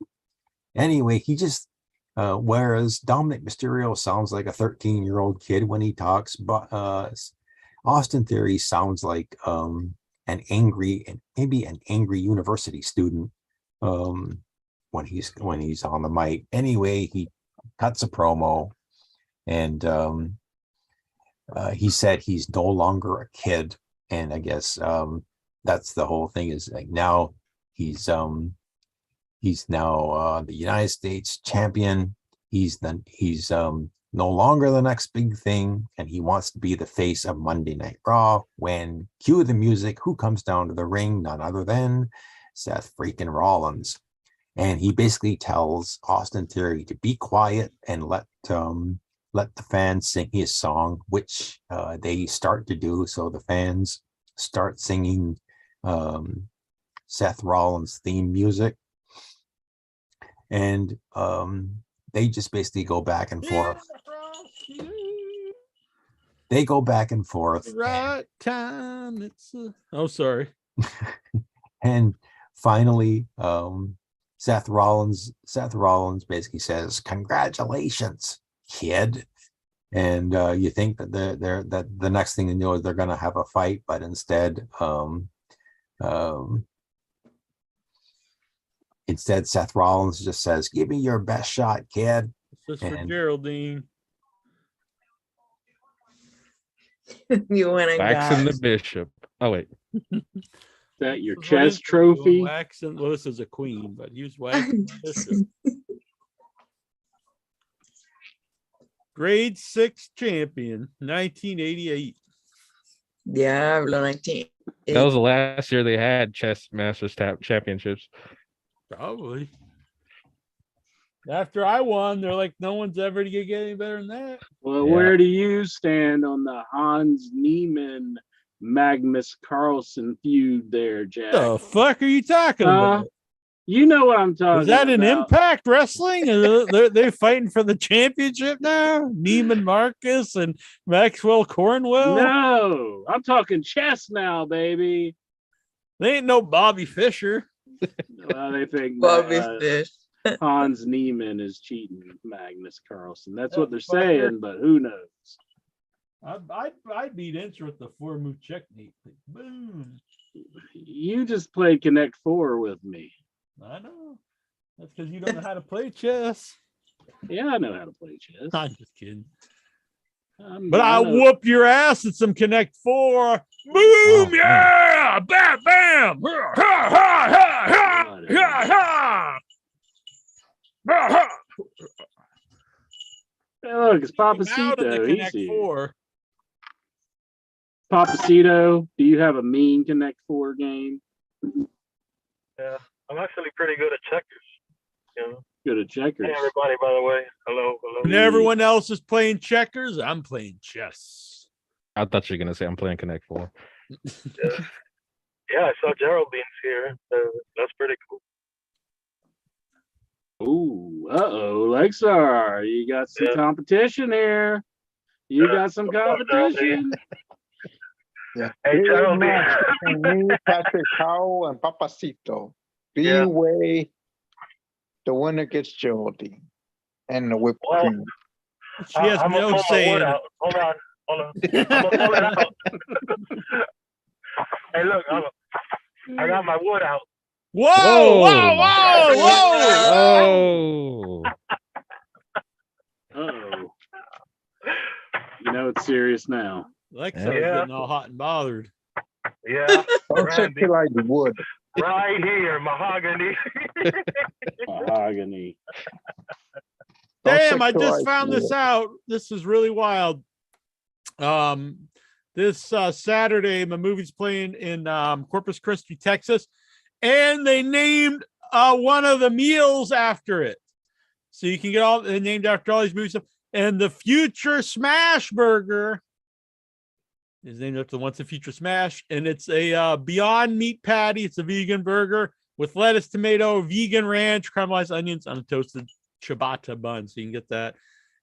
[SPEAKER 3] Anyway, he just, whereas Dominic Mysterio sounds like a 13-year-old kid when he talks, but Austin Theory sounds like an angry university student when he's on the mic. Anyway, he cuts a promo, and he said he's no longer a kid, and I guess that's the whole thing. Is like now he's now the United States champion. He's no longer the next big thing, and he wants to be the face of Monday Night Raw. When cue the music, who comes down to the ring? None other than Seth freaking Rollins. And he basically tells Austin Theory to be quiet and let the fans sing his song, which they start to do. So the fans start singing Seth Rollins theme music. and they just basically go back and forth. They go back and forth.
[SPEAKER 1] Right time. It's oh, sorry.
[SPEAKER 3] And finally, Seth Rollins basically says, "Congratulations, kid." And you think that that the next thing you know is they're going to have a fight, but instead, Seth Rollins just says, "Give me your best shot, kid."
[SPEAKER 1] This is for
[SPEAKER 3] And-
[SPEAKER 1] Geraldine.
[SPEAKER 7] You went and
[SPEAKER 5] Waxing
[SPEAKER 7] got
[SPEAKER 5] the bishop. Oh wait.
[SPEAKER 2] Is that your
[SPEAKER 1] This is what
[SPEAKER 2] chess
[SPEAKER 1] he's
[SPEAKER 2] trophy?
[SPEAKER 1] doing, waxing. Well, this is a queen, but he was waxing. the bishop. Grade 6 champion, 1988.
[SPEAKER 7] Diablo 19.
[SPEAKER 5] That was the last year they had chess masters championships.
[SPEAKER 1] Probably. After I won, they're like, no one's ever gonna get any better than that.
[SPEAKER 2] Well,
[SPEAKER 5] Yeah.
[SPEAKER 2] where do you stand on the Hans Niemann Magnus Carlsen feud there, Jack?
[SPEAKER 1] The fuck are you talking about?
[SPEAKER 2] You know what I'm talking
[SPEAKER 1] Is that an
[SPEAKER 2] about.
[SPEAKER 1] Impact Wrestling? They're fighting for the championship now? Neiman Marcus and Maxwell Cornwell?
[SPEAKER 2] No, I'm talking chess now, baby.
[SPEAKER 1] They ain't no Bobby Fischer.
[SPEAKER 2] Well, they think
[SPEAKER 7] Bobby
[SPEAKER 2] that,
[SPEAKER 7] Fish.
[SPEAKER 2] Hans Niemann is cheating Magnus Carlsen. That's what they're
[SPEAKER 1] That fucker.
[SPEAKER 2] saying, but who knows?
[SPEAKER 1] I'd beat Incher with the 4-move checkmate. Boom.
[SPEAKER 2] You just played Connect Four with me.
[SPEAKER 1] I know. That's because you don't know how to play chess.
[SPEAKER 2] Yeah, I know how to play chess.
[SPEAKER 1] I'm just kidding.
[SPEAKER 2] I'm-
[SPEAKER 1] But
[SPEAKER 2] I
[SPEAKER 1] I'll
[SPEAKER 2] know-
[SPEAKER 1] whoop your ass at some Connect 4. Boom!
[SPEAKER 3] Oh,
[SPEAKER 1] Yeah! Bam! Bam! Ha! Ha! Ha! Ha! Ha! Ha! Ha! Ha!
[SPEAKER 2] Hey, look, it's
[SPEAKER 1] Out of the
[SPEAKER 2] Papacito. He's
[SPEAKER 1] Connect
[SPEAKER 2] here.
[SPEAKER 1] 4.
[SPEAKER 2] Papacito, do you have a mean Connect Four game?
[SPEAKER 8] Yeah, I'm actually pretty good at checkers. You know.
[SPEAKER 2] Good at checkers.
[SPEAKER 8] Hey, everybody, by the way. Hello, hello.
[SPEAKER 1] When everyone else is playing checkers, I'm playing chess.
[SPEAKER 5] I thought you were gonna say I'm playing Connect 4.
[SPEAKER 8] Yeah, I saw Geraldine's here. That's pretty cool.
[SPEAKER 2] Ooh, uh-oh, Lexar, you got some
[SPEAKER 8] Yeah.
[SPEAKER 2] competition here. You
[SPEAKER 8] Yeah.
[SPEAKER 2] got some competition.
[SPEAKER 4] Yeah.
[SPEAKER 8] Hey,
[SPEAKER 4] Big
[SPEAKER 8] Geraldine.
[SPEAKER 4] match between me, Patrick Powell, and Papacito.
[SPEAKER 8] Yeah.
[SPEAKER 4] B-Way. The winner gets Geraldine. And the whipped
[SPEAKER 8] Well,
[SPEAKER 4] cream.
[SPEAKER 1] She has
[SPEAKER 8] I'm
[SPEAKER 1] no
[SPEAKER 8] gonna pull my
[SPEAKER 1] say
[SPEAKER 8] wood
[SPEAKER 1] in it.
[SPEAKER 8] out. Hold on. I'm gonna pull it out. Hey, look, I got my wood out.
[SPEAKER 1] Whoa! Whoa! Whoa!
[SPEAKER 5] Oh,
[SPEAKER 1] Whoa!
[SPEAKER 2] Uh-oh. You know it's serious now.
[SPEAKER 1] Lexar's
[SPEAKER 8] Yeah.
[SPEAKER 1] getting all hot and bothered.
[SPEAKER 8] Yeah,
[SPEAKER 4] Don't check
[SPEAKER 8] Randy.
[SPEAKER 4] till I wood.
[SPEAKER 8] right here, mahogany.
[SPEAKER 2] Mahogany.
[SPEAKER 4] Don't
[SPEAKER 1] Damn,
[SPEAKER 4] check
[SPEAKER 1] I
[SPEAKER 4] till
[SPEAKER 1] just found this
[SPEAKER 4] wood.
[SPEAKER 1] out. This is really wild. This Saturday, my movie's playing in Corpus Christi, Texas, and they named one of the meals after it. So you can get all they named after all these movies. And the Future Smash Burger is named after the Once a Future Smash, and it's a Beyond Meat patty. It's a vegan burger with lettuce, tomato, vegan ranch, caramelized onions on a toasted ciabatta bun. So you can get that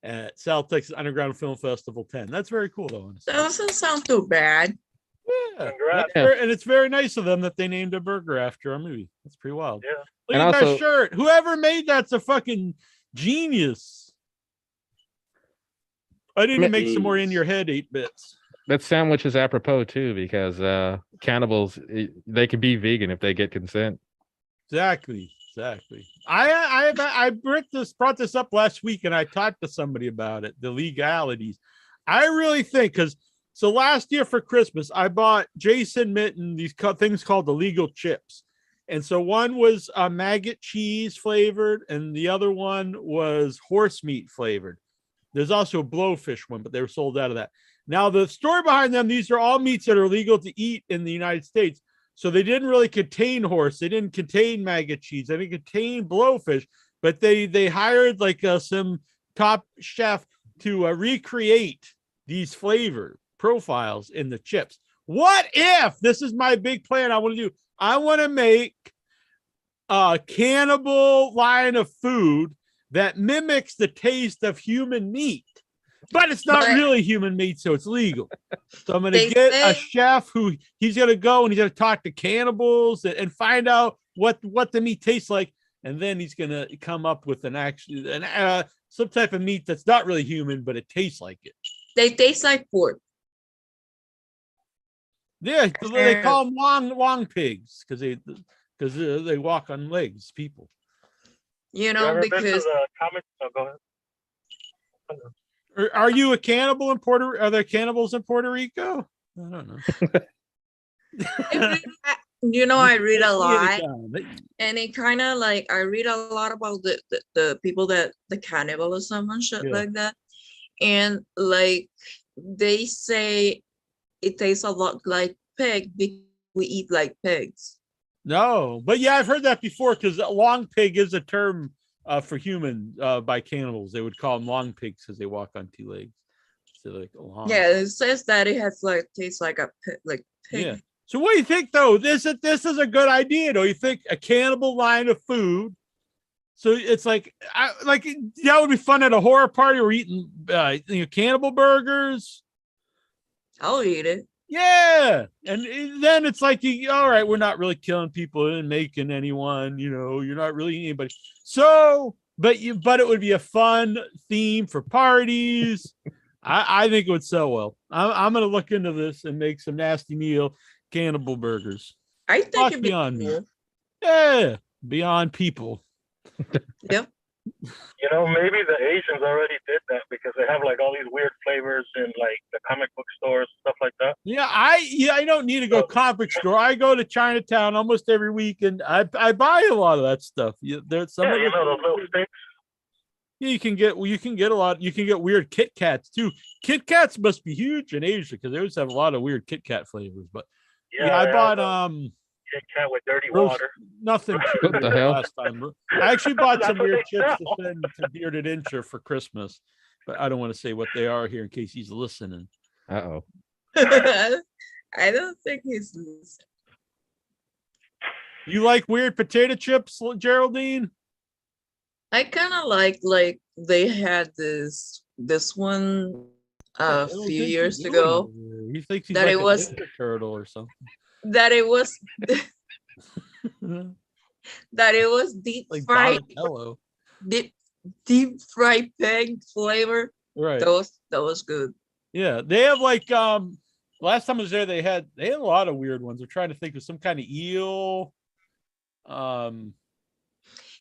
[SPEAKER 1] at South Texas Underground Film Festival 10. That's very cool, though. Honestly.
[SPEAKER 7] That doesn't sound too bad.
[SPEAKER 1] Yeah,
[SPEAKER 8] Congrats.
[SPEAKER 1] and it's very nice of them that they named a burger after a movie. That's pretty wild.
[SPEAKER 8] Yeah.
[SPEAKER 1] Look
[SPEAKER 5] And
[SPEAKER 1] at that
[SPEAKER 5] also-
[SPEAKER 1] shirt. Whoever made that's a fucking genius. I need to make some more in your head 8 bits.
[SPEAKER 5] that sandwich is apropos too, because cannibals they can be vegan if they get consent.
[SPEAKER 1] Exactly. I brought this up last week, and I talked to somebody about it, the legalities. I really think so last year for Christmas, I bought Jason Mitten these things called the legal chips. And so one was maggot cheese flavored, and the other one was horse meat flavored. There's also a blowfish one, but they were sold out of that. Now, the story behind them, these are all meats that are legal to eat in the United States. So they didn't really contain horse. They didn't contain maggot cheese. They didn't contain blowfish, but they hired like some top chef to recreate these flavor profiles in the chips. What if, this is my big plan I want to do, I want to make a cannibal line of food that mimics the taste of human meat, but it's not
[SPEAKER 7] But-
[SPEAKER 1] really human meat, so it's legal. So I'm going to
[SPEAKER 7] They
[SPEAKER 1] get a
[SPEAKER 7] say-
[SPEAKER 1] chef who he's going to go and he's going to talk to cannibals and find out what the meat tastes like, and then he's going to come up with some type of meat that's not really human, but it tastes like it.
[SPEAKER 7] They taste like pork.
[SPEAKER 1] Yeah, they call them long pigs because they walk on legs. People.
[SPEAKER 7] You
[SPEAKER 8] You
[SPEAKER 7] know,
[SPEAKER 8] ever been to
[SPEAKER 7] because
[SPEAKER 8] the comic? Oh, go ahead.
[SPEAKER 1] Are you a cannibal in Puerto? Are there cannibals in Puerto Rico? I don't know.
[SPEAKER 7] you know, I read a lot,
[SPEAKER 1] Anytime.
[SPEAKER 7] and it kind of like I read a lot about the people that the cannibalism and shit
[SPEAKER 1] Yeah.
[SPEAKER 7] like that, and like they say it tastes a lot like pig because we eat like pigs.
[SPEAKER 1] No, but yeah, I've heard that before because long pig is a term for human by cannibals. They would call them long pigs because they walk on two legs. So like long.
[SPEAKER 7] Yeah, it says that it has like tastes like a pig, like pig.
[SPEAKER 1] Yeah. So what do you think though? This is a good idea. Do you think a cannibal line of food? So it's like that would be fun at a horror party. We're eating cannibal burgers.
[SPEAKER 7] I'll eat it.
[SPEAKER 1] Yeah, and then it's like, all right, we're not really killing people and making anyone. You're not really eating anybody. So, but it would be a fun theme for parties. I think it would sell well. I'm gonna look into this and make some nasty meal cannibal burgers.
[SPEAKER 7] I think
[SPEAKER 1] Watch
[SPEAKER 7] it'd be
[SPEAKER 1] Beyond Me.
[SPEAKER 7] cool.
[SPEAKER 1] Yeah, beyond people.
[SPEAKER 7] Yep.
[SPEAKER 8] You know, maybe the Asians already did that because they have like all these weird flavors in like the comic book stores, stuff like that.
[SPEAKER 1] Yeah, I don't need to go comic store. I go to Chinatown almost every week, and I buy a lot of that stuff. There's some
[SPEAKER 8] Yeah,
[SPEAKER 1] of
[SPEAKER 8] you
[SPEAKER 1] it-
[SPEAKER 8] know those little sticks.
[SPEAKER 1] Yeah, you can get a lot. You can get weird Kit Kats too. Kit Kats must be huge in Asia because they always have a lot of weird Kit Kat flavors. But yeah, I
[SPEAKER 8] they
[SPEAKER 1] bought
[SPEAKER 8] have the Kit Kat with dirty
[SPEAKER 1] roast-
[SPEAKER 8] water.
[SPEAKER 1] nothing
[SPEAKER 5] What the hell?
[SPEAKER 1] last time. I actually bought some
[SPEAKER 8] That's what
[SPEAKER 1] weird
[SPEAKER 8] they
[SPEAKER 1] chips
[SPEAKER 8] sell.
[SPEAKER 1] to send to Bearded Incher for Christmas, but I don't want to say what they are here in case he's listening.
[SPEAKER 5] Uh-oh.
[SPEAKER 7] I don't think he's listening.
[SPEAKER 1] You like weird potato chips, Geraldine?
[SPEAKER 7] I kind of like they had this one a
[SPEAKER 1] What
[SPEAKER 7] few
[SPEAKER 1] is he
[SPEAKER 7] years
[SPEAKER 1] doing
[SPEAKER 7] ago
[SPEAKER 1] over there? He thinks he's
[SPEAKER 7] that
[SPEAKER 1] like
[SPEAKER 7] it
[SPEAKER 1] a
[SPEAKER 7] was-
[SPEAKER 1] Ninja turtle or something.
[SPEAKER 7] that it was deep
[SPEAKER 1] Like
[SPEAKER 7] fried
[SPEAKER 1] Donatello.
[SPEAKER 7] deep fried pig flavor.
[SPEAKER 1] Right.
[SPEAKER 7] That was good.
[SPEAKER 1] Yeah, they have like last time I was there, they had a lot of weird ones. I'm trying to think of some kind of eel.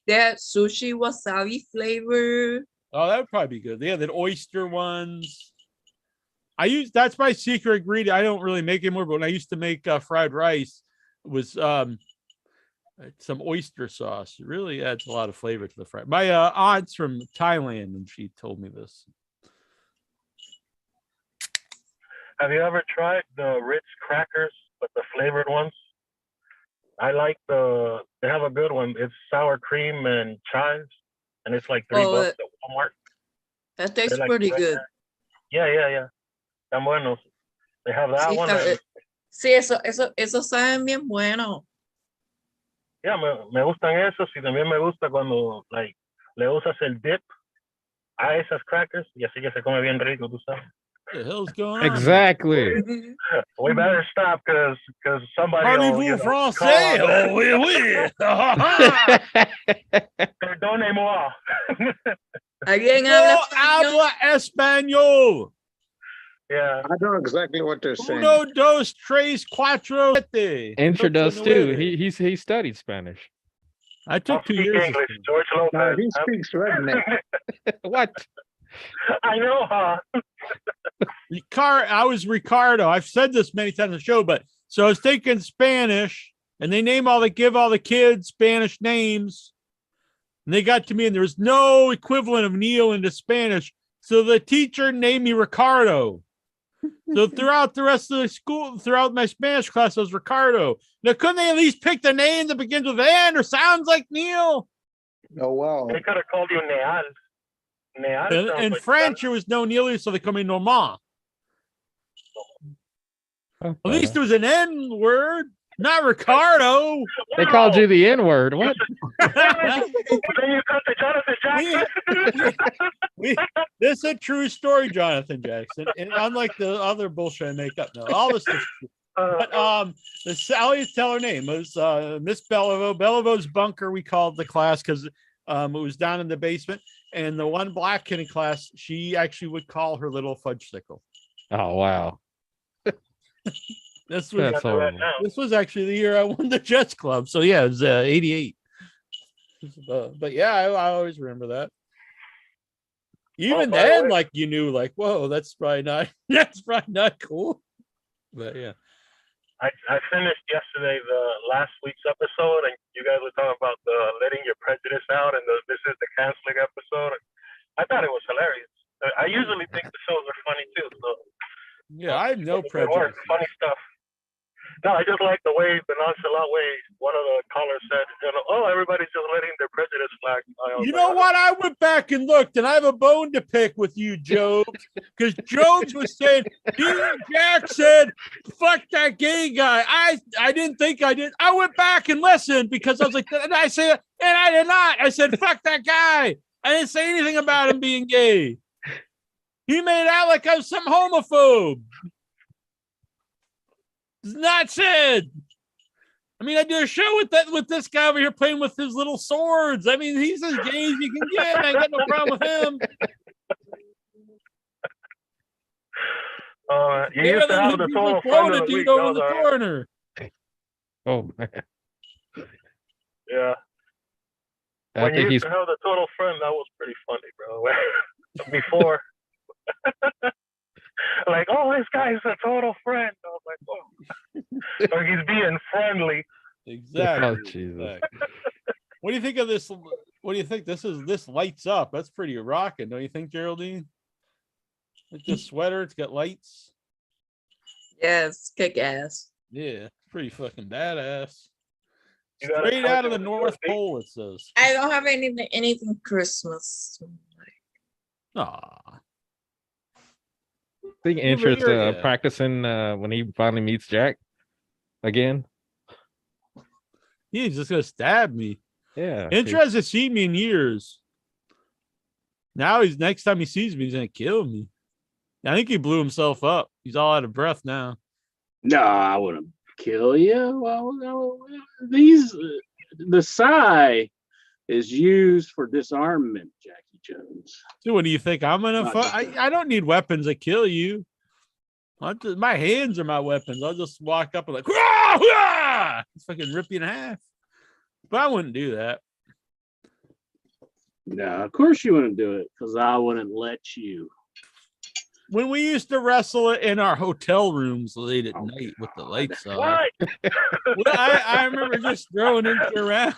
[SPEAKER 7] They had sushi wasabi flavor.
[SPEAKER 1] Oh, that would probably be good. They had the oyster ones. That's my secret ingredient. I don't really make it anymore, but when I used to make fried rice, it was some oyster sauce. It really adds a lot of flavor to the fried. My aunt's from Thailand, and she told me this.
[SPEAKER 8] Have you ever tried the Ritz crackers, but the flavored ones? I like they have a good one. It's sour cream and chives, and it's like $3 at Walmart.
[SPEAKER 7] That tastes
[SPEAKER 8] They're like
[SPEAKER 7] pretty
[SPEAKER 8] right
[SPEAKER 7] good.
[SPEAKER 8] there. Yeah. Tan buenos. They have that
[SPEAKER 7] Sí,
[SPEAKER 8] one.
[SPEAKER 7] está-
[SPEAKER 8] And,
[SPEAKER 7] sí, eso saben bien bueno.
[SPEAKER 8] yeah, me gustan esos y también me gusta cuando like le usas el dip a esas crackers y así que se come bien rico, tú sabes.
[SPEAKER 1] What the hell's going on?
[SPEAKER 5] Exactly.
[SPEAKER 8] We better stop because somebody will,
[SPEAKER 1] Parlez-vous
[SPEAKER 8] call
[SPEAKER 1] français?
[SPEAKER 8] on us.
[SPEAKER 1] Oh, oui, oui.
[SPEAKER 8] Perdonez-moi.
[SPEAKER 7] ¿Alguien
[SPEAKER 1] No
[SPEAKER 7] habla español?
[SPEAKER 1] habla español.
[SPEAKER 8] Yeah.
[SPEAKER 4] I know exactly what they're saying.
[SPEAKER 1] Uno, dos, tres, cuatro, siete.
[SPEAKER 5] Incher does too.
[SPEAKER 1] Nueve.
[SPEAKER 5] He studied Spanish.
[SPEAKER 1] I took
[SPEAKER 8] I'll
[SPEAKER 1] 2
[SPEAKER 8] speak
[SPEAKER 1] years. of
[SPEAKER 8] English.
[SPEAKER 1] Spanish.
[SPEAKER 8] George
[SPEAKER 4] No,
[SPEAKER 8] Lopez.
[SPEAKER 4] he speaks redneck.
[SPEAKER 5] What?
[SPEAKER 8] I know, huh?
[SPEAKER 1] I was Ricardo. I've said this many times on the show, but so I was taking Spanish, and they give all the kids Spanish names, and they got to me, and there was no equivalent of Neil into Spanish, so the teacher named me Ricardo. So throughout the rest of the school, throughout my Spanish class, I was Ricardo. Now, couldn't they at least pick the name that begins with N or sounds like Neil?
[SPEAKER 4] Oh, wow.
[SPEAKER 8] They could have called you Neal. Neal.
[SPEAKER 1] And
[SPEAKER 8] sounds
[SPEAKER 1] in
[SPEAKER 8] like
[SPEAKER 1] French, there was no Neil, so they call me Normand. At least there was an N word. Not Ricardo.
[SPEAKER 5] They called you the N-word. What?
[SPEAKER 8] Then you cut to Jonathan Jackson.
[SPEAKER 1] This is a true story, Jonathan Jackson. And unlike the other bullshit I make up, no, all this is true. But I'll always tell her name. It was Miss Beliveau. Beliveau's bunker, we called the class because it was down in the basement. And the one black kid in class, she actually would call her little fudgesicle.
[SPEAKER 5] Oh wow.
[SPEAKER 1] This was
[SPEAKER 5] That's horrible.
[SPEAKER 1] this was actually the year I won the Jets Club. So yeah, it was 88. But yeah, I always remember that. Even
[SPEAKER 8] by the
[SPEAKER 1] then,
[SPEAKER 8] way-
[SPEAKER 1] like you knew, like, whoa, that's probably not cool. But yeah.
[SPEAKER 8] I finished yesterday the last week's episode, and you guys were talking about the letting your prejudice out, and this is the canceling episode. I thought it was hilarious. I usually think the shows are funny too. So
[SPEAKER 1] Yeah, I have no
[SPEAKER 8] they weren't
[SPEAKER 1] prejudice.
[SPEAKER 8] funny stuff. No, I just like the way, the nonchalant way one of the callers said, "Oh, everybody's just letting their prejudice flag."
[SPEAKER 1] You know what? I went back and looked, and I have a bone to pick with you, Jones, because Jones was saying, Jack said, fuck that gay guy. I didn't think I did. I went back and listened because I was like, and I said, and I did not. I said, fuck that guy. I didn't say anything about him being gay. He made out like I was some homophobe. It's not said. I mean, I did a show with this guy over here playing with his little swords. I mean, he's as gay as you can get. I got no problem with him.
[SPEAKER 8] You used to have the total friend of the week.
[SPEAKER 1] over in the corner.
[SPEAKER 5] Oh man.
[SPEAKER 8] Yeah.
[SPEAKER 5] I
[SPEAKER 8] When you
[SPEAKER 5] think
[SPEAKER 8] used
[SPEAKER 5] he's
[SPEAKER 8] to have the total friend, that was pretty funny, bro. Before. Like, oh, this guy's a total friend. I was like, oh. Or he's being friendly.
[SPEAKER 1] Exactly.
[SPEAKER 5] Oh, Jesus.
[SPEAKER 1] Exactly. What do you think of this? What do you think this lights up? That's pretty rocking, don't you think, Geraldine? Like this sweater, it's got lights.
[SPEAKER 7] Yes, kick ass.
[SPEAKER 1] Yeah, it's pretty fucking badass.
[SPEAKER 8] You got a
[SPEAKER 1] Straight out of the
[SPEAKER 8] cartoon
[SPEAKER 1] North
[SPEAKER 8] with
[SPEAKER 1] Pole, it says.
[SPEAKER 7] I don't have anything Christmas.
[SPEAKER 1] Aw.
[SPEAKER 5] think
[SPEAKER 1] Over
[SPEAKER 5] interest
[SPEAKER 1] here, yeah.
[SPEAKER 5] practicing when he finally meets Jack again.
[SPEAKER 1] He's just gonna stab me.
[SPEAKER 5] Yeah.
[SPEAKER 1] Intra hasn't seen me in years. Now next time he sees me, he's gonna kill me. I think he blew himself up. He's all out of breath now.
[SPEAKER 2] No, I wouldn't kill you. Well, no, the Psy is used for disarmament, Jackie Jones.
[SPEAKER 1] So what do you think? I'm gonna
[SPEAKER 2] Not
[SPEAKER 1] fight? I don't need weapons to kill you. My hands are my weapons. I'll just walk up and like, "Wah, wah!" Fucking rip you in half. But I wouldn't do that.
[SPEAKER 2] No, of course you wouldn't do it because I wouldn't let you.
[SPEAKER 1] When we used to wrestle it in our hotel rooms late at night with the lights on,
[SPEAKER 8] What?
[SPEAKER 1] well, I remember just throwing it around.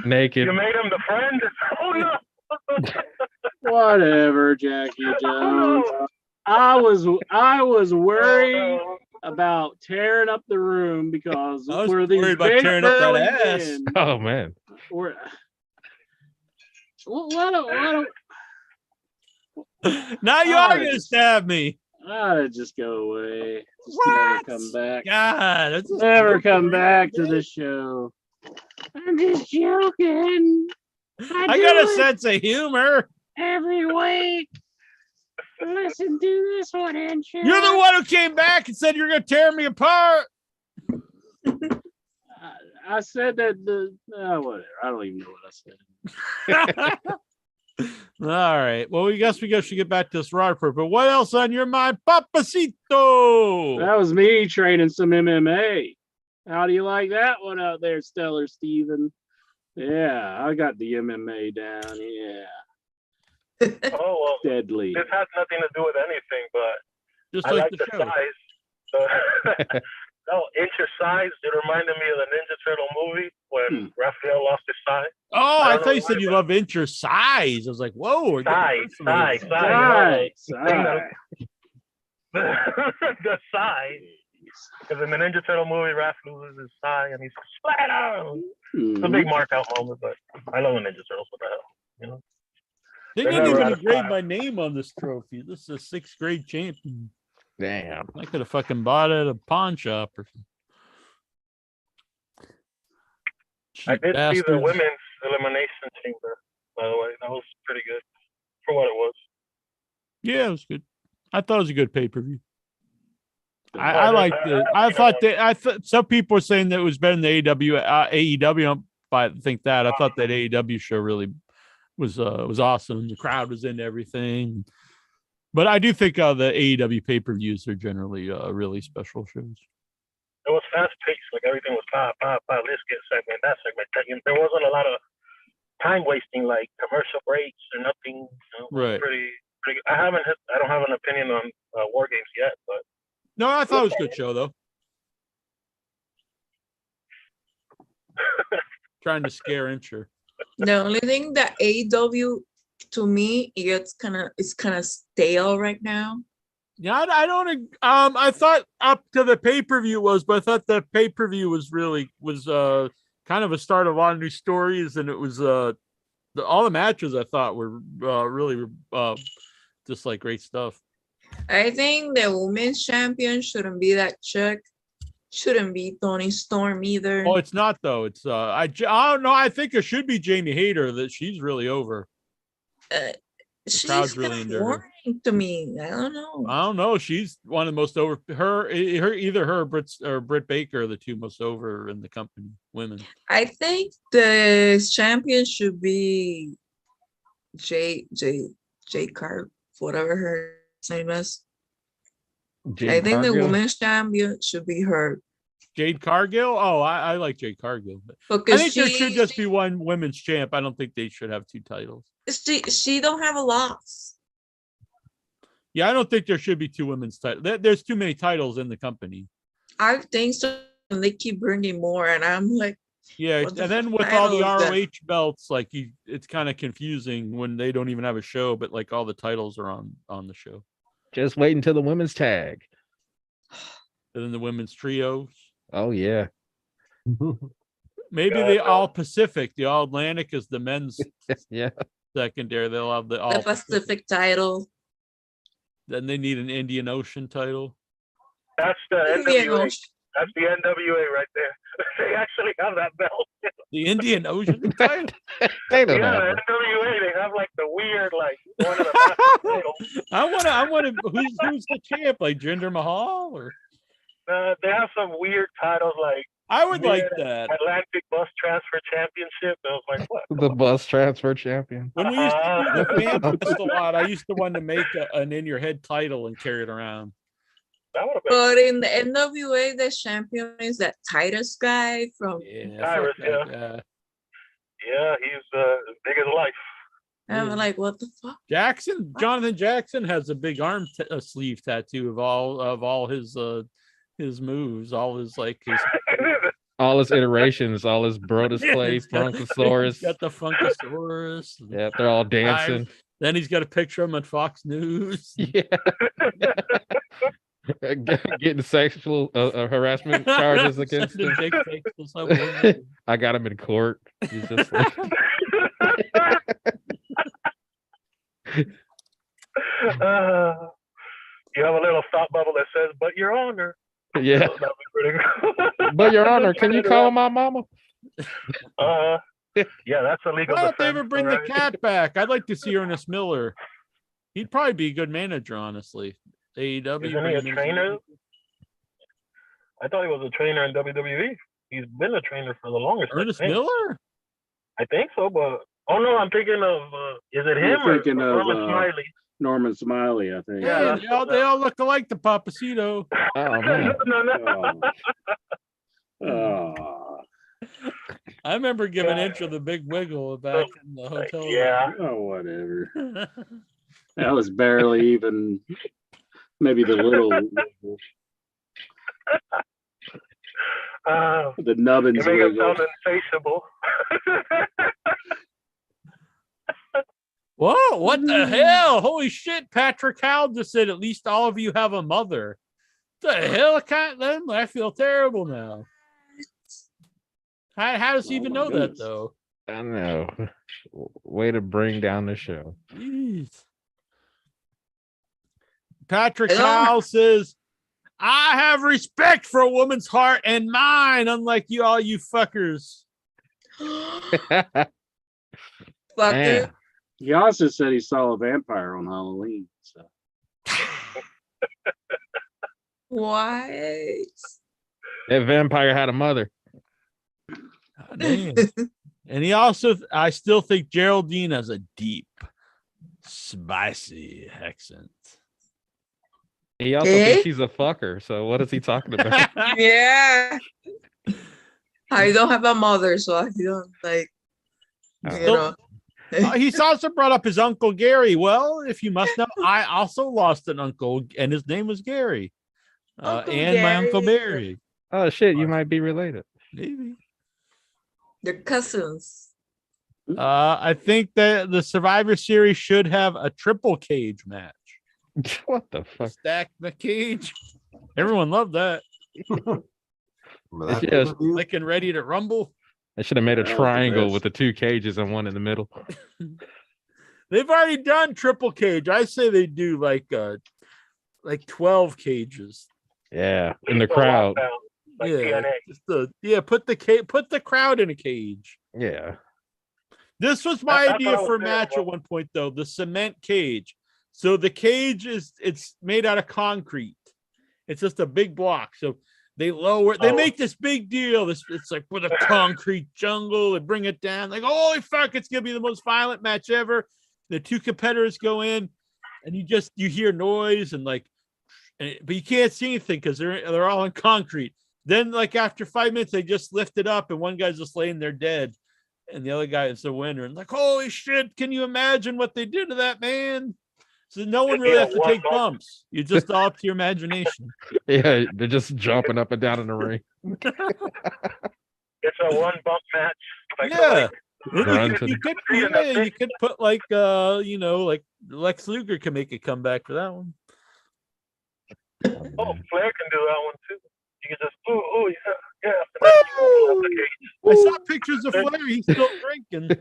[SPEAKER 5] Naked.
[SPEAKER 8] You made him the friend? Oh no!
[SPEAKER 2] Whatever, Jackie Jones. I was worried
[SPEAKER 8] Oh,
[SPEAKER 2] about tearing up the room because
[SPEAKER 1] I was
[SPEAKER 2] we're these
[SPEAKER 1] worried about
[SPEAKER 2] big
[SPEAKER 1] tearing up that
[SPEAKER 2] burly
[SPEAKER 1] ass.
[SPEAKER 2] men.
[SPEAKER 5] Oh man.
[SPEAKER 2] We're- Well, why don't
[SPEAKER 1] Now you
[SPEAKER 2] Oh,
[SPEAKER 1] are gonna
[SPEAKER 2] just-
[SPEAKER 1] stab me.
[SPEAKER 2] just go away? Just
[SPEAKER 1] What?
[SPEAKER 2] never come back.
[SPEAKER 1] God, that's just
[SPEAKER 2] Never come back to the show. I'm just joking.
[SPEAKER 1] I got a sense of humor.
[SPEAKER 2] every week. Listen to this one, Intra.
[SPEAKER 1] You're the one who came back and said you're gonna tear me apart.
[SPEAKER 2] I said that whatever. I don't even know what I said.
[SPEAKER 1] All right. Well, we guess we should get back to this Rodford. But what else on your mind, Papacito?
[SPEAKER 2] That was me training some MMA. How do you like that one out there, Stellar Steven? Yeah, I got the MMA down. Yeah,
[SPEAKER 8] well,
[SPEAKER 2] deadly.
[SPEAKER 8] this has nothing to do with anything, but
[SPEAKER 1] Just
[SPEAKER 8] I
[SPEAKER 1] like
[SPEAKER 8] like
[SPEAKER 1] the
[SPEAKER 8] the
[SPEAKER 1] show.
[SPEAKER 8] size. No, inch size. It reminded me of the Ninja Turtle movie when Raphael lost his size.
[SPEAKER 1] Oh,
[SPEAKER 8] I
[SPEAKER 1] I
[SPEAKER 8] don't
[SPEAKER 1] thought you
[SPEAKER 8] know
[SPEAKER 1] said
[SPEAKER 8] why,
[SPEAKER 1] you
[SPEAKER 8] but-
[SPEAKER 1] love inch or size. I was like, whoa. we're getting
[SPEAKER 8] Size,
[SPEAKER 1] personal.
[SPEAKER 2] Right.
[SPEAKER 8] The size. Because in the Ninja Turtle movie, Raph loses his size and he's splatter. It's a big mark out moment, but I love the Ninja Turtles. What the hell, you know?
[SPEAKER 1] They
[SPEAKER 8] They're
[SPEAKER 1] didn't
[SPEAKER 8] never
[SPEAKER 1] even
[SPEAKER 8] out of
[SPEAKER 1] engrave
[SPEAKER 8] time.
[SPEAKER 1] my name on this trophy. This is a 6th grade champion.
[SPEAKER 5] Damn.
[SPEAKER 1] I could have fucking bought it at a pawn shop or something.
[SPEAKER 8] I
[SPEAKER 1] Cheap
[SPEAKER 8] did see the
[SPEAKER 1] bastards.
[SPEAKER 8] women's elimination chamber, by the way. That was pretty good for what it was.
[SPEAKER 1] Yeah, it was good. I thought it was a good pay-per-view. I
[SPEAKER 8] I
[SPEAKER 1] liked it. I
[SPEAKER 8] you
[SPEAKER 1] thought
[SPEAKER 8] know,
[SPEAKER 1] that some people were saying that it was better than the AEW. I think that. I thought that AEW show really was awesome. The crowd was into everything. But I do think the AEW pay-per-views are generally really special shows.
[SPEAKER 8] it was fast paced. Like everything was pop, pop, pop. Let's get segment, that segment. There wasn't a lot of time wasting, like commercial breaks or nothing.
[SPEAKER 1] Right.
[SPEAKER 8] Pretty. I don't have an opinion on War Games yet, but
[SPEAKER 1] No, I thought it was a good show though. Trying to scare Incher.
[SPEAKER 7] The only thing that AEW to me it's kind of stale right now.
[SPEAKER 1] Yeah, I don't. I thought up to the pay-per-view but I thought the pay-per-view was kind of a start of a lot of new stories, and it was all the matches I thought were really just like great stuff.
[SPEAKER 7] I think the women's champion shouldn't be that chick. Shouldn't be Tony Storm either.
[SPEAKER 1] Oh, it's not though. It's I don't know. I think it should be Jamie Hayter. That she's really over.
[SPEAKER 7] She's
[SPEAKER 1] crowd's
[SPEAKER 7] really
[SPEAKER 1] really into her.
[SPEAKER 7] boring to me. I don't know.
[SPEAKER 1] She's one of the most over. Either her or Britt Baker are the two most over in the company. Women.
[SPEAKER 7] I think the champion should be J Carp, whatever her name is. I think the women's champion should be her.
[SPEAKER 1] Jade Cargill. Oh, I like Jade Cargill.
[SPEAKER 7] Because
[SPEAKER 1] I think there should just be one women's champ. I don't think they should have two titles.
[SPEAKER 7] She don't have a loss.
[SPEAKER 1] Yeah, I don't think there should be two women's titles. There's too many titles in the company.
[SPEAKER 7] I think so. And they keep bringing more, and I'm like,
[SPEAKER 1] yeah. And then with all the ROH belts, like it's kind of confusing when they don't even have a show, but like all the titles are on the show.
[SPEAKER 5] Just wait until the women's tag.
[SPEAKER 1] And then the women's trios.
[SPEAKER 5] Oh yeah.
[SPEAKER 1] Maybe the All Pacific, the All Atlantic is the men's
[SPEAKER 5] yeah
[SPEAKER 1] secondary. They'll have the All
[SPEAKER 7] Pacific title.
[SPEAKER 1] Then they need an Indian Ocean title.
[SPEAKER 8] That's the NWA. That's the NWA right there. They actually have that belt.
[SPEAKER 1] The Indian Ocean title?
[SPEAKER 5] They don't have
[SPEAKER 8] the NWA, they have like the weird, like one of the titles.
[SPEAKER 1] I wanna who's the champ? Like Jinder Mahal or
[SPEAKER 8] they have some weird titles like
[SPEAKER 1] I would like that.
[SPEAKER 8] Atlantic Bus Transfer Championship. I was like, what?
[SPEAKER 5] The bus transfer champion.
[SPEAKER 1] When we used to do the fan fest a lot, I used to want to make an in your head title and carry it around.
[SPEAKER 8] But
[SPEAKER 7] in the NWA, the champion is that Titus guy from
[SPEAKER 8] Tyrus, yeah, he's big as life.
[SPEAKER 7] I'm like, what the fuck?
[SPEAKER 1] Jonathan Jackson has a big arm sleeve tattoo of all his moves, all his
[SPEAKER 5] all his iterations, all his Brodus plays, Brontosaurus.
[SPEAKER 1] He's got the Funkasaurus.
[SPEAKER 5] Yeah, they're all dancing.
[SPEAKER 1] Then he's got a picture of him on Fox News.
[SPEAKER 5] Yeah. Getting sexual harassment charges against him. I got him in court. He's just like...
[SPEAKER 8] you have a little thought bubble that says, "But Your Honor."
[SPEAKER 5] Yeah. But Your Honor, can you call my mama?
[SPEAKER 8] Yeah, that's illegal.
[SPEAKER 1] Why don't they ever bring the cat back? I'd like to see Ernest Miller. He'd probably be a good manager, honestly. AEW.
[SPEAKER 8] Isn't he a trainer? I thought he was a trainer in WWE. He's been a trainer for the longest.
[SPEAKER 1] Ernest Miller?
[SPEAKER 8] I think so, but no, I'm thinking of is it him or Norman Smiley?
[SPEAKER 2] Norman Smiley, I think.
[SPEAKER 1] Yeah, they all look alike, the Papacito.
[SPEAKER 5] Oh man.
[SPEAKER 2] Oh.
[SPEAKER 1] I remember giving Intro the big wiggle back in the hotel.
[SPEAKER 8] Yeah.
[SPEAKER 2] Oh, whatever. That was barely even maybe the little the nubbins
[SPEAKER 8] you make it
[SPEAKER 2] wiggle.
[SPEAKER 8] sound insatiable.
[SPEAKER 1] Whoa, what the hell? Holy shit, Patrick Howell just said at least all of you have a mother. The hell? I feel terrible now. How does he even know that though?
[SPEAKER 5] I don't know. Way to bring down the show.
[SPEAKER 1] Jeez. Patrick Howell says, I have respect for a woman's heart and mind, unlike you all you fuckers.
[SPEAKER 7] Fucker.
[SPEAKER 5] Man.
[SPEAKER 2] He also said he saw a vampire on Halloween. So
[SPEAKER 7] What?
[SPEAKER 5] That vampire had a mother.
[SPEAKER 1] Oh, damn. And I still think Geraldine has a deep, spicy accent.
[SPEAKER 5] He also thinks she's a fucker. So what is he talking about?
[SPEAKER 7] Yeah. I don't have a mother, so I don't like, you know.
[SPEAKER 1] He's also brought up his uncle Gary. Well, if you must know, I also lost an uncle, and his name was Gary. And my uncle Barry.
[SPEAKER 5] Oh shit, you might be related.
[SPEAKER 1] Maybe.
[SPEAKER 7] They're cousins.
[SPEAKER 1] I think that the Survivor Series should have a triple cage match.
[SPEAKER 5] What the fuck?
[SPEAKER 1] Stack the cage. Everyone loved that. Like and ready to rumble.
[SPEAKER 5] I should have made a triangle with the two cages and one in the middle.
[SPEAKER 1] They've already done triple cage. I say they do like 12 cages.
[SPEAKER 5] Yeah, in the crowd.
[SPEAKER 8] Like
[SPEAKER 1] Yeah,
[SPEAKER 8] TNA.
[SPEAKER 1] put the crowd in a cage.
[SPEAKER 5] Yeah.
[SPEAKER 1] This was my
[SPEAKER 8] That's
[SPEAKER 1] idea
[SPEAKER 8] what I was
[SPEAKER 1] for a
[SPEAKER 8] saying,
[SPEAKER 1] match
[SPEAKER 8] bro.
[SPEAKER 1] at one point, though. The cement cage. So the cage it's made out of concrete. It's just a big block. So they make this big deal. It's like with a concrete jungle. They bring it down. Like, holy fuck, it's gonna be the most violent match ever. The two competitors go in, and you hear noise but you can't see anything because they're all in concrete. Then, like after 5 minutes, they just lift it up, and one guy's just laying there dead, and the other guy is the winner. And like, holy shit, can you imagine what they did to that man? So no one really has to take bumps. You just all up to your imagination.
[SPEAKER 5] Yeah, they're just jumping up and down in the ring.
[SPEAKER 8] It's a one bump match. Like,
[SPEAKER 1] Yeah.
[SPEAKER 5] Grunting.
[SPEAKER 1] You could put like Lex Luger can make a comeback for that one.
[SPEAKER 8] Oh, Flair can do that one too. You can just yeah. And then you open up the cage.
[SPEAKER 1] I saw pictures of Flair. He's still drinking.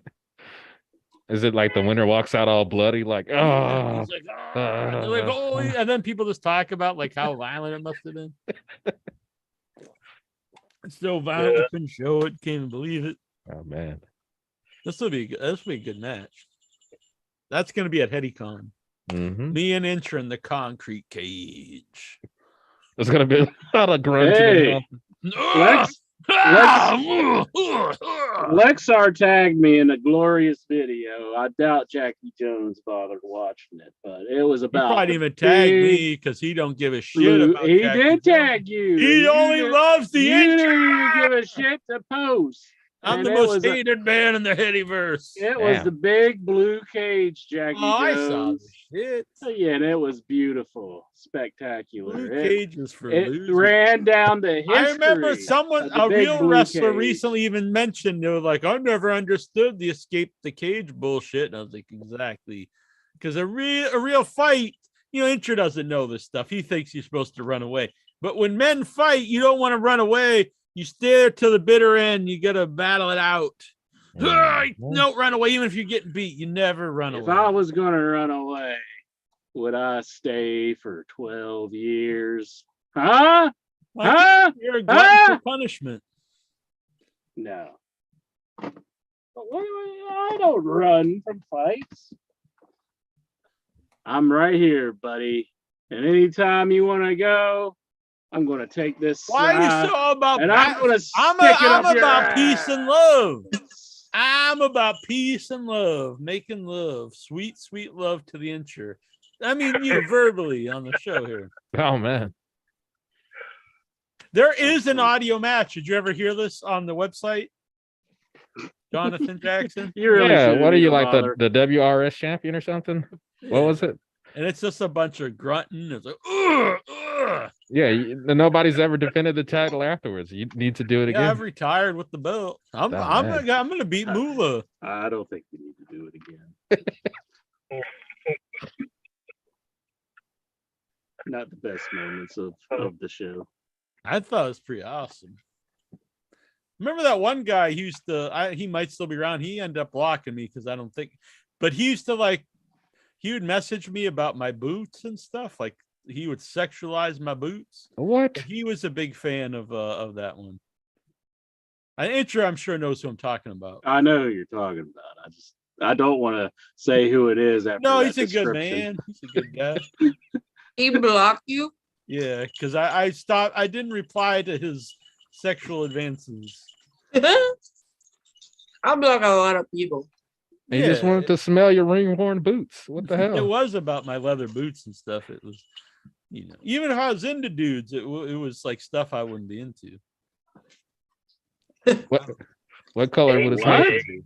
[SPEAKER 5] Is it like the winner walks out all bloody, like, oh,
[SPEAKER 1] He's like, They're like, oh, and then people just talk about like how violent it must have been. It's so violent, we couldn't show it. Can't even believe it.
[SPEAKER 5] oh man.
[SPEAKER 1] This will be a good match. That's going to be at HeadyCon.
[SPEAKER 5] Mm-hmm.
[SPEAKER 1] Me and Intra in the concrete cage.
[SPEAKER 5] There's gonna be a lot of grunting.
[SPEAKER 2] Hey. Lexar tagged me in a glorious video. I doubt Jackie Jones bothered watching it, but it was
[SPEAKER 1] He
[SPEAKER 2] about.
[SPEAKER 1] probably even tagged me because he don't give a shit about.
[SPEAKER 2] He
[SPEAKER 1] Jackie
[SPEAKER 2] did
[SPEAKER 1] Jones.
[SPEAKER 2] tag you.
[SPEAKER 1] He only loves the
[SPEAKER 2] You
[SPEAKER 1] intro.
[SPEAKER 2] didn't give a shit to post.
[SPEAKER 1] I'm
[SPEAKER 2] And
[SPEAKER 1] the
[SPEAKER 2] it
[SPEAKER 1] most
[SPEAKER 2] was a-
[SPEAKER 1] hated man in the Headyverse.
[SPEAKER 2] It was
[SPEAKER 5] Damn.
[SPEAKER 2] the big blue cage, Jackie
[SPEAKER 1] Oh, I saw
[SPEAKER 2] Jones.
[SPEAKER 1] the shit.
[SPEAKER 2] Yeah, and it was beautiful, spectacular.
[SPEAKER 1] Blue
[SPEAKER 2] It,
[SPEAKER 1] cages for
[SPEAKER 2] it
[SPEAKER 1] losers.
[SPEAKER 2] ran down the history.
[SPEAKER 1] I remember
[SPEAKER 2] of the
[SPEAKER 1] a
[SPEAKER 2] big
[SPEAKER 1] real
[SPEAKER 2] blue
[SPEAKER 1] wrestler
[SPEAKER 2] cage.
[SPEAKER 1] recently even mentioned, they were like, I never understood the escape the cage bullshit. And I was like, exactly. Because a real fight, Intra doesn't know this stuff. He thinks you're supposed to run away. But when men fight, you don't want to run away. You stay there to the bitter end. You got to battle it out. Don't run away. Even if you're getting beat, you never run
[SPEAKER 2] If
[SPEAKER 1] away.
[SPEAKER 2] I was going to run away, would I stay for 12 years? Huh? Huh?
[SPEAKER 1] You're a glutton
[SPEAKER 2] Ah!
[SPEAKER 1] for punishment.
[SPEAKER 2] No. I don't run from fights. I'm right here, buddy. And anytime you want to go, I'm going to take this
[SPEAKER 1] Why are you
[SPEAKER 2] slide,
[SPEAKER 1] so about
[SPEAKER 2] and
[SPEAKER 1] that?
[SPEAKER 2] I'm going to stick
[SPEAKER 1] I'm
[SPEAKER 2] it up your
[SPEAKER 1] about peace and
[SPEAKER 2] ass.
[SPEAKER 1] love. I'm about peace and love, making love, sweet, sweet love to the insurer. I mean, you verbally on the show here.
[SPEAKER 5] Oh man.
[SPEAKER 1] There is an audio match. Did you ever hear this on the website? Jonathan Jackson?
[SPEAKER 2] You really
[SPEAKER 5] Yeah,
[SPEAKER 2] shouldn't
[SPEAKER 5] what are you
[SPEAKER 2] even
[SPEAKER 5] like
[SPEAKER 2] bother.
[SPEAKER 5] the WRS champion or something? What was it?
[SPEAKER 1] And it's just a bunch of grunting. It's like, ugh, ugh.
[SPEAKER 5] Yeah, nobody's ever defended the title afterwards. You need to do it
[SPEAKER 1] Yeah, I've
[SPEAKER 5] again.
[SPEAKER 1] retired with the belt. I'm
[SPEAKER 5] man.
[SPEAKER 1] gonna beat Moolah.
[SPEAKER 2] I don't think you need to do it again. Not the best moments of the show.
[SPEAKER 1] I thought it was pretty awesome. Remember that one guy he used to, he might still be around. He ended up blocking me because I don't think, but he used to he would message me about my boots and stuff. Like he would sexualize my boots.
[SPEAKER 5] What?
[SPEAKER 1] He was a big fan of that one. Intro, I'm sure knows who I'm talking about.
[SPEAKER 2] I know who you're talking about. I don't want to say who it is. After
[SPEAKER 1] No,
[SPEAKER 2] that
[SPEAKER 1] he's a good
[SPEAKER 2] description.
[SPEAKER 1] man. He's a good guy.
[SPEAKER 7] He blocked you?
[SPEAKER 1] Yeah, because I stopped. I didn't reply to his sexual advances.
[SPEAKER 7] I block a lot of people.
[SPEAKER 5] He just wanted to smell your ring-worn boots. What the hell?
[SPEAKER 1] It was about my leather boots and stuff. It was, even if I was into dudes, it was like stuff I wouldn't be into.
[SPEAKER 5] What color would his
[SPEAKER 2] What?
[SPEAKER 5] sneakers be?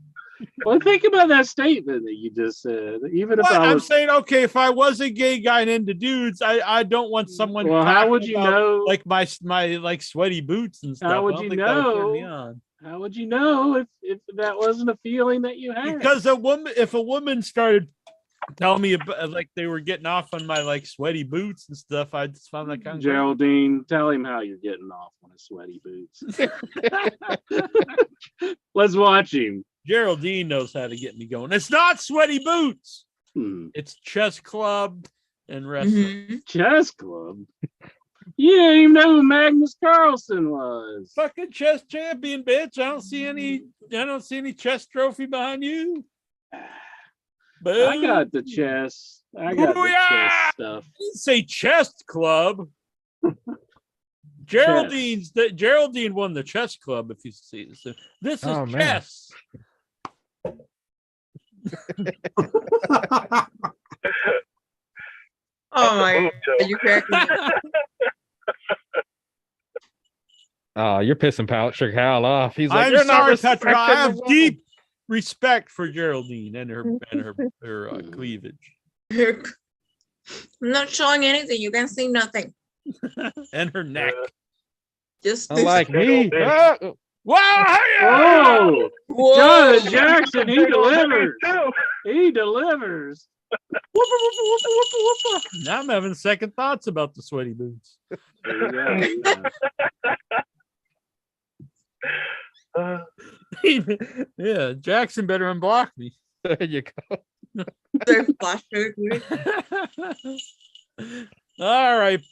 [SPEAKER 2] Well, think about that statement that you just said. Even if
[SPEAKER 1] I'm saying, okay, if I was a gay guy and into dudes, I don't want someone.
[SPEAKER 2] Well, how would you know?
[SPEAKER 1] Like my like sweaty boots and stuff.
[SPEAKER 2] How would you know? How would you know if that wasn't a feeling that you had?
[SPEAKER 1] Because if a woman started telling me about, like they were getting off on my like sweaty boots and stuff, I just found that kind of
[SPEAKER 2] Geraldine, tell him how you're getting off on his sweaty boots. Let's watch him.
[SPEAKER 1] Geraldine knows how to get me going. It's not sweaty boots. It's chess club and wrestling.
[SPEAKER 2] Chess club? You didn't even know who Magnus Carlsen was.
[SPEAKER 1] Fucking chess champion, bitch. I don't see any chess trophy behind you. Boom.
[SPEAKER 2] I got the chess. I got the chess stuff.
[SPEAKER 1] I didn't say chess club. Geraldine won the chess club. If you see this is chess.
[SPEAKER 7] Oh my God, you cracking me up.
[SPEAKER 5] Oh, you're pissing Patrick Howell off. He's like,
[SPEAKER 1] I'm
[SPEAKER 5] you're
[SPEAKER 1] sorry,
[SPEAKER 5] not
[SPEAKER 1] Patrick. I have
[SPEAKER 5] woman."
[SPEAKER 1] deep respect for Geraldine and her cleavage
[SPEAKER 7] I'm not showing anything. You can see nothing.
[SPEAKER 1] and her neck.
[SPEAKER 7] Just
[SPEAKER 5] Unlike me.
[SPEAKER 1] Wow!
[SPEAKER 2] Oh,
[SPEAKER 7] Whoa.
[SPEAKER 2] Jonathan Jackson, he delivers. He delivers.
[SPEAKER 1] Now I'm having second thoughts about the sweaty boots. Yeah, Jackson better unblock me.
[SPEAKER 5] There you go.
[SPEAKER 7] They're flashing.
[SPEAKER 1] All right.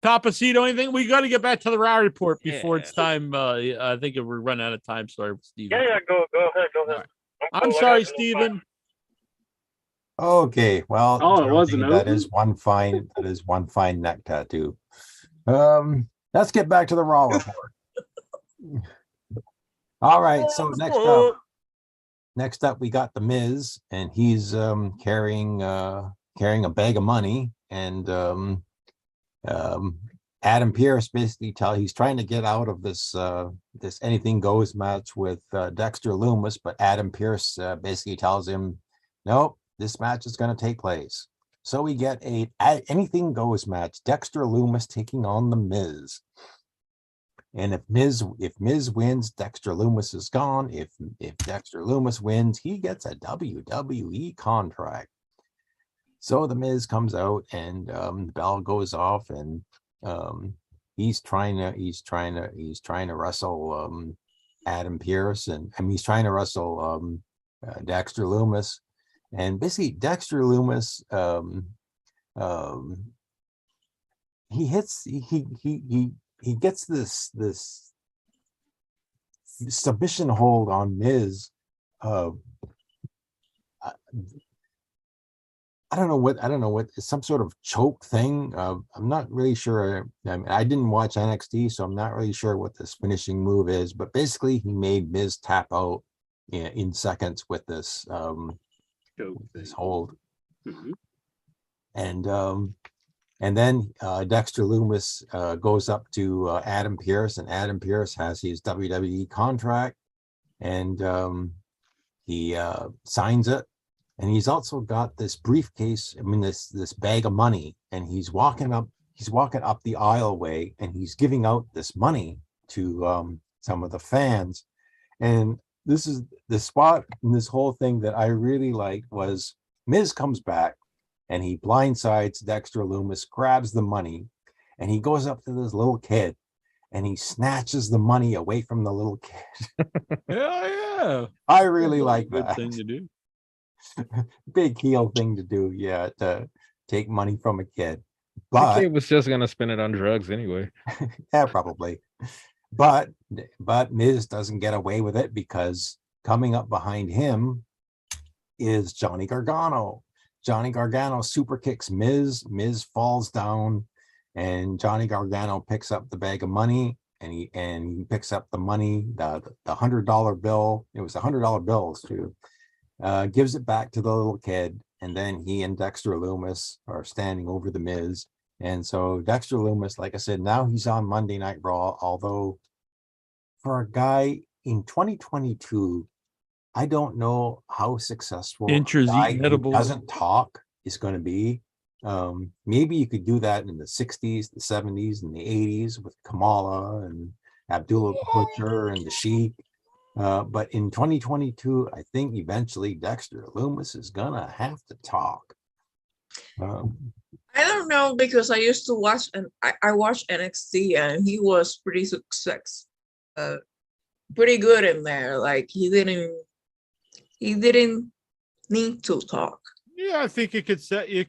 [SPEAKER 1] Papacito, anything? We got to get back to the Raw report before it's time. I think we're running out of time. Sorry, Steven.
[SPEAKER 8] Yeah, go ahead.
[SPEAKER 1] Right. I'm sorry, Steven.
[SPEAKER 3] Okay, well,
[SPEAKER 2] Oh, it wasn't
[SPEAKER 3] that
[SPEAKER 2] open?
[SPEAKER 3] is one fine neck tattoo. Let's get back to the Raw report. All right, so next up we got the Miz, and he's carrying a bag of money, and Adam Pearce basically he's trying to get out of this anything goes match with Dexter Lumis, but Adam Pearce basically tells him, nope, this match is going to take place. So we get a anything goes match, Dexter Lumis taking on the Miz. And if Miz wins, Dexter Lumis is gone. If Dexter Lumis wins, he gets a WWE contract. So the Miz comes out, and the bell goes off, and he's trying to wrestle Adam Pearce, and he's trying to wrestle Dexter Lumis, and basically Dexter Lumis he gets this submission hold on Miz. I don't know what some sort of choke thing. I'm not really sure. I mean, I didn't watch NXT, so I'm not really sure what this finishing move is. But basically, he made Miz tap out in seconds with this hold.
[SPEAKER 2] Mm-hmm.
[SPEAKER 3] And then Dexter Lumis goes up to Adam Pearce, and Adam Pearce has his WWE contract, and he signs it. And he's also got this briefcase, this bag of money, and he's walking up the aisleway, and he's giving out this money to some of the fans. And this is the spot in this whole thing that I really liked was Miz comes back, and he blindsides Dexter Lumis, grabs the money, and he goes up to this little kid, and he snatches the money away from the little kid.
[SPEAKER 1] Yeah.
[SPEAKER 3] I really like that.
[SPEAKER 1] Good thing to do.
[SPEAKER 3] Big heel thing to do, yeah, to take money from a kid.
[SPEAKER 5] The
[SPEAKER 3] But
[SPEAKER 5] kid was just gonna spend it on drugs anyway.
[SPEAKER 3] yeah, probably. But Miz doesn't get away with it because coming up behind him is Johnny Gargano. Johnny Gargano super kicks Miz. Miz falls down, and Johnny Gargano picks up the bag of money, and he picks up the money, the $100 bill. It was $100 bills too. Gives it back to the little kid, and then he and Dexter Lumis are standing over the Miz. And so Dexter Lumis, like I said, now he's on Monday Night Raw, although for a guy in 2022, I don't know how successful a
[SPEAKER 1] Inches
[SPEAKER 3] guy
[SPEAKER 1] eating
[SPEAKER 3] who
[SPEAKER 1] edibles.
[SPEAKER 3] doesn't talk is going to be. Maybe you could do that in the 60s, the 70s, and the 80s with Kamala and Abdullah Butcher and the Sheik. But in 2022, I think eventually Dexter Lumis is gonna have to talk.
[SPEAKER 7] I don't know, because I used to watch, and I watched NXT, and he was pretty pretty good in there. Like he didn't need to talk.
[SPEAKER 1] Yeah, I think it could set you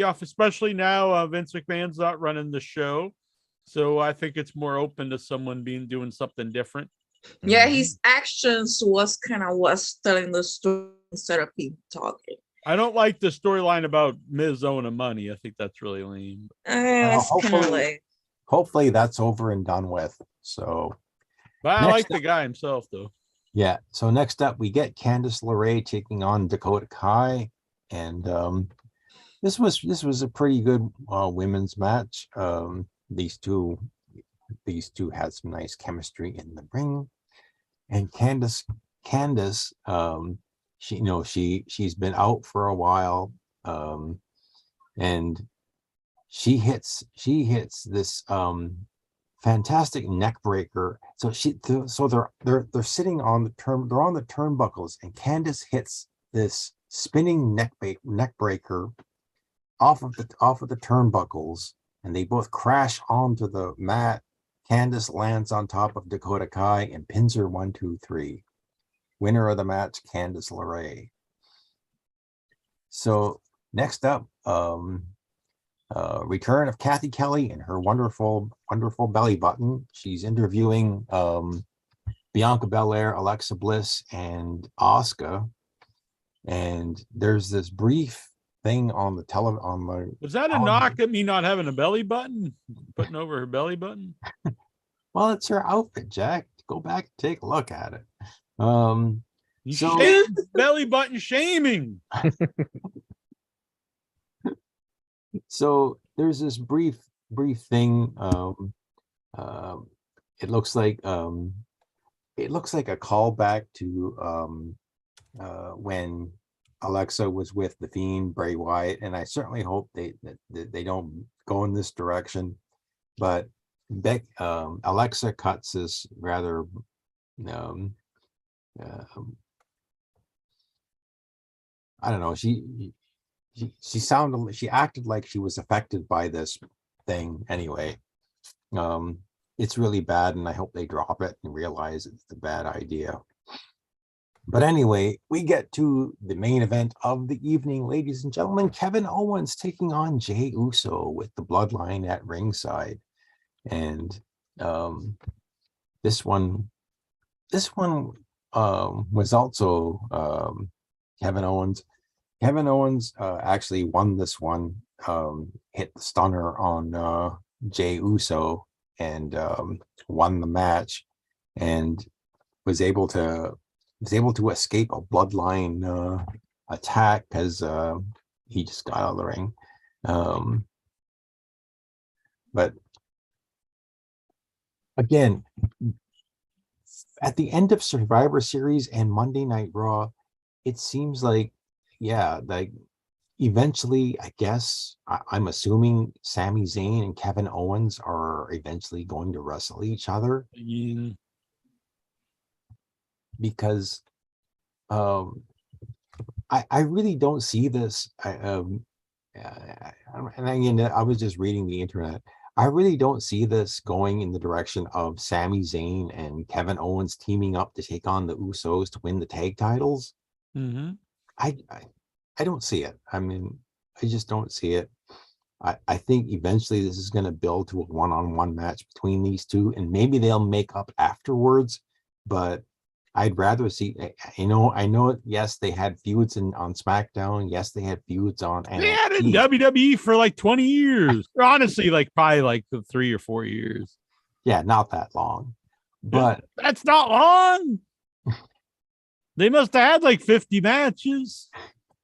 [SPEAKER 1] off, especially now Vince McMahon's not running the show. So I think it's more open to someone doing something different.
[SPEAKER 7] Yeah, his actions was telling the story instead of him talking.
[SPEAKER 1] I don't like the storyline about Miz owning money. I think that's really lame.
[SPEAKER 7] It's kind of like,
[SPEAKER 3] Hopefully that's over and done with. So,
[SPEAKER 1] But I
[SPEAKER 3] Next
[SPEAKER 1] like the guy himself, though.
[SPEAKER 3] yeah. So next up, we get Candice LeRae taking on Dakota Kai, and this was a pretty good women's match. These two had some nice chemistry in the ring, and Candice, she's been out for a while, and she hits this fantastic neck breaker. So they're sitting on they're on the turnbuckles, and Candice hits this spinning neck breaker off of the turnbuckles, and they both crash onto the mat. Candice lands on top of Dakota Kai and pins her 1, 2, 3. Winner of the match, Candice LeRae. So next up, return of Kathy Kelly and her wonderful belly button. She's interviewing Bianca Belair, Alexa Bliss, and Asuka. And there's this brief thing on the
[SPEAKER 1] Was that a knock at me not having a belly button? Putting over her belly button?
[SPEAKER 3] Well, it's her outfit, Jack. Go back and take a look at it.
[SPEAKER 1] Belly button shaming.
[SPEAKER 3] So there's this brief thing. It looks like a callback to when Alexa was with the Fiend, Bray Wyatt, and I certainly hope they don't go in this direction. But Alexa cuts this rather I don't know. She acted like she was affected by this thing anyway. It's really bad, and I hope they drop it and realize it's a bad idea. But anyway, we get to the main event of the evening, ladies and gentlemen. Kevin Owens taking on Jey Uso with the Bloodline at ringside. And this one was also Kevin Owens. Kevin Owens actually won this one, hit the stunner on Jey Uso, and won the match, and was able to escape a Bloodline attack because he just got out of the ring. But again, at the end of Survivor Series and Monday Night Raw, it seems like, eventually, I guess, I'm assuming Sami Zayn and Kevin Owens are eventually going to wrestle each other.
[SPEAKER 1] Yeah.
[SPEAKER 3] Because I really don't see this. And again, I was just reading the internet. I really don't see this going in the direction of Sami Zayn and Kevin Owens teaming up to take on the Usos to win the tag titles.
[SPEAKER 1] Mm-hmm.
[SPEAKER 3] I don't see it. I mean, I just don't see it. I think eventually this is going to build to a one-on-one match between these two, and maybe they'll make up afterwards. But I'd rather see. I know. Yes, they had feuds on SmackDown. Yes, they had feuds on NXT.
[SPEAKER 1] They had it in WWE for like 20 years. Honestly, like probably like 3 or 4 years.
[SPEAKER 3] Yeah, not that long. But
[SPEAKER 1] that's not long. They must have had like 50 matches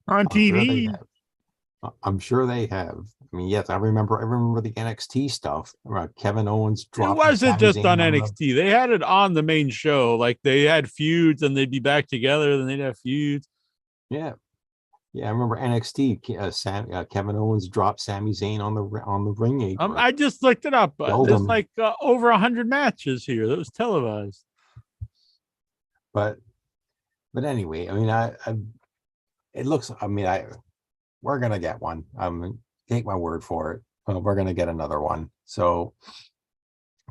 [SPEAKER 1] on TV.
[SPEAKER 3] I'm sure they have. I mean, yes, I remember the NXT stuff. Kevin Owens dropped.
[SPEAKER 1] It wasn't just on NXT. They had it on the main show. Like they had feuds and they'd be back together, then they'd have feuds.
[SPEAKER 3] Yeah. Yeah, I remember NXT. Kevin Owens dropped Sami Zayn on the ring apron.
[SPEAKER 1] I just looked it up. There's like over 100 matches here. That was televised.
[SPEAKER 3] But anyway, I mean, it looks. I mean, we're gonna get one. Take my word for it. We're gonna get another one. So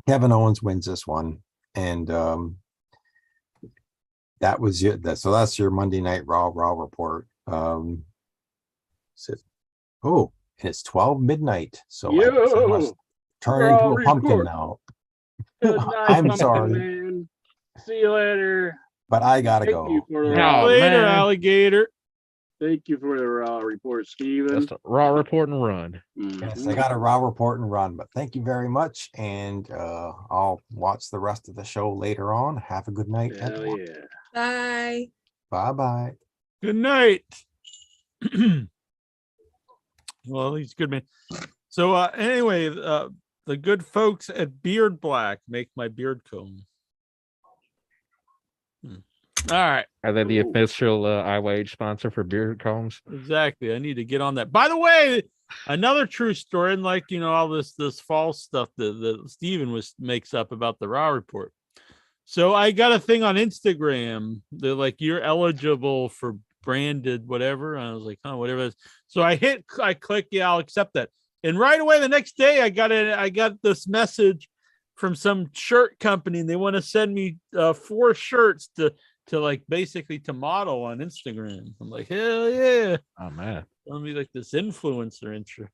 [SPEAKER 3] Kevin Owens wins this one, and that was so that's your Monday Night Raw report. And it's 12 midnight. So I guess I must turn into a pumpkin now. I'm sorry.
[SPEAKER 2] Man. See you later.
[SPEAKER 3] But I gotta go.
[SPEAKER 1] Later, alligator.
[SPEAKER 2] Thank you for the Raw report, Steven.
[SPEAKER 5] That's a Raw report and run.
[SPEAKER 3] Yes, I got a Raw report and run, but thank you very much. And I'll watch the rest of the show later on. Have a good night.
[SPEAKER 2] Hell yeah.
[SPEAKER 7] Bye.
[SPEAKER 3] Bye-bye.
[SPEAKER 1] Good night. Well, he's a good man. So anyway, the good folks at Beard Black make my beard comb. All right.
[SPEAKER 5] Are they the official iWage sponsor for beard combs?
[SPEAKER 1] Exactly. I need to get on that. By the way, another true story, and like all this false stuff that Steven makes up about the Raw report. So I got a thing on Instagram. They're like, you're eligible for branded whatever. And I was like, whatever it is. So I click, yeah, I'll accept that. And right away the next day I got this message from some shirt company, and they want to send me 4 shirts to like basically to model on Instagram. I'm like, hell yeah.
[SPEAKER 5] Oh man.
[SPEAKER 1] Let me like this influencer intro.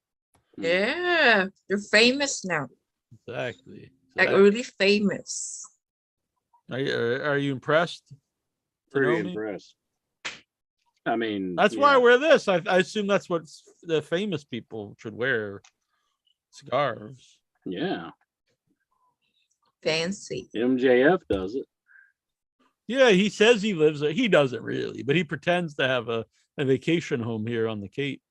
[SPEAKER 7] Yeah, you're famous now.
[SPEAKER 1] Exactly.
[SPEAKER 7] Like really famous.
[SPEAKER 1] Are you impressed?
[SPEAKER 2] Pretty impressed. I mean,
[SPEAKER 1] that's why I wear this. I assume that's what the famous people should wear. Scarves.
[SPEAKER 2] Yeah.
[SPEAKER 7] Fancy.
[SPEAKER 2] MJF does it.
[SPEAKER 1] Yeah, he says he lives there. He doesn't really, but he pretends to have a vacation home here on the Cape.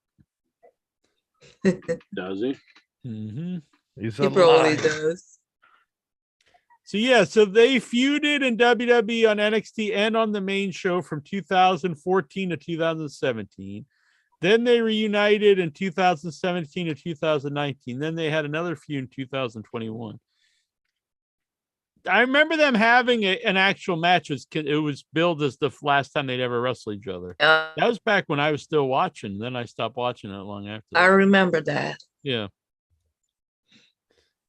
[SPEAKER 2] Does he?
[SPEAKER 1] Mm-hmm.
[SPEAKER 7] He probably does.
[SPEAKER 1] So yeah, so they feuded in WWE on NXT and on the main show from 2014 to 2017. Then they reunited in 2017 to 2019. Then they had another feud in 2021. I remember them having an actual match. It was billed as the last time they'd ever wrestled each other. That was back when I was still watching. Then I stopped watching it long after that.
[SPEAKER 7] I remember that.
[SPEAKER 1] Yeah.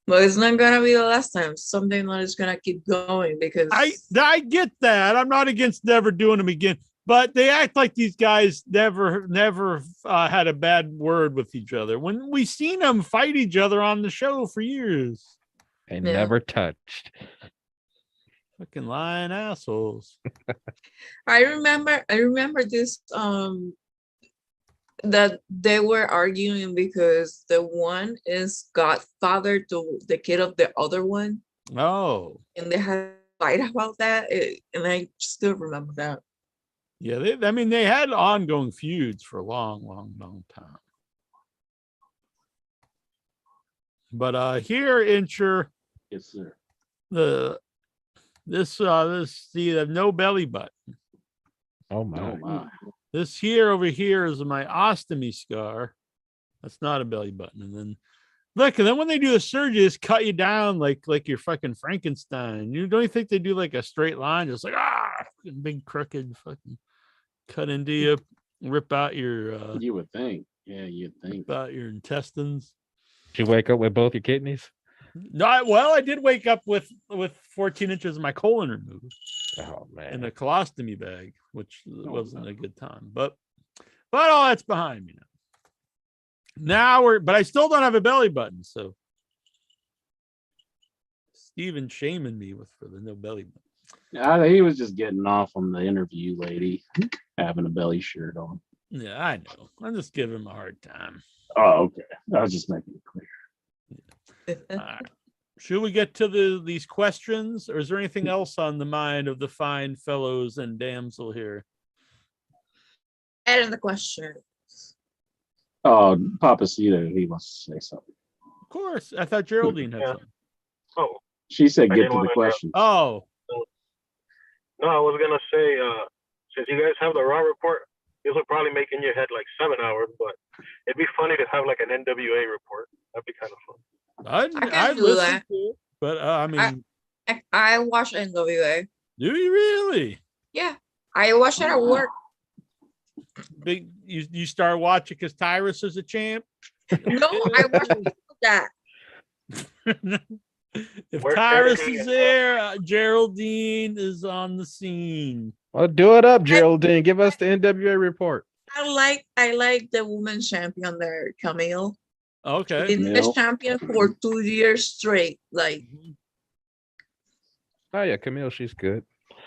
[SPEAKER 7] Well, it's not gonna be the last time. Something that is gonna keep going because
[SPEAKER 1] I get that. I'm not against never doing them again, but they act like these guys never had a bad word with each other. When we seen them fight each other on the show for years.
[SPEAKER 5] And never touched.
[SPEAKER 1] Fucking lying assholes.
[SPEAKER 7] I remember this that they were arguing because the one is godfather to the kid of the other one.
[SPEAKER 1] Oh.
[SPEAKER 7] And they had a fight about that. And I still remember that.
[SPEAKER 1] Yeah, they had ongoing feuds for a long time. But here, Incher.
[SPEAKER 2] Yes, sir.
[SPEAKER 1] They have no belly button.
[SPEAKER 5] Oh my.
[SPEAKER 1] This over here is my ostomy scar. That's not a belly button. And then look, and then when they do the surgery, just cut you down like you're fucking Frankenstein. Don't you think they do like a straight line, just like big crooked fucking cut into you, rip out your
[SPEAKER 2] you would think. Yeah, you'd think.
[SPEAKER 1] Rip out your intestines.
[SPEAKER 5] Did you wake up with both your kidneys?
[SPEAKER 1] No, I did wake up with 14 inches of my colon removed.
[SPEAKER 5] Oh man.
[SPEAKER 1] In a colostomy bag, which wasn't a good time. But all that's behind me now. Now but I still don't have a belly button. So Steven shaming me for the no belly button.
[SPEAKER 2] He was just getting off on the interview lady having a belly shirt on.
[SPEAKER 1] Yeah, I know. I'm just giving him a hard time.
[SPEAKER 2] Oh, okay. I was just making it clear.
[SPEAKER 1] All right. Should we get to these questions, or is there anything else on the mind of the fine fellows and damsel here?
[SPEAKER 7] Add in the question.
[SPEAKER 2] Oh, Papacito, he wants to say something.
[SPEAKER 1] Of course. I thought Geraldine had something.
[SPEAKER 8] Oh,
[SPEAKER 2] She said
[SPEAKER 8] I
[SPEAKER 2] get
[SPEAKER 8] didn't
[SPEAKER 2] to the
[SPEAKER 8] wanna
[SPEAKER 2] question.
[SPEAKER 1] Oh,
[SPEAKER 8] no, I was gonna say, since you guys have the Raw report, this will probably make in your head like 7 hours, but it'd be funny to have like an NWA report. That'd be kind of fun.
[SPEAKER 1] I'd
[SPEAKER 7] do
[SPEAKER 1] listen
[SPEAKER 7] that.
[SPEAKER 1] to it, but I mean,
[SPEAKER 7] I watch NWA.
[SPEAKER 1] do you really?
[SPEAKER 7] Yeah, I watch it at work.
[SPEAKER 1] Big, you start watching because Tyrus is a champ.
[SPEAKER 7] No, I watch that.
[SPEAKER 1] If
[SPEAKER 8] Where's
[SPEAKER 1] Tyrus
[SPEAKER 8] Geraldine?
[SPEAKER 1] is there, Geraldine is on the scene.
[SPEAKER 5] Well, do it up, Geraldine. Give us the NWA report.
[SPEAKER 7] I like the women's champion there, Camille.
[SPEAKER 1] Okay.
[SPEAKER 7] Been the
[SPEAKER 2] Camille.
[SPEAKER 7] champion for 2 years straight. Like,
[SPEAKER 5] Oh yeah, Camille, she's good.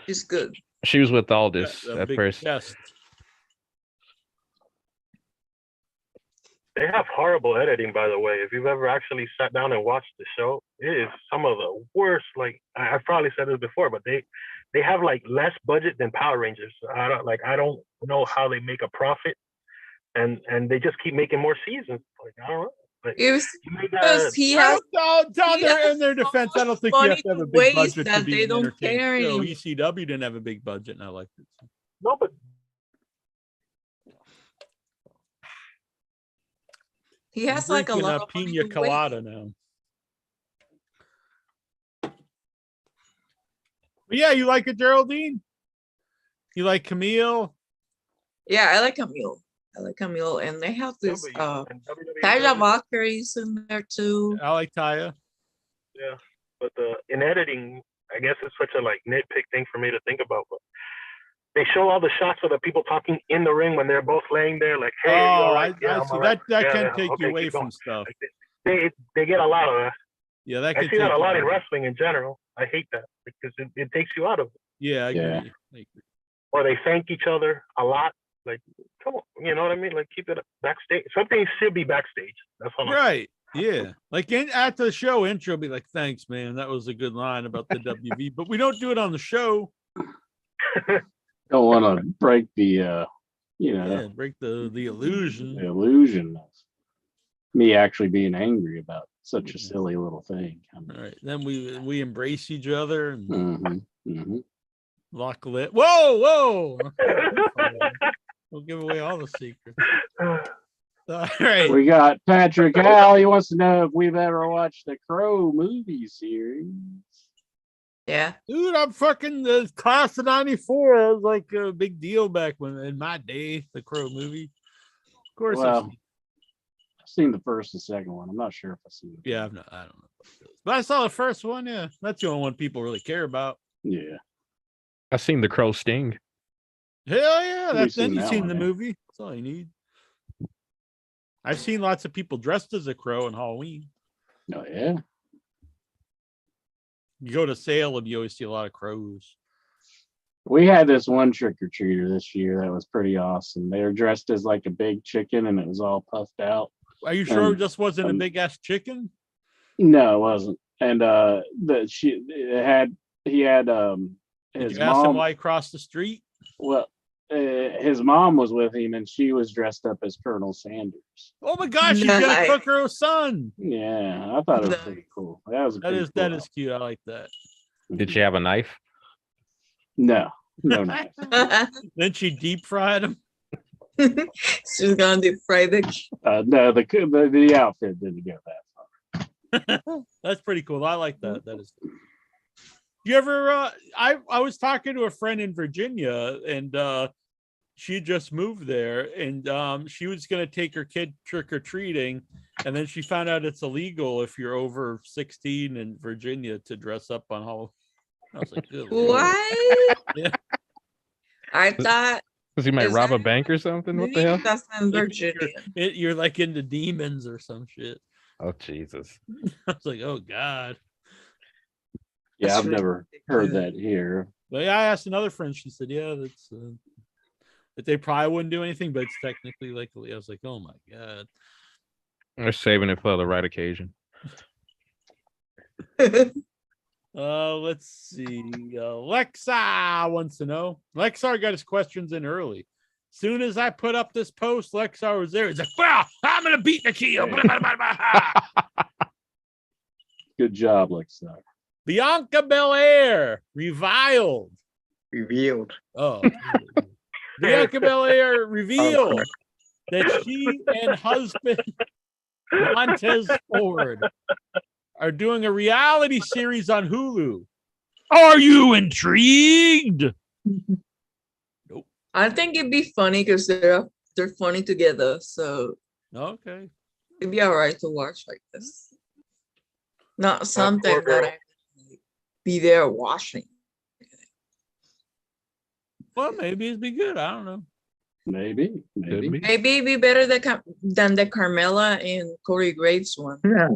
[SPEAKER 7] it's good.
[SPEAKER 5] She was with Aldis
[SPEAKER 1] A
[SPEAKER 5] at
[SPEAKER 1] big
[SPEAKER 5] first.
[SPEAKER 1] chest.
[SPEAKER 8] They have horrible editing, by the way. If you've ever actually sat down and watched the show, it is some of the worst. Like I've probably said this before, but they have like less budget than Power Rangers. I don't know how they make a profit, and they just keep making more seasons. Like I don't know. Like,
[SPEAKER 7] It was
[SPEAKER 8] you made
[SPEAKER 7] because he has
[SPEAKER 1] Down
[SPEAKER 7] he
[SPEAKER 1] there
[SPEAKER 7] has
[SPEAKER 1] in their
[SPEAKER 7] so
[SPEAKER 1] defense, I
[SPEAKER 7] much
[SPEAKER 1] don't think you have
[SPEAKER 7] money
[SPEAKER 1] to have a
[SPEAKER 7] to
[SPEAKER 1] big
[SPEAKER 7] waste
[SPEAKER 1] budget to
[SPEAKER 7] that
[SPEAKER 1] be
[SPEAKER 7] they
[SPEAKER 1] an
[SPEAKER 7] don't
[SPEAKER 1] entertaining
[SPEAKER 7] care
[SPEAKER 1] show.
[SPEAKER 7] anymore.
[SPEAKER 1] ECW didn't have a big budget, and I liked it.
[SPEAKER 8] no, but
[SPEAKER 7] he has like a
[SPEAKER 1] Drinking
[SPEAKER 7] lot of money
[SPEAKER 1] pina
[SPEAKER 7] to waste.
[SPEAKER 1] colada now. But yeah, you like it, Geraldine? You like Camille?
[SPEAKER 7] Yeah, I like Camille. And they have this
[SPEAKER 8] WWE
[SPEAKER 7] Tyler Valkyrie's in there too.
[SPEAKER 1] I like Taya.
[SPEAKER 8] yeah. But in editing, I guess it's such a like nitpick thing for me to think about. But they show all the shots of the people talking in the ring when they're both laying there, like, "Hey,
[SPEAKER 1] Oh,
[SPEAKER 8] all
[SPEAKER 1] I
[SPEAKER 8] right? Yeah,
[SPEAKER 1] see.
[SPEAKER 8] I'm all right.
[SPEAKER 1] That
[SPEAKER 8] Yeah,
[SPEAKER 1] can
[SPEAKER 8] yeah,
[SPEAKER 1] take
[SPEAKER 8] okay,
[SPEAKER 1] you away
[SPEAKER 8] keep
[SPEAKER 1] from
[SPEAKER 8] going."
[SPEAKER 1] stuff.
[SPEAKER 8] Like, they get a lot of that.
[SPEAKER 1] Yeah, that
[SPEAKER 8] I
[SPEAKER 1] can
[SPEAKER 8] see
[SPEAKER 1] take
[SPEAKER 8] that a
[SPEAKER 1] you
[SPEAKER 8] lot in
[SPEAKER 1] away.
[SPEAKER 8] wrestling in general. I hate that because it takes you out of it.
[SPEAKER 1] Yeah, I agree.
[SPEAKER 2] Yeah.
[SPEAKER 1] I agree.
[SPEAKER 8] Or they thank each other a lot. Like, come on, you know what I mean? Like, keep it backstage. Something should be backstage. That's all.
[SPEAKER 1] Right. Yeah. Like at the show intro, be like, "Thanks, man. That was a good line about the WV." But we don't do it on the show.
[SPEAKER 2] Don't want to break the,
[SPEAKER 1] Yeah, break the
[SPEAKER 2] the
[SPEAKER 1] illusion.
[SPEAKER 2] illusion of me actually being angry about such a silly little thing.
[SPEAKER 1] All right. Then we embrace each other and lock lit. Whoa. We'll give away all the secrets. All right.
[SPEAKER 2] We got Patrick Hall. He wants to know if we've ever watched the Crow movie series.
[SPEAKER 7] Yeah.
[SPEAKER 1] Dude, I'm fucking the class of '94. It was like a big deal back when in my day, the Crow movie. Of course,
[SPEAKER 2] Well, I've seen the first and second one. I'm not sure if I've seen it.
[SPEAKER 1] yeah, I don't know. But I saw the first one. Yeah, that's the only one people really care about.
[SPEAKER 2] Yeah.
[SPEAKER 5] I've seen the Crow Sting.
[SPEAKER 1] Hell yeah,
[SPEAKER 2] We've
[SPEAKER 1] then
[SPEAKER 2] seen
[SPEAKER 1] you've
[SPEAKER 2] that
[SPEAKER 1] seen
[SPEAKER 2] one,
[SPEAKER 1] the
[SPEAKER 2] yeah.
[SPEAKER 1] movie. That's all you need. I've seen lots of people dressed as a crow on Halloween.
[SPEAKER 2] Oh, yeah.
[SPEAKER 1] You go to Salem, you always see a lot of crows.
[SPEAKER 2] We had this one trick or treater this year that was pretty awesome. They were dressed as like a big chicken and it was all puffed out.
[SPEAKER 1] Are you sure it
[SPEAKER 2] And-
[SPEAKER 1] just wasn't a big ass chicken?
[SPEAKER 2] No, it wasn't. And he had
[SPEAKER 1] Did
[SPEAKER 2] his
[SPEAKER 1] you ask him
[SPEAKER 2] mom.
[SPEAKER 1] why he crossed the street?
[SPEAKER 2] Well, his mom was with him and she was dressed up as Colonel Sanders.
[SPEAKER 1] Oh my gosh, you got
[SPEAKER 7] Nice.
[SPEAKER 1] to cook her a son.
[SPEAKER 2] Yeah, I thought it was
[SPEAKER 7] Nice.
[SPEAKER 2] pretty cool. That was a
[SPEAKER 1] That
[SPEAKER 2] pretty
[SPEAKER 1] is that
[SPEAKER 2] cool
[SPEAKER 1] is cute. I like that.
[SPEAKER 5] Did she have a knife?
[SPEAKER 2] No, knife.
[SPEAKER 1] Then she deep fried him.
[SPEAKER 7] She's gonna deep fry the
[SPEAKER 2] No, the outfit didn't go that far.
[SPEAKER 1] That's pretty cool. I like that. That is cool. You ever I was talking to a friend in Virginia and she just moved there and she was gonna take her kid trick-or-treating and then she found out it's illegal if you're over 16 in Virginia to dress up on Halloween. I was like, good Lord.
[SPEAKER 7] what?
[SPEAKER 1] Yeah.
[SPEAKER 7] I thought
[SPEAKER 5] Because he might
[SPEAKER 7] Is
[SPEAKER 5] rob a
[SPEAKER 7] that-
[SPEAKER 5] bank or something. What the
[SPEAKER 7] Maybe
[SPEAKER 5] hell?
[SPEAKER 7] that's in Virginia.
[SPEAKER 1] You're like into demons or some shit.
[SPEAKER 5] Oh Jesus!
[SPEAKER 1] I was like, oh god.
[SPEAKER 2] Yeah,
[SPEAKER 7] That's
[SPEAKER 2] I've never heard that here.
[SPEAKER 1] But yeah, I asked another friend. She said, yeah, that's that they probably wouldn't do anything, but it's technically like. I was like, oh my god.
[SPEAKER 5] They're saving it for the right occasion.
[SPEAKER 1] Let's see. Lexa wants to know. Lexar got his questions in early. Soon as I put up this post, Lexar was there. He's like, well, I'm gonna beat Nikhil.
[SPEAKER 2] Good job, Lexar.
[SPEAKER 1] Bianca Belair reviled.
[SPEAKER 4] Revealed.
[SPEAKER 1] Oh, Bianca Belair revealed that she and husband Montez Ford are doing a reality series on Hulu. Are you intrigued?
[SPEAKER 7] I think it'd be funny because they're funny together, so
[SPEAKER 1] Okay.
[SPEAKER 7] it'd be all right to watch like this. Not something
[SPEAKER 8] poor girl.
[SPEAKER 7] that I be there watching.
[SPEAKER 1] Well, maybe it'd be good. I don't know.
[SPEAKER 2] Maybe.
[SPEAKER 5] Could be.
[SPEAKER 7] Maybe it'd be better than the Carmella and Corey Graves one.
[SPEAKER 4] Yeah.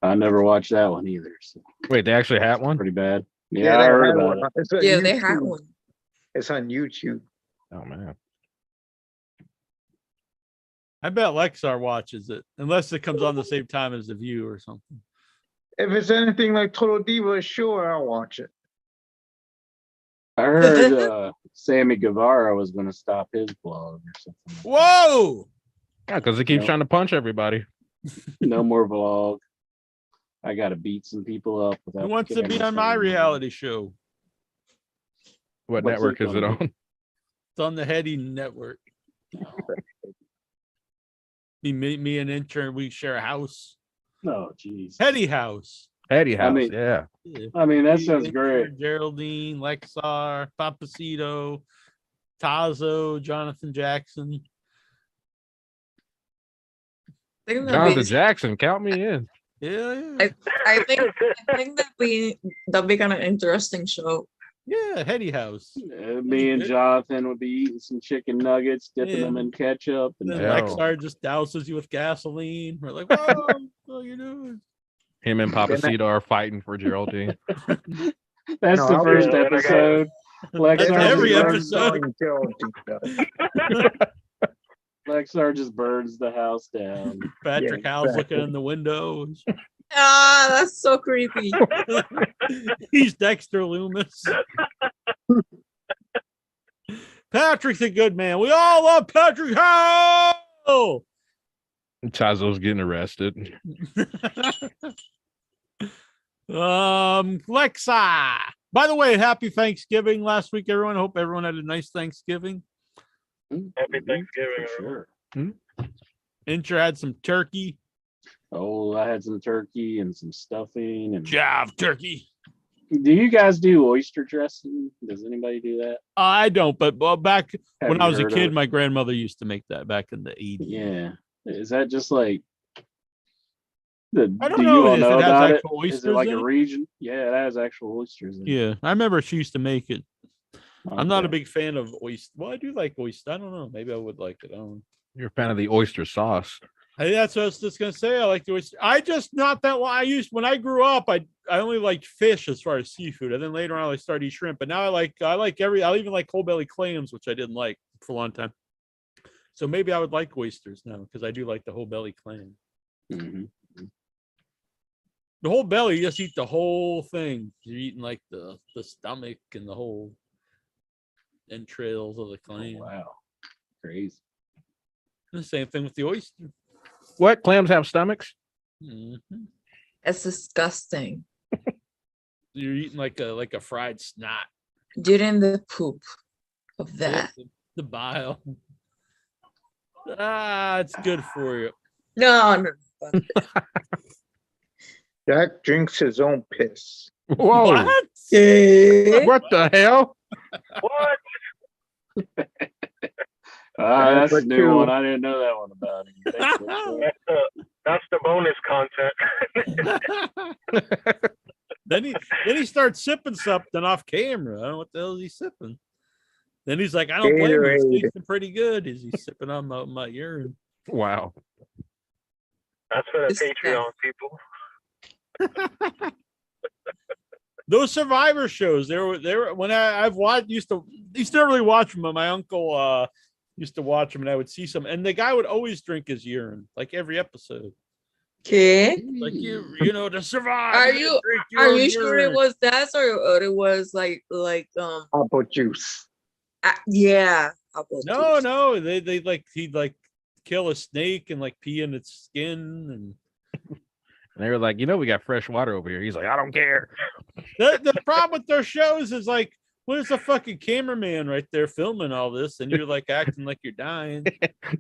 [SPEAKER 2] I never watched that one either. So
[SPEAKER 5] Wait, they actually had one?
[SPEAKER 2] pretty bad.
[SPEAKER 4] Yeah,
[SPEAKER 2] Yeah, I
[SPEAKER 4] they
[SPEAKER 2] heard
[SPEAKER 4] had
[SPEAKER 2] about
[SPEAKER 4] one.
[SPEAKER 2] it.
[SPEAKER 4] It's on
[SPEAKER 7] Yeah, they had
[SPEAKER 4] YouTube.
[SPEAKER 7] one.
[SPEAKER 4] It's on YouTube.
[SPEAKER 5] Oh man.
[SPEAKER 1] I bet Lexar watches it, unless it comes on the same time as The View or something.
[SPEAKER 4] If it's anything like Total Diva, sure, I'll watch it.
[SPEAKER 2] I heard Sammy Guevara was going to stop his blog or something.
[SPEAKER 1] Whoa!
[SPEAKER 5] Yeah, because he keeps
[SPEAKER 2] Nope.
[SPEAKER 5] trying to punch everybody.
[SPEAKER 2] No more vlog. I got to beat some people up.
[SPEAKER 1] Who wants to be on my reality show?
[SPEAKER 5] What
[SPEAKER 2] What's
[SPEAKER 5] network
[SPEAKER 2] it
[SPEAKER 5] is it
[SPEAKER 2] gonna
[SPEAKER 5] on?
[SPEAKER 1] It's on the Heady Network. Me and intern, we share a house.
[SPEAKER 2] No, jeez.
[SPEAKER 1] Heady House.
[SPEAKER 5] Eddie House.
[SPEAKER 2] mean-
[SPEAKER 5] Yeah.
[SPEAKER 1] Yeah.
[SPEAKER 2] I mean, that
[SPEAKER 1] Me,
[SPEAKER 2] sounds
[SPEAKER 1] intern,
[SPEAKER 2] great.
[SPEAKER 1] Geraldine, Lexar, Papacito, Tazo, Jonathan Jackson.
[SPEAKER 7] I think that'd
[SPEAKER 5] Jonathan
[SPEAKER 7] be-
[SPEAKER 5] Jackson, count me in.
[SPEAKER 1] Yeah.
[SPEAKER 7] I think that'd be kind of interesting show.
[SPEAKER 1] Yeah, Heady House.
[SPEAKER 2] Me and Jonathan would be eating some chicken nuggets, dipping
[SPEAKER 1] Yeah.
[SPEAKER 2] them in ketchup.
[SPEAKER 1] And
[SPEAKER 2] And
[SPEAKER 1] then
[SPEAKER 5] Yeah.
[SPEAKER 1] Lexar just douses you with gasoline. We're like, whoa, what are you doing?
[SPEAKER 5] Him and Papacito are fighting for Geraldine.
[SPEAKER 2] that's
[SPEAKER 4] No,
[SPEAKER 2] the
[SPEAKER 4] I'll
[SPEAKER 2] first
[SPEAKER 8] be-
[SPEAKER 2] episode. Lexar
[SPEAKER 1] That's
[SPEAKER 2] just
[SPEAKER 1] every
[SPEAKER 2] burns-
[SPEAKER 1] episode.
[SPEAKER 2] Lexar just burns the house down.
[SPEAKER 1] Patrick
[SPEAKER 4] Yeah,
[SPEAKER 1] Howe's
[SPEAKER 4] exactly.
[SPEAKER 1] looking in the windows.
[SPEAKER 7] Ah, that's so creepy.
[SPEAKER 1] He's Dexter Loomis. Patrick's a good man. We all love Patrick Howe.
[SPEAKER 5] Chazo's getting arrested.
[SPEAKER 1] Lexa. By the way, happy Thanksgiving last week, everyone. Hope everyone had a nice Thanksgiving.
[SPEAKER 8] Happy Thanksgiving.
[SPEAKER 2] For
[SPEAKER 8] everyone.
[SPEAKER 2] sure.
[SPEAKER 1] Incher had some turkey.
[SPEAKER 2] Oh, I had some turkey and some stuffing. And
[SPEAKER 1] Jav turkey.
[SPEAKER 2] do you guys do oyster dressing? Does anybody do that?
[SPEAKER 1] I don't, but back
[SPEAKER 2] Have
[SPEAKER 1] when
[SPEAKER 2] you
[SPEAKER 1] I was a
[SPEAKER 2] heard of
[SPEAKER 1] kid,
[SPEAKER 2] it?
[SPEAKER 1] my grandmother used to make that back in the 80s.
[SPEAKER 2] Yeah. Is that just like
[SPEAKER 1] I don't
[SPEAKER 2] do
[SPEAKER 1] know
[SPEAKER 2] you all
[SPEAKER 1] if
[SPEAKER 2] know
[SPEAKER 1] it has
[SPEAKER 2] about it?
[SPEAKER 1] actual
[SPEAKER 2] Is
[SPEAKER 1] oysters
[SPEAKER 2] it like
[SPEAKER 1] in
[SPEAKER 2] a
[SPEAKER 1] it.
[SPEAKER 2] region? Yeah, it has actual oysters in it.
[SPEAKER 1] Yeah, I remember she used to make it. I'm not a
[SPEAKER 2] Okay.
[SPEAKER 1] big fan of oyster. Well, I do like oyster. I don't know. Maybe I would like it. I don't know.
[SPEAKER 5] You're a fan of the oyster sauce.
[SPEAKER 1] Hey, that's what I was just gonna say. I like the oyster. I just not that. I used when I grew up. I only liked fish as far as seafood, and then later on I started eating shrimp. But now I like I even like whole belly clams, which I didn't like for a long time. So maybe I would like oysters now because I do like the whole belly clam.
[SPEAKER 2] Mhm.
[SPEAKER 1] The whole belly, you just eat the whole thing. You're eating like the stomach and the whole entrails of the
[SPEAKER 2] Oh,
[SPEAKER 1] clam.
[SPEAKER 2] wow. Crazy.
[SPEAKER 1] The same thing with the oyster.
[SPEAKER 5] What? Clams have stomachs?
[SPEAKER 1] Mhm.
[SPEAKER 7] That's disgusting.
[SPEAKER 1] You're eating like a fried snot.
[SPEAKER 7] During the poop of that.
[SPEAKER 1] The bile. It's good for you.
[SPEAKER 7] No.
[SPEAKER 4] Jack drinks his own piss.
[SPEAKER 5] Whoa.
[SPEAKER 1] What?
[SPEAKER 5] What the hell?
[SPEAKER 8] What?
[SPEAKER 2] That's a
[SPEAKER 4] but
[SPEAKER 2] new
[SPEAKER 4] you-
[SPEAKER 2] one. I didn't know that one about him. Thanks for that.
[SPEAKER 8] That's the bonus content.
[SPEAKER 1] then he starts sipping something off camera. I don't know what the hell is he sipping. Then he's like, I don't blame him. He's
[SPEAKER 4] Gatorade.
[SPEAKER 1] tasting pretty good. Is he sipping on my urine?
[SPEAKER 5] Wow.
[SPEAKER 8] That's for the
[SPEAKER 7] It's
[SPEAKER 8] Patreon people.
[SPEAKER 1] Those Survivor shows, they were when I've watched used to really watch them, but my uncle used to watch them, and I would see some, and the guy would always drink his urine, like every episode.
[SPEAKER 7] Okay.
[SPEAKER 1] Like you know, to survive.
[SPEAKER 7] Are
[SPEAKER 1] you
[SPEAKER 7] you
[SPEAKER 1] gotta drink your
[SPEAKER 7] are
[SPEAKER 1] own
[SPEAKER 7] you sure it
[SPEAKER 1] urine.
[SPEAKER 7] was that or it was like
[SPEAKER 4] Apple juice.
[SPEAKER 7] yeah. Apple
[SPEAKER 1] No,
[SPEAKER 7] juice.
[SPEAKER 1] no, they like he'd like kill a snake and like pee in its skin, and
[SPEAKER 5] And they were like, we got fresh water over here. He's like, I don't care.
[SPEAKER 1] the problem with their shows is like, where's the fucking cameraman right there filming all this, and you're like acting like you're dying.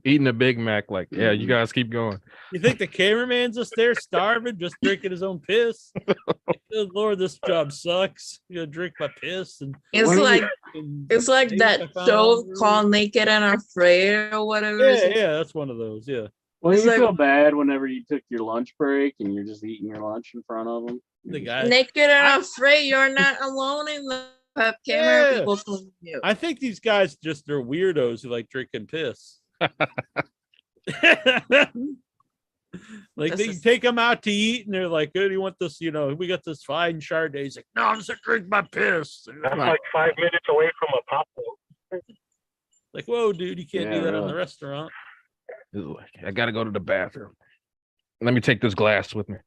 [SPEAKER 5] Eating a Big Mac, like, yeah, you guys keep going.
[SPEAKER 1] You think the cameraman's just there starving, just drinking his own piss? Like, good Lord, this job sucks. You gotta drink my piss, and
[SPEAKER 7] It's
[SPEAKER 4] What do you-
[SPEAKER 7] like
[SPEAKER 1] and
[SPEAKER 7] it's like
[SPEAKER 1] things
[SPEAKER 7] that
[SPEAKER 1] I found
[SPEAKER 7] show
[SPEAKER 1] out.
[SPEAKER 7] called Naked and Afraid or whatever.
[SPEAKER 1] Yeah, that's one of those. Yeah,
[SPEAKER 2] Well,
[SPEAKER 7] It's
[SPEAKER 2] you
[SPEAKER 7] like-
[SPEAKER 2] feel bad whenever you took your lunch break and you're just eating your lunch in front of them.
[SPEAKER 1] the guy.
[SPEAKER 7] Naked and Afraid, you're not alone in the have camera
[SPEAKER 1] Yeah.
[SPEAKER 7] people filming you.
[SPEAKER 1] I think these guys just are weirdos who like drinking piss. Like
[SPEAKER 7] This
[SPEAKER 1] they
[SPEAKER 7] is-
[SPEAKER 1] take them out to eat, and they're like, "Good, you want this? You know, we got this fine Chardonnay." He's like, "No, I'm just gonna drink my piss." And
[SPEAKER 8] That's
[SPEAKER 1] I'm
[SPEAKER 8] like 5 minutes away from a pop.
[SPEAKER 1] like, whoa, dude, you can't
[SPEAKER 2] Yeah,
[SPEAKER 1] do that in
[SPEAKER 2] really.
[SPEAKER 1] the restaurant.
[SPEAKER 5] He's like, I gotta go to the bathroom. Let me take this glass with me.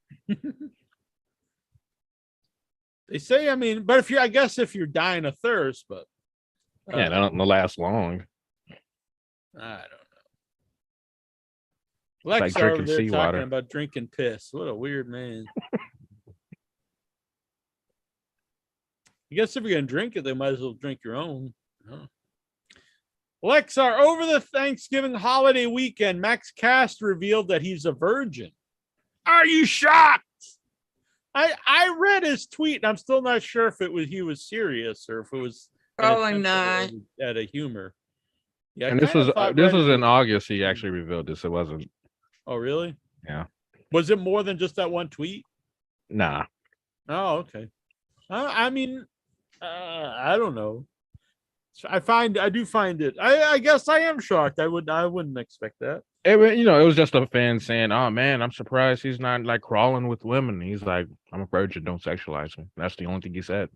[SPEAKER 1] They say, I mean, but I guess if you're dying of thirst, but
[SPEAKER 5] Yeah, that don't last long.
[SPEAKER 1] I don't know.
[SPEAKER 5] like
[SPEAKER 1] Lex over
[SPEAKER 5] drinking
[SPEAKER 1] there talking
[SPEAKER 5] seawater.
[SPEAKER 1] about drinking piss. What a weird man. I guess if you're gonna drink it, they might as well drink your own. Huh. Lexar, over the Thanksgiving holiday weekend, Max Cast revealed that he's a virgin. Are you shocked? I read his tweet, and I'm still not sure if he was serious or if it was an
[SPEAKER 7] Probably
[SPEAKER 1] attempt
[SPEAKER 7] not.
[SPEAKER 1] at a humor. Yeah, I
[SPEAKER 5] And this
[SPEAKER 1] kinda
[SPEAKER 5] was
[SPEAKER 1] thought
[SPEAKER 5] this was
[SPEAKER 1] Reddit
[SPEAKER 5] in August. He actually revealed this. It wasn't.
[SPEAKER 1] Oh, really?
[SPEAKER 5] Yeah.
[SPEAKER 1] Was it more than just that one tweet?
[SPEAKER 5] Nah.
[SPEAKER 1] Oh, okay. I mean, I don't know. I do find it. I guess I am shocked. I wouldn't expect that.
[SPEAKER 5] It was just a fan saying, "Oh man, I'm surprised he's not like crawling with women." He's like, "I'm a virgin. Don't sexualize me." That's the only thing he said.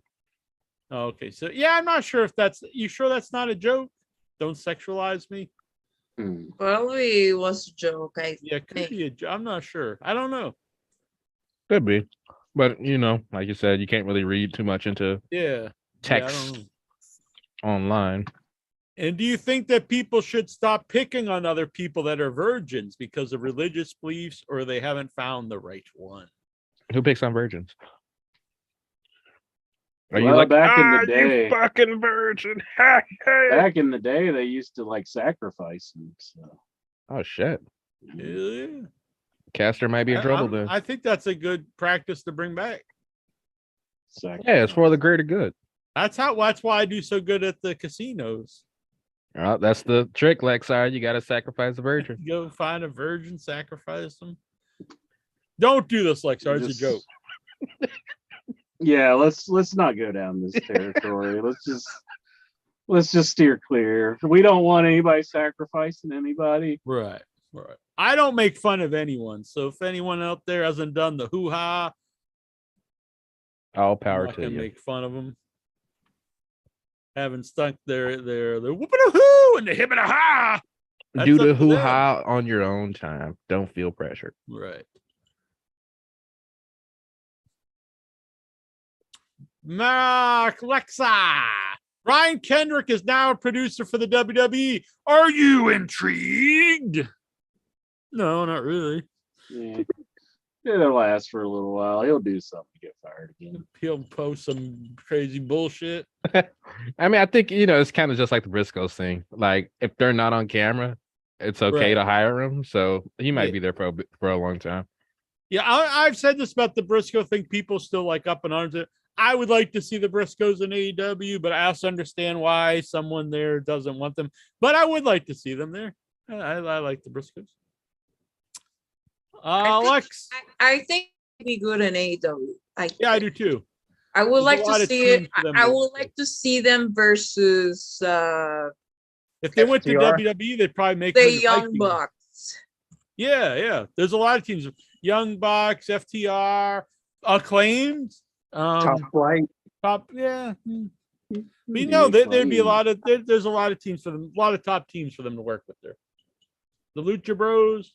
[SPEAKER 1] Oh, okay. So yeah, I'm not sure if that's. You sure that's not a joke? Don't sexualize me.
[SPEAKER 2] Hmm.
[SPEAKER 7] Probably it was a joke. I
[SPEAKER 1] Yeah, it could
[SPEAKER 7] think.
[SPEAKER 1] be a joke. I'm not sure. I don't know.
[SPEAKER 5] Could be, but like you said, you can't really read too much into
[SPEAKER 1] Yeah. Yeah, I
[SPEAKER 5] text
[SPEAKER 1] don't know.
[SPEAKER 5] online.
[SPEAKER 1] And do you think that people should stop picking on other people that are virgins because of religious beliefs, or they haven't found the right one?
[SPEAKER 5] Who picks on virgins? Are you
[SPEAKER 2] Well,
[SPEAKER 5] like
[SPEAKER 2] back in the
[SPEAKER 5] you
[SPEAKER 2] day-
[SPEAKER 5] fucking virgin?
[SPEAKER 2] Back in the day, they used to like sacrifice them. So.
[SPEAKER 5] Oh shit!
[SPEAKER 1] Yeah.
[SPEAKER 5] Caster might be in trouble then.
[SPEAKER 1] I think that's a good practice to bring back.
[SPEAKER 5] Yeah, it's for the greater good.
[SPEAKER 1] That's why I do so good at the casinos.
[SPEAKER 5] That's the trick, Lexar. You got to sacrifice the virgin.
[SPEAKER 1] Go find a virgin, sacrifice them. Don't do this, Lexar. It's a
[SPEAKER 2] Just-
[SPEAKER 1] joke.
[SPEAKER 2] Yeah, let's not go down this territory. let's just steer clear. We don't want anybody sacrificing anybody.
[SPEAKER 1] Right. I don't make fun of anyone. So if anyone out there hasn't done the hoo-ha,
[SPEAKER 5] All
[SPEAKER 1] I'm
[SPEAKER 5] power
[SPEAKER 1] not
[SPEAKER 5] to
[SPEAKER 1] gonna
[SPEAKER 5] you.
[SPEAKER 1] make fun of them. Haven't stunk their whooping a hoo and the hip and a ha. That's
[SPEAKER 5] Do
[SPEAKER 1] up
[SPEAKER 5] the
[SPEAKER 1] to
[SPEAKER 5] hoo
[SPEAKER 1] them.
[SPEAKER 5] ha on your own time. Don't feel pressure.
[SPEAKER 1] Right. Mark Lexa. Ryan Kendrick is now a producer for the WWE. Are you intrigued? No, not really.
[SPEAKER 2] Yeah. It'll last for a little while. He'll do something to get fired again.
[SPEAKER 1] He'll post some crazy bullshit.
[SPEAKER 5] I mean, I think it's kind of just like the Briscoes thing. Like, if they're not on camera, it's okay
[SPEAKER 1] Right.
[SPEAKER 5] to hire them. So he might
[SPEAKER 1] Yeah.
[SPEAKER 5] be there for a long time.
[SPEAKER 1] Yeah, I've said this about the Briscoe thing. People still like up in arms. I would like to see the Briscoes in AEW, but I also understand why someone there doesn't want them. But I would like to see them there. I like the Briscoes.
[SPEAKER 7] I think-
[SPEAKER 1] Lex.
[SPEAKER 7] I think it'd be good in AEW.
[SPEAKER 1] Yeah, I do too.
[SPEAKER 7] I would
[SPEAKER 1] There's a
[SPEAKER 7] like to
[SPEAKER 1] lot of
[SPEAKER 7] see it.
[SPEAKER 1] teams for them
[SPEAKER 7] I
[SPEAKER 1] to
[SPEAKER 7] would
[SPEAKER 1] work
[SPEAKER 7] like to see them versus
[SPEAKER 1] If they went to
[SPEAKER 4] FTR?
[SPEAKER 1] WWE, they'd probably make
[SPEAKER 7] the
[SPEAKER 1] them
[SPEAKER 7] Young
[SPEAKER 1] Vikings.
[SPEAKER 7] Bucks.
[SPEAKER 1] Yeah. There's a lot of teams. Young Bucks, FTR, Acclaimed.
[SPEAKER 4] Top Flight.
[SPEAKER 1] Yeah. But there'd be a lot of there's a lot of teams for them, a lot of top teams for them to work with there. The Lucha Bros.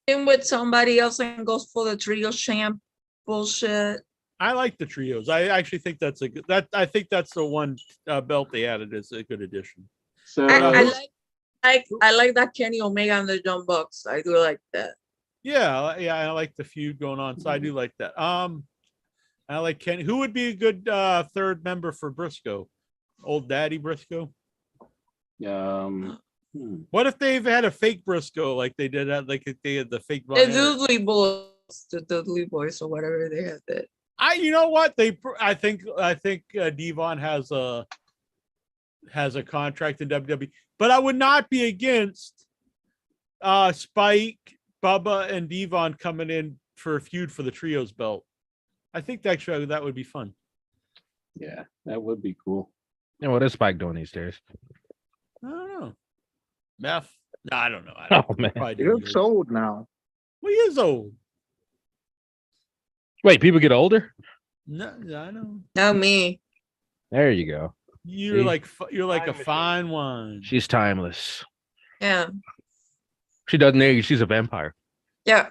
[SPEAKER 7] In with somebody else and goes for the trio champ bullshit.
[SPEAKER 1] I like the trios. I actually think that's a good I think that's the one belt they added is a good addition.
[SPEAKER 2] So
[SPEAKER 7] I like that Kenny Omega and the Young Bucks. I do like that.
[SPEAKER 1] Yeah, I like the feud going on. So I do like that. I like Kenny. Who would be a good third member for Briscoe? Old Daddy Briscoe. What if they've had a fake Briscoe like they did at like they had the fake?
[SPEAKER 7] The Dudley Boys or whatever they had that.
[SPEAKER 1] You know what I think Devon has a contract in WWE, but I would not be against Spike, Bubba, and Devon coming in for a feud for the trios belt. I think actually that would be fun.
[SPEAKER 2] Yeah, that would be cool.
[SPEAKER 5] And what is Spike doing these days?
[SPEAKER 1] I don't know. Meth? No, I don't know.
[SPEAKER 5] Oh, man.
[SPEAKER 4] He looks old now.
[SPEAKER 1] Well, he is old.
[SPEAKER 5] Wait, people get older?
[SPEAKER 1] No, I know.
[SPEAKER 7] Not me.
[SPEAKER 5] There you go.
[SPEAKER 1] You're
[SPEAKER 5] See?
[SPEAKER 1] like a fine wine.
[SPEAKER 5] She's timeless.
[SPEAKER 7] Yeah.
[SPEAKER 5] She doesn't age. She's a vampire.
[SPEAKER 7] Yeah.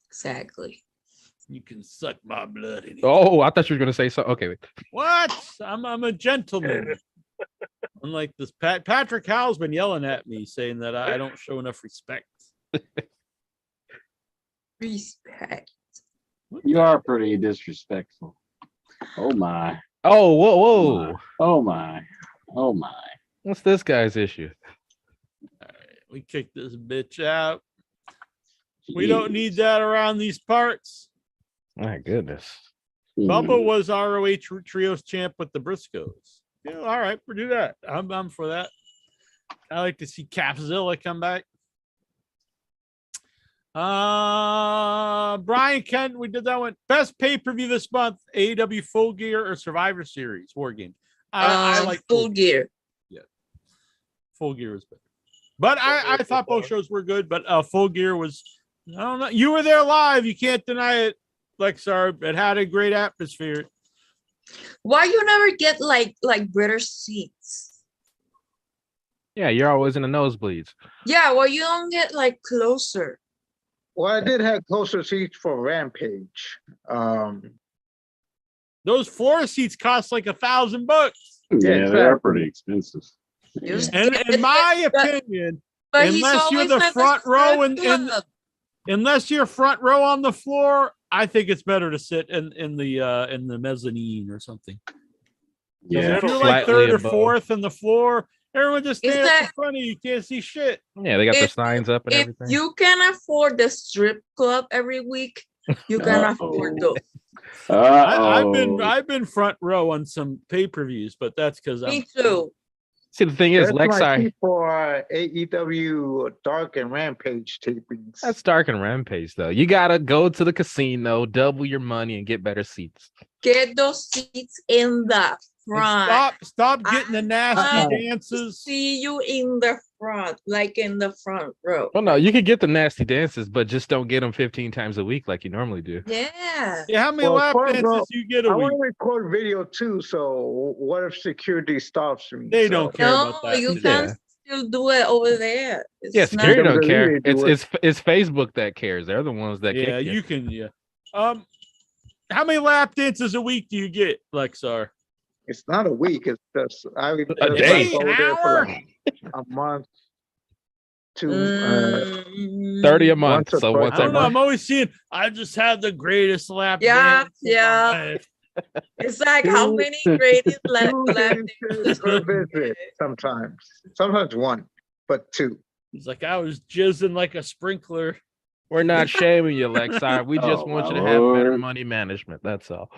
[SPEAKER 7] Exactly.
[SPEAKER 1] You can suck my blood.
[SPEAKER 5] Oh, I thought you were going to say so. Okay. Wait.
[SPEAKER 1] What? I'm a gentleman. Unlike this, Patrick Howell's been yelling at me saying that I don't show enough respect.
[SPEAKER 7] Respect.
[SPEAKER 2] You are pretty disrespectful. Oh my.
[SPEAKER 5] Oh, whoa.
[SPEAKER 2] Oh my. Oh my.
[SPEAKER 5] What's this guy's issue?
[SPEAKER 1] All right, we kick this bitch out. We don't need that around these parts.
[SPEAKER 5] My goodness.
[SPEAKER 1] Bubba was ROH Trios champ with the Briscoes. Yeah, all right, we'll do that. I'm for that. I like to see Capzilla come back. Brian Kent, we did that one. Best pay-per-view this month: AEW Full Gear or Survivor Series War Games. I like
[SPEAKER 7] Full Gear.
[SPEAKER 1] Yeah, Full Gear was better. But I thought both shows were good. But Full Gear was, I don't know. You were there live. You can't deny it, Lexar. It had a great atmosphere.
[SPEAKER 7] Why you never get like British seats?
[SPEAKER 5] Yeah, you're always in the nosebleeds.
[SPEAKER 7] Yeah, well, you don't get like closer.
[SPEAKER 4] Well, I did have closer seats for Rampage.
[SPEAKER 1] Those floor seats cost like $1,000.
[SPEAKER 2] Yeah, they are pretty expensive. Yeah.
[SPEAKER 1] And in my opinion, unless you're the front row unless you're front row on the floor, I think it's better to sit in the mezzanine or something.
[SPEAKER 2] Yeah,
[SPEAKER 1] if you're like
[SPEAKER 5] Slightly
[SPEAKER 1] third or
[SPEAKER 5] above.
[SPEAKER 1] fourth in the floor, everyone just
[SPEAKER 7] Is
[SPEAKER 1] stands in
[SPEAKER 7] that-
[SPEAKER 1] front of you. You can't see shit.
[SPEAKER 5] Yeah, they got their
[SPEAKER 7] If-
[SPEAKER 5] signs up and
[SPEAKER 7] If
[SPEAKER 5] everything.
[SPEAKER 7] you can afford the strip club every week, you can afford those.
[SPEAKER 1] I've been front row on some pay-per-views, but that's because
[SPEAKER 7] Me too.
[SPEAKER 5] See, the thing is,
[SPEAKER 4] That's
[SPEAKER 5] Lex,
[SPEAKER 4] my seat for AEW Dark and Rampage tapings.
[SPEAKER 5] that's Dark and Rampage, though. You got to go to the casino, double your money, and get better seats.
[SPEAKER 7] Get those seats in the front.
[SPEAKER 1] Stop getting the nasty dances.
[SPEAKER 7] See you in the front, like in the front row.
[SPEAKER 5] Well, no, you could get the nasty dances, but just don't get them 15 times a week like you normally do.
[SPEAKER 7] Yeah.
[SPEAKER 1] Yeah, how many
[SPEAKER 4] Well,
[SPEAKER 1] lap
[SPEAKER 4] front
[SPEAKER 1] dances
[SPEAKER 4] row-
[SPEAKER 1] you get
[SPEAKER 4] I
[SPEAKER 1] a week?
[SPEAKER 4] want to record video too, so what if security stops me?
[SPEAKER 1] They
[SPEAKER 4] So-
[SPEAKER 1] don't care
[SPEAKER 7] No,
[SPEAKER 1] about that.
[SPEAKER 7] you
[SPEAKER 1] do
[SPEAKER 7] can
[SPEAKER 1] they?
[SPEAKER 7] still do it over there. It's
[SPEAKER 5] Yeah, security
[SPEAKER 7] not-
[SPEAKER 5] don't care.
[SPEAKER 4] WWE do
[SPEAKER 5] It's Facebook that cares. They're the ones that
[SPEAKER 1] Yeah,
[SPEAKER 5] kick
[SPEAKER 1] you can. Yeah. How many lap dances a week do you get, Lexar?
[SPEAKER 4] It's not a week. It's just I would
[SPEAKER 5] A
[SPEAKER 4] just
[SPEAKER 5] day.
[SPEAKER 4] go
[SPEAKER 1] An
[SPEAKER 4] there for
[SPEAKER 1] hour?
[SPEAKER 4] like a month, two.
[SPEAKER 5] 30 a month.
[SPEAKER 4] Once or
[SPEAKER 5] So
[SPEAKER 4] twice
[SPEAKER 5] once
[SPEAKER 1] I don't know.
[SPEAKER 5] every
[SPEAKER 1] I'm always seeing. I just had the greatest lap
[SPEAKER 7] Yeah,
[SPEAKER 1] dance. of my
[SPEAKER 7] yeah.
[SPEAKER 1] life.
[SPEAKER 7] It's like how many graded left
[SPEAKER 4] two dances per visit sometimes one, but two.
[SPEAKER 1] He's like, I was jizzing like a sprinkler.
[SPEAKER 5] We're not shaming you, Lexar. We just
[SPEAKER 2] Oh,
[SPEAKER 5] want you to
[SPEAKER 2] my
[SPEAKER 5] have better
[SPEAKER 2] Lord.
[SPEAKER 5] money management. That's all.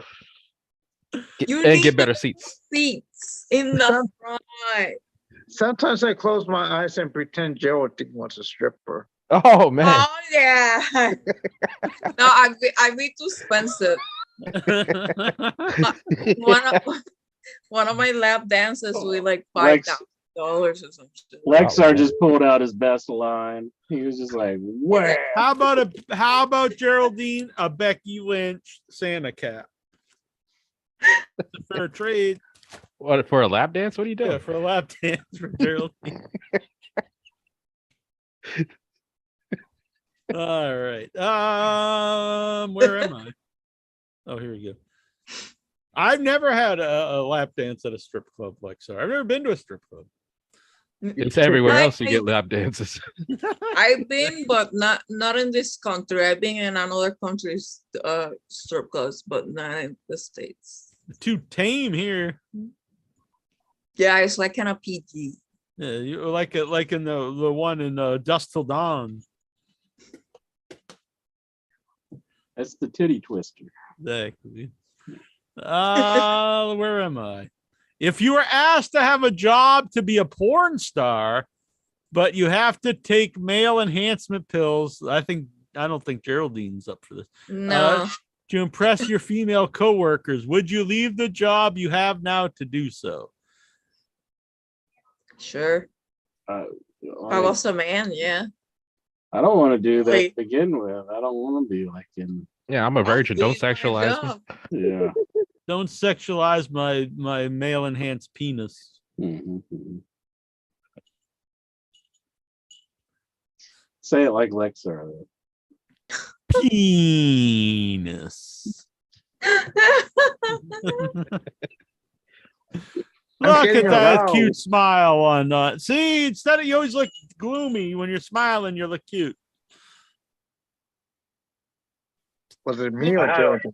[SPEAKER 7] You
[SPEAKER 5] And
[SPEAKER 7] need
[SPEAKER 5] get better seats.
[SPEAKER 7] seats in the front.
[SPEAKER 4] Sometimes I close my eyes and pretend Geraldine was a stripper.
[SPEAKER 5] Oh man.
[SPEAKER 7] Oh yeah. No, I be too expensive. One of my lap dances with like
[SPEAKER 2] Lex-
[SPEAKER 7] $5,000 or some shit.
[SPEAKER 2] Lexar just pulled out his best line. He was just like, "Wham!"
[SPEAKER 1] How about Geraldine, a Becky Lynch Santa cap? Fair trade.
[SPEAKER 5] What, for a lap dance? What are you doing?
[SPEAKER 1] Yeah, for a lap dance for Geraldine. All right. Where am I? Oh, here we go. I've never had a lap dance at a strip club, Lexar. I've never been to a strip club.
[SPEAKER 5] It's everywhere else you get lap dances.
[SPEAKER 7] I've been, but not in this country. I've been in another country's strip clubs, but not in the States.
[SPEAKER 1] Too tame here.
[SPEAKER 7] Yeah, it's like kind of PG.
[SPEAKER 1] Yeah, you like in the one in Dusk Till Dawn.
[SPEAKER 2] That's the titty twister.
[SPEAKER 1] Exactly. Where am I? If you were asked to have a job to be a porn star, but you have to take male enhancement pills, I don't think Geraldine's up for this.
[SPEAKER 7] No.
[SPEAKER 1] To impress your female coworkers, would you leave the job you have now to do so?
[SPEAKER 7] Sure. I was a man, yeah.
[SPEAKER 2] I don't want to do that
[SPEAKER 7] Wait.
[SPEAKER 2] to begin with. I don't want to be like in.
[SPEAKER 5] Yeah, I'm a virgin. Don't sexualize me.
[SPEAKER 2] Yeah.
[SPEAKER 1] Don't sexualize my male enhanced penis.
[SPEAKER 2] Mm-hmm. Say it like Lexar.
[SPEAKER 1] Penis. Look at
[SPEAKER 4] getting
[SPEAKER 1] that
[SPEAKER 4] aroused.
[SPEAKER 1] cute smile on. See, instead of you always look gloomy when you're smiling, you look cute.
[SPEAKER 4] Was it me or Geraldine?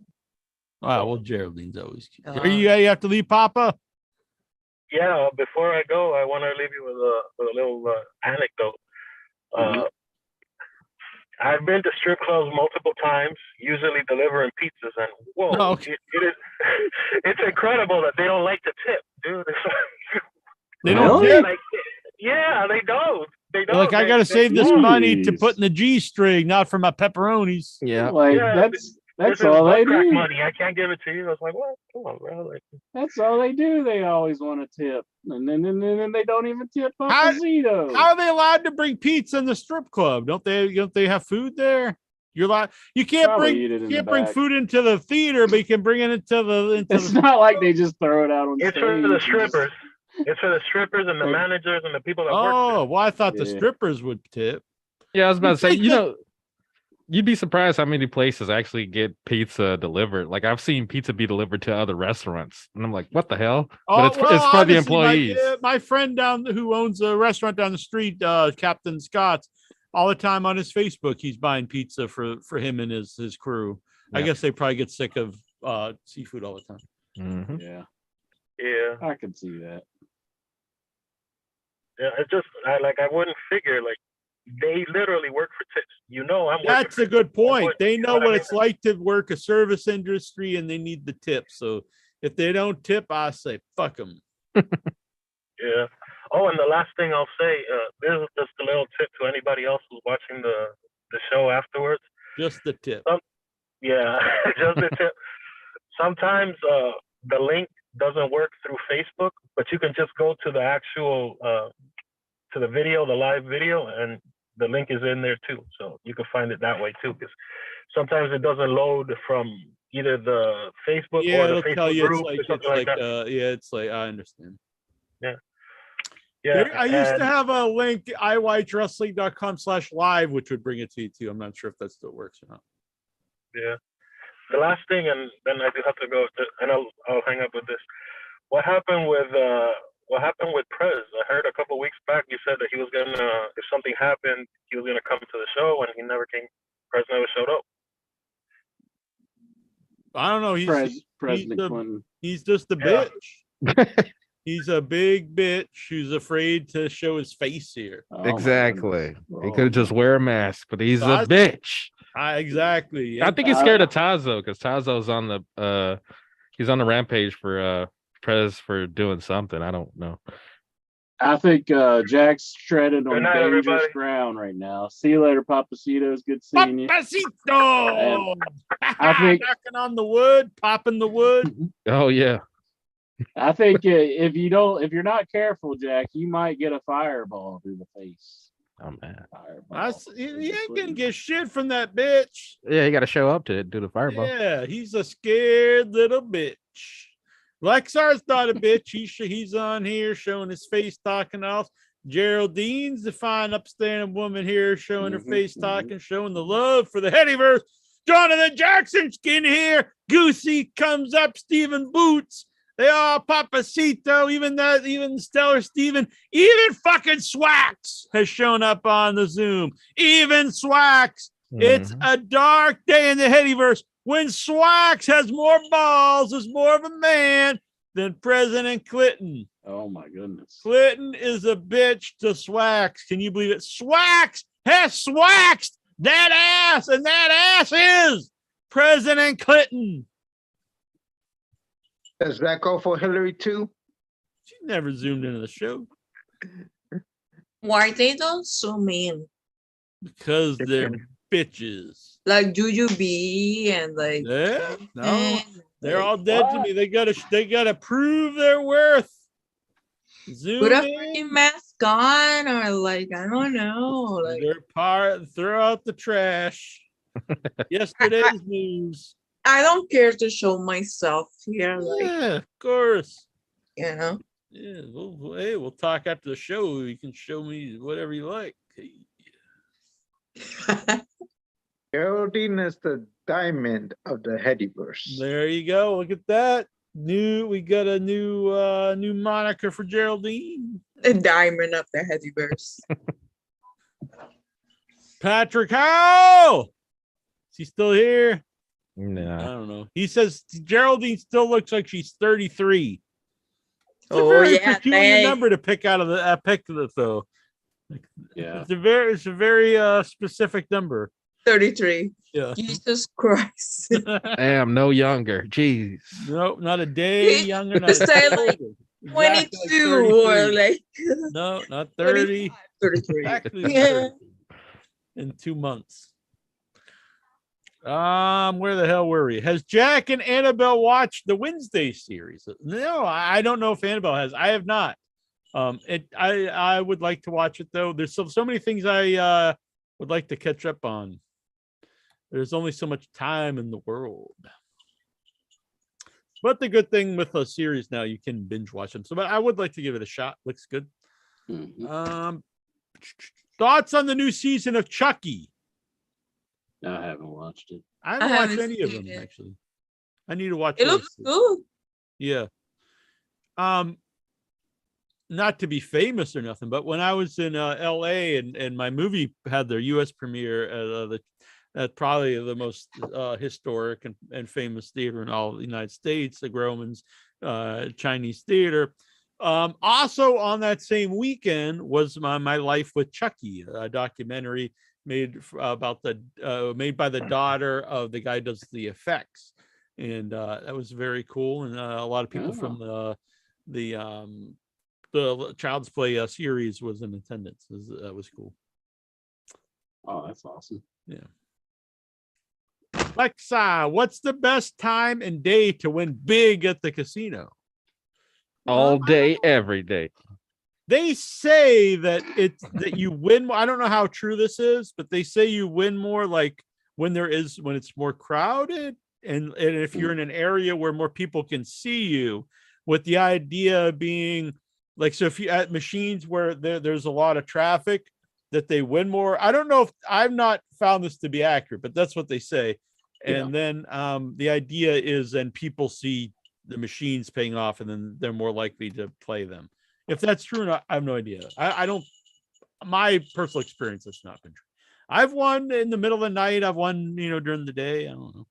[SPEAKER 1] Wow, well, Geraldine's always cute. Are you have to leave, Papa?
[SPEAKER 8] Yeah, before I go, I want to leave you with a little anecdote. I've been to strip clubs multiple times, usually delivering pizzas, and whoa,
[SPEAKER 1] Oh, okay.
[SPEAKER 8] it is it's incredible that they don't like the tip, dude. It's
[SPEAKER 1] They don't
[SPEAKER 2] Really?
[SPEAKER 1] tip.
[SPEAKER 8] like, yeah, they don't. They don't.
[SPEAKER 1] Look, I got to
[SPEAKER 8] They-
[SPEAKER 1] save this
[SPEAKER 2] Jeez.
[SPEAKER 1] money to put in the G string, not for my pepperonis.
[SPEAKER 5] Yeah.
[SPEAKER 2] Like
[SPEAKER 8] Yeah,
[SPEAKER 2] that's
[SPEAKER 8] This is
[SPEAKER 2] all they
[SPEAKER 8] butt crack
[SPEAKER 2] do.
[SPEAKER 8] money. I can't give it to you. I was like, what? Come on, bro. Like,
[SPEAKER 2] That's all they do. They always want to tip, and then they don't even tip
[SPEAKER 1] How-
[SPEAKER 2] Uncle Zito.
[SPEAKER 1] How are they allowed to bring pizza in the strip club? Don't they have food there? You're allowed. You can't
[SPEAKER 2] Probably eat it in the
[SPEAKER 1] bring
[SPEAKER 2] back.
[SPEAKER 1] food into the theater, but you can bring it into
[SPEAKER 2] It's
[SPEAKER 1] the.
[SPEAKER 2] not like they just throw it out on
[SPEAKER 8] it's
[SPEAKER 2] stage.
[SPEAKER 8] for the
[SPEAKER 2] and just-
[SPEAKER 8] strippers. It's for the strippers and the
[SPEAKER 2] Like-
[SPEAKER 8] managers and the people that work
[SPEAKER 1] Oh, well, I thought the
[SPEAKER 2] Yeah.
[SPEAKER 1] strippers would tip.
[SPEAKER 5] Yeah, I was about to say, you'd be surprised how many places actually get pizza delivered. Like I've seen pizza be delivered to other restaurants, and I'm like, what the hell? But it's for the
[SPEAKER 1] honestly,
[SPEAKER 5] employees.
[SPEAKER 1] My friend who owns a restaurant down the street, Captain Scott's, all the time on his Facebook, he's buying pizza for him and his crew. I
[SPEAKER 5] Yeah.
[SPEAKER 1] guess they probably get sick of seafood all the time.
[SPEAKER 5] Mhm.
[SPEAKER 2] Yeah,
[SPEAKER 8] Yeah.
[SPEAKER 2] I can see that.
[SPEAKER 8] Yeah, it's just I wouldn't figure like they literally work for tips. I'm working
[SPEAKER 1] That's
[SPEAKER 8] for
[SPEAKER 1] a good point.
[SPEAKER 8] tips.
[SPEAKER 1] They
[SPEAKER 8] You
[SPEAKER 1] know
[SPEAKER 8] what I
[SPEAKER 1] what
[SPEAKER 8] mean?
[SPEAKER 1] it's like to work a service industry, and they need the tip. So if they don't tip, I say fuck them.
[SPEAKER 8] Yeah. Oh, and the last thing I'll say, this is just a little tip to anybody else who's watching the show afterwards.
[SPEAKER 1] Just the tip.
[SPEAKER 8] Yeah, just a tip. Sometimes the link doesn't work through Facebook, but you can just go to the actual to the video, the live video, and the link is in there too. So you can find it that way too, because sometimes it doesn't load from either the Facebook
[SPEAKER 1] Yeah,
[SPEAKER 8] or the
[SPEAKER 1] it'll tell
[SPEAKER 8] Facebook
[SPEAKER 1] you it's
[SPEAKER 8] group
[SPEAKER 1] like
[SPEAKER 8] or something like that.
[SPEAKER 1] it's like I understand.
[SPEAKER 8] Yeah,
[SPEAKER 1] I used to
[SPEAKER 8] and-
[SPEAKER 1] have a link, iwatchwrestling.com/live, which would bring it to you too. I'm not sure if that still works or not.
[SPEAKER 8] Yeah. The last thing, and then I do have to go, and I'll hang up with this. What happened with Prez? I heard a couple weeks back you said that he was gonna, if something happened, he was gonna come to the show, and he never came. Prez never showed up.
[SPEAKER 1] I don't know.
[SPEAKER 2] Pres
[SPEAKER 1] he's
[SPEAKER 2] McClendon.
[SPEAKER 1] he's just a
[SPEAKER 8] Yeah.
[SPEAKER 1] bitch. He's a big bitch who's afraid to show his face here.
[SPEAKER 2] Oh, my
[SPEAKER 5] Exactly.
[SPEAKER 2] goodness.
[SPEAKER 5] He
[SPEAKER 2] Oh,
[SPEAKER 5] could just wear a mask, but he's a bitch.
[SPEAKER 1] Exactly.
[SPEAKER 5] I think he's scared of Tazo because Tazo's on the he's on the rampage for Prez for doing something. I don't know.
[SPEAKER 2] I think Jack's treading on
[SPEAKER 8] Good night,
[SPEAKER 2] dangerous
[SPEAKER 8] everybody.
[SPEAKER 2] ground right now. See you later, Papacitos. Good seeing you.
[SPEAKER 1] Papacito!
[SPEAKER 2] I think-
[SPEAKER 1] Knocking on the wood, popping the wood.
[SPEAKER 5] Oh yeah.
[SPEAKER 2] I think if you're not careful, Jack, you might get a fireball through the face.
[SPEAKER 5] Oh man.
[SPEAKER 2] Fireball.
[SPEAKER 1] He ain't gonna get shit from that bitch.
[SPEAKER 5] Yeah, you got to show up to do the fireball.
[SPEAKER 1] Yeah, he's a scared little bitch. Lexar's not a bitch. He's on here showing his face, talking off. Geraldine's the fine, upstanding woman here, showing her face, talking, showing the love for the Headyverse. Jonathan Jackson's in here. Goosey comes up. Stephen Boots. They all Papacito. Even Stellar Steven. Even fucking Swax has shown up on the Zoom. Even Swax. It's
[SPEAKER 5] Mhm.
[SPEAKER 1] a dark day in the Headyverse when Swax has more balls, is more of a man than President Clinton.
[SPEAKER 2] Oh my goodness.
[SPEAKER 1] Clinton is a bitch to Swax. Can you believe it? Swax has swaxed that ass, and that ass is President Clinton.
[SPEAKER 4] Does that go for Hillary too?
[SPEAKER 1] She never zoomed into the show
[SPEAKER 7] Why they don't zoom in?
[SPEAKER 1] because they're bitches.
[SPEAKER 7] Like Juju B and like
[SPEAKER 1] Yeah, no,
[SPEAKER 7] and,
[SPEAKER 1] they're
[SPEAKER 7] like,
[SPEAKER 1] all dead to me. They gotta prove their worth. Zoom
[SPEAKER 7] put a
[SPEAKER 1] in.
[SPEAKER 7] freaking mask on or like I don't know. Like
[SPEAKER 1] Throw out the trash. Yesterday's news.
[SPEAKER 7] I don't care to show myself here, like
[SPEAKER 1] Yeah, of course.
[SPEAKER 7] you know.
[SPEAKER 1] Yeah, hey, we'll talk after the show. You can show me whatever you like.
[SPEAKER 4] Geraldine is the diamond of the Headyverse.
[SPEAKER 1] There you go. Look at that. We got a new moniker for Geraldine.
[SPEAKER 7] The diamond of the Headyverse.
[SPEAKER 1] Patrick Howe. Is he still here? I
[SPEAKER 5] Nah.
[SPEAKER 1] don't know. He says Geraldine still looks like she's 33. It's a
[SPEAKER 7] Oh,
[SPEAKER 1] very
[SPEAKER 7] yeah,
[SPEAKER 1] peculiar
[SPEAKER 7] thanks.
[SPEAKER 1] number to pick out of the pick of it though.
[SPEAKER 2] Yeah.
[SPEAKER 1] It's a very specific number.
[SPEAKER 7] 33.
[SPEAKER 1] Yeah.
[SPEAKER 7] Jesus Christ.
[SPEAKER 5] Damn, no younger. Jeez.
[SPEAKER 1] Nope, not a day younger. Not a
[SPEAKER 7] Say
[SPEAKER 1] day
[SPEAKER 7] like
[SPEAKER 1] older. Exactly
[SPEAKER 7] 22 or
[SPEAKER 1] 33.
[SPEAKER 7] like
[SPEAKER 1] No, not 30.
[SPEAKER 7] 25, 33.
[SPEAKER 1] Exactly
[SPEAKER 7] Yeah.
[SPEAKER 1] 30 in 2 months. Where the hell were we? Has Jack and Annabelle watched the Wednesday series? No, I don't know if Annabelle has. I have not. I would like to watch it though. There's so many things I would like to catch up on. There's only so much time in the world. But the good thing with a series now, you can binge watch them. So, but I would like to give it a shot. Looks good.
[SPEAKER 2] Mhm.
[SPEAKER 1] Thoughts on the new season of Chucky?
[SPEAKER 2] I haven't watched it.
[SPEAKER 1] I haven't watched
[SPEAKER 7] haven't
[SPEAKER 1] any of
[SPEAKER 7] seen
[SPEAKER 1] them
[SPEAKER 7] it.
[SPEAKER 1] actually. I need to watch
[SPEAKER 7] It
[SPEAKER 1] those
[SPEAKER 7] looks
[SPEAKER 1] too.
[SPEAKER 7] good.
[SPEAKER 1] Yeah. Not to be famous or nothing, but when I was in LA and my movie had their US premiere at probably the most historic and famous theater in all of the United States, the Grauman's Chinese Theater. Also on that same weekend was my life with Chucky, a documentary made about made by the daughter of the guy who does the effects, and that was very cool. And a lot of people from the Child's Play series was in attendance. That was cool.
[SPEAKER 2] Oh, that's awesome.
[SPEAKER 1] Yeah. Alexa, what's the best time and day to win big at the casino?
[SPEAKER 5] All day, every day.
[SPEAKER 1] They say that that you win. I don't know how true this is, but they say you win more like when it's more crowded and if you're in an area where more people can see you, with the idea being like, so if you at machines where there's a lot of traffic, that they win more. I don't know if I've not found this to be accurate, but that's what they say. And then the idea is then people see the machines paying off and then they're more likely to play them. If that's true or not, I have no idea. I don't, my personal experience, that's not been true. I've won in the middle of the night. I've won, during the day. I don't know.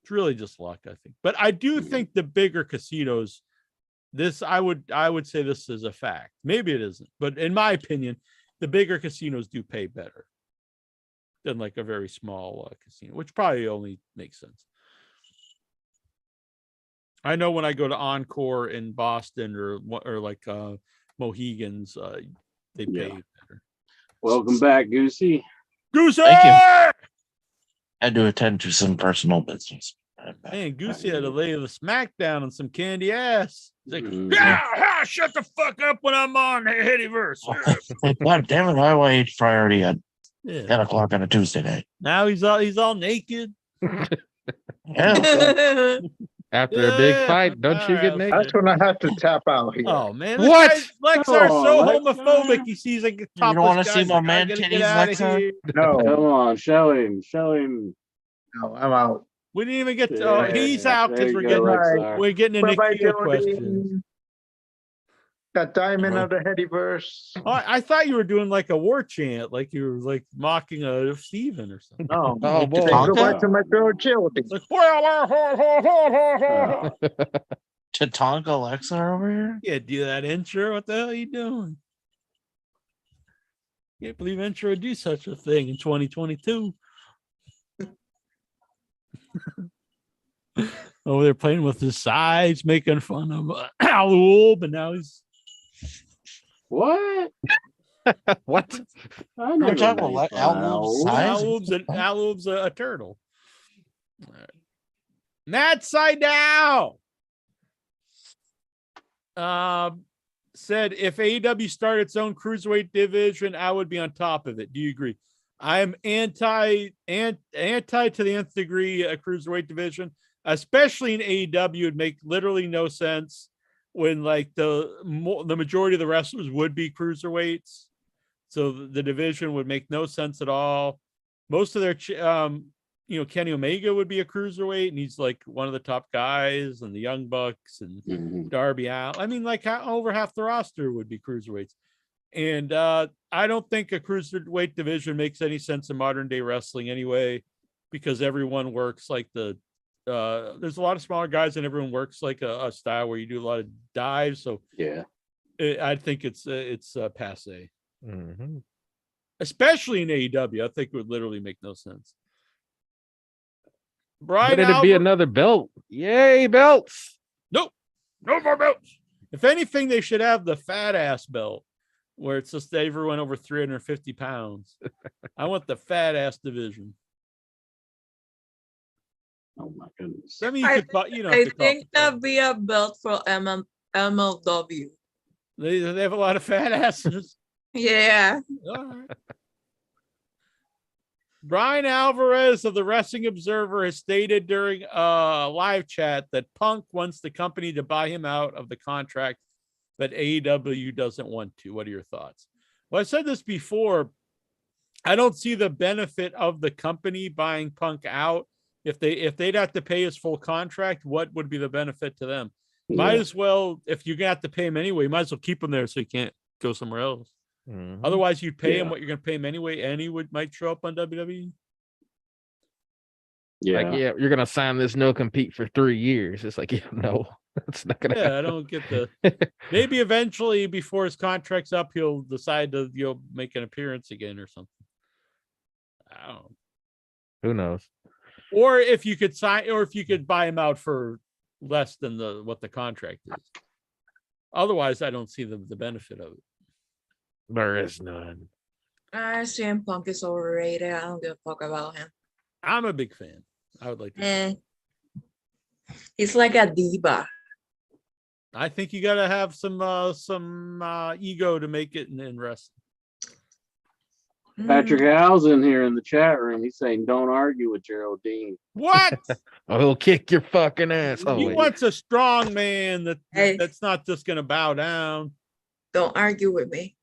[SPEAKER 1] It's really just luck, I think. But I do think the bigger casinos, I would say this is a fact. Maybe it isn't, but in my opinion, the bigger casinos do pay better than like a very small casino, which probably only makes sense. I know when I go to Encore in Boston or like Mohegans, they pay better.
[SPEAKER 2] Welcome back, Goosey.
[SPEAKER 1] Goosey!
[SPEAKER 6] Thank you. Had to attend to some personal business.
[SPEAKER 1] Man, Goosey had to lay the smackdown on some candy ass. He's like, shut the fuck up when I'm on Hittyverse.
[SPEAKER 6] God damn it! I wait priority at
[SPEAKER 1] Yeah.
[SPEAKER 6] 10 o'clock on a Tuesday night.
[SPEAKER 1] Now he's all naked.
[SPEAKER 6] Yeah.
[SPEAKER 5] After a big
[SPEAKER 1] Yeah.
[SPEAKER 5] fight, don't you get
[SPEAKER 1] Alright,
[SPEAKER 5] naked?
[SPEAKER 4] That's when I have to tap out here.
[SPEAKER 1] Oh man,
[SPEAKER 5] What?
[SPEAKER 1] Lexar's so
[SPEAKER 2] Oh,
[SPEAKER 1] homophobic. He sees like
[SPEAKER 6] You don't
[SPEAKER 1] topless
[SPEAKER 6] want to see
[SPEAKER 1] guys,
[SPEAKER 6] my
[SPEAKER 1] like, I
[SPEAKER 6] man
[SPEAKER 1] gotta
[SPEAKER 6] titties,
[SPEAKER 1] get out of
[SPEAKER 6] Lexar?
[SPEAKER 1] here.
[SPEAKER 4] No,
[SPEAKER 2] Come on, show him.
[SPEAKER 4] no, I'm out.
[SPEAKER 1] We didn't even get to. He's out because
[SPEAKER 2] There you go, Lexar.
[SPEAKER 1] we're getting into
[SPEAKER 4] Bye-bye,
[SPEAKER 1] Q
[SPEAKER 4] Jody.
[SPEAKER 1] questions.
[SPEAKER 4] Got Diamond
[SPEAKER 6] Bro.
[SPEAKER 4] of the Headyverse.
[SPEAKER 1] Oh, I thought you were doing like a war chant, like you were like mocking a Steven or something.
[SPEAKER 4] No.
[SPEAKER 5] Oh, boy.
[SPEAKER 4] Say goodbye to my girl, Jody.
[SPEAKER 1] It's like,
[SPEAKER 6] Tatanka Lexar over here?
[SPEAKER 1] yeah, do that intro. What the hell are you doing? Can't believe intro would do such a thing in 2022. Oh, they're playing with his size, making fun of Alul, but now he's
[SPEAKER 2] What?
[SPEAKER 5] What?
[SPEAKER 2] I
[SPEAKER 6] We're
[SPEAKER 2] never
[SPEAKER 6] talking
[SPEAKER 2] made
[SPEAKER 6] about
[SPEAKER 2] fun of
[SPEAKER 6] Alul's
[SPEAKER 2] Alul.
[SPEAKER 6] size.
[SPEAKER 1] Alul's a turtle. All right. Matt Seidel said if AEW started its own cruiserweight division, I would be on top of it. Do you agree? I am anti to the nth degree a cruiserweight division, especially in AEW. Would make literally no sense when like the majority of the wrestlers would be cruiserweights, so the division would make no sense at all. Most of their Kenny Omega would be a cruiserweight, and he's like one of the top guys, and the Young Bucks and Darby Allin. I mean, like over half the roster would be cruiserweights. And I don't think a cruiserweight division makes any sense in modern day wrestling anyway, because everyone works like there's a lot of smaller guys and everyone works like a style where you do a lot of dives. So
[SPEAKER 2] Yeah.
[SPEAKER 1] I think it's passe,
[SPEAKER 5] Mm-hmm.
[SPEAKER 1] especially in AEW. I think it would literally make no sense. Brian,
[SPEAKER 5] But it'd be another belt. Yay, belts.
[SPEAKER 1] Nope, no more belts. If anything, they should have the fat ass belt, where it's just everyone over 350 pounds. I want the fat ass division.
[SPEAKER 2] Oh my goodness.
[SPEAKER 1] I mean,
[SPEAKER 7] I think that'd be a belt for MLW.
[SPEAKER 1] They have a lot of fat asses.
[SPEAKER 7] Yeah.
[SPEAKER 1] All right. Brian Alvarez of the Wrestling Observer has stated during a live chat that Punk wants the company to buy him out of the contract, but AEW doesn't want to. What are your thoughts? Well, I said this before. I don't see the benefit of the company buying Punk out. If they'd have to pay his full contract, what would be the benefit to them? Might as well, if you're gonna have to pay him anyway, you might as well keep him there so he can't go somewhere else.
[SPEAKER 5] Mhm.
[SPEAKER 1] Otherwise, you'd pay him what you're gonna pay him anyway, and he might show up on WWE.
[SPEAKER 2] Yeah.
[SPEAKER 5] Like, yeah, you're gonna sign this no compete for 3 years. It's like, yeah, no, it's not gonna
[SPEAKER 1] Yeah,
[SPEAKER 5] happen.
[SPEAKER 1] I don't get the. Maybe eventually, before his contract's up, he'll decide to make an appearance again or something. I don't know.
[SPEAKER 5] Who knows?
[SPEAKER 1] Or if you could buy him out for less than what the contract is. Otherwise, I don't see the benefit of it.
[SPEAKER 5] There is none.
[SPEAKER 7] CM Punk is overrated. I don't give a fuck about him.
[SPEAKER 1] I'm a big fan. I would like to.
[SPEAKER 7] He's like a diva.
[SPEAKER 1] I think you got to have some ego to make it in wrestling.
[SPEAKER 2] Patrick Howell's in here in the chat room. He's saying, "Don't argue with Geraldine."
[SPEAKER 1] What?
[SPEAKER 5] Oh, he'll kick your fucking ass. Oh,
[SPEAKER 1] He
[SPEAKER 5] wait.
[SPEAKER 1] wants a strong man
[SPEAKER 7] Hey.
[SPEAKER 1] that's not just going to bow down.
[SPEAKER 7] Don't argue with me.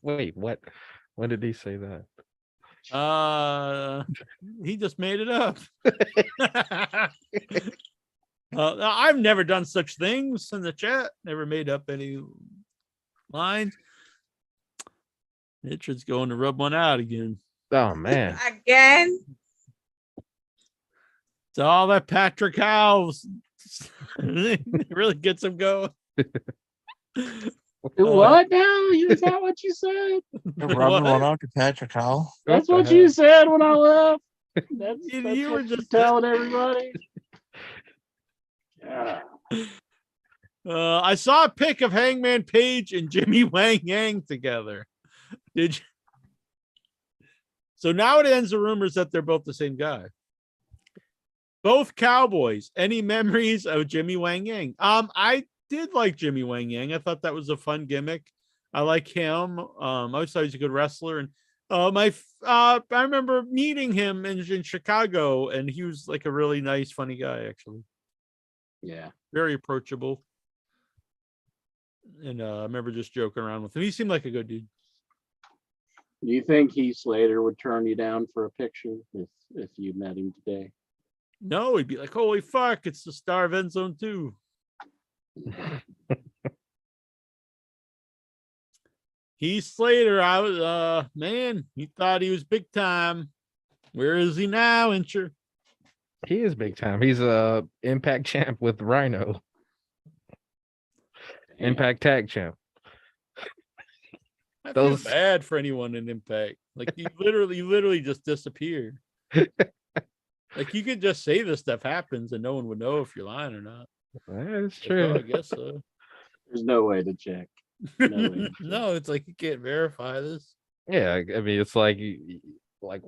[SPEAKER 5] Wait, what? When did he say that?
[SPEAKER 1] He just made it up. I've never done such things in the chat. Never made up any lines. Richard's going to rub one out again.
[SPEAKER 5] Oh man.
[SPEAKER 7] Again?
[SPEAKER 1] It's all that Patrick Howes really gets him going.
[SPEAKER 2] What now? Is that what you said?
[SPEAKER 6] You're rubbing one out to Patrick Howell.
[SPEAKER 2] That's
[SPEAKER 5] What
[SPEAKER 2] what
[SPEAKER 5] the
[SPEAKER 2] you
[SPEAKER 5] hell?
[SPEAKER 2] said when I left. That's
[SPEAKER 1] You were
[SPEAKER 2] what you're
[SPEAKER 1] just
[SPEAKER 2] telling everybody. Yeah.
[SPEAKER 1] I saw a pic of Hangman Page and Jimmy Wang Yang together. Did you? So now it ends the rumors that they're both the same guy. Both cowboys. Any memories of Jimmy Wang Yang? I did like Jimmy Wang Yang. I thought that was a fun gimmick. I like him. I always thought he was a good wrestler. And I remember meeting him in Chicago, and he was like a really nice, funny guy, actually.
[SPEAKER 2] Yeah.
[SPEAKER 1] Very approachable. And I remember just joking around with him. He seemed like a good dude.
[SPEAKER 2] Do you think Heath Slater would turn you down for a picture if you met him today?
[SPEAKER 1] No, he'd be like, holy fuck, it's the star of End Zone 2. Heath Slater, I was man, he thought he was big time. Where is he now, Incher?
[SPEAKER 5] He is big time. He's a Impact champ with Rhino.
[SPEAKER 2] Damn.
[SPEAKER 5] Impact tag champ.
[SPEAKER 1] I
[SPEAKER 5] Those-
[SPEAKER 1] feel bad for anyone in Impact. Like you literally just disappeared. Like you could just say this stuff happens and no one would know if you're lying or not.
[SPEAKER 5] That's
[SPEAKER 1] Like, oh, I
[SPEAKER 5] true.
[SPEAKER 1] guess so.
[SPEAKER 2] There's no way to check. No way to check.
[SPEAKER 1] No, it's like you can't verify this.
[SPEAKER 5] Yeah, I mean, it's like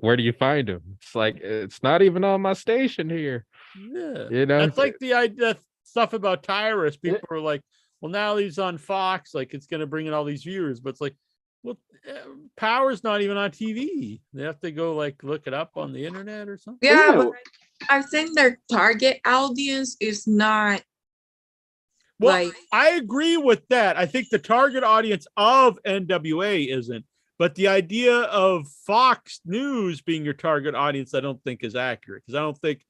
[SPEAKER 5] where do you find him? It's like it's not even on my station here.
[SPEAKER 1] Yeah.
[SPEAKER 5] You know,
[SPEAKER 1] That's like the idea stuff about Tyrus. People are like, well, now he's on Fox, like it's gonna bring in all these viewers, but it's like, well, Power's not even on TV. They have to go like look it up on the internet or something.
[SPEAKER 7] Yeah,
[SPEAKER 2] Yeah.
[SPEAKER 7] but I think their target audience is not
[SPEAKER 1] Well,
[SPEAKER 7] like
[SPEAKER 1] I agree with that. I think the target audience of NWA isn't, but the idea of Fox News being your target audience, I don't think is accurate, because I don't think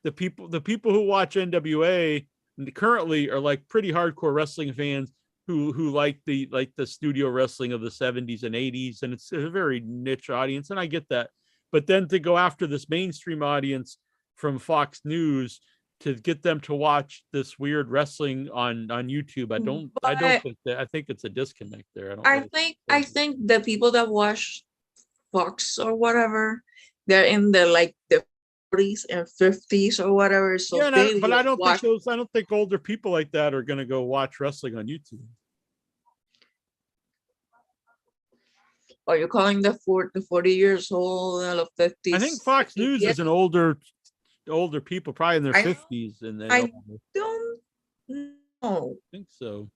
[SPEAKER 1] the people who watch NWA currently are like pretty hardcore wrestling fans who like the studio wrestling of the 70s and 80s, and it's a very niche audience, and I get that. But then to go after this mainstream audience from Fox News to get them to watch this weird wrestling on YouTube, I don't think that. I think it's a disconnect there.
[SPEAKER 7] I think the people that watch Fox or whatever, they're in the 40s and 50s or whatever. So
[SPEAKER 1] yeah,
[SPEAKER 7] they
[SPEAKER 1] but I don't
[SPEAKER 7] watch.
[SPEAKER 1] think I don't think older people like that are going to go watch wrestling on YouTube.
[SPEAKER 7] Are you calling the 40 years old and the 50s?
[SPEAKER 1] I think Fox News is an older people, probably in their
[SPEAKER 7] I-
[SPEAKER 1] 50s, and then
[SPEAKER 7] I don't know.
[SPEAKER 1] I think so.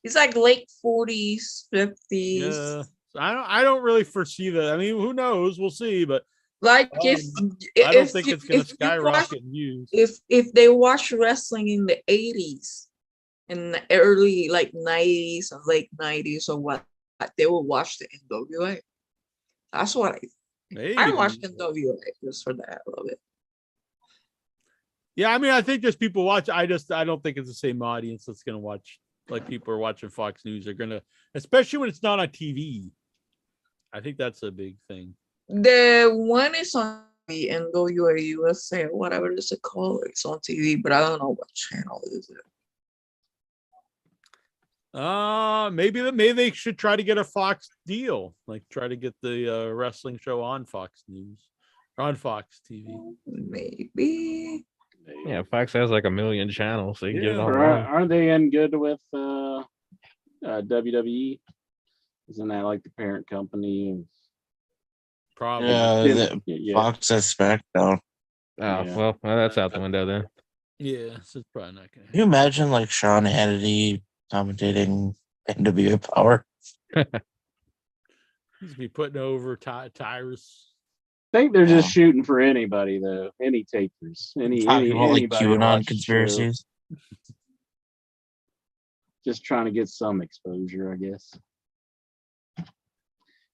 [SPEAKER 7] It's like late 40s, 50s.
[SPEAKER 1] Yeah, so I don't really foresee that. I mean, who knows? We'll see, but
[SPEAKER 7] Like
[SPEAKER 1] I don't think it's going to skyrocket views.
[SPEAKER 7] If they watch wrestling in the 80s, in the early 90s or late 90s or what, they will watch the NWA. That's what I watched NWA just for that a little bit.
[SPEAKER 1] Yeah, I mean, I think there's people watch. I don't think it's the same audience that's going to watch. Like people are watching Fox News. They're going to, especially when it's not on TV. I think that's a big thing.
[SPEAKER 7] The one is on the NWA USA or whatever it's called. It's on TV, but I don't know what channel is it.
[SPEAKER 1] Maybe they should try to get a Fox deal, like try to get the wrestling show on Fox News or on Fox TV.
[SPEAKER 7] Maybe.
[SPEAKER 5] yeah, Fox has like a million channels, so you can get it
[SPEAKER 1] Yeah.
[SPEAKER 5] all.
[SPEAKER 2] Or
[SPEAKER 5] wrong.
[SPEAKER 2] are they in good with WWE? Isn't that like the parent company?
[SPEAKER 1] Probably.
[SPEAKER 2] Yeah.
[SPEAKER 6] Fox has SmackDown.
[SPEAKER 5] Oh,
[SPEAKER 2] Yeah.
[SPEAKER 5] well, that's out the window then.
[SPEAKER 1] Yeah, so it's probably not going
[SPEAKER 6] Can you imagine like Sean Hannity commentating NWA Power?
[SPEAKER 1] He's be putting over Tyrus.
[SPEAKER 2] I think they're just
[SPEAKER 6] Yeah.
[SPEAKER 2] shooting for anybody though. Any takers. Any
[SPEAKER 6] Talking about like
[SPEAKER 2] anybody to watch
[SPEAKER 6] QAnon
[SPEAKER 2] the
[SPEAKER 6] conspiracies.
[SPEAKER 2] show. Just trying to get some exposure, I guess.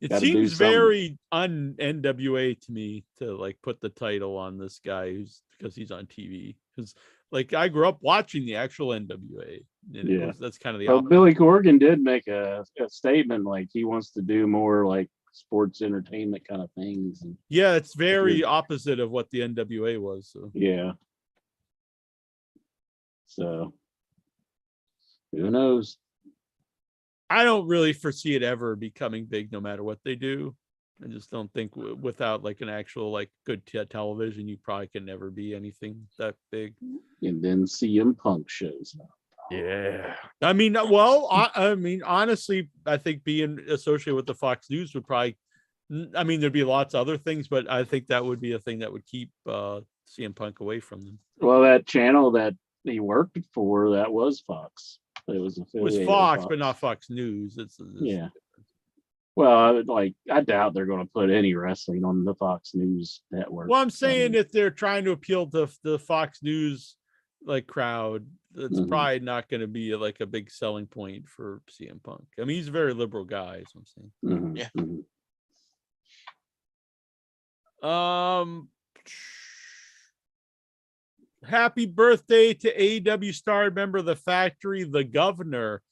[SPEAKER 1] It
[SPEAKER 2] Gotta do
[SPEAKER 1] seems
[SPEAKER 2] something.
[SPEAKER 1] very un-NWA to me to like put the title on this guy because he's on TV. Because like I grew up watching the actual NWA. And
[SPEAKER 2] Yeah.
[SPEAKER 1] that's kind of the
[SPEAKER 2] Well,
[SPEAKER 1] opposite.
[SPEAKER 2] Billy Corgan did make a statement like he wants to do more like sports entertainment kind of things. And
[SPEAKER 1] Yeah, it's very opposite of what the NWA was. So
[SPEAKER 2] yeah. So who knows?
[SPEAKER 1] I don't really foresee it ever becoming big, no matter what they do. I just don't think without like an actual like good television, you probably can never be anything that big.
[SPEAKER 2] And then CM Punk shows up.
[SPEAKER 5] Yeah.
[SPEAKER 1] I mean, well, I mean, honestly, I think being associated with the Fox News would probably. I mean, there'd be lots of other things, but I think that would be a thing that would keep CM Punk away from them.
[SPEAKER 2] Well, that channel that he worked for, that was Fox. It was
[SPEAKER 1] It
[SPEAKER 2] affiliated
[SPEAKER 1] was
[SPEAKER 2] with
[SPEAKER 1] Fox, but not Fox News. It's
[SPEAKER 2] Yeah. Well, I doubt they're going to put any wrestling on the Fox News network.
[SPEAKER 1] Well, I'm saying if they're trying to appeal to the Fox News like crowd, it's probably not going to be like a big selling point for CM Punk. I mean, he's a very liberal guy, is what I'm saying.
[SPEAKER 6] Yeah.
[SPEAKER 1] Happy birthday to AEW star member of the Factory, the Governor,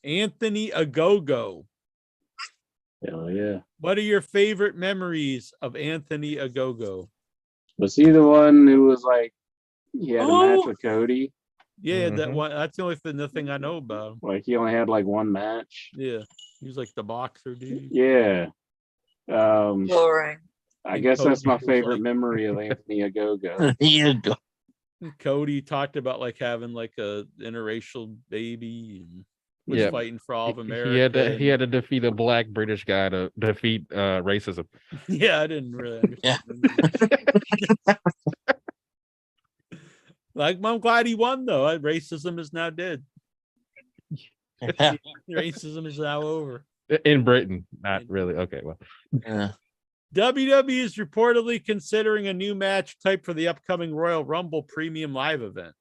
[SPEAKER 1] Anthony Ogogo.
[SPEAKER 2] Hell yeah.
[SPEAKER 1] What are your favorite memories of Anthony Ogogo?
[SPEAKER 2] Was he the one who was like, he had a match with Cody?
[SPEAKER 1] Yeah, that one. That's the only thing I know about him.
[SPEAKER 2] Like he only had like one match.
[SPEAKER 1] Yeah, he was like the boxer dude.
[SPEAKER 2] Yeah.
[SPEAKER 7] Boring.
[SPEAKER 2] I guess that's my
[SPEAKER 1] Cody was
[SPEAKER 2] favorite
[SPEAKER 1] like-
[SPEAKER 2] memory of Anthony Ogogo.
[SPEAKER 6] You go.
[SPEAKER 1] Cody talked about like having like a interracial baby and was fighting for all of America.
[SPEAKER 5] He had to defeat a black British guy to defeat racism.
[SPEAKER 1] Yeah, I didn't really understand.
[SPEAKER 6] Yeah.
[SPEAKER 1] Like, I'm glad he won though. Racism is now dead.
[SPEAKER 6] Yeah.
[SPEAKER 1] Racism is now over.
[SPEAKER 5] In Britain, not really. Okay, well.
[SPEAKER 6] Yeah.
[SPEAKER 1] WWE is reportedly considering a new match type for the upcoming Royal Rumble Premium Live event.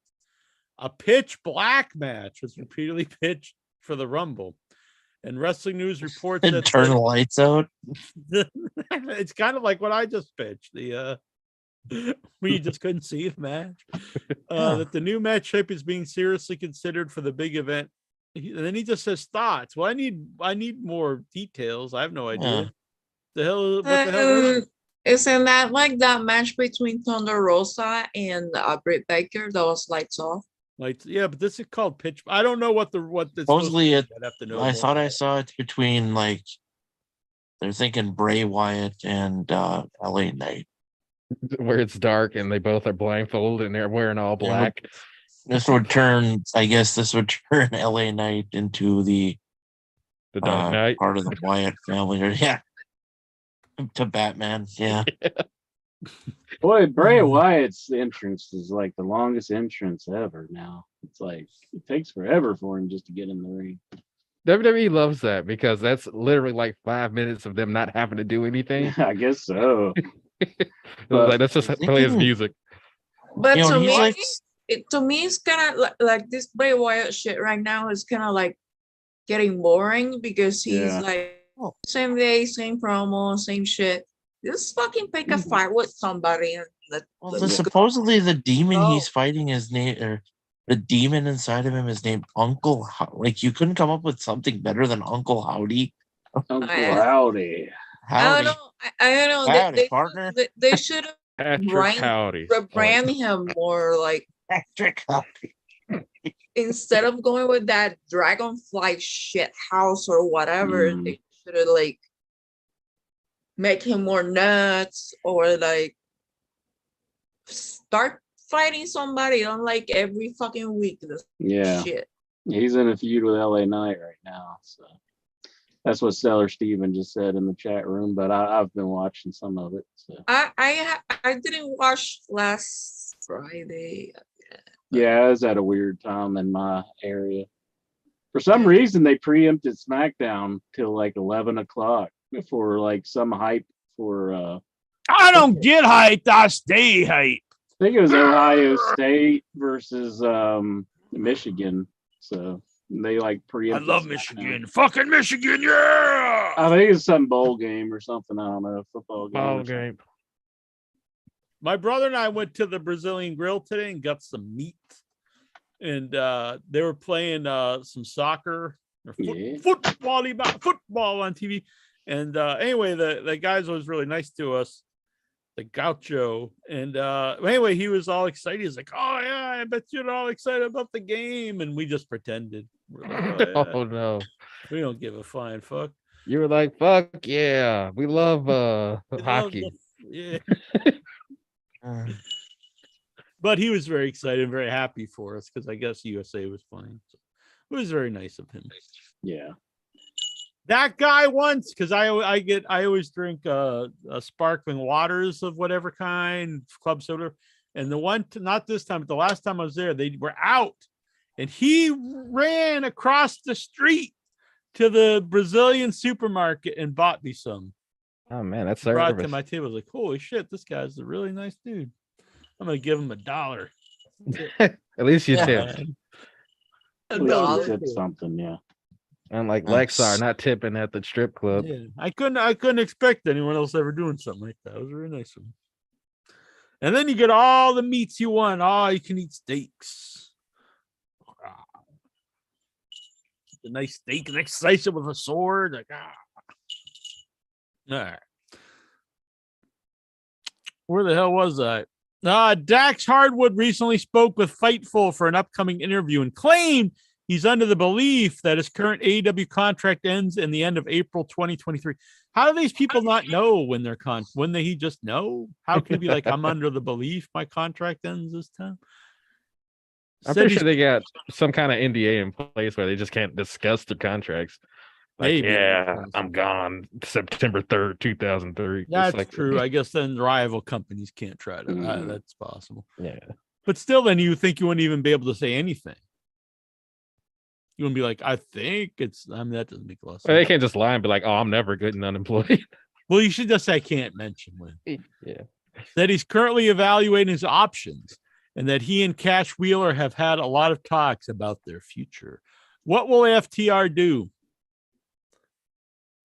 [SPEAKER 1] A pitch black match was repeatedly pitched for the Rumble. And Wrestling News reports that
[SPEAKER 6] Turn the lights out.
[SPEAKER 1] it's kind of like what I just pitched. We just couldn't see the match. That the new match type is being seriously considered for the big event. And then he just says thoughts. Well, I need more details. I have no idea. What the hell?
[SPEAKER 7] Isn't that like that match between Thunder Rosa and Britt Baker that was lights off?
[SPEAKER 1] Like, yeah, but this is called pitch. I don't know what it's
[SPEAKER 6] Supposedly
[SPEAKER 1] supposed to be. I'd have to know
[SPEAKER 6] I
[SPEAKER 1] more.
[SPEAKER 6] thought I saw it between like they're thinking Bray Wyatt and LA Knight.
[SPEAKER 5] Where it's dark and they both are blindfolded and they're wearing all black.
[SPEAKER 6] This would turn LA Knight into the
[SPEAKER 5] Dark Knight.
[SPEAKER 6] part of the Wyatt family. Yeah. To Batman. Yeah.
[SPEAKER 2] Boy, Bray Wyatt's entrance is like the longest entrance ever now. It's like it takes forever for him just to get in the ring.
[SPEAKER 5] WWE loves that because that's literally like 5 minutes of them not having to do anything.
[SPEAKER 2] I guess so.
[SPEAKER 5] Like, that's just play his music.
[SPEAKER 7] But
[SPEAKER 6] You know,
[SPEAKER 7] to
[SPEAKER 6] he's
[SPEAKER 7] me,
[SPEAKER 6] like-
[SPEAKER 7] to me, it's kind of like this Bray Wyatt shit right now is kind of like getting boring because he's
[SPEAKER 2] Yeah.
[SPEAKER 7] like same day, same promo, same shit. Just fucking pick a fight with somebody and
[SPEAKER 6] Supposedly the demon
[SPEAKER 7] Oh.
[SPEAKER 6] he's fighting is named, or the demon inside of him is named Uncle. Like you couldn't come up with something better than Uncle Howdy.
[SPEAKER 2] Uncle
[SPEAKER 7] I-
[SPEAKER 2] Howdy.
[SPEAKER 7] I
[SPEAKER 6] Howdy.
[SPEAKER 7] don't know. I don't know.
[SPEAKER 6] Howdy, partner.
[SPEAKER 7] They should have
[SPEAKER 5] Patrick Howdy.
[SPEAKER 7] rebrand him more like
[SPEAKER 6] Patrick Howdy.
[SPEAKER 7] instead of going with that dragonfly shit house or whatever.
[SPEAKER 2] Mm.
[SPEAKER 7] They should have like make him more nuts or like start fighting somebody unlike every fucking week. This
[SPEAKER 2] Yeah.
[SPEAKER 7] shit.
[SPEAKER 2] He's in a feud with LA Knight right now. So that's what Stellar Steven just said in the chat room, but I've been watching some of it. So
[SPEAKER 7] I didn't watch last Friday.
[SPEAKER 2] yeah, I was at a weird time in my area. For some reason they preempted SmackDown till like 11 o'clock for like some hype for
[SPEAKER 1] I don't get hyped. I stay hyped.
[SPEAKER 2] I think it was Ohio State versus Michigan. So they like
[SPEAKER 1] I
[SPEAKER 2] preempted.
[SPEAKER 1] love
[SPEAKER 2] SmackDown.
[SPEAKER 1] Michigan. Fucking Michigan, yeah.
[SPEAKER 2] I think it's some bowl game or something. I don't know, football game. or
[SPEAKER 5] Ball
[SPEAKER 2] something.
[SPEAKER 5] game.
[SPEAKER 1] My brother and I went to the Brazilian Grill today and got some meat. And they were playing some soccer or
[SPEAKER 2] Yeah.
[SPEAKER 1] football on TV. And anyway, the guys was really nice to us, the Gaucho. And anyway, he was all excited. He's like, "Oh yeah, I bet you're all excited about the game." And we just pretended. We're like, "Oh, yeah.
[SPEAKER 5] Oh no.
[SPEAKER 1] We don't give a flying fuck."
[SPEAKER 5] You were like, "Fuck yeah, we love
[SPEAKER 1] He loved
[SPEAKER 5] hockey."
[SPEAKER 1] yeah.
[SPEAKER 6] Mm.
[SPEAKER 1] But he was very excited and very happy for us because I guess USA was playing. So it was very nice of him.
[SPEAKER 2] Yeah.
[SPEAKER 1] That guy once, because I always drink sparkling waters of whatever kind, club soda. And the one, not this time, but the last time I was there, they were out. And he ran across the street to the Brazilian supermarket and bought me some.
[SPEAKER 5] Oh man, that's
[SPEAKER 1] Brought it
[SPEAKER 5] service.
[SPEAKER 1] to my table. I was like, holy shit, this guy's a really nice dude. I'm gonna give him $1.
[SPEAKER 5] At least you
[SPEAKER 6] Yeah,
[SPEAKER 5] tip.
[SPEAKER 6] man.
[SPEAKER 7] A
[SPEAKER 2] At least
[SPEAKER 7] dollar.
[SPEAKER 2] you did something, yeah.
[SPEAKER 5] Unlike
[SPEAKER 6] Nice.
[SPEAKER 5] Lexar, not tipping at the strip club.
[SPEAKER 1] Yeah, I couldn't expect anyone else ever doing something like that. It was really nice of him. And then you get all the meats you want. Oh, you can eat steaks. A nice steak, and slice it with a sword. Like, All right. Where the hell was I? Dax Hardwood recently spoke with Fightful for an upcoming interview and claimed he's under the belief that his current AEW contract ends in the end of April 2023. How do these people not know when their when he just know? How can he be like, I'm under the belief my contract ends this time?
[SPEAKER 5] I'm
[SPEAKER 1] Said
[SPEAKER 5] pretty
[SPEAKER 1] he's-
[SPEAKER 5] sure they got some kind of NDA in place where they just can't discuss their contracts. Like,
[SPEAKER 1] Maybe.
[SPEAKER 5] yeah, I'm gone September 3rd, 2003.
[SPEAKER 1] That's
[SPEAKER 5] It's like,
[SPEAKER 1] true. I guess then rival companies can't try to.
[SPEAKER 2] Mhm.
[SPEAKER 1] That's possible.
[SPEAKER 5] Yeah.
[SPEAKER 1] But still, then you think you wouldn't even be able to say anything. You wouldn't be like, I think it's. I mean, that doesn't make a lot of
[SPEAKER 5] Well, they
[SPEAKER 1] sense.
[SPEAKER 5] can't just lie and be like, "Oh, I'm never good and unemployed."
[SPEAKER 1] Well, you should just say, I can't mention when.
[SPEAKER 5] Yeah.
[SPEAKER 1] That he's currently evaluating his options and that he and Cash Wheeler have had a lot of talks about their future. What will FTR do?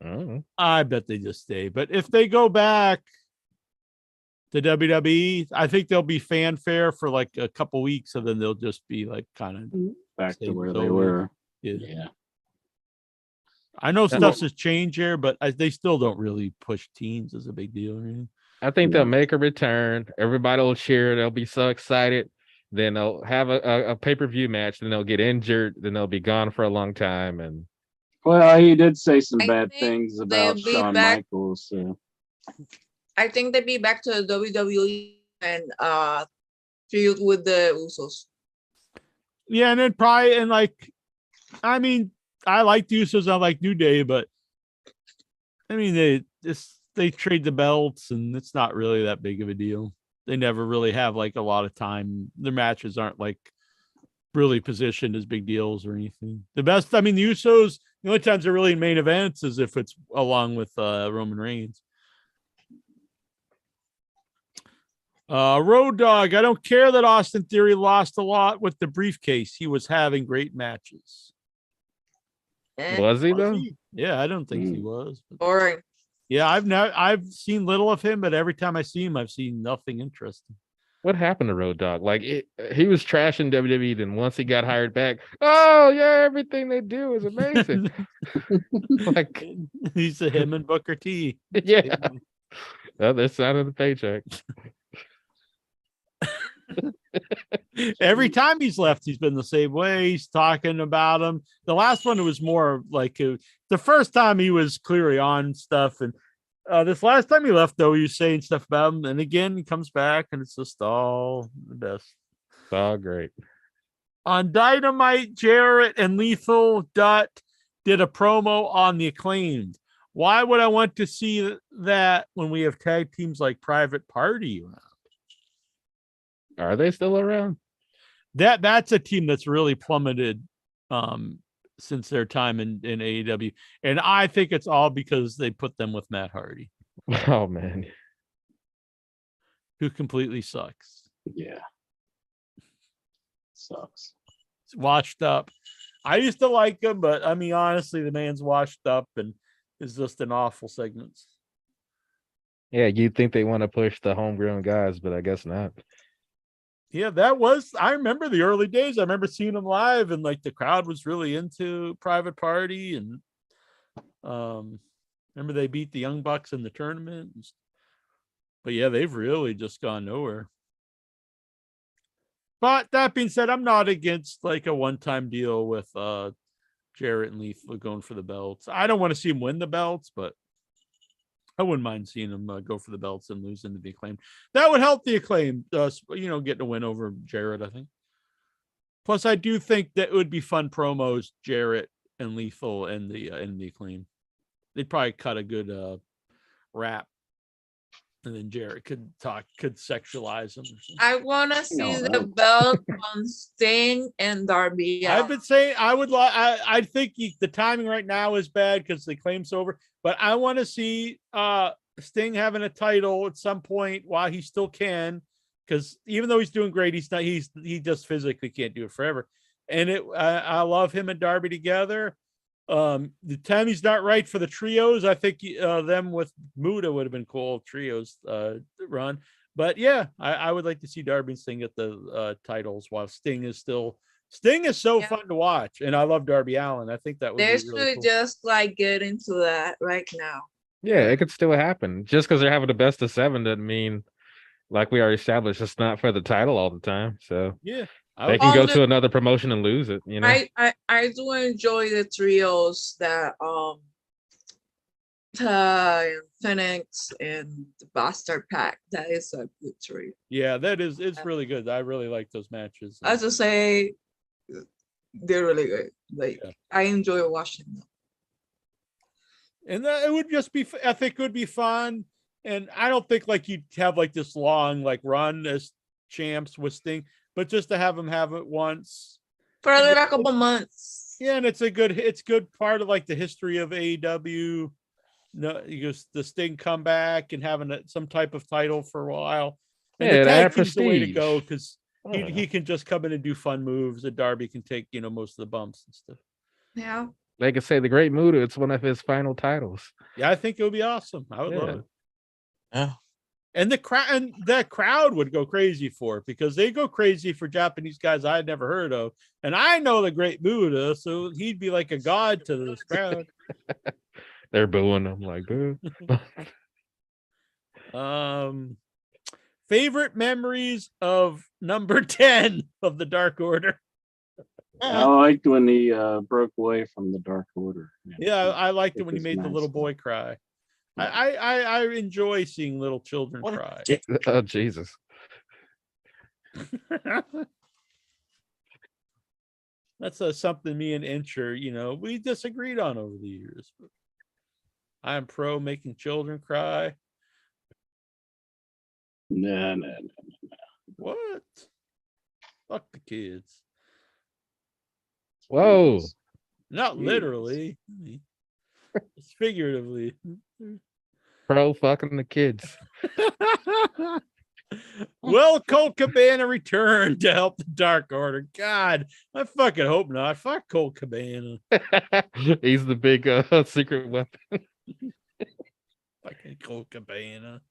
[SPEAKER 5] Oh.
[SPEAKER 1] I bet they just stay. But if they go back to WWE, I think there'll be fanfare for like a couple weeks, and then they'll just be like kind of
[SPEAKER 2] Back to
[SPEAKER 1] Same
[SPEAKER 2] where
[SPEAKER 1] as
[SPEAKER 2] they
[SPEAKER 1] always.
[SPEAKER 2] were.
[SPEAKER 1] yeah.
[SPEAKER 2] Yeah.
[SPEAKER 1] I know stuff has changed here, but they still don't really push teens as a big deal or anything.
[SPEAKER 5] I think
[SPEAKER 2] Yeah.
[SPEAKER 5] they'll make a return. Everybody will cheer. They'll be so excited. Then they'll have a pay-per-view match. Then they'll get injured. Then they'll be gone for a long time. And
[SPEAKER 2] Well, he did say some
[SPEAKER 7] I
[SPEAKER 2] bad
[SPEAKER 7] think
[SPEAKER 2] things about
[SPEAKER 7] they'll be
[SPEAKER 2] Shawn
[SPEAKER 7] back-
[SPEAKER 2] Michaels. So.
[SPEAKER 7] I think they'd be back to the WWE and feud with the Usos.
[SPEAKER 1] Yeah, and then probably I mean, I like the Usos, I like New Day, but I mean they trade the belts and it's not really that big of a deal. They never really have like a lot of time. Their matches aren't like really positioned as big deals or anything. The best, I mean, the Usos, the only times they're really in main events is if it's along with Roman Reigns. Road Dog, I don't care that Austin Theory lost a lot with the briefcase. He was having great matches.
[SPEAKER 5] was he
[SPEAKER 1] Was
[SPEAKER 5] though?
[SPEAKER 1] he? Yeah, I don't think he was. But
[SPEAKER 7] Boring.
[SPEAKER 1] yeah, I've seen little of him, but every time I see him, I've seen nothing interesting.
[SPEAKER 5] What happened to Road Dogg? Like he was trashing WWE. Then once he got hired back, oh yeah, everything they do is amazing. Like
[SPEAKER 1] He's a him and Booker T.
[SPEAKER 5] yeah, well, that's out of the paycheck.
[SPEAKER 1] Every time he's left, he's been the same way. He's talking about him. The last one, it was more like the first time he was clearly on stuff. And this last time he left, though, he was saying stuff about him. And again, he comes back and it's just all the best.
[SPEAKER 5] It's all great.
[SPEAKER 1] On Dynamite, Jarrett and Lethal Dutt did a promo on the Acclaimed. Why would I want to see that when we have tag teams like Private Party around?
[SPEAKER 5] Are they still around?
[SPEAKER 1] That's a team that's really plummeted since their time in AEW. And I think it's all because they put them with Matt Hardy,
[SPEAKER 5] Oh man,
[SPEAKER 1] who completely sucks.
[SPEAKER 2] Yeah. Sucks.
[SPEAKER 1] It's washed up. I used to like him, but I mean, honestly, the man's washed up and is just an awful segment.
[SPEAKER 5] yeah, you'd think they want to push the homegrown guys, but I guess not.
[SPEAKER 1] Yeah, I remember the early days. I remember seeing them live and like the crowd was really into Private Party. And remember they beat the Young Bucks in the tournament. But yeah, they've really just gone nowhere. But that being said, I'm not against like a one-time deal with Jarrett and Lethal going for the belts. I don't want to see him win the belts, but I wouldn't mind seeing him go for the belts and losing to the Acclaim. That would help the Acclaim, getting a win over Jarrett, I think. Plus, I do think that it would be fun promos, Jarrett and Lethal and the Acclaim. They'd probably cut a good rap, and then Jarrett could sexualize him.
[SPEAKER 7] I want to see
[SPEAKER 2] No,
[SPEAKER 7] the
[SPEAKER 2] no.
[SPEAKER 7] belt on Sting and Darby
[SPEAKER 1] I've
[SPEAKER 7] Allin.
[SPEAKER 1] been saying I would like. I think the timing right now is bad because the claim's over. But I want to see Sting having a title at some point while he still can, because even though he's doing great, he just physically can't do it forever. And I love him and Darby together. The time he's not right for the trios, I think them with Muda would have been cool trios run. But yeah, I would like to see Darby and Sting get the titles while Sting is so
[SPEAKER 7] Yeah.
[SPEAKER 1] fun to watch, and I love Darby Allin. I think that would
[SPEAKER 7] They
[SPEAKER 1] be really
[SPEAKER 7] should
[SPEAKER 1] cool.
[SPEAKER 7] just like get into that right now.
[SPEAKER 5] Yeah, it could still happen. Just because they're having the best of 7 doesn't mean, like we already established, it's not for the title all the time. So
[SPEAKER 1] Yeah,
[SPEAKER 5] they can go
[SPEAKER 7] Also-
[SPEAKER 5] to another promotion and lose it. You know,
[SPEAKER 7] I do enjoy the trios that Phoenix and the Bastard Pack. That is a good trio.
[SPEAKER 1] yeah, it's really good. I really like those matches.
[SPEAKER 7] As I say, they're really good. Like
[SPEAKER 1] Yeah.
[SPEAKER 7] I enjoy watching them.
[SPEAKER 1] And it would just be, I think it would be fun. And I don't think like you'd have like this long like run as champs with Sting, but just to have them have it once.
[SPEAKER 7] For a little couple months.
[SPEAKER 1] Yeah, and it's good part of like the history of AEW. No, the Sting come back and having some type of title for a while. And
[SPEAKER 5] Yeah,
[SPEAKER 1] the
[SPEAKER 5] it
[SPEAKER 1] tag
[SPEAKER 5] add
[SPEAKER 1] team's the way to
[SPEAKER 5] prestige.
[SPEAKER 1] go because
[SPEAKER 5] Yeah.
[SPEAKER 1] he can just come in and do fun moves, and Darby can take most of the bumps and stuff.
[SPEAKER 7] Yeah.
[SPEAKER 5] they could say the Great Muta. It's one of his final titles.
[SPEAKER 1] Yeah, I think it would be awesome. I would love
[SPEAKER 5] Yeah.
[SPEAKER 1] it.
[SPEAKER 6] Yeah.
[SPEAKER 1] And the crowd would go crazy for it because they go crazy for Japanese guys I had never heard of. And I know the Great Buddha, so he'd be like a god to this crowd.
[SPEAKER 5] They're booing him like boo.
[SPEAKER 1] Favorite memories of number 10 of the Dark Order.
[SPEAKER 2] I liked when he broke away from the Dark Order.
[SPEAKER 1] Yeah, I liked it
[SPEAKER 2] It
[SPEAKER 1] when he
[SPEAKER 2] was
[SPEAKER 1] made the
[SPEAKER 2] nice.
[SPEAKER 1] little boy cry. I enjoy seeing little children
[SPEAKER 6] What a
[SPEAKER 1] cry.
[SPEAKER 6] dick.
[SPEAKER 5] Oh Jesus!
[SPEAKER 1] That's something me and Incher, we disagreed on over the years. But I'm pro making children cry.
[SPEAKER 2] No.
[SPEAKER 1] What? Fuck the kids.
[SPEAKER 5] Whoa!
[SPEAKER 1] Not
[SPEAKER 2] Jeez.
[SPEAKER 1] literally. It's figuratively.
[SPEAKER 5] Pro fucking the kids.
[SPEAKER 1] Will Colt Cabana return to help the Dark Order? God, I fucking hope not. Fuck Colt Cabana.
[SPEAKER 5] He's the big secret weapon.
[SPEAKER 1] Fucking Colt Cabana.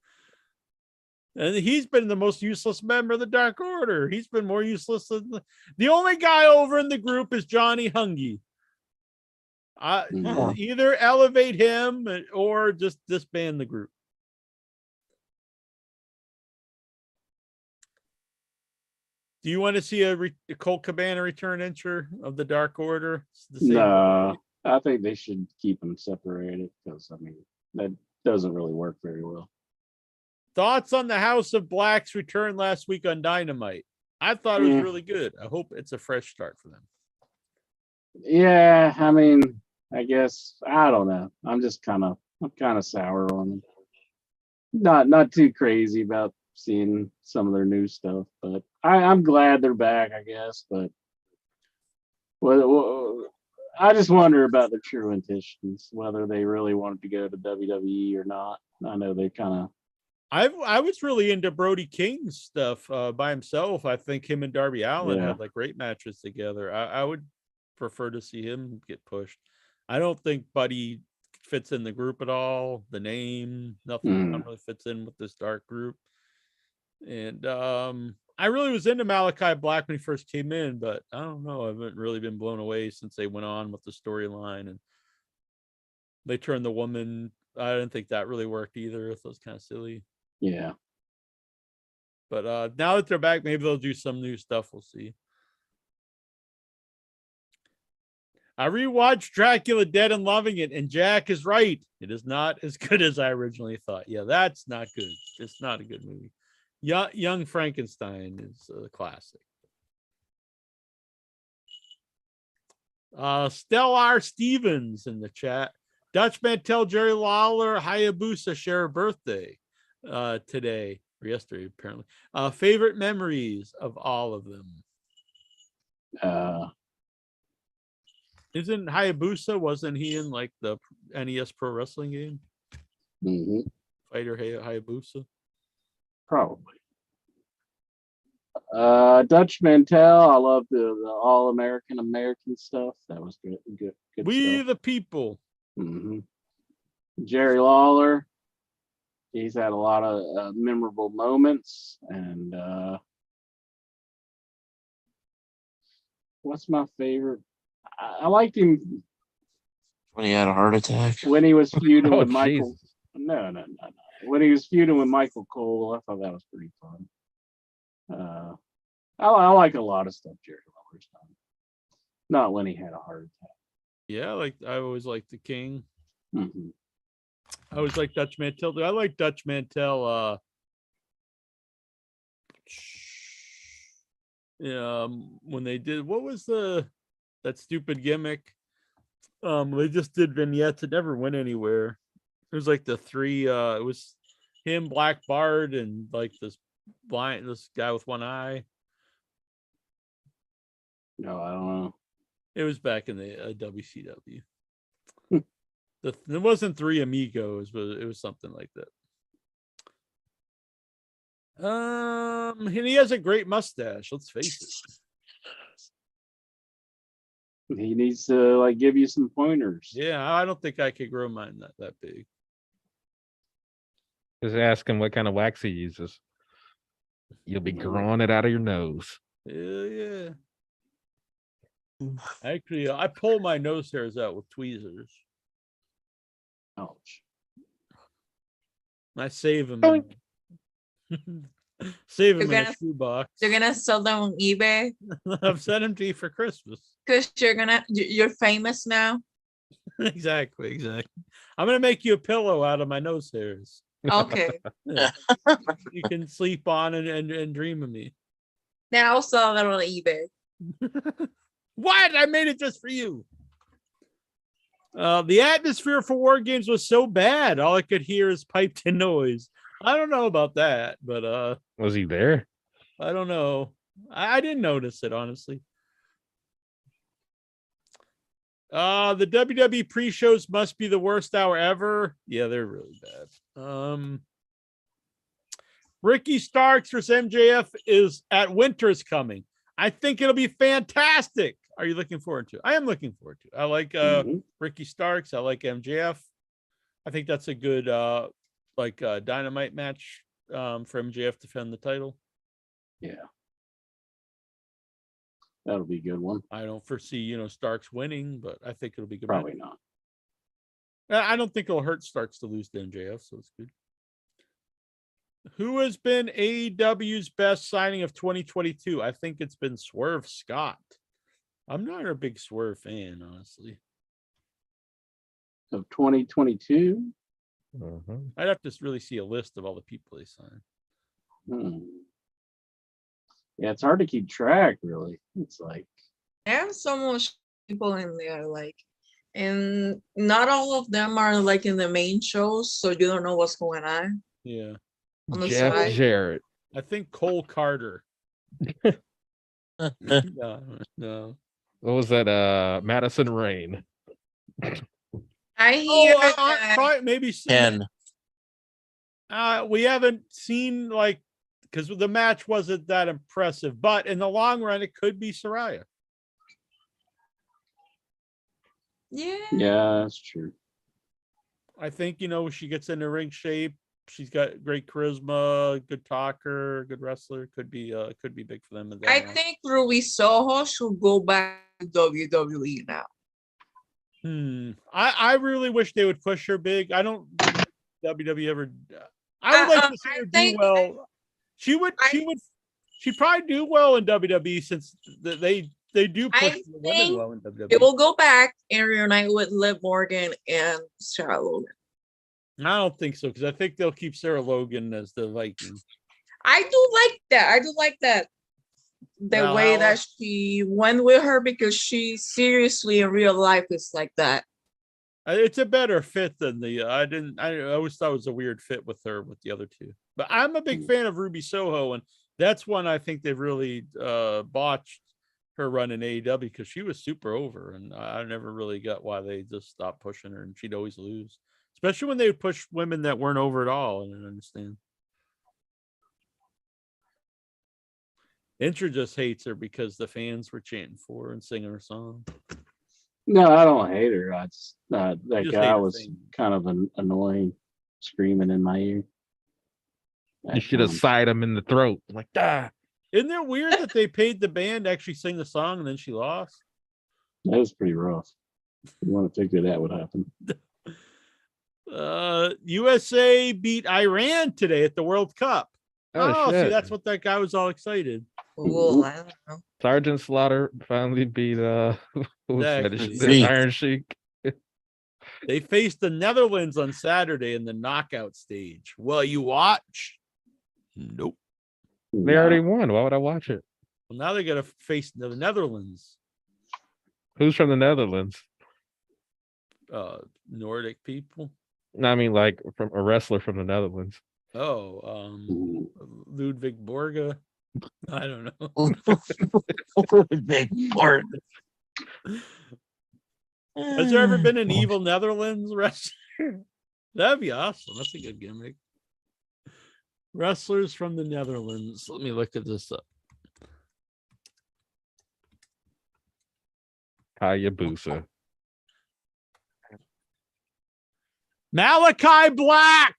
[SPEAKER 1] And he's been the most useless member of the Dark Order. He's been more useless than the only guy over in the group is Johnny Hungy.
[SPEAKER 2] Mhm.
[SPEAKER 1] Either elevate him or just disband the group. Do you want to see a Colt Cabana return Incher of the Dark Order? It's the same
[SPEAKER 2] No,
[SPEAKER 1] way.
[SPEAKER 2] I think they should keep them separated because that doesn't really work very well.
[SPEAKER 1] Thoughts on the House of Black's return last week on Dynamite? I thought it was really good. I hope it's a fresh start for them.
[SPEAKER 2] Yeah, I guess I don't know. I'm kind of sour on them. Not too crazy about seeing some of their new stuff, but I'm glad they're back, I guess. But I just wonder about the true intentions, whether they really wanted to go to WWE or not. I know they kind of.
[SPEAKER 1] I was really into Brody King's stuff by himself. I think him and Darby Allin
[SPEAKER 2] Yeah.
[SPEAKER 1] had like great matches together. I would prefer to see him get pushed. I don't think Buddy fits in the group at all. The name, nothing really fits in with this dark group. And I really was into Malachi Black when he first came in, but I don't know. I haven't really been blown away since they went on with the storyline and they turned the woman. I didn't think that really worked either. It was kind of silly.
[SPEAKER 2] Yeah.
[SPEAKER 1] But now that they're back, maybe they'll do some new stuff. We'll see. I rewatched Dracula Dead and loving it, and Jack is right. It is not as good as I originally thought. Yeah, that's not good. It's not a good movie. Young Frankenstein is a classic. Stellar Stevens in the chat. Dutch Mantel, Jerry Lawler, Hayabusa share a birthday today or yesterday, apparently. Favorite memories of all of them. Isn't Hayabusa, wasn't he in like the NES Pro Wrestling game?
[SPEAKER 2] Mhm.
[SPEAKER 1] Fighter Hayabusa?
[SPEAKER 2] Probably. Dutch Mantel, I love the all American stuff. That was good
[SPEAKER 1] We
[SPEAKER 2] stuff.
[SPEAKER 1] the people.
[SPEAKER 2] Mhm. Jerry Lawler, he's had a lot of memorable moments. And what's my favorite? I liked him
[SPEAKER 6] When he had a heart attack.
[SPEAKER 2] when he was feuding
[SPEAKER 5] Oh,
[SPEAKER 2] with Michael.
[SPEAKER 5] Jesus.
[SPEAKER 2] No. When he was feuding with Michael Cole, I thought that was pretty fun. I like a lot of stuff Jerry Lawler's done. Not when he had a heart attack.
[SPEAKER 1] Yeah, I always liked the King.
[SPEAKER 2] Mhm.
[SPEAKER 1] I always like Dutch Mantel. I like Dutch Mantel. When they did, what was that stupid gimmick? They just did vignettes. It never went anywhere. It was like the three. It was him, Black Bard, and like this guy with one eye.
[SPEAKER 2] No, I don't know.
[SPEAKER 1] It was back in the WCW. It wasn't Three Amigos, but it was something like that. And he has a great mustache. Let's face it.
[SPEAKER 2] He needs to like give you some pointers.
[SPEAKER 1] Yeah, I don't think I could grow mine that big.
[SPEAKER 5] Just ask him what kind of wax he uses. You'll be growing it out of your nose.
[SPEAKER 1] Yeah. Actually, I pull my nose hairs out with tweezers.
[SPEAKER 2] Ouch.
[SPEAKER 1] I save them. Save them
[SPEAKER 7] You're
[SPEAKER 1] in a
[SPEAKER 7] gonna-
[SPEAKER 1] shoebox.
[SPEAKER 7] You're gonna sell them on eBay
[SPEAKER 1] I've sent them to you for Christmas.
[SPEAKER 7] because you're famous now.
[SPEAKER 1] Exactly. I'm gonna make you a pillow out of my nose hairs.
[SPEAKER 7] Okay,
[SPEAKER 1] Yeah. You can sleep on and dream of me.
[SPEAKER 7] then I'll sell that on eBay.
[SPEAKER 1] What? I made it just for you. The atmosphere for War Games was so bad. All I could hear is piped in noise. I don't know about that, but
[SPEAKER 5] Was he there?
[SPEAKER 1] I don't know. I didn't notice it, honestly. The WWE pre-shows must be the worst hour ever. Yeah, they're really bad. Ricky Starks versus MJF is at Winter's Coming. I think it'll be fantastic. Are you looking forward to it? I am looking forward to it. I like Ricky Starks. I like MJF. I think that's a good Dynamite match for MJF to defend the title.
[SPEAKER 2] Yeah. That'll be a good one.
[SPEAKER 1] I don't foresee, Starks winning, but I think it'll be good.
[SPEAKER 2] Probably not.
[SPEAKER 1] I don't think it'll hurt Starks to lose to MJF, so it's good. Who has been AEW's best signing of 2022? I think it's been Swerve Scott. I'm not a big Swerve fan, honestly.
[SPEAKER 2] Of 2022?
[SPEAKER 1] I'd have to really see a list of all the people they signed.
[SPEAKER 2] Yeah, it's hard to keep track, really. It's like
[SPEAKER 7] There are so much people in there, and not all of them are like in the main shows, so you don't know what's going on.
[SPEAKER 1] Yeah.
[SPEAKER 7] On the
[SPEAKER 5] Jeff
[SPEAKER 7] side.
[SPEAKER 5] Jarrett.
[SPEAKER 1] I think Cole Carter. No.
[SPEAKER 5] What was that? Madison Rain.
[SPEAKER 7] I hear
[SPEAKER 1] Probably maybe
[SPEAKER 6] Ken.
[SPEAKER 1] we haven't seen because the match wasn't that impressive, but in the long run, it could be Saraya.
[SPEAKER 2] yeah, that's true.
[SPEAKER 1] I think she gets into ring shape. She's got great charisma, good talker, good wrestler. Could be big for them.
[SPEAKER 7] I think Ruby Soho should go back to WWE now.
[SPEAKER 1] I really wish they would push her big. I don't think WWE ever. I would like to see her do well. She'd probably do well in WWE since they they do push
[SPEAKER 7] I
[SPEAKER 1] the women
[SPEAKER 7] think
[SPEAKER 1] well in WWE.
[SPEAKER 7] It will go back and reunite with Liv Morgan and Sarah Logan.
[SPEAKER 1] I don't think so because I think they'll keep Sarah Logan as the Viking.
[SPEAKER 7] I do like that. I do like that. The way
[SPEAKER 1] Valhalla.
[SPEAKER 7] that she went with her because she seriously in real life is like that.
[SPEAKER 1] It's a better fit than the. I always thought it was a weird fit with her with the other two. But I'm a big fan of Ruby Soho, and that's one I think they've really botched her run in AEW because she was super over, and I never really got why they just stopped pushing her, and she'd always lose, especially when they would push women that weren't over at all. I didn't understand. Intra just hates her because the fans were chanting for her and singing her song.
[SPEAKER 2] No, I don't hate her. I just, that
[SPEAKER 1] You just hate
[SPEAKER 2] guy
[SPEAKER 1] her
[SPEAKER 2] was
[SPEAKER 1] singing.
[SPEAKER 2] kind of annoying, screaming in my ear.
[SPEAKER 5] You should have sighed him in the throat. Like, ah.
[SPEAKER 1] Isn't it weird that they paid the band to actually sing the song and then she lost?
[SPEAKER 2] That was pretty rough. You want to think that would happen?
[SPEAKER 1] USA beat Iran today at the World Cup.
[SPEAKER 5] Oh,
[SPEAKER 1] see,
[SPEAKER 5] shit.
[SPEAKER 1] that's what that guy was all excited.
[SPEAKER 7] Cool. I don't know.
[SPEAKER 5] Sergeant Slaughter finally beat who's
[SPEAKER 1] That-
[SPEAKER 5] the Iron Sheik.
[SPEAKER 1] They faced the Netherlands on Saturday in the knockout stage. Well, you watch? Nope.
[SPEAKER 5] They already won. Why would I watch it?
[SPEAKER 1] Well, now they're gonna face the Netherlands.
[SPEAKER 5] Who's from the Netherlands?
[SPEAKER 1] Nordic people.
[SPEAKER 5] No, I mean like from a wrestler from the Netherlands.
[SPEAKER 1] Ludwig Borga. I don't know.
[SPEAKER 6] Big part.
[SPEAKER 1] Has there ever been an evil Netherlands wrestler? That'd be awesome. That's a good gimmick. Wrestlers from the Netherlands. Let me look at this up.
[SPEAKER 5] Hayabusa.
[SPEAKER 1] Malachi Black.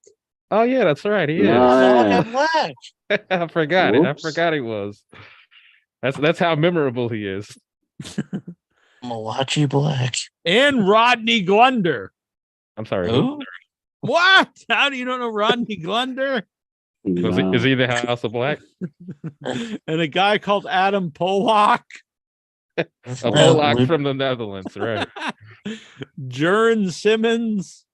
[SPEAKER 5] Oh yeah, that's right. He is.
[SPEAKER 6] Malachi Black.
[SPEAKER 5] I forgot it. I
[SPEAKER 2] Whoops.
[SPEAKER 5] forgot he was. That's how memorable he is.
[SPEAKER 6] Malachi Black.
[SPEAKER 1] And Rodney Glunder.
[SPEAKER 5] I'm sorry.
[SPEAKER 6] Who?
[SPEAKER 1] What? How do you don't know Rodney Glunder?
[SPEAKER 5] Is he the House of Black?
[SPEAKER 1] And a guy called Adam Pollock.
[SPEAKER 5] A Polak from the Netherlands, right?
[SPEAKER 1] Jern Simmons.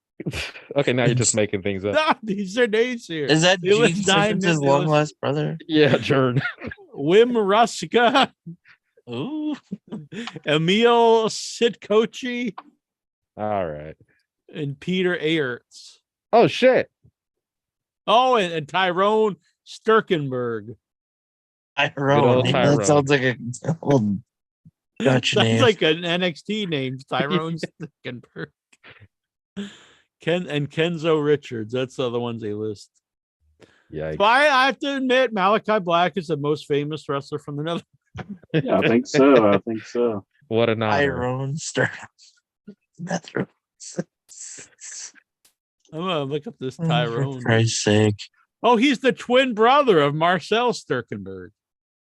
[SPEAKER 5] Okay, now you're just making things up.
[SPEAKER 1] No, these are names here.
[SPEAKER 6] Is that
[SPEAKER 1] They list
[SPEAKER 6] Gene
[SPEAKER 1] diamonds,
[SPEAKER 6] Simmons'
[SPEAKER 1] they
[SPEAKER 6] long
[SPEAKER 1] list-
[SPEAKER 6] lost brother?
[SPEAKER 5] Yeah, Jern.
[SPEAKER 1] Wim Ruska.
[SPEAKER 6] Ooh.
[SPEAKER 1] Emil Sitkochi.
[SPEAKER 5] All right.
[SPEAKER 1] And Peter Ayerts.
[SPEAKER 5] Oh shit.
[SPEAKER 1] Oh, and Tyrone Sturkenberg.
[SPEAKER 6] Tyrone.
[SPEAKER 5] old Tyrone.
[SPEAKER 6] That sounds like a old Dutch
[SPEAKER 1] Sounds
[SPEAKER 6] name.
[SPEAKER 1] like an NXT name, Tyrone Sturkenberg. Kenzo Richards. That's the other ones they list.
[SPEAKER 5] Yikes.
[SPEAKER 1] But I have to admit, Malachi Black is the most famous wrestler from the Netherlands.
[SPEAKER 2] Yeah, I think so. I think so.
[SPEAKER 5] What an honor.
[SPEAKER 6] Tyrone Stern. Netherlands.
[SPEAKER 1] I'm gonna look up this
[SPEAKER 6] For
[SPEAKER 1] Tyrone.
[SPEAKER 6] Christ's sake.
[SPEAKER 1] Oh, he's the twin brother of Marcel Sturkenberg.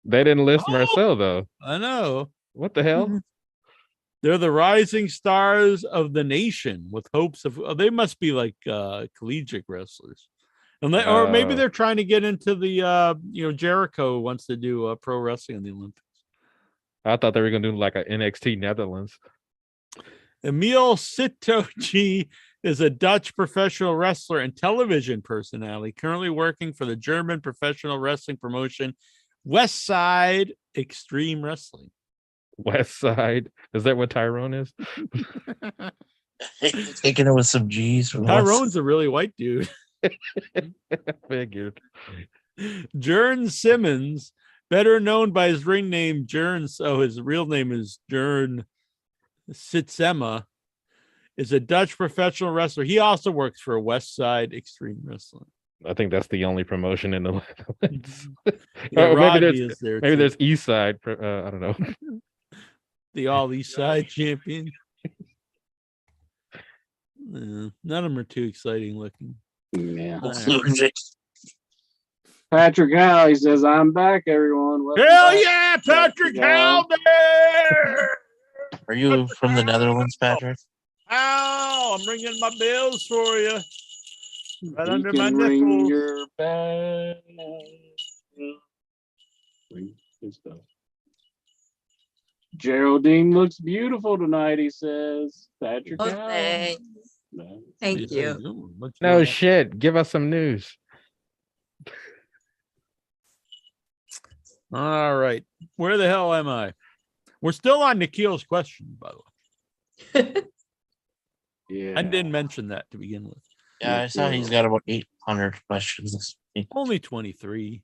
[SPEAKER 5] They didn't list
[SPEAKER 1] Oh.
[SPEAKER 5] Marcel though.
[SPEAKER 1] I know.
[SPEAKER 5] What the hell?
[SPEAKER 1] They're the rising stars of the nation with hopes of. Oh, they must be like collegiate wrestlers, and or maybe they're trying to get into the. Jericho wants to do pro wrestling in the Olympics.
[SPEAKER 5] I thought they were gonna do like a NXT Netherlands.
[SPEAKER 1] Emil Sitoci is a Dutch professional wrestler and television personality currently working for the German professional wrestling promotion West Side Extreme Wrestling.
[SPEAKER 5] West Side. Is that what Tyrone is?
[SPEAKER 6] Taking it with some G's. From
[SPEAKER 1] Tyrone's a really white dude.
[SPEAKER 5] Figured.
[SPEAKER 1] Jern Simmons, better known by his ring name Jern, so his real name is Jern Sitzema, is a Dutch professional wrestler. He also works for West Side Extreme Wrestling.
[SPEAKER 5] I think that's the only promotion in the Netherlands.
[SPEAKER 1] Yeah,
[SPEAKER 5] Or
[SPEAKER 1] Rodney
[SPEAKER 5] maybe
[SPEAKER 1] is there.
[SPEAKER 5] maybe
[SPEAKER 1] too.
[SPEAKER 5] there's East Side. I don't know.
[SPEAKER 1] The All East Side champion. None of them are too exciting looking.
[SPEAKER 2] Yeah.
[SPEAKER 6] Lunatic.
[SPEAKER 2] Patrick Howell, he says, I'm back, everyone. Welcome
[SPEAKER 1] Hell
[SPEAKER 2] back.
[SPEAKER 1] yeah, Patrick Howell there!
[SPEAKER 6] Are you from the Netherlands, Patrick?
[SPEAKER 1] Ow, I'm ringing my bells for you. Right
[SPEAKER 2] He
[SPEAKER 1] under
[SPEAKER 2] can
[SPEAKER 1] my
[SPEAKER 2] ring
[SPEAKER 1] nipples.
[SPEAKER 2] your bell. Ring his bell. Geraldine looks beautiful tonight, he says. Patrick
[SPEAKER 7] Oh,
[SPEAKER 2] Allen.
[SPEAKER 7] thanks.
[SPEAKER 2] No.
[SPEAKER 7] Thank you.
[SPEAKER 5] No shit. Give us some news.
[SPEAKER 1] All right. Where the hell am I? We're still on Nikhil's question, by the way.
[SPEAKER 2] Yeah.
[SPEAKER 1] I didn't mention that to begin with.
[SPEAKER 6] Yeah, I saw he's got about 800 questions this week.
[SPEAKER 1] Only 23.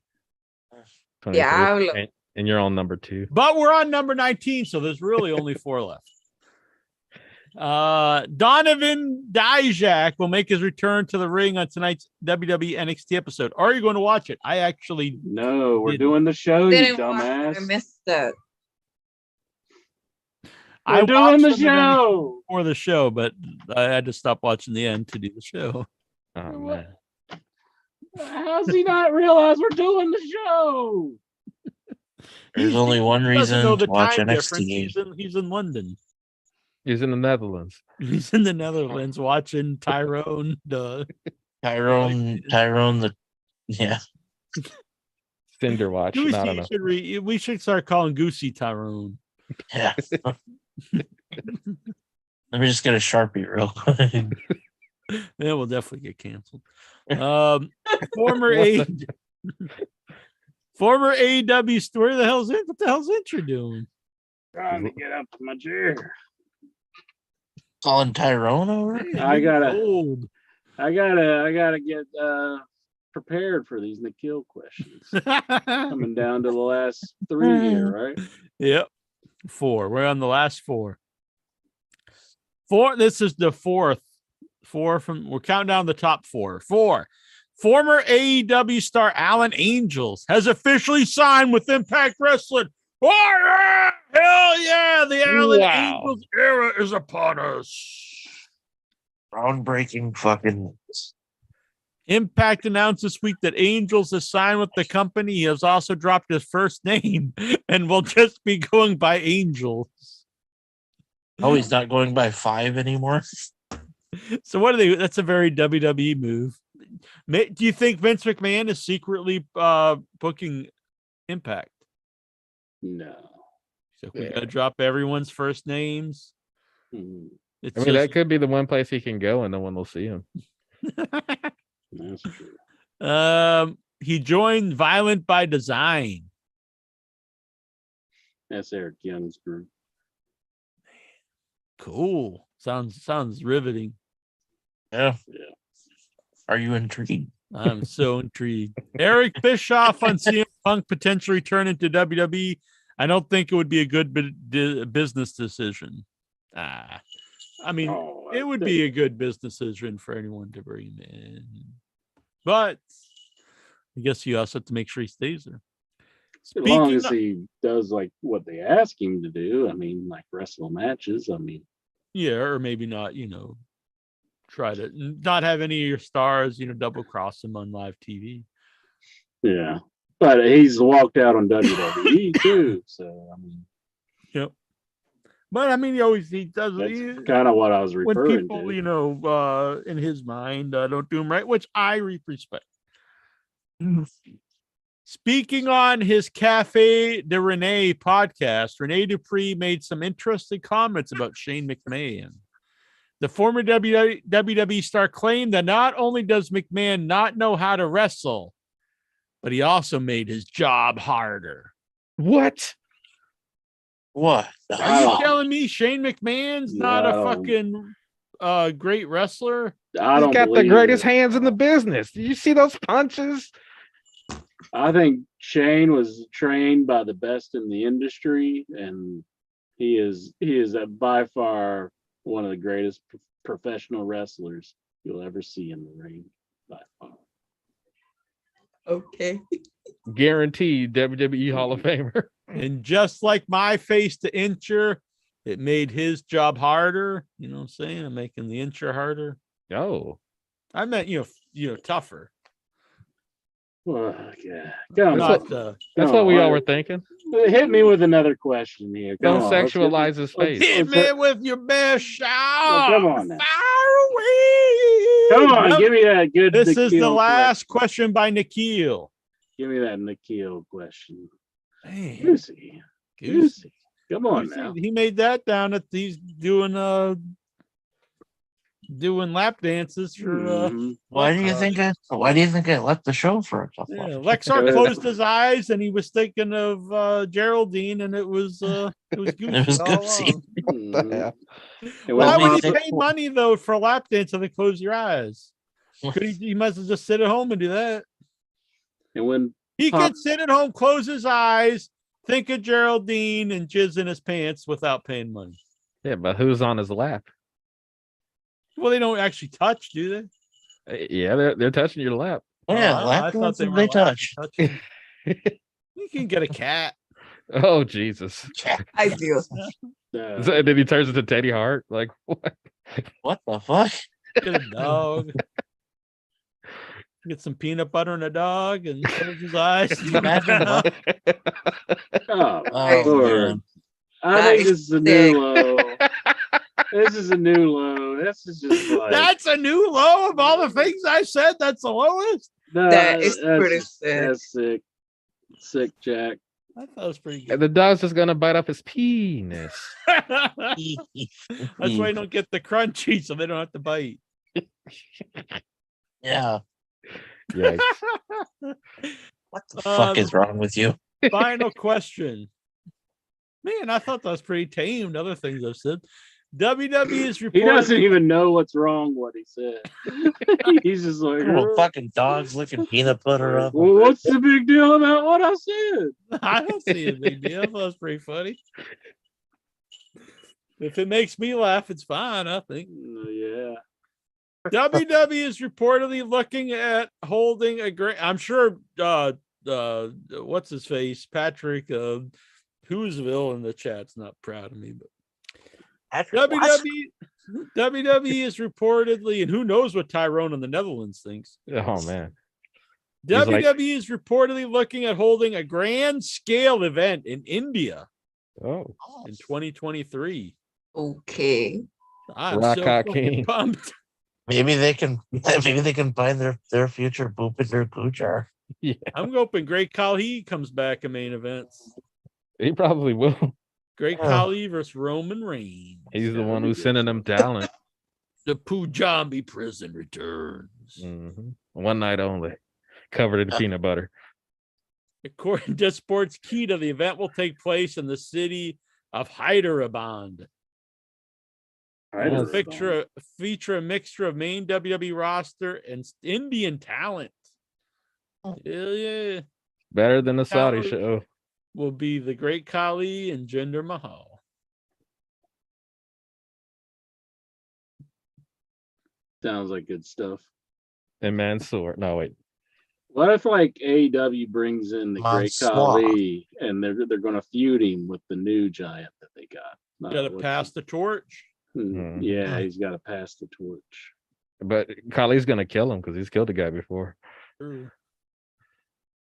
[SPEAKER 5] 23,
[SPEAKER 7] Yeah, I will-
[SPEAKER 5] and you're on number 2.
[SPEAKER 1] But we're on number 19, so there's really only 4 left. Donovan Dijak will make his return to the ring on tonight's WWE NXT episode. Are you going to watch it? I actually
[SPEAKER 2] No, we're
[SPEAKER 1] didn't.
[SPEAKER 2] doing the show, you
[SPEAKER 7] Didn't watch it. I
[SPEAKER 2] dumbass.
[SPEAKER 7] missed that.
[SPEAKER 2] We're doing the
[SPEAKER 1] watched them
[SPEAKER 2] show.
[SPEAKER 1] for the show, but I had to stop watching the end to do the show.
[SPEAKER 5] Oh man.
[SPEAKER 2] How's he not realize we're doing the show?
[SPEAKER 6] There's only one
[SPEAKER 1] He doesn't know
[SPEAKER 6] reason
[SPEAKER 1] the
[SPEAKER 6] to watch
[SPEAKER 1] time
[SPEAKER 6] NXT
[SPEAKER 1] difference.
[SPEAKER 6] games.
[SPEAKER 1] He's in London.
[SPEAKER 5] He's in the Netherlands.
[SPEAKER 1] He's in the Netherlands watching Tyrone.
[SPEAKER 6] Tyrone, yeah.
[SPEAKER 5] Cinder Watch. I don't know.
[SPEAKER 1] We should start calling Goosey Tyrone.
[SPEAKER 6] Yeah. Let me just get a Sharpie real quick.
[SPEAKER 1] Yeah, we'll definitely get canceled. Former AEW story. What the hell's Incher doing?
[SPEAKER 2] Trying to get up to my chair.
[SPEAKER 6] Calling Tyrone over?
[SPEAKER 2] I gotta
[SPEAKER 1] Old.
[SPEAKER 2] get prepared for these Nikhil questions. Coming down to the last 3 here, right?
[SPEAKER 1] Yep. 4. We're on the last 4. 4. This is the 4th. 4 from we're counting down the top 4. 4. Former AEW star Alan Angels has officially signed with Impact Wrestling. Oh, yeah! Hell yeah! The Alan Angels era is upon us.
[SPEAKER 6] Groundbreaking fucking.
[SPEAKER 1] Impact announced this week that Angels has signed with the company. He has also dropped his first name and will just be going by Angels.
[SPEAKER 6] Oh, he's not going by 5 anymore?
[SPEAKER 1] So what are they? That's a very WWE move. Do you think Vince McMahon is secretly booking Impact?
[SPEAKER 2] No.
[SPEAKER 1] So we gotta drop everyone's first names.
[SPEAKER 2] Hmm.
[SPEAKER 1] It's
[SPEAKER 5] I mean, that could be the one place he can go and no one will see him.
[SPEAKER 2] That's true.
[SPEAKER 1] He joined Violent by Design.
[SPEAKER 2] That's Eric Young's group.
[SPEAKER 1] Cool. Sounds riveting.
[SPEAKER 6] Yeah.
[SPEAKER 2] Yeah.
[SPEAKER 6] Are you intrigued?
[SPEAKER 1] I'm so intrigued. Eric Bischoff on CM Punk potentially returning to WWE. I don't think it would be a good business decision. I mean, it would be a good business decision for anyone to bring him in. But I guess you also have to make sure he stays there.
[SPEAKER 2] As long as he does like what they ask him to do. I mean, like wrestle matches. I mean,
[SPEAKER 1] yeah, or maybe not, try to not have any of your stars, double cross him on live TV.
[SPEAKER 2] yeah. But he's walked out on WWE too. So I mean,
[SPEAKER 1] yep. But I mean, he does.
[SPEAKER 2] That's kind of what I was
[SPEAKER 1] when
[SPEAKER 2] referring
[SPEAKER 1] people,
[SPEAKER 2] to.
[SPEAKER 1] In his mind, don't do him right, which I respect. Speaking on his Cafe de Rene podcast, Rene Dupree made some interesting comments about Shane McMahon. The former WWE star claimed that not only does McMahon not know how to wrestle, but he also made his job harder.
[SPEAKER 5] What?
[SPEAKER 6] What?
[SPEAKER 1] Are you telling me Shane McMahon's not a fucking great wrestler?
[SPEAKER 5] He's got the greatest hands in the business. Did you see those punches?
[SPEAKER 2] I think Shane was trained by the best in the industry, and he is by far one of the greatest professional wrestlers you'll ever see in the ring. By far.
[SPEAKER 7] Okay.
[SPEAKER 5] Guaranteed WWE Hall of Famer.
[SPEAKER 1] And just like my face to Incher, it made his job harder. You know what I'm saying? I'm making the Incher harder.
[SPEAKER 5] Oh.
[SPEAKER 1] I meant, tougher.
[SPEAKER 2] Well, yeah. Come
[SPEAKER 1] Not,
[SPEAKER 2] on.
[SPEAKER 5] That's what we all were thinking.
[SPEAKER 2] Hit me with another question here. Come
[SPEAKER 5] Don't
[SPEAKER 2] on,
[SPEAKER 5] sexualize his face.
[SPEAKER 1] hit me with your best shot.
[SPEAKER 2] Come on now.
[SPEAKER 1] Fire away.
[SPEAKER 2] Come on, give me that good.
[SPEAKER 1] This is the
[SPEAKER 2] Nikhil
[SPEAKER 1] last question by Nikhil.
[SPEAKER 2] Give me that Nikhil question.
[SPEAKER 1] Man,
[SPEAKER 2] Goosey. Come on now.
[SPEAKER 1] He made that down at he's doing lap dances for
[SPEAKER 2] Mhm.
[SPEAKER 6] Why do you
[SPEAKER 1] Lexar.
[SPEAKER 6] think I left the show for a couple?
[SPEAKER 1] Yeah,
[SPEAKER 6] of
[SPEAKER 1] Lexar closed his eyes and he was thinking of Geraldine, and it was
[SPEAKER 6] It was
[SPEAKER 1] Goofy all
[SPEAKER 6] Goofy.
[SPEAKER 1] along.
[SPEAKER 2] Mhm. And
[SPEAKER 1] Why
[SPEAKER 2] when
[SPEAKER 1] would
[SPEAKER 2] Papa-
[SPEAKER 1] he pay money though for a lap dance if they close your eyes? Could he might as well just sit at home and do that.
[SPEAKER 2] and when
[SPEAKER 1] He
[SPEAKER 2] Pop-
[SPEAKER 1] could sit at home, close his eyes, think of Geraldine, and jizz in his pants without paying money.
[SPEAKER 5] Yeah, but who's on his lap?
[SPEAKER 1] Well, they don't actually touch, do they?
[SPEAKER 5] Yeah, they're touching your lap.
[SPEAKER 6] Yeah,
[SPEAKER 1] I
[SPEAKER 6] lap
[SPEAKER 1] thought they
[SPEAKER 6] dances
[SPEAKER 1] were
[SPEAKER 6] they
[SPEAKER 1] allowed to
[SPEAKER 6] touch.
[SPEAKER 1] touch him. You can get a cat.
[SPEAKER 5] Oh Jesus!
[SPEAKER 7] I do.
[SPEAKER 5] And then he turns into Teddy Hart. Like what?
[SPEAKER 6] What the fuck?
[SPEAKER 1] Get a dog. Get some peanut butter and a dog and close his eyes.
[SPEAKER 6] Can you imagine what?
[SPEAKER 2] Oh,
[SPEAKER 6] Oh,
[SPEAKER 2] Lord.
[SPEAKER 6] man.
[SPEAKER 2] I think this is a
[SPEAKER 7] Sick.
[SPEAKER 2] new low. This is a new low. This is just like
[SPEAKER 1] That's a new low of all the things I said. That's the lowest.
[SPEAKER 2] no,
[SPEAKER 7] That is
[SPEAKER 2] that's
[SPEAKER 7] pretty
[SPEAKER 2] just-
[SPEAKER 7] sick.
[SPEAKER 2] That's sick. Sick, Jack.
[SPEAKER 1] I thought it was pretty
[SPEAKER 5] And
[SPEAKER 1] good.
[SPEAKER 5] the dog's just gonna bite off his penis.
[SPEAKER 1] That's why you don't get the crunchy, so they don't have to bite.
[SPEAKER 6] Yeah.
[SPEAKER 5] Yikes.
[SPEAKER 6] What the fuck is wrong with you?
[SPEAKER 1] Final question. Man, I thought that was pretty tame. Other things I've said. WWE is
[SPEAKER 2] He
[SPEAKER 1] reporting.
[SPEAKER 2] doesn't even know what's wrong. What he said. He's just like,
[SPEAKER 6] Little fucking dogs licking peanut butter up.
[SPEAKER 2] well, what's the big deal about what I said?
[SPEAKER 1] I don't see a big deal. I thought it was pretty funny. If it makes me laugh, it's fine, I think.
[SPEAKER 2] Yeah.
[SPEAKER 1] WWE is reportedly looking at holding a great. I'm sure. What's his face? Patrick Who'sville in the chat's not proud of me, but
[SPEAKER 6] Patrick, what?
[SPEAKER 1] WWE is reportedly, and who knows what Tyrone in the Netherlands thinks.
[SPEAKER 5] Oh man. He's like-
[SPEAKER 1] WWE is reportedly looking at holding a grand scale event in India
[SPEAKER 5] Oh.
[SPEAKER 1] in 2023.
[SPEAKER 7] Okay.
[SPEAKER 1] I'm
[SPEAKER 5] Rock
[SPEAKER 1] so
[SPEAKER 5] Out
[SPEAKER 1] fucking
[SPEAKER 5] King.
[SPEAKER 1] pumped.
[SPEAKER 6] Maybe they can find their future poop in their poo jar.
[SPEAKER 1] I'm hoping Great Khali comes back in main events.
[SPEAKER 5] He probably will.
[SPEAKER 1] Great
[SPEAKER 6] Oh.
[SPEAKER 1] Khali versus Roman Reigns.
[SPEAKER 5] He's the
[SPEAKER 2] Yeah,
[SPEAKER 5] one
[SPEAKER 2] that'd be
[SPEAKER 5] who's
[SPEAKER 2] good
[SPEAKER 5] sending them talent.
[SPEAKER 1] The Punjabi prison returns.
[SPEAKER 5] Mhm. One night only, covered in peanut butter.
[SPEAKER 1] According to Sports Kita, the event will take place in the city of Hyderabad. It will feature a mixture of main WWE roster and Indian talent.
[SPEAKER 6] Oh.
[SPEAKER 1] Hell yeah.
[SPEAKER 5] Better than the Saudi
[SPEAKER 1] Talent.
[SPEAKER 5] show.
[SPEAKER 1] Will be the Great Khali and Jinder Mahal.
[SPEAKER 2] Sounds like good stuff.
[SPEAKER 5] And Mansoor. No, wait.
[SPEAKER 2] What if like AEW brings in the Great
[SPEAKER 6] Mansoor.
[SPEAKER 2] Khali and they're going to feud him with the new giant that they got?
[SPEAKER 1] Got to
[SPEAKER 2] what's
[SPEAKER 1] pass the torch.
[SPEAKER 2] Yeah, he's got to pass the torch.
[SPEAKER 5] But Kali's gonna kill him because he's killed a guy before.
[SPEAKER 1] True.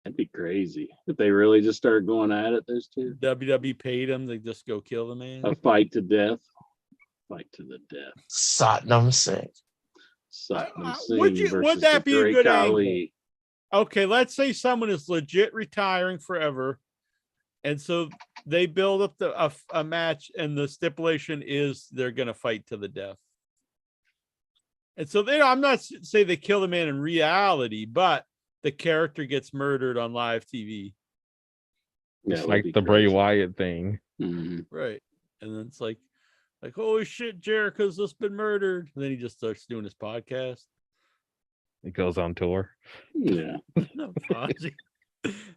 [SPEAKER 2] That'd be crazy if they really just started going at it. Those two,
[SPEAKER 1] WWE paid him to just go kill the man.
[SPEAKER 2] a fight to death, fight to the death.
[SPEAKER 6] Satnam Singh.
[SPEAKER 2] Satnam
[SPEAKER 1] would
[SPEAKER 2] Singh
[SPEAKER 1] you- would
[SPEAKER 2] versus
[SPEAKER 1] that
[SPEAKER 2] the
[SPEAKER 1] be a
[SPEAKER 2] Great
[SPEAKER 1] good
[SPEAKER 2] Khali.
[SPEAKER 1] Okay, let's say someone is legit retiring forever, and so they build up a match, and the stipulation is they're going to fight to the death. And so I'm not saying they kill the man in reality, but the character gets murdered on live TV,
[SPEAKER 2] Yeah,
[SPEAKER 5] It's
[SPEAKER 2] it would
[SPEAKER 5] like
[SPEAKER 2] be
[SPEAKER 5] the Bray
[SPEAKER 2] crazy.
[SPEAKER 5] Wyatt thing.
[SPEAKER 2] Mhm.
[SPEAKER 1] right? And then it's like, holy shit, Jericho's just been murdered. And then he just starts doing his podcast.
[SPEAKER 5] It goes on tour.
[SPEAKER 2] Yeah,
[SPEAKER 1] No, Fonzie.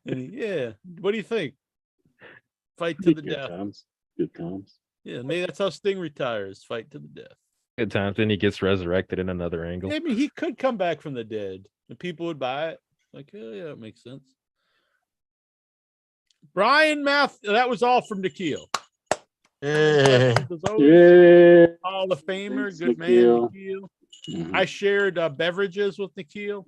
[SPEAKER 1] And yeah, what do you think? Fight to the
[SPEAKER 2] good
[SPEAKER 1] death.
[SPEAKER 2] times. Good times.
[SPEAKER 1] Yeah, maybe that's how Sting retires. Fight to the death.
[SPEAKER 5] Good times. Then he gets resurrected in another angle.
[SPEAKER 1] I mean, he could come back from the dead, and people would buy it. Like, oh yeah, it makes sense. Brian Math. That was all from Nikhil.
[SPEAKER 6] Eh,
[SPEAKER 1] As always,
[SPEAKER 2] Yeah.
[SPEAKER 1] Hall of Famer,
[SPEAKER 2] Thanks,
[SPEAKER 1] good man,
[SPEAKER 2] Nikhil.
[SPEAKER 1] Nikhil.
[SPEAKER 2] Mhm.
[SPEAKER 1] I shared beverages with Nikhil.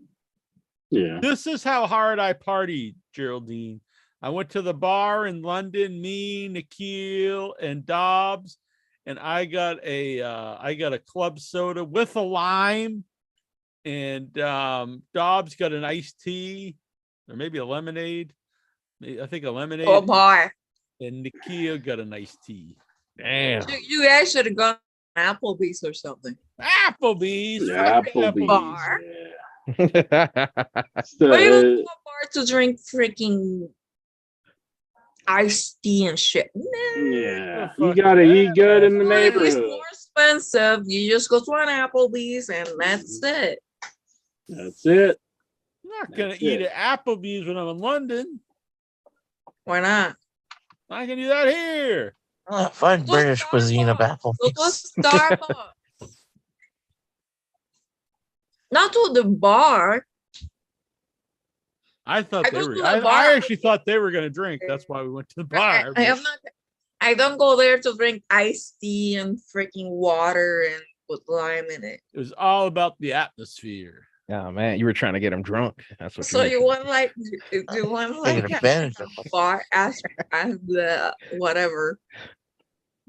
[SPEAKER 2] Yeah.
[SPEAKER 1] This is how hard I partied, Geraldine. I went to the bar in London, me, Nikhil, and Dobbs, and I got a club soda with a lime, and Dobbs got an iced tea, or maybe a lemonade. I think a lemonade.
[SPEAKER 7] Oh boy.
[SPEAKER 1] And Nikia got a nice tea.
[SPEAKER 5] Damn.
[SPEAKER 7] You guys should have gone Applebee's or something.
[SPEAKER 1] Applebee's.
[SPEAKER 2] Yeah,
[SPEAKER 1] fuck
[SPEAKER 2] Applebee's.
[SPEAKER 7] Bar.
[SPEAKER 2] Yeah.
[SPEAKER 7] Why are you going to
[SPEAKER 2] So,
[SPEAKER 7] a bar to drink freaking iced tea and shit? Nah.
[SPEAKER 2] yeah,
[SPEAKER 1] The
[SPEAKER 2] you
[SPEAKER 1] fuck
[SPEAKER 2] gotta
[SPEAKER 1] is
[SPEAKER 2] eat good in the
[SPEAKER 1] that?
[SPEAKER 7] It's
[SPEAKER 2] neighborhood.
[SPEAKER 7] more expensive. You just go to an Applebee's and that's it.
[SPEAKER 2] That's it.
[SPEAKER 1] I'm not gonna
[SPEAKER 2] That's
[SPEAKER 1] eat
[SPEAKER 2] it.
[SPEAKER 1] at Applebee's when I'm in London.
[SPEAKER 7] Why not?
[SPEAKER 1] I can do that here.
[SPEAKER 6] Find
[SPEAKER 7] Go
[SPEAKER 6] British cuisine of
[SPEAKER 7] Starbucks. Go to
[SPEAKER 6] Applebee's.
[SPEAKER 7] Starbucks. Not to the bar.
[SPEAKER 1] I thought
[SPEAKER 7] I
[SPEAKER 1] they
[SPEAKER 7] go
[SPEAKER 1] were.
[SPEAKER 7] to the
[SPEAKER 1] I
[SPEAKER 7] bar.
[SPEAKER 1] actually thought they were gonna drink. That's why we went to the bar.
[SPEAKER 7] I have not. I don't go there to drink iced tea and freaking water and put lime in it.
[SPEAKER 1] It was all about the atmosphere.
[SPEAKER 5] Oh man, you were trying to get him drunk. That's what.
[SPEAKER 7] So
[SPEAKER 5] you
[SPEAKER 7] you want like you want like
[SPEAKER 6] Taking advantage of them.
[SPEAKER 7] bar as the whatever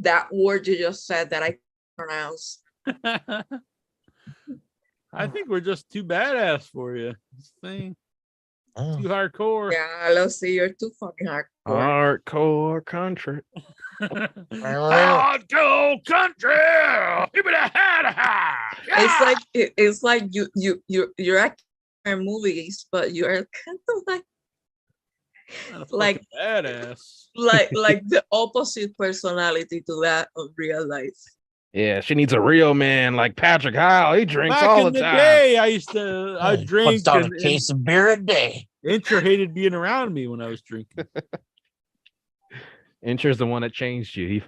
[SPEAKER 7] that word you just said that I pronounce.
[SPEAKER 1] I think we're just too badass for you. This thing
[SPEAKER 6] Oh.
[SPEAKER 1] too hardcore.
[SPEAKER 7] Yeah, let's see, you're too fucking hardcore.
[SPEAKER 5] Hardcore country.
[SPEAKER 1] Hardcore country.
[SPEAKER 7] It's like you're acting in movies, but you're kind of like
[SPEAKER 1] badass.
[SPEAKER 7] like the opposite personality to that of real life.
[SPEAKER 5] Yeah, she needs a real man like Patrick Howell. He drinks
[SPEAKER 1] Back
[SPEAKER 5] all
[SPEAKER 1] in
[SPEAKER 5] the
[SPEAKER 1] the
[SPEAKER 5] time.
[SPEAKER 1] day, I used to I
[SPEAKER 6] Puts
[SPEAKER 1] drink
[SPEAKER 6] down
[SPEAKER 1] and
[SPEAKER 6] a case of beer a day.
[SPEAKER 1] Incher hated being around me when I was drinking.
[SPEAKER 5] Incher's the one that changed you.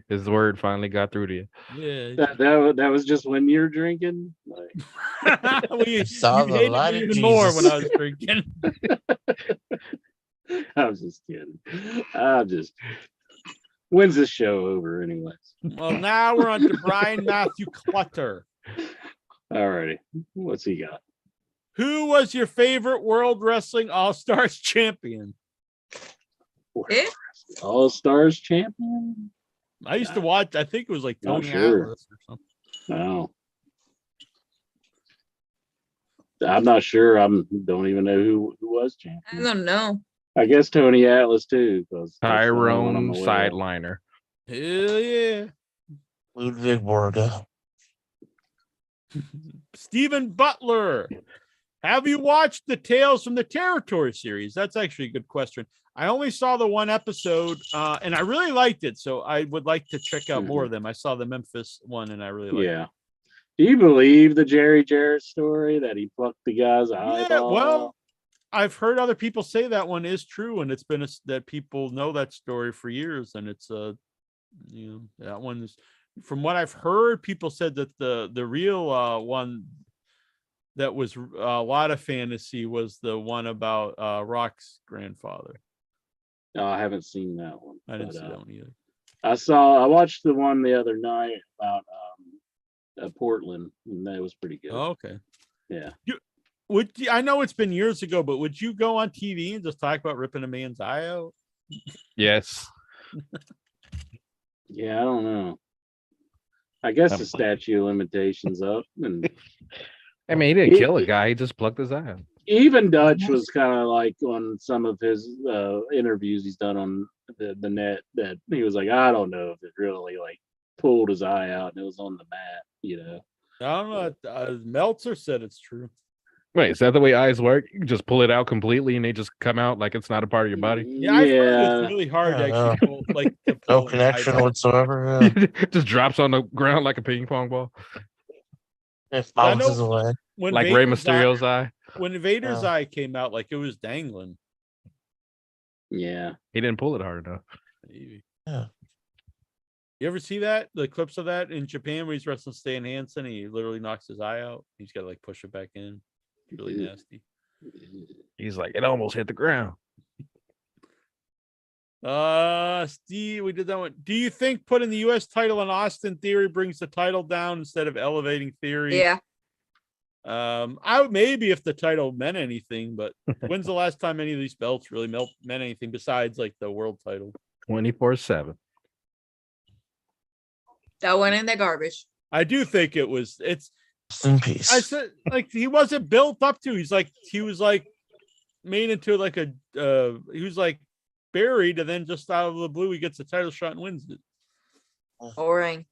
[SPEAKER 5] His word finally got through to you.
[SPEAKER 1] Yeah.
[SPEAKER 2] That was just when you're drinking. Like,
[SPEAKER 1] Well, you
[SPEAKER 6] Saw the
[SPEAKER 1] hated
[SPEAKER 6] light
[SPEAKER 1] me
[SPEAKER 6] of
[SPEAKER 1] even more when
[SPEAKER 6] Jesus.
[SPEAKER 1] I was drinking.
[SPEAKER 2] I was just kidding. When's this show over, anyways?
[SPEAKER 1] Well, now we're on to Brian Matthew Clutter.
[SPEAKER 2] Alrighty, what's he got?
[SPEAKER 1] Who was your favorite World Wrestling All-Stars champion?
[SPEAKER 7] Eh?
[SPEAKER 2] All Stars champion?
[SPEAKER 1] I used to watch, I think it was like
[SPEAKER 2] Not
[SPEAKER 1] Tony
[SPEAKER 2] sure.
[SPEAKER 1] Atlas or something.
[SPEAKER 2] No. I'm not sure. Don't even know who was
[SPEAKER 7] I
[SPEAKER 2] champion.
[SPEAKER 7] don't know.
[SPEAKER 2] I guess Tony Atlas too. 'Cause that's the only one I'm
[SPEAKER 5] Tyrone
[SPEAKER 2] aware of.
[SPEAKER 5] sideliner.
[SPEAKER 1] Hell yeah.
[SPEAKER 6] Ludwig Borga.
[SPEAKER 1] Stephen Butler. Have you watched the Tales from the Territory series? That's actually a good question. I only saw the one episode and I really liked it. So I would like to check out more of them. I saw the Memphis one and I really liked it.
[SPEAKER 2] Yeah. Do you believe the Jerry Jarrett story that he plucked the guy's eyeball?
[SPEAKER 1] Yeah, well, I've heard other people say that one is true, and it's been that people know that story for years, and it's that one is, from what I've heard, people said that the real one that was a lot of fantasy was the one about Rock's grandfather.
[SPEAKER 2] No, I haven't seen that one.
[SPEAKER 1] I didn't
[SPEAKER 2] but,
[SPEAKER 1] see that one either.
[SPEAKER 2] I watched the one the other night about Portland, and that was pretty good.
[SPEAKER 1] Oh, okay.
[SPEAKER 2] Yeah.
[SPEAKER 1] I know it's been years ago, but would you go on TV and just talk about ripping a man's eye out?
[SPEAKER 5] Yes.
[SPEAKER 2] Yeah, I don't know. I guess the statute of limitations up, and
[SPEAKER 5] I mean, he didn't kill a guy. He just plucked his eye out.
[SPEAKER 2] even Dutch was kind of like on some of his interviews he's done on the net that he was like, I don't know if it really like pulled his eye out and it was on the mat, you know.
[SPEAKER 1] I don't know. Meltzer said it's true.
[SPEAKER 5] Wait, is that the way eyes work? You can just pull it out completely and they just come out like it's not a part of your body?
[SPEAKER 1] Yeah, I've heard it's really hard to
[SPEAKER 6] Yeah.
[SPEAKER 1] actually pull, like to
[SPEAKER 6] No
[SPEAKER 1] pull an
[SPEAKER 6] connection
[SPEAKER 1] eyeball.
[SPEAKER 6] whatsoever.
[SPEAKER 5] It just drops on the ground like a ping pong ball.
[SPEAKER 6] It
[SPEAKER 1] I know-
[SPEAKER 6] bounces away.
[SPEAKER 1] When
[SPEAKER 5] Like Rey
[SPEAKER 1] Vader's
[SPEAKER 5] Mysterio's eye.
[SPEAKER 1] when Vader's
[SPEAKER 6] Yeah.
[SPEAKER 1] eye came out, like it was dangling.
[SPEAKER 2] Yeah.
[SPEAKER 5] He didn't pull it hard enough.
[SPEAKER 1] Maybe.
[SPEAKER 6] Yeah.
[SPEAKER 1] You ever see that? The clips of that in Japan where he's wrestling Stan Hansen, he literally knocks his eye out. He's got to like push it back in. Really
[SPEAKER 2] Yeah.
[SPEAKER 1] nasty.
[SPEAKER 5] He's like, it almost hit the ground.
[SPEAKER 1] Steve, we did that one. Do you think putting the US title on Austin Theory brings the title down instead of elevating Theory?
[SPEAKER 7] Yeah.
[SPEAKER 1] I would maybe if the title meant anything, but when's the last time any of these belts really meant anything besides like the world title?
[SPEAKER 5] 24/7.
[SPEAKER 7] That went in the garbage.
[SPEAKER 1] I do think it's
[SPEAKER 6] Rest in peace.
[SPEAKER 1] I said like he wasn't built up to. He was like made into like he was like buried, and then just out of the blue, he gets a title shot and wins it.
[SPEAKER 7] Boring.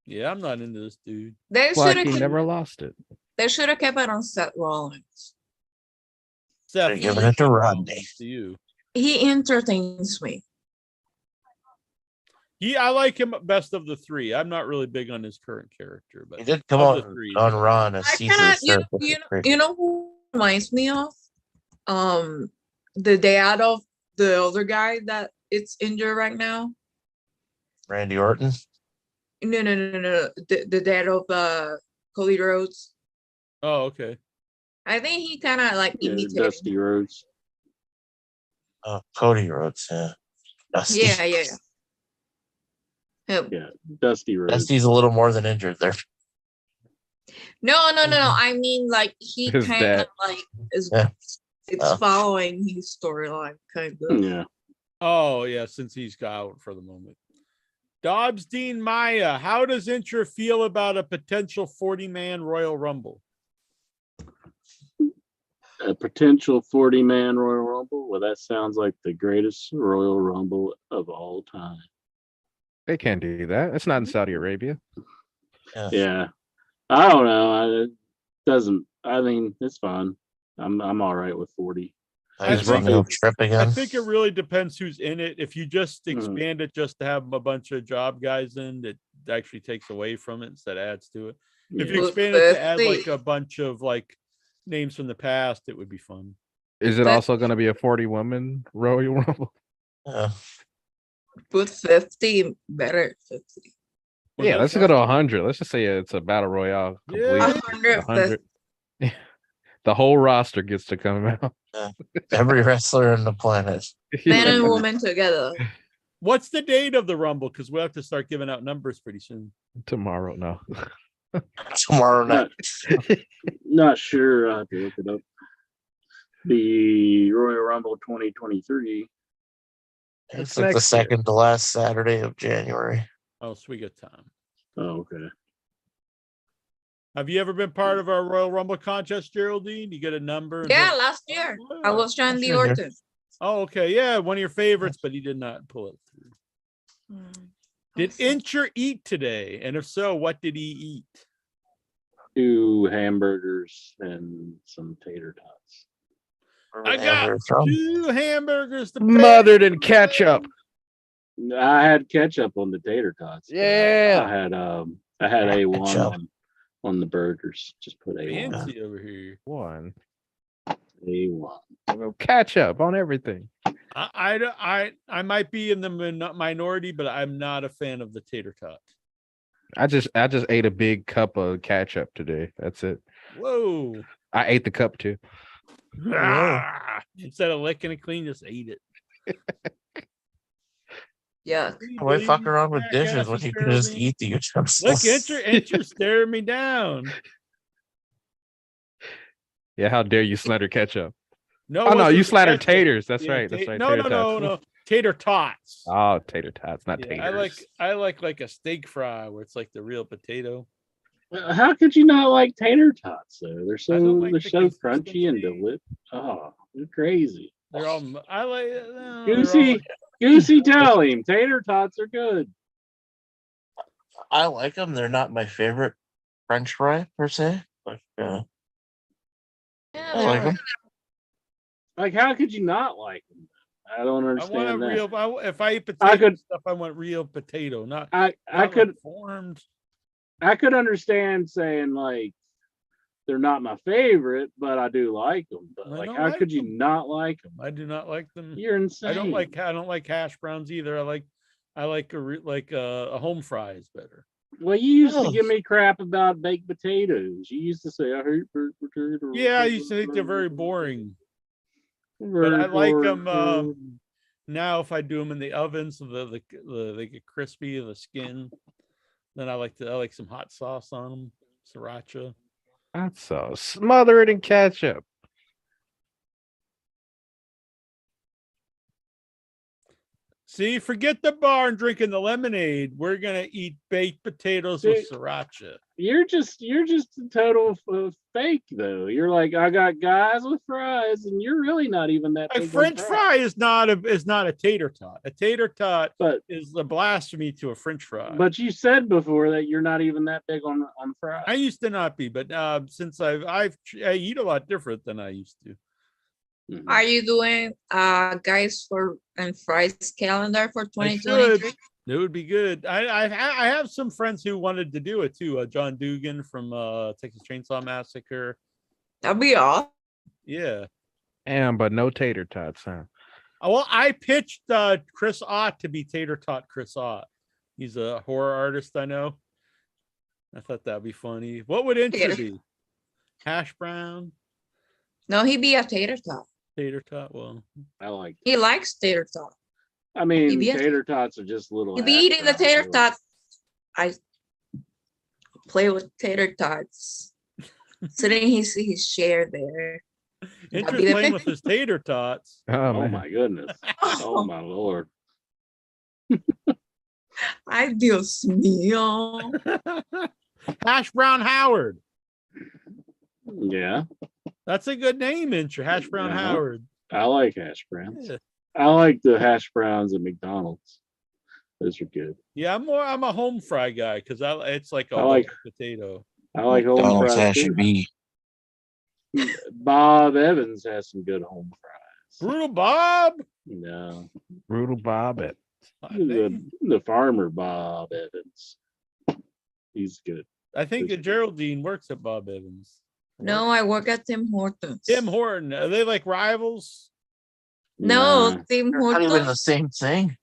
[SPEAKER 1] Yeah, I'm not into this dude.
[SPEAKER 7] They
[SPEAKER 5] It's like
[SPEAKER 7] should
[SPEAKER 5] he
[SPEAKER 7] have.
[SPEAKER 5] never lost it.
[SPEAKER 7] They should have kept it on Seth Rollins.
[SPEAKER 1] Seth,
[SPEAKER 6] They're giving it to Rodney.
[SPEAKER 1] to you.
[SPEAKER 7] He entertains me.
[SPEAKER 1] I like him best of the three. I'm not really big on his current character, but
[SPEAKER 6] He did come
[SPEAKER 1] of the
[SPEAKER 6] on
[SPEAKER 1] three.
[SPEAKER 6] Ron as
[SPEAKER 7] I
[SPEAKER 6] Caesar
[SPEAKER 7] cannot.
[SPEAKER 6] said.
[SPEAKER 7] You know who reminds me of? The dad of the other guy that it's injured right now.
[SPEAKER 6] Randy Orton.
[SPEAKER 7] No. The dad of Cody Rhodes.
[SPEAKER 1] Oh, okay.
[SPEAKER 7] I think he kind of like
[SPEAKER 2] Yeah,
[SPEAKER 7] imitated.
[SPEAKER 2] Dusty Rhodes.
[SPEAKER 6] Oh, Cody Rhodes. Yeah. Dusty.
[SPEAKER 7] Yeah. Him.
[SPEAKER 2] Yeah, Dusty Rhodes.
[SPEAKER 6] Dusty's a little more than injured there.
[SPEAKER 7] No. I mean, like he
[SPEAKER 5] His
[SPEAKER 7] kind of
[SPEAKER 5] dad.
[SPEAKER 7] like is.
[SPEAKER 6] Yeah.
[SPEAKER 7] It's
[SPEAKER 6] Oh.
[SPEAKER 7] following his storyline, kind of.
[SPEAKER 2] Yeah.
[SPEAKER 1] Oh, yeah, since he's got out for the moment. Dobbs Dean Maya, how does Intra feel about a potential 40-man Royal Rumble?
[SPEAKER 2] A potential 40-man Royal Rumble. Well, that sounds like the greatest Royal Rumble of all time.
[SPEAKER 5] They can't do that. It's not in Saudi Arabia.
[SPEAKER 2] Yeah. I don't know. It doesn't. I mean, it's fun. I'm all right with 40.
[SPEAKER 6] I just
[SPEAKER 1] think-
[SPEAKER 6] running a trip
[SPEAKER 1] I
[SPEAKER 6] again.
[SPEAKER 1] think it really depends who's in it. If you just
[SPEAKER 2] Mhm.
[SPEAKER 1] expand it just to have a bunch of job guys in, it actually takes away from it instead of adds to it. If you
[SPEAKER 7] Yeah.
[SPEAKER 1] expand it to add
[SPEAKER 7] Let's
[SPEAKER 1] like
[SPEAKER 7] see.
[SPEAKER 1] a bunch of like names from the past, it would be fun.
[SPEAKER 5] Is it
[SPEAKER 7] But-
[SPEAKER 5] also going to be a 40-woman Royal Rumble?
[SPEAKER 6] Yeah.
[SPEAKER 7] Put 50 better. 50.
[SPEAKER 1] Was
[SPEAKER 5] Yeah,
[SPEAKER 1] that
[SPEAKER 5] let's go to 100. Let's just say it's a battle royale.
[SPEAKER 1] Yeah.
[SPEAKER 5] Complete.
[SPEAKER 7] 150.
[SPEAKER 5] The whole roster gets to come out.
[SPEAKER 6] Every wrestler on the planet.
[SPEAKER 7] Men and women together.
[SPEAKER 1] What's the date of the Rumble? Because we'll have to start giving out numbers pretty soon.
[SPEAKER 5] Tomorrow, no.
[SPEAKER 6] Tomorrow night.
[SPEAKER 2] Not sure. I have to look it up. The Royal Rumble 2023.
[SPEAKER 6] It's like the
[SPEAKER 5] next year.
[SPEAKER 6] second to last Saturday of January.
[SPEAKER 1] Oh, so we got time.
[SPEAKER 2] Oh, okay.
[SPEAKER 1] Have you ever been part of our Royal Rumble contest, Geraldine? You get a number? and
[SPEAKER 7] Yeah,
[SPEAKER 1] hit-
[SPEAKER 7] last year I was Randy
[SPEAKER 6] Sure.
[SPEAKER 7] Orton.
[SPEAKER 1] Oh, okay. Yeah, one of your favorites, but he did not pull it through. Did Incher eat today? And if so, what did he eat?
[SPEAKER 2] 2 hamburgers and some tater tots.
[SPEAKER 1] I got 2 hamburgers. To
[SPEAKER 5] Mothered in ketchup.
[SPEAKER 2] I had ketchup on the tater tots. but
[SPEAKER 5] Yeah.
[SPEAKER 2] I had A1
[SPEAKER 6] Ketchup.
[SPEAKER 2] on the burgers. Just put A1.
[SPEAKER 1] Fancy over here.
[SPEAKER 5] One.
[SPEAKER 2] A1.
[SPEAKER 5] Ketchup on everything.
[SPEAKER 1] I might be in the minority, but I'm not a fan of the tater tot.
[SPEAKER 5] I just ate a big cup of ketchup today. That's it.
[SPEAKER 1] Whoa.
[SPEAKER 5] I ate the cup too.
[SPEAKER 1] Ah, instead of licking it clean, just eat it.
[SPEAKER 7] Yeah.
[SPEAKER 6] Why fuck around with
[SPEAKER 1] Jackasses,
[SPEAKER 6] dishes when you can just
[SPEAKER 1] Geraldine.
[SPEAKER 6] eat the utensils?
[SPEAKER 1] Look, Incher staring me down.
[SPEAKER 5] Yeah, how dare you slander ketchup?
[SPEAKER 1] No,
[SPEAKER 5] Oh
[SPEAKER 1] it
[SPEAKER 5] no,
[SPEAKER 1] wasn't
[SPEAKER 5] you
[SPEAKER 1] the
[SPEAKER 5] slander
[SPEAKER 1] ketchup.
[SPEAKER 5] taters. That's
[SPEAKER 1] Yeah,
[SPEAKER 5] right. That's right.
[SPEAKER 1] No,
[SPEAKER 5] tater
[SPEAKER 1] no,
[SPEAKER 5] tots.
[SPEAKER 1] no. Tater tots.
[SPEAKER 5] Oh, tater tots, not
[SPEAKER 1] Yeah,
[SPEAKER 5] taters.
[SPEAKER 1] I like a steak fry where it's like the real potato.
[SPEAKER 2] How could you not like tater tots though? They're so
[SPEAKER 1] don't like
[SPEAKER 2] they're
[SPEAKER 1] the
[SPEAKER 2] so crunchy and
[SPEAKER 1] consistency.
[SPEAKER 2] delicious. Oh, they're crazy.
[SPEAKER 1] They're all I like. they're
[SPEAKER 2] Goosey, Goosey, tell him tater tots are good.
[SPEAKER 6] I like them. They're not my favorite French fry per se, but
[SPEAKER 7] Yeah,
[SPEAKER 6] I like them.
[SPEAKER 2] Like, how could you not like them? I don't
[SPEAKER 1] I
[SPEAKER 2] understand
[SPEAKER 1] want a
[SPEAKER 2] that.
[SPEAKER 1] real. If I eat
[SPEAKER 2] I
[SPEAKER 1] potato
[SPEAKER 2] could-
[SPEAKER 1] stuff, I want real potato, not.
[SPEAKER 2] I
[SPEAKER 1] not
[SPEAKER 2] could
[SPEAKER 1] formed.
[SPEAKER 2] I could understand saying like they're not my favorite, but I do like them. But
[SPEAKER 1] I
[SPEAKER 2] like,
[SPEAKER 1] don't
[SPEAKER 2] how
[SPEAKER 1] like
[SPEAKER 2] could you
[SPEAKER 1] them.
[SPEAKER 2] not like them?
[SPEAKER 1] I do not like them.
[SPEAKER 2] You're insane.
[SPEAKER 1] I don't like hash browns either. I like a home fries better.
[SPEAKER 2] Well, you used to
[SPEAKER 6] Oh.
[SPEAKER 2] give me crap about baked potatoes. You used to say I hate baked potatoes.
[SPEAKER 1] Yeah, I used to think they're very boring.
[SPEAKER 2] Very
[SPEAKER 1] But I like
[SPEAKER 2] boring.
[SPEAKER 1] them. Now, if I do them in the oven, so they get crispy in the skin, then I like some hot sauce on them, sriracha.
[SPEAKER 5] That's so smother it in ketchup.
[SPEAKER 1] See, forget the bar and drinking the lemonade. We're gonna eat baked potatoes with sriracha.
[SPEAKER 2] You're just a total fake though. You're like, I got guys with fries, and you're really not even that
[SPEAKER 1] A
[SPEAKER 2] big on
[SPEAKER 1] French
[SPEAKER 2] fries.
[SPEAKER 1] fry is not a tater tot. A tater tot
[SPEAKER 2] But
[SPEAKER 1] is a blasphemy to a French fry.
[SPEAKER 2] but you said before that you're not even that big on fries.
[SPEAKER 1] I used to not be, but since I eat a lot different than I used to.
[SPEAKER 2] Mhm.
[SPEAKER 7] Are you doing guys for and fries calendar for
[SPEAKER 1] I
[SPEAKER 7] 2023?
[SPEAKER 1] should. It would be good. I have some friends who wanted to do it too. John Dugan from Texas Chainsaw Massacre.
[SPEAKER 7] That'll be all.
[SPEAKER 1] Yeah.
[SPEAKER 5] But no tater tots, huh?
[SPEAKER 1] Well, I pitched Chris Ott to be Tater Tot Chris Ott. He's a horror artist I know. I thought that'd be funny. What would intro
[SPEAKER 7] Tater.
[SPEAKER 1] be? Hash brown,
[SPEAKER 7] No, he be a tater tot.
[SPEAKER 1] tater tot. Well,
[SPEAKER 2] I like.
[SPEAKER 7] He likes tater tot.
[SPEAKER 2] I mean,
[SPEAKER 7] He be a-
[SPEAKER 2] tater tots are just little.
[SPEAKER 7] He be
[SPEAKER 2] hash
[SPEAKER 7] eating the
[SPEAKER 2] browns,
[SPEAKER 7] tater
[SPEAKER 2] really.
[SPEAKER 7] tot. I play with tater tots. Sitting his chair there.
[SPEAKER 1] interest
[SPEAKER 7] be the
[SPEAKER 1] playing
[SPEAKER 7] thing.
[SPEAKER 1] with his tater tots.
[SPEAKER 5] Oh,
[SPEAKER 2] Oh
[SPEAKER 5] man.
[SPEAKER 2] my goodness! Oh my lord!
[SPEAKER 7] Ay, Dios mío.
[SPEAKER 1] Hash brown Howard.
[SPEAKER 2] Yeah,
[SPEAKER 1] That's a good name, intro. Hash brown
[SPEAKER 2] Yeah.
[SPEAKER 1] Howard.
[SPEAKER 2] I like hash browns.
[SPEAKER 1] Yeah.
[SPEAKER 2] I like the hash browns at McDonald's. Those are good.
[SPEAKER 1] Yeah, I'm a home fry guy because it's like a
[SPEAKER 2] I like-
[SPEAKER 1] potato.
[SPEAKER 2] I like home
[SPEAKER 6] McDonald's
[SPEAKER 2] fries
[SPEAKER 6] hash
[SPEAKER 2] too.
[SPEAKER 6] should be.
[SPEAKER 2] Bob Evans has some good home fries.
[SPEAKER 1] Brutal Bob.
[SPEAKER 2] No,
[SPEAKER 5] Brutal Bob it.
[SPEAKER 2] the farmer Bob Evans. He's good.
[SPEAKER 1] I think Geraldine works at Bob Evans.
[SPEAKER 7] No, I work at Tim Hortons.
[SPEAKER 1] Tim Horton. Are they like rivals?
[SPEAKER 7] No,
[SPEAKER 2] Nah.
[SPEAKER 7] Tim
[SPEAKER 6] They're not even the
[SPEAKER 7] Hortons.
[SPEAKER 6] same thing.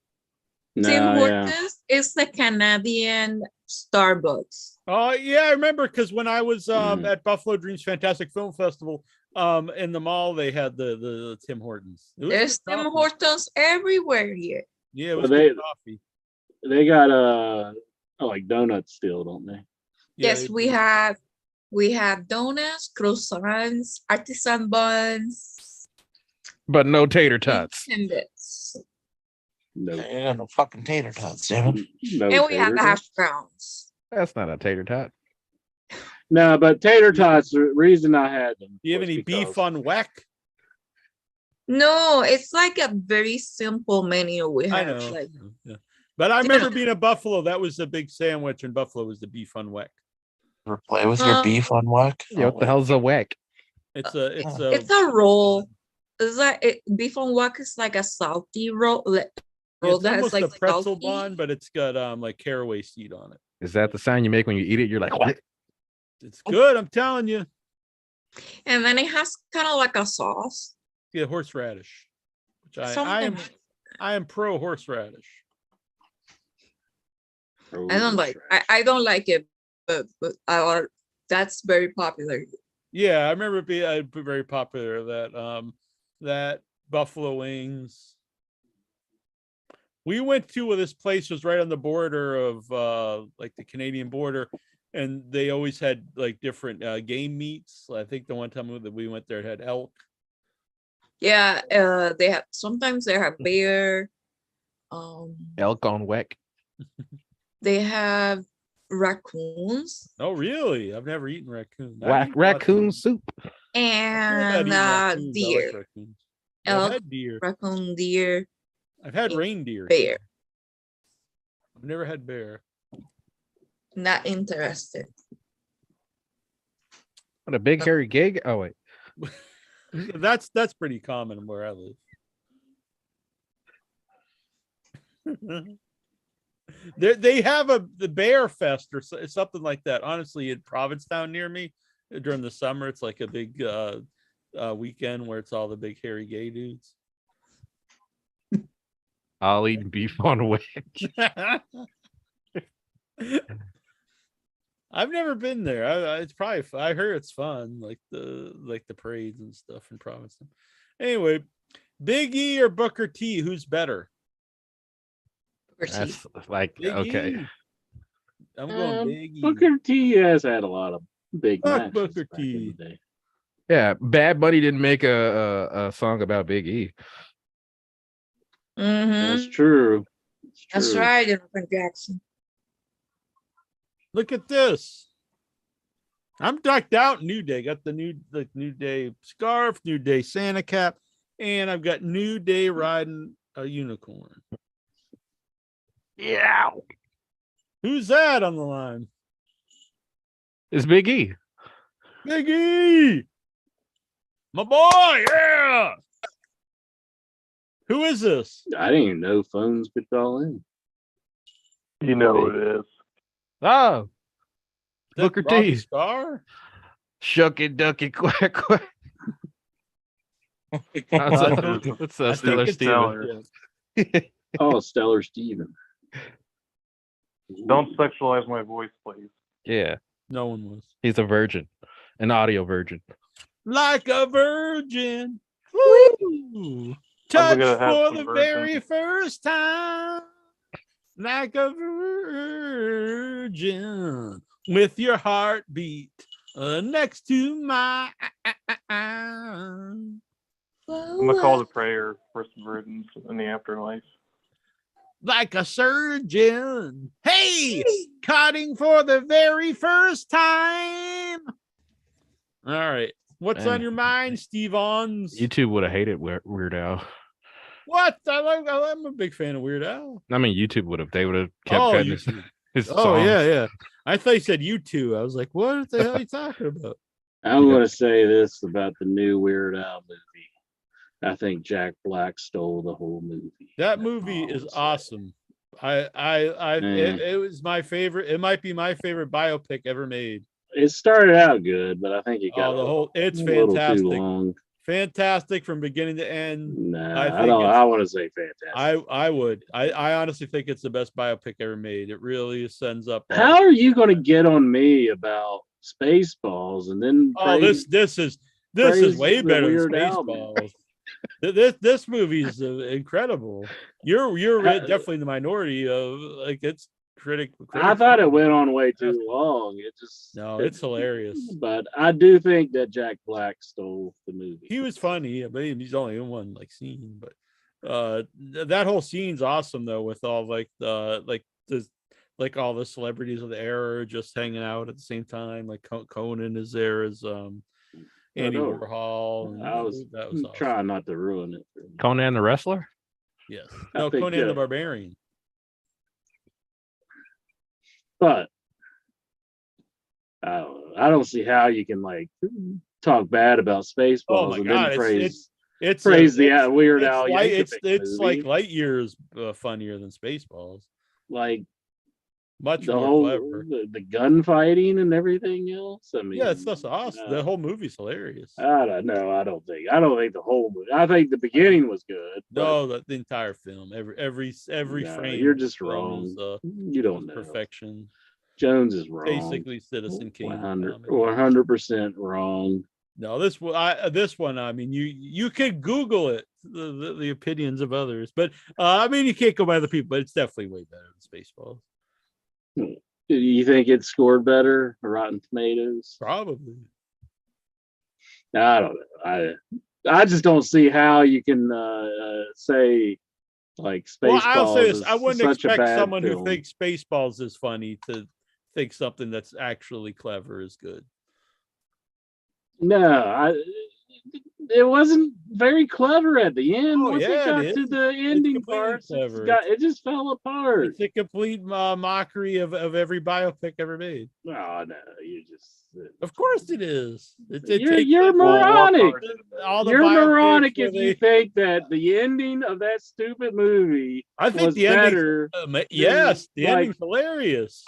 [SPEAKER 7] Tim
[SPEAKER 2] Nah, yeah.
[SPEAKER 7] Hortons is the Canadian Starbucks.
[SPEAKER 1] Oh yeah, I remember because when I was
[SPEAKER 2] Mhm.
[SPEAKER 1] at Buffalo Dreams Fantastic Film Festival, in the mall they had the Tim Hortons. It was
[SPEAKER 7] There's
[SPEAKER 1] good
[SPEAKER 7] Tim
[SPEAKER 1] coffee.
[SPEAKER 7] Hortons everywhere here.
[SPEAKER 1] Yeah, it
[SPEAKER 2] Well,
[SPEAKER 1] was
[SPEAKER 2] they-
[SPEAKER 1] good coffee.
[SPEAKER 2] They got like donuts still, don't they?
[SPEAKER 1] Yeah,
[SPEAKER 7] Yes, we have donuts, croissants, artisan buns,
[SPEAKER 5] But no tater tots.
[SPEAKER 7] timbits.
[SPEAKER 2] No,
[SPEAKER 6] You got no fucking tater tots, damn it.
[SPEAKER 2] no
[SPEAKER 7] And we have
[SPEAKER 2] tater
[SPEAKER 7] hash
[SPEAKER 2] tots.
[SPEAKER 7] browns.
[SPEAKER 5] That's not a tater tot.
[SPEAKER 2] No, but tater tots. The reason I had them.
[SPEAKER 1] Do you have
[SPEAKER 2] was
[SPEAKER 1] any beef
[SPEAKER 2] because-
[SPEAKER 1] on weck?
[SPEAKER 7] No, it's like a very simple menu we
[SPEAKER 1] I
[SPEAKER 7] have.
[SPEAKER 1] know.
[SPEAKER 7] Like,
[SPEAKER 1] Yeah. But I
[SPEAKER 7] Yeah.
[SPEAKER 1] remember being a Buffalo. That was the big sandwich in Buffalo was the beef on weck.
[SPEAKER 6] Ever play with your beef on whack?
[SPEAKER 5] Yeah, what the hell's a whack?
[SPEAKER 1] It's
[SPEAKER 7] it's a roll. It's like beef on wok is like a salty roll. Roll
[SPEAKER 1] it's
[SPEAKER 7] that has
[SPEAKER 1] almost
[SPEAKER 7] like
[SPEAKER 1] a pretzel
[SPEAKER 7] salty.
[SPEAKER 1] bun, but it's got like caraway seed on it.
[SPEAKER 5] Is that the sound you make when you eat it? You're like, what?
[SPEAKER 1] It's good, I'm telling you.
[SPEAKER 7] And then it has kind of like a sauce.
[SPEAKER 1] Yeah, horseradish. Which I
[SPEAKER 7] Something.
[SPEAKER 1] am pro horseradish.
[SPEAKER 7] I don't like. I don't like it, but that's very popular.
[SPEAKER 1] Yeah, I remember it being very popular that buffalo wings. We went to this place was right on the border of like the Canadian border, and they always had like different game meats. I think the one time that we went there it had elk.
[SPEAKER 7] Yeah, they have sometimes they have bear.
[SPEAKER 5] Elk on whack.
[SPEAKER 7] They have raccoons
[SPEAKER 1] Oh, really? I've never eaten raccoon.
[SPEAKER 5] Raccoon soup.
[SPEAKER 7] and deer.
[SPEAKER 1] I've
[SPEAKER 7] Elk,
[SPEAKER 1] had deer.
[SPEAKER 7] raccoon, deer,
[SPEAKER 1] I've had
[SPEAKER 7] and
[SPEAKER 1] reindeer.
[SPEAKER 7] bear.
[SPEAKER 1] I've never had bear.
[SPEAKER 7] Not interested.
[SPEAKER 5] What a big hairy gig. Oh wait.
[SPEAKER 1] That's pretty common where I live. They have the Bear Fest or something like that. Honestly, in Provincetown near me during the summer, it's like a big weekend where it's all the big hairy gay dudes.
[SPEAKER 5] I'll eat beef on whack.
[SPEAKER 1] I've never been there. It's probably I heard it's fun, like the parades and stuff in Provincetown. Anyway, Big E or Booker T, who's better?
[SPEAKER 5] That's like
[SPEAKER 1] Big
[SPEAKER 5] okay.
[SPEAKER 1] E. I'm going Big E.
[SPEAKER 2] Booker T has had a lot of big
[SPEAKER 1] Fuck
[SPEAKER 2] matches
[SPEAKER 1] Booker
[SPEAKER 2] back in
[SPEAKER 1] T.
[SPEAKER 2] the day.
[SPEAKER 5] Yeah, Bad Bunny didn't make a song about Big E.
[SPEAKER 2] That's
[SPEAKER 7] Mhm.
[SPEAKER 2] true. It's
[SPEAKER 7] That's
[SPEAKER 2] true.
[SPEAKER 7] right, Jonathan Jackson.
[SPEAKER 1] Look at this. I'm decked out New Day. Got the New Day scarf, New Day Santa cap, and I've got New Day riding a unicorn.
[SPEAKER 5] Yeah.
[SPEAKER 1] Who's that on the line?
[SPEAKER 5] It's Big E.
[SPEAKER 1] Big E. My boy, yeah. Who is this?
[SPEAKER 2] I didn't even know phones could call in.
[SPEAKER 8] You know who it is.
[SPEAKER 5] Oh,
[SPEAKER 1] That
[SPEAKER 5] Booker
[SPEAKER 1] Robbie
[SPEAKER 5] T.
[SPEAKER 1] Star?
[SPEAKER 5] Shuck it, duck it, quack, quack. What's
[SPEAKER 1] I
[SPEAKER 5] Stellar
[SPEAKER 1] think it's
[SPEAKER 5] Steven?
[SPEAKER 2] Oh, Stellar Steven.
[SPEAKER 8] Don't sexualize my voice, please.
[SPEAKER 5] Yeah,
[SPEAKER 1] No one was.
[SPEAKER 5] he's a virgin, an audio virgin.
[SPEAKER 1] Like a virgin. Woo! Touch
[SPEAKER 8] gonna have
[SPEAKER 1] for
[SPEAKER 8] some
[SPEAKER 1] the
[SPEAKER 8] virgin.
[SPEAKER 1] very first time. Like a virgin. With your heartbeat next to mine.
[SPEAKER 8] I'm gonna call the prayer for some virgins in the afterlife.
[SPEAKER 1] Like a surgeon. Hey, cutting for the very first time. All right. What's on
[SPEAKER 5] Man.
[SPEAKER 1] your mind, Steve Ons?
[SPEAKER 5] YouTube would have hated Weird Al.
[SPEAKER 1] What? I'm a big fan of Weird Al.
[SPEAKER 5] I mean, YouTube would have. They would have kept
[SPEAKER 1] Oh,
[SPEAKER 5] cutting
[SPEAKER 1] YouTube.
[SPEAKER 5] his
[SPEAKER 1] Oh,
[SPEAKER 5] songs.
[SPEAKER 1] yeah. I thought you said you two. I was like, what the hell are you talking about?
[SPEAKER 2] I'm going to say this about the new Weird Al movie. I think Jack Black stole the whole movie.
[SPEAKER 1] That
[SPEAKER 2] That's
[SPEAKER 1] movie
[SPEAKER 2] all
[SPEAKER 1] is
[SPEAKER 2] I'm saying.
[SPEAKER 1] awesome. It was my favorite. It might be my favorite biopic ever made.
[SPEAKER 2] It started out good, but I think it got
[SPEAKER 1] It's
[SPEAKER 2] a little too
[SPEAKER 1] fantastic.
[SPEAKER 2] long.
[SPEAKER 1] Fantastic from beginning to end.
[SPEAKER 2] Nah,
[SPEAKER 1] I
[SPEAKER 2] I
[SPEAKER 1] think
[SPEAKER 2] don't.
[SPEAKER 1] it's-
[SPEAKER 2] I want to say fantastic.
[SPEAKER 1] I would. I honestly think it's the best biopic ever made. It really sends up.
[SPEAKER 2] How are you going to get on me about Spaceballs and then?
[SPEAKER 1] Oh,
[SPEAKER 2] praise-
[SPEAKER 1] this is
[SPEAKER 2] praise
[SPEAKER 1] way
[SPEAKER 2] the
[SPEAKER 1] better than
[SPEAKER 2] Weird Al movie?
[SPEAKER 1] Spaceballs. This movie is incredible. You're definitely in the minority of like it's critic.
[SPEAKER 2] I thought it went on way too long. It just
[SPEAKER 1] it's hilarious.
[SPEAKER 2] But I do think that Jack Black stole the movie.
[SPEAKER 1] He was funny. I mean, he's only in one like scene, but that whole scene's awesome though, with all like all the celebrities of the era just hanging out at the same time. Like Conan is there as Andy Warhol. And
[SPEAKER 2] I was
[SPEAKER 1] that was awesome.
[SPEAKER 2] trying not to ruin it. For me.
[SPEAKER 5] Conan the Wrestler?
[SPEAKER 1] Yes.
[SPEAKER 2] I
[SPEAKER 1] No,
[SPEAKER 2] think,
[SPEAKER 1] Conan the Barbarian.
[SPEAKER 2] But I don't see how you can like talk bad about Spaceballs
[SPEAKER 1] Oh my
[SPEAKER 2] and
[SPEAKER 1] god,
[SPEAKER 2] then praise
[SPEAKER 1] it's
[SPEAKER 2] the Weird Al.
[SPEAKER 1] It's
[SPEAKER 2] Yankovic
[SPEAKER 1] like
[SPEAKER 2] movie.
[SPEAKER 1] light years funnier than Spaceballs.
[SPEAKER 2] Like
[SPEAKER 1] Much
[SPEAKER 2] the
[SPEAKER 1] more
[SPEAKER 2] whole
[SPEAKER 1] clever.
[SPEAKER 2] the gunfighting and everything else. I mean,
[SPEAKER 1] Yeah, it's just awesome. The whole movie's hilarious.
[SPEAKER 2] I don't know. I don't think the whole movie. I think the beginning was good.
[SPEAKER 1] No, the entire film, every
[SPEAKER 2] No,
[SPEAKER 1] frame.
[SPEAKER 2] you're
[SPEAKER 1] of the
[SPEAKER 2] just
[SPEAKER 1] film is,
[SPEAKER 2] wrong. You don't know.
[SPEAKER 1] perfection.
[SPEAKER 2] Jones is wrong.
[SPEAKER 1] Basically, Citizen Kane.
[SPEAKER 2] 100% wrong.
[SPEAKER 1] No, this one. I mean, you could Google it, the opinions of others, but I mean, you can't go by the people. But it's definitely way better than Spaceballs.
[SPEAKER 2] Do you think it scored better? Rotten Tomatoes?
[SPEAKER 1] Probably.
[SPEAKER 2] I don't know. I just don't see how you can say like Spaceballs.
[SPEAKER 1] Well, I'll say this:
[SPEAKER 2] is
[SPEAKER 1] I wouldn't
[SPEAKER 2] such a
[SPEAKER 1] expect
[SPEAKER 2] bad
[SPEAKER 1] someone
[SPEAKER 2] film.
[SPEAKER 1] who thinks Spaceballs is funny to think something that's actually clever is good.
[SPEAKER 2] No, it wasn't very clever at the end.
[SPEAKER 1] Oh,
[SPEAKER 2] Once
[SPEAKER 1] yeah,
[SPEAKER 2] it got
[SPEAKER 1] it
[SPEAKER 2] to
[SPEAKER 1] is.
[SPEAKER 2] the ending
[SPEAKER 1] completely
[SPEAKER 2] parts,
[SPEAKER 1] clever.
[SPEAKER 2] it just fell apart.
[SPEAKER 1] It's a complete mockery of every biopic ever made.
[SPEAKER 2] Oh no, you just.
[SPEAKER 1] Of course it is.
[SPEAKER 2] You're moronic.
[SPEAKER 1] All the
[SPEAKER 2] You're
[SPEAKER 1] biopics
[SPEAKER 2] moronic
[SPEAKER 1] where
[SPEAKER 2] if you think that the ending of that stupid movie
[SPEAKER 1] I think
[SPEAKER 2] was
[SPEAKER 1] the ending.
[SPEAKER 2] better.
[SPEAKER 1] Yes, the
[SPEAKER 2] like-
[SPEAKER 1] ending's hilarious.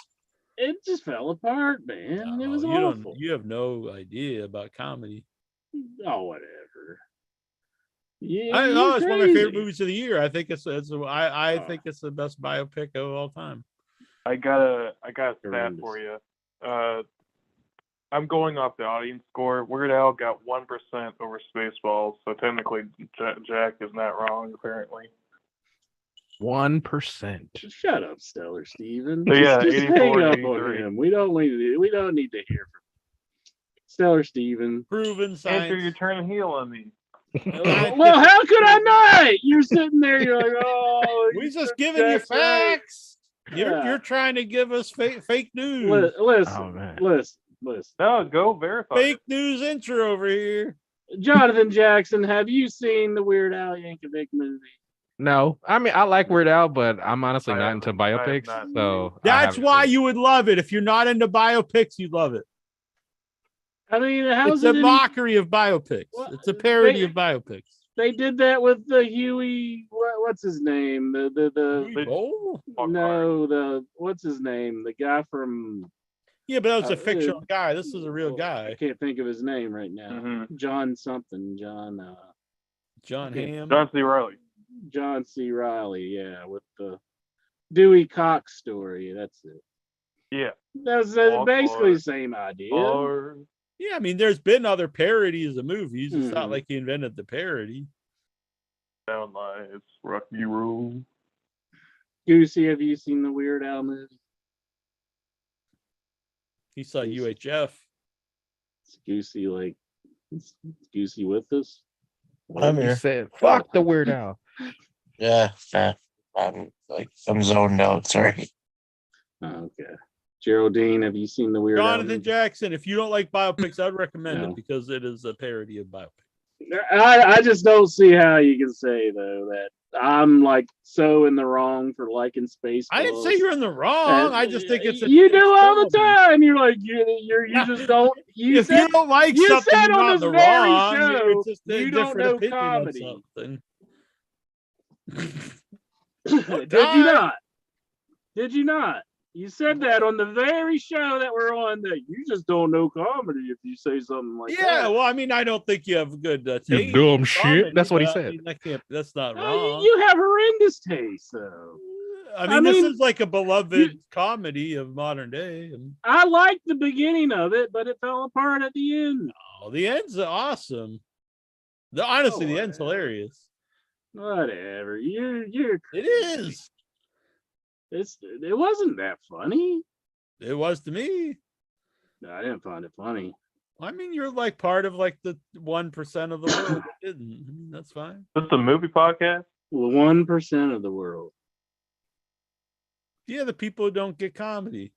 [SPEAKER 2] It just fell apart, man. It was
[SPEAKER 1] you
[SPEAKER 2] awful.
[SPEAKER 1] You have no idea about comedy.
[SPEAKER 2] Oh, whatever. Yeah,
[SPEAKER 1] It's
[SPEAKER 2] you're
[SPEAKER 1] one of my
[SPEAKER 2] crazy.
[SPEAKER 1] favorite movies of the year. I think I think it's the best biopic of all time.
[SPEAKER 8] I got a stat
[SPEAKER 2] Horrendous.
[SPEAKER 8] for you. I'm going off the audience score. Weird Al got 1% over Spaceballs, so technically Jack is not wrong. Apparently,
[SPEAKER 5] 1%.
[SPEAKER 2] Shut up, Stellar Steven.
[SPEAKER 8] So, yeah,
[SPEAKER 2] just
[SPEAKER 8] 84,
[SPEAKER 2] hang up
[SPEAKER 8] 83.
[SPEAKER 2] on him. We don't need to hear from Stellar Steven.
[SPEAKER 1] Proven
[SPEAKER 8] Answer your
[SPEAKER 1] science.
[SPEAKER 8] turn heel on me.
[SPEAKER 2] Well, how could I not? You're sitting there, you're like, oh,
[SPEAKER 1] We're just giving you
[SPEAKER 2] that's right.
[SPEAKER 1] facts. You're trying to give us fake news.
[SPEAKER 2] Listen,
[SPEAKER 5] Oh, man.
[SPEAKER 2] listen.
[SPEAKER 9] No, go verify.
[SPEAKER 1] Fake news intro over here.
[SPEAKER 2] Jonathan Jackson, have you seen the Weird Al Yankovic movie?
[SPEAKER 5] No, I mean I like Weird Al, but I'm honestly
[SPEAKER 9] I
[SPEAKER 5] not
[SPEAKER 9] haven't.
[SPEAKER 5] into
[SPEAKER 9] I have
[SPEAKER 5] biopics.
[SPEAKER 9] not.
[SPEAKER 5] So
[SPEAKER 1] That's why you would love it. If you're not into biopics, you'd love it.
[SPEAKER 2] I mean, how's
[SPEAKER 1] It's a
[SPEAKER 2] it?
[SPEAKER 1] mockery of biopics.
[SPEAKER 2] Well,
[SPEAKER 1] It's a parody
[SPEAKER 2] they-
[SPEAKER 1] of biopics.
[SPEAKER 2] They did that with the Huey. What's his name?
[SPEAKER 1] Oh,
[SPEAKER 2] What's his name? The guy from.
[SPEAKER 1] yeah, but that was a
[SPEAKER 2] Uh,
[SPEAKER 1] fictional guy. This is a real
[SPEAKER 2] I
[SPEAKER 1] guy.
[SPEAKER 2] can't think of his name right now.
[SPEAKER 9] Mhm.
[SPEAKER 2] John something. John.
[SPEAKER 1] John Hamm.
[SPEAKER 9] John C. Riley.
[SPEAKER 2] John C. Riley. Yeah, with the Dewey Cox story. That's it.
[SPEAKER 9] Yeah.
[SPEAKER 2] That's
[SPEAKER 9] Walk
[SPEAKER 2] basically
[SPEAKER 9] hard.
[SPEAKER 2] the same idea.
[SPEAKER 9] Or
[SPEAKER 1] Yeah, I mean, there's been other parodies of movies. It's not
[SPEAKER 2] Mhm.
[SPEAKER 1] like he invented the parody.
[SPEAKER 9] Sound like it's Rocky Road.
[SPEAKER 2] Goosey, have you seen the Weird Al movie?
[SPEAKER 1] He saw
[SPEAKER 2] Yes.
[SPEAKER 1] UHF.
[SPEAKER 2] Is Goosey with us?
[SPEAKER 6] I'm
[SPEAKER 5] You
[SPEAKER 6] here.
[SPEAKER 5] said fuck the Weird Al.
[SPEAKER 6] Yeah, I'm zoned out. Sorry.
[SPEAKER 2] Okay. Geraldine, have you seen the Weird Al
[SPEAKER 1] Jonathan
[SPEAKER 2] movie?
[SPEAKER 1] Jackson. If you don't like biopics, I'd recommend
[SPEAKER 2] No.
[SPEAKER 1] it because it is a parody of biopics.
[SPEAKER 2] I just don't see how you can say though that I'm like so in the wrong for liking Spaceballs.
[SPEAKER 1] I didn't say you're in the wrong. I just think it's
[SPEAKER 2] you do all the
[SPEAKER 1] it's
[SPEAKER 2] time. You're like you just don't. You
[SPEAKER 1] If
[SPEAKER 2] said
[SPEAKER 1] you don't like
[SPEAKER 2] you
[SPEAKER 1] something,
[SPEAKER 2] said
[SPEAKER 1] you're
[SPEAKER 2] on
[SPEAKER 1] not in
[SPEAKER 2] this
[SPEAKER 1] the
[SPEAKER 2] very
[SPEAKER 1] wrong.
[SPEAKER 2] show,
[SPEAKER 1] You're just a
[SPEAKER 2] you don't
[SPEAKER 1] different
[SPEAKER 2] know
[SPEAKER 1] opinion
[SPEAKER 2] comedy.
[SPEAKER 1] on something.
[SPEAKER 2] did you not? Did you not? You said that on the very show that we're on. That you just don't know comedy if you say something like
[SPEAKER 1] Yeah,
[SPEAKER 2] that.
[SPEAKER 1] well, I mean, I don't think you have good taste.
[SPEAKER 5] You dumb
[SPEAKER 1] in
[SPEAKER 5] shit.
[SPEAKER 1] comedy,
[SPEAKER 5] That's what he
[SPEAKER 1] but I
[SPEAKER 5] said.
[SPEAKER 1] mean, that's not
[SPEAKER 2] Oh,
[SPEAKER 1] wrong.
[SPEAKER 2] you have horrendous taste, though.
[SPEAKER 1] I mean, this
[SPEAKER 2] mean,
[SPEAKER 1] is like a beloved comedy of modern day. And
[SPEAKER 2] I liked the beginning of it, but it fell apart at the end.
[SPEAKER 1] oh, the end's awesome. Honestly, the end's
[SPEAKER 2] whatever.
[SPEAKER 1] hilarious.
[SPEAKER 2] Whatever. You're
[SPEAKER 1] It
[SPEAKER 2] crazy.
[SPEAKER 1] is.
[SPEAKER 2] It wasn't that funny.
[SPEAKER 1] It was to me.
[SPEAKER 2] No, I didn't find it funny.
[SPEAKER 1] I mean, you're like part of like the 1% of the world that didn't. I mean, that's fine.
[SPEAKER 9] This is a movie podcast.
[SPEAKER 2] 1% of the world.
[SPEAKER 1] Yeah, the people who don't get comedy.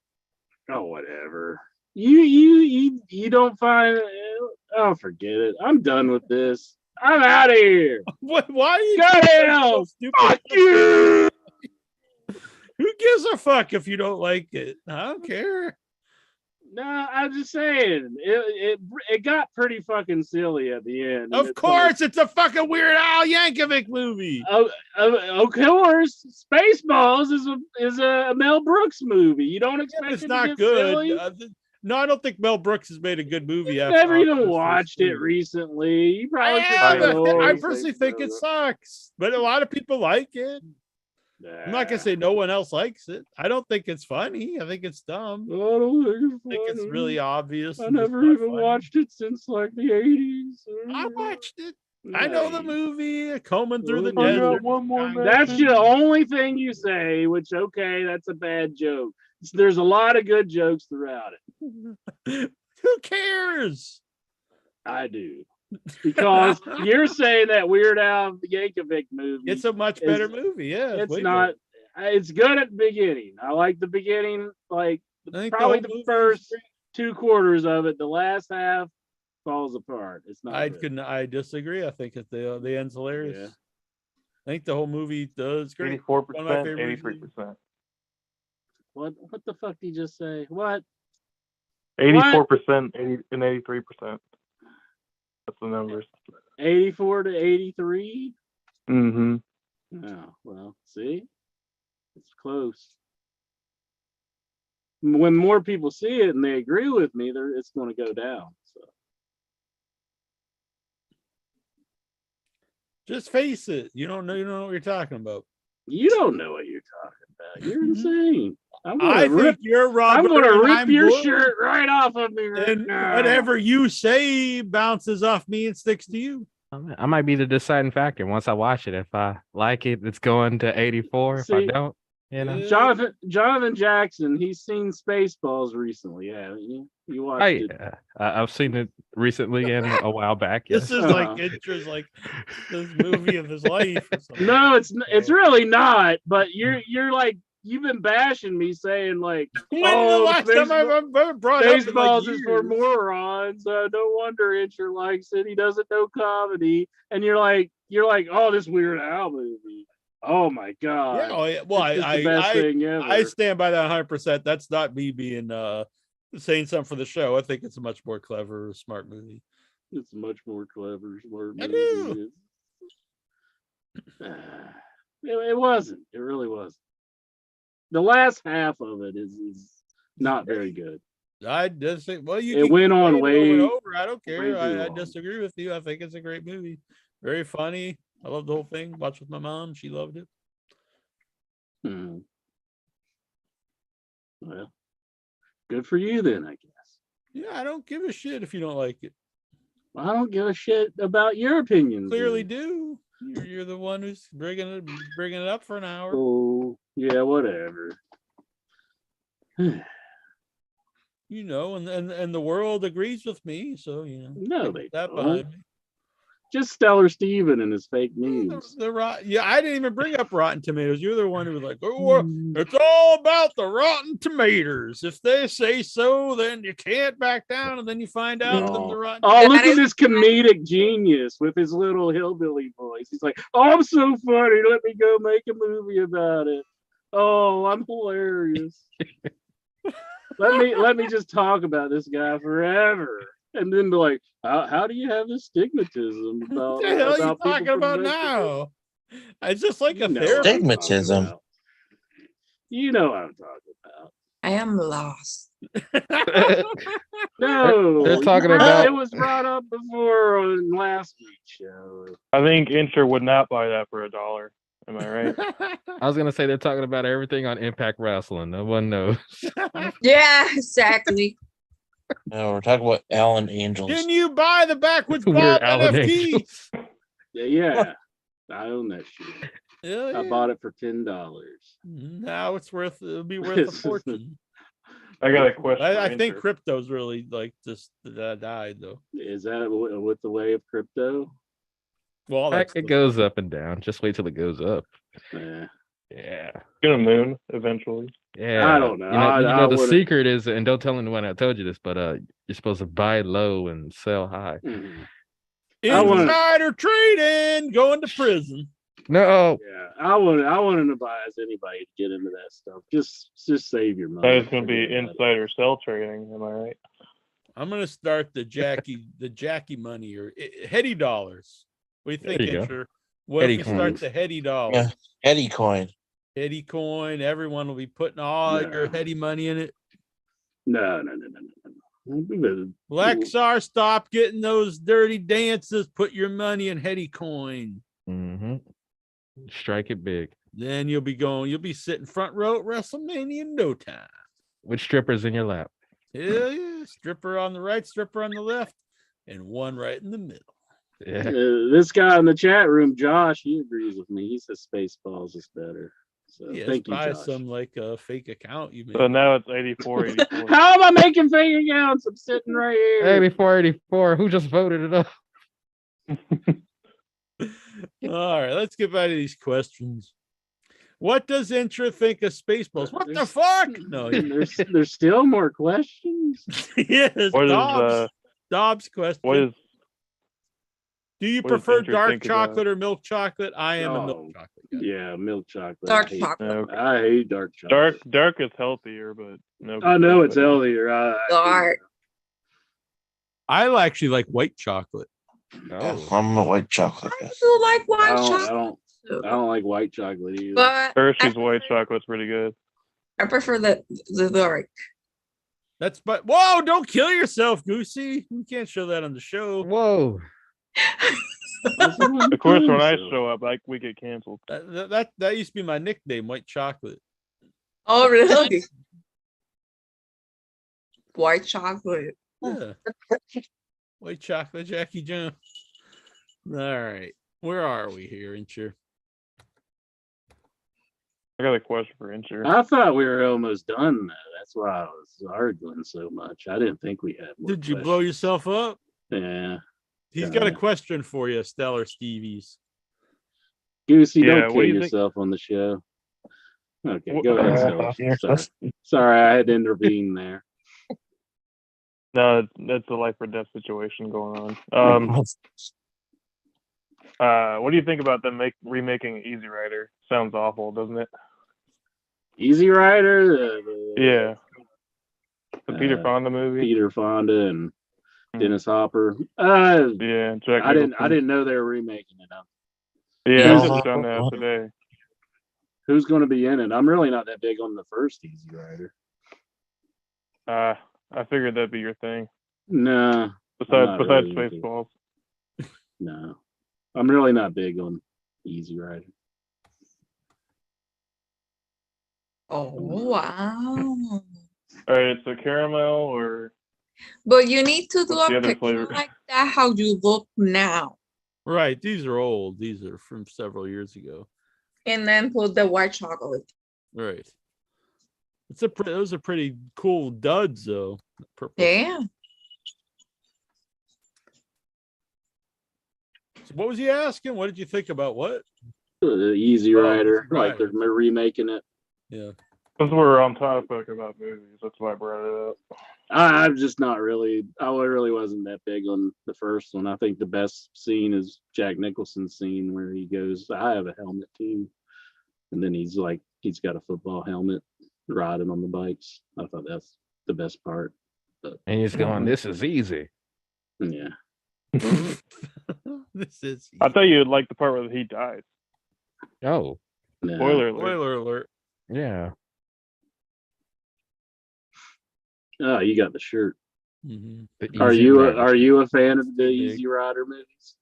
[SPEAKER 2] Oh, whatever. You don't find. Oh, forget it. I'm done with this. I'm out of here.
[SPEAKER 1] What? Why are you?
[SPEAKER 2] Go
[SPEAKER 1] so
[SPEAKER 2] hell.
[SPEAKER 1] stupid?
[SPEAKER 2] Fuck you.
[SPEAKER 1] Who gives a fuck if you don't like it? I don't care.
[SPEAKER 2] No, I'm just saying it got pretty fucking silly at the end.
[SPEAKER 1] Of course, it's a fucking Weird Al Yankovic movie.
[SPEAKER 2] Of course, Spaceballs is a Mel Brooks movie. You don't expect
[SPEAKER 1] It's
[SPEAKER 2] it
[SPEAKER 1] not
[SPEAKER 2] to get
[SPEAKER 1] good.
[SPEAKER 2] silly?
[SPEAKER 1] No, I don't think Mel Brooks has made a good movie.
[SPEAKER 2] You
[SPEAKER 1] after
[SPEAKER 2] never even
[SPEAKER 1] Office
[SPEAKER 2] watched it
[SPEAKER 1] Space.
[SPEAKER 2] recently. You probably
[SPEAKER 1] I
[SPEAKER 2] should
[SPEAKER 1] personally think it sucks, but a lot of people like it. I'm not gonna say no one else likes it. I don't think it's funny. I think it's dumb.
[SPEAKER 2] I don't think
[SPEAKER 1] I think it's
[SPEAKER 2] funny.
[SPEAKER 1] really obvious.
[SPEAKER 2] I
[SPEAKER 1] and it's
[SPEAKER 2] never
[SPEAKER 1] not
[SPEAKER 2] even
[SPEAKER 1] funny.
[SPEAKER 2] watched it since like the 80s.
[SPEAKER 1] I watched it. I know the movie. Combing through the
[SPEAKER 2] Oh, I got
[SPEAKER 1] desert.
[SPEAKER 9] one more
[SPEAKER 1] Kind of-
[SPEAKER 2] That's the only thing you say, which okay, that's a bad joke. There's a lot of good jokes throughout it.
[SPEAKER 1] Who cares?
[SPEAKER 2] I do. Because you're saying that Weird Al Yankovic movie.
[SPEAKER 1] It's a much better movie. Yeah,
[SPEAKER 2] It's
[SPEAKER 1] way
[SPEAKER 2] not. It's good at the beginning. I like the beginning, like
[SPEAKER 1] better. I think
[SPEAKER 2] probably
[SPEAKER 1] whole
[SPEAKER 2] the
[SPEAKER 1] movie is
[SPEAKER 2] first
[SPEAKER 1] great.
[SPEAKER 2] 2/4 of it. The last half falls apart. It's not. good.
[SPEAKER 1] I disagree. I think the end's hilarious.
[SPEAKER 2] Yeah.
[SPEAKER 1] I think the whole movie does great.
[SPEAKER 9] 84%,
[SPEAKER 1] One of my favorite
[SPEAKER 9] 83%.
[SPEAKER 2] What the fuck did you just say? What?
[SPEAKER 9] 84%, 80 and 83%. That's the numbers.
[SPEAKER 2] 84 to 83?
[SPEAKER 9] Mm-hmm.
[SPEAKER 2] Oh, well, see? It's close. When more people see it and they agree with me, it's going to go down. So
[SPEAKER 1] Just face it. You don't know what you're talking about.
[SPEAKER 2] you don't know what you're talking about. You're insane.
[SPEAKER 1] I think you're Robert.
[SPEAKER 2] I'm going to
[SPEAKER 1] and
[SPEAKER 2] rip
[SPEAKER 1] I'm
[SPEAKER 2] your
[SPEAKER 1] Bull,
[SPEAKER 2] shirt right off of me right
[SPEAKER 1] and
[SPEAKER 2] now.
[SPEAKER 1] whatever you say bounces off me and sticks to you.
[SPEAKER 5] I might be the deciding factor. Once I watch it, if I like it, it's going to 84. If I
[SPEAKER 2] See,
[SPEAKER 5] don't, You know,
[SPEAKER 2] Jonathan Jackson, he's seen Spaceballs recently. Yeah, you watched it.
[SPEAKER 5] I've seen it recently and a while back.
[SPEAKER 1] This
[SPEAKER 5] Yes.
[SPEAKER 1] is like interest, like this movie of his life. Or something.
[SPEAKER 2] No, it's really not. But you're like you've been bashing me, saying like,
[SPEAKER 1] When's the last time I've ever brought up in, like,
[SPEAKER 2] Spaceballs is for
[SPEAKER 1] years?
[SPEAKER 2] morons. No wonder Incher likes it. He doesn't know comedy, and you're like, oh, this Weird Al movie. Oh my god!
[SPEAKER 1] Yeah, well,
[SPEAKER 2] It's the best thing ever.
[SPEAKER 1] I stand by that 100%. That's not me being saying something for the show. I think it's a much more clever, smart movie.
[SPEAKER 2] It's much more clever, smart
[SPEAKER 1] I
[SPEAKER 2] movie. It wasn't. It really wasn't. The last half of it is not very good.
[SPEAKER 1] I just think, well,
[SPEAKER 2] It went on way
[SPEAKER 1] over. I don't care.
[SPEAKER 2] too
[SPEAKER 1] I
[SPEAKER 2] long.
[SPEAKER 1] disagree with you. I think it's a great movie. Very funny. I love the whole thing. Watched with my mom. She loved it.
[SPEAKER 2] Well, good for you then, I guess.
[SPEAKER 1] Yeah, I don't give a shit if you don't like it.
[SPEAKER 2] I don't give a shit about your opinions.
[SPEAKER 1] Clearly
[SPEAKER 2] then.
[SPEAKER 1] do. You're the one who's bringing it up for an hour.
[SPEAKER 2] Oh, yeah, whatever.
[SPEAKER 1] You know, and the world agrees with me, so you know.
[SPEAKER 2] No, they
[SPEAKER 1] that
[SPEAKER 2] don't.
[SPEAKER 1] behind me.
[SPEAKER 2] Just Stellar Steven and his fake news.
[SPEAKER 1] Yeah, I didn't even bring up Rotten Tomatoes. You're the one who was like, "Oh, it's all about the Rotten Tomatoes. If they say so, then you can't back down." And then you find out that the Rotten.
[SPEAKER 2] Oh, look at this comedic genius with his little hillbilly voice. He's like, "Oh, I'm so funny. Let me go make a movie about it. Oh, I'm hilarious. let me just talk about this guy forever." And then be like, how do you have this stigmatism about
[SPEAKER 1] What the hell are you
[SPEAKER 2] people
[SPEAKER 1] talking
[SPEAKER 2] from
[SPEAKER 1] about
[SPEAKER 2] Mexico?
[SPEAKER 1] now? It's just like a
[SPEAKER 2] know
[SPEAKER 1] therapy.
[SPEAKER 6] Stigmatism.
[SPEAKER 2] You know what I'm talking about.
[SPEAKER 7] I am lost.
[SPEAKER 2] No,
[SPEAKER 5] They're talking
[SPEAKER 2] it
[SPEAKER 5] about.
[SPEAKER 2] was brought up before on last week's show.
[SPEAKER 9] I think Incher would not buy that for $1. Am I right?
[SPEAKER 5] I was gonna say they're talking about everything on Impact Wrestling. No one knows.
[SPEAKER 7] Yeah, exactly.
[SPEAKER 6] No, we're talking about Allen Angels.
[SPEAKER 1] Didn't you buy the backwards
[SPEAKER 5] Weird
[SPEAKER 1] Bob
[SPEAKER 5] Allen
[SPEAKER 1] NFT?
[SPEAKER 5] Angels.
[SPEAKER 2] Yeah, I own that shit.
[SPEAKER 1] Yeah,
[SPEAKER 2] I bought it for $10.
[SPEAKER 1] Now it'll be worth a fortune.
[SPEAKER 9] I got a question.
[SPEAKER 1] I
[SPEAKER 9] for
[SPEAKER 1] think
[SPEAKER 9] Incher.
[SPEAKER 1] crypto's really like just died though.
[SPEAKER 2] Is that with the way of crypto?
[SPEAKER 1] Well,
[SPEAKER 5] It goes up and down. Just wait till it goes up.
[SPEAKER 2] Yeah.
[SPEAKER 5] Yeah.
[SPEAKER 9] It's gonna moon eventually.
[SPEAKER 5] Yeah.
[SPEAKER 2] I don't know.
[SPEAKER 5] You know the
[SPEAKER 2] wouldn't-
[SPEAKER 5] secret is, and don't tell anyone I told you this, but you're supposed to buy low and sell high.
[SPEAKER 2] Mhm. I wanna-
[SPEAKER 1] Insider trading, going to prison.
[SPEAKER 5] No.
[SPEAKER 2] Yeah, I wouldn't advise anybody to get into that stuff. Just save your money.
[SPEAKER 9] That is gonna be insider sell trading. Am I right?
[SPEAKER 1] I'm gonna start the Jackie money or heady dollars. What do you think,
[SPEAKER 5] There you go.
[SPEAKER 1] Incher? What if
[SPEAKER 5] Heady
[SPEAKER 1] we start
[SPEAKER 5] coins.
[SPEAKER 1] the heady dollars?
[SPEAKER 6] Yeah. Eddie coin.
[SPEAKER 1] Heady coin. Everyone will be putting all
[SPEAKER 2] No.
[SPEAKER 1] your heady money in it.
[SPEAKER 2] No.
[SPEAKER 1] Lexar, stop getting those dirty dances. Put your money in heady coin.
[SPEAKER 5] Mm-hmm. Strike it big.
[SPEAKER 1] Then you'll be sitting front row at WrestleMania in no time.
[SPEAKER 5] With strippers in your lap.
[SPEAKER 1] Hell yeah. Stripper on the right, stripper on the left, and one right in the middle.
[SPEAKER 5] Yeah.
[SPEAKER 2] This guy in the chat room, Josh, he agrees with me. He says Spaceballs is better. So
[SPEAKER 1] Yeah,
[SPEAKER 2] thank you,
[SPEAKER 1] buy
[SPEAKER 2] Josh.
[SPEAKER 1] some like a fake account you made.
[SPEAKER 9] So now it's 84.
[SPEAKER 2] How am I making fake accounts? I'm sitting right here.
[SPEAKER 5] 84. Who just voted it up?
[SPEAKER 1] All right, let's get back to these questions. What does Intra think of Spaceballs? What the fuck? No,
[SPEAKER 2] there's still more questions.
[SPEAKER 1] yes,
[SPEAKER 9] What is
[SPEAKER 1] Dobbs question.
[SPEAKER 9] what is
[SPEAKER 1] Do you
[SPEAKER 9] what does
[SPEAKER 1] prefer
[SPEAKER 9] Intra
[SPEAKER 1] dark
[SPEAKER 9] think about-
[SPEAKER 1] chocolate or milk chocolate? I am a milk
[SPEAKER 2] Oh,
[SPEAKER 1] chocolate guy.
[SPEAKER 2] Yeah, milk chocolate.
[SPEAKER 7] Dark
[SPEAKER 2] I hate,
[SPEAKER 7] chocolate.
[SPEAKER 9] okay.
[SPEAKER 2] I hate dark chocolate.
[SPEAKER 9] Dark is healthier, but no.
[SPEAKER 2] I know it's healthier.
[SPEAKER 7] Dark.
[SPEAKER 1] I actually like white chocolate.
[SPEAKER 5] Oh.
[SPEAKER 6] I'm a white chocolate
[SPEAKER 7] I
[SPEAKER 6] guy.
[SPEAKER 7] do like
[SPEAKER 2] I
[SPEAKER 7] white
[SPEAKER 2] don't, I
[SPEAKER 7] chocolate,
[SPEAKER 2] don't.
[SPEAKER 7] too,
[SPEAKER 2] I don't like white chocolate either.
[SPEAKER 7] but
[SPEAKER 9] Hershey's white chocolate's pretty good.
[SPEAKER 7] I prefer the dark.
[SPEAKER 1] That's but whoa! Don't kill yourself, Goosey. You can't show that on the show.
[SPEAKER 5] Whoa.
[SPEAKER 9] Of course, when I show up, we get canceled.
[SPEAKER 1] That used to be my nickname, white chocolate.
[SPEAKER 7] Oh, really? White chocolate.
[SPEAKER 1] Yeah. White chocolate, Jackie Jones. All right. Where are we here, Incher?
[SPEAKER 9] I got a question for Incher.
[SPEAKER 2] I thought we were almost done. Though. That's why I was arguing so much. I didn't think we had more
[SPEAKER 1] Did you blow
[SPEAKER 2] questions.
[SPEAKER 1] yourself up?
[SPEAKER 2] Yeah.
[SPEAKER 1] He's got a
[SPEAKER 2] Kinda.
[SPEAKER 1] question for you, Stellar Stevies.
[SPEAKER 2] Goosey,
[SPEAKER 9] Yeah,
[SPEAKER 2] don't
[SPEAKER 9] what
[SPEAKER 2] kill
[SPEAKER 9] do you think-
[SPEAKER 2] yourself on the show. Okay,
[SPEAKER 9] What-
[SPEAKER 2] go ahead, Stellar. Sorry, I had to intervene there.
[SPEAKER 9] No, that's a life or death situation going on. What do you think about them remaking Easy Rider? Sounds awful, doesn't it?
[SPEAKER 2] Easy Rider,
[SPEAKER 9] Yeah. The
[SPEAKER 2] Uh,
[SPEAKER 9] Peter Fonda movie.
[SPEAKER 2] Peter Fonda and
[SPEAKER 9] Hmm.
[SPEAKER 2] Dennis Hopper.
[SPEAKER 9] Yeah, Jack
[SPEAKER 2] I
[SPEAKER 9] Nicholson.
[SPEAKER 2] didn't know they were remaking it.
[SPEAKER 9] Yeah, I
[SPEAKER 6] Yeah.
[SPEAKER 9] just found out today.
[SPEAKER 2] Who's going to be in it? I'm really not that big on the first Easy Rider.
[SPEAKER 9] I figured that'd be your thing.
[SPEAKER 2] No,
[SPEAKER 9] Besides
[SPEAKER 2] really into it.
[SPEAKER 9] Spaceballs.
[SPEAKER 2] no, I'm really not big on Easy Rider.
[SPEAKER 7] Oh wow.
[SPEAKER 9] All right, so caramel or
[SPEAKER 7] But you need to do
[SPEAKER 9] What's the
[SPEAKER 7] a
[SPEAKER 9] other
[SPEAKER 7] picture
[SPEAKER 9] flavor?
[SPEAKER 7] like that how you look now.
[SPEAKER 1] Right. These are old. These are from several years ago.
[SPEAKER 7] And then put the white chocolate.
[SPEAKER 1] Right. Those are pretty cool duds, though. Purple.
[SPEAKER 7] Yeah.
[SPEAKER 1] So what was he asking? What did you think about what?
[SPEAKER 2] Easy Rider,
[SPEAKER 1] Easy
[SPEAKER 2] like they're
[SPEAKER 1] Rider.
[SPEAKER 2] remaking it.
[SPEAKER 1] Yeah.
[SPEAKER 9] because we're on topic about movies, that's why I brought it up.
[SPEAKER 2] I'm just not really. I really wasn't that big on the first one. I think the best scene is Jack Nicholson's scene where he goes, "I have a helmet too," and then he's got a football helmet riding on the bikes. I thought that's the best part.
[SPEAKER 5] And he's going, this is easy.
[SPEAKER 2] Yeah,
[SPEAKER 1] This is
[SPEAKER 9] I thought you'd like the part where he died.
[SPEAKER 5] Oh,
[SPEAKER 2] no.
[SPEAKER 9] Spoiler alert.
[SPEAKER 1] spoiler alert.
[SPEAKER 5] yeah.
[SPEAKER 2] Oh, you got the shirt.
[SPEAKER 1] Mhm.
[SPEAKER 5] The
[SPEAKER 2] Are
[SPEAKER 5] Easy
[SPEAKER 2] you
[SPEAKER 5] Rider.
[SPEAKER 2] a fan of the
[SPEAKER 1] Big.
[SPEAKER 2] Easy Rider movies?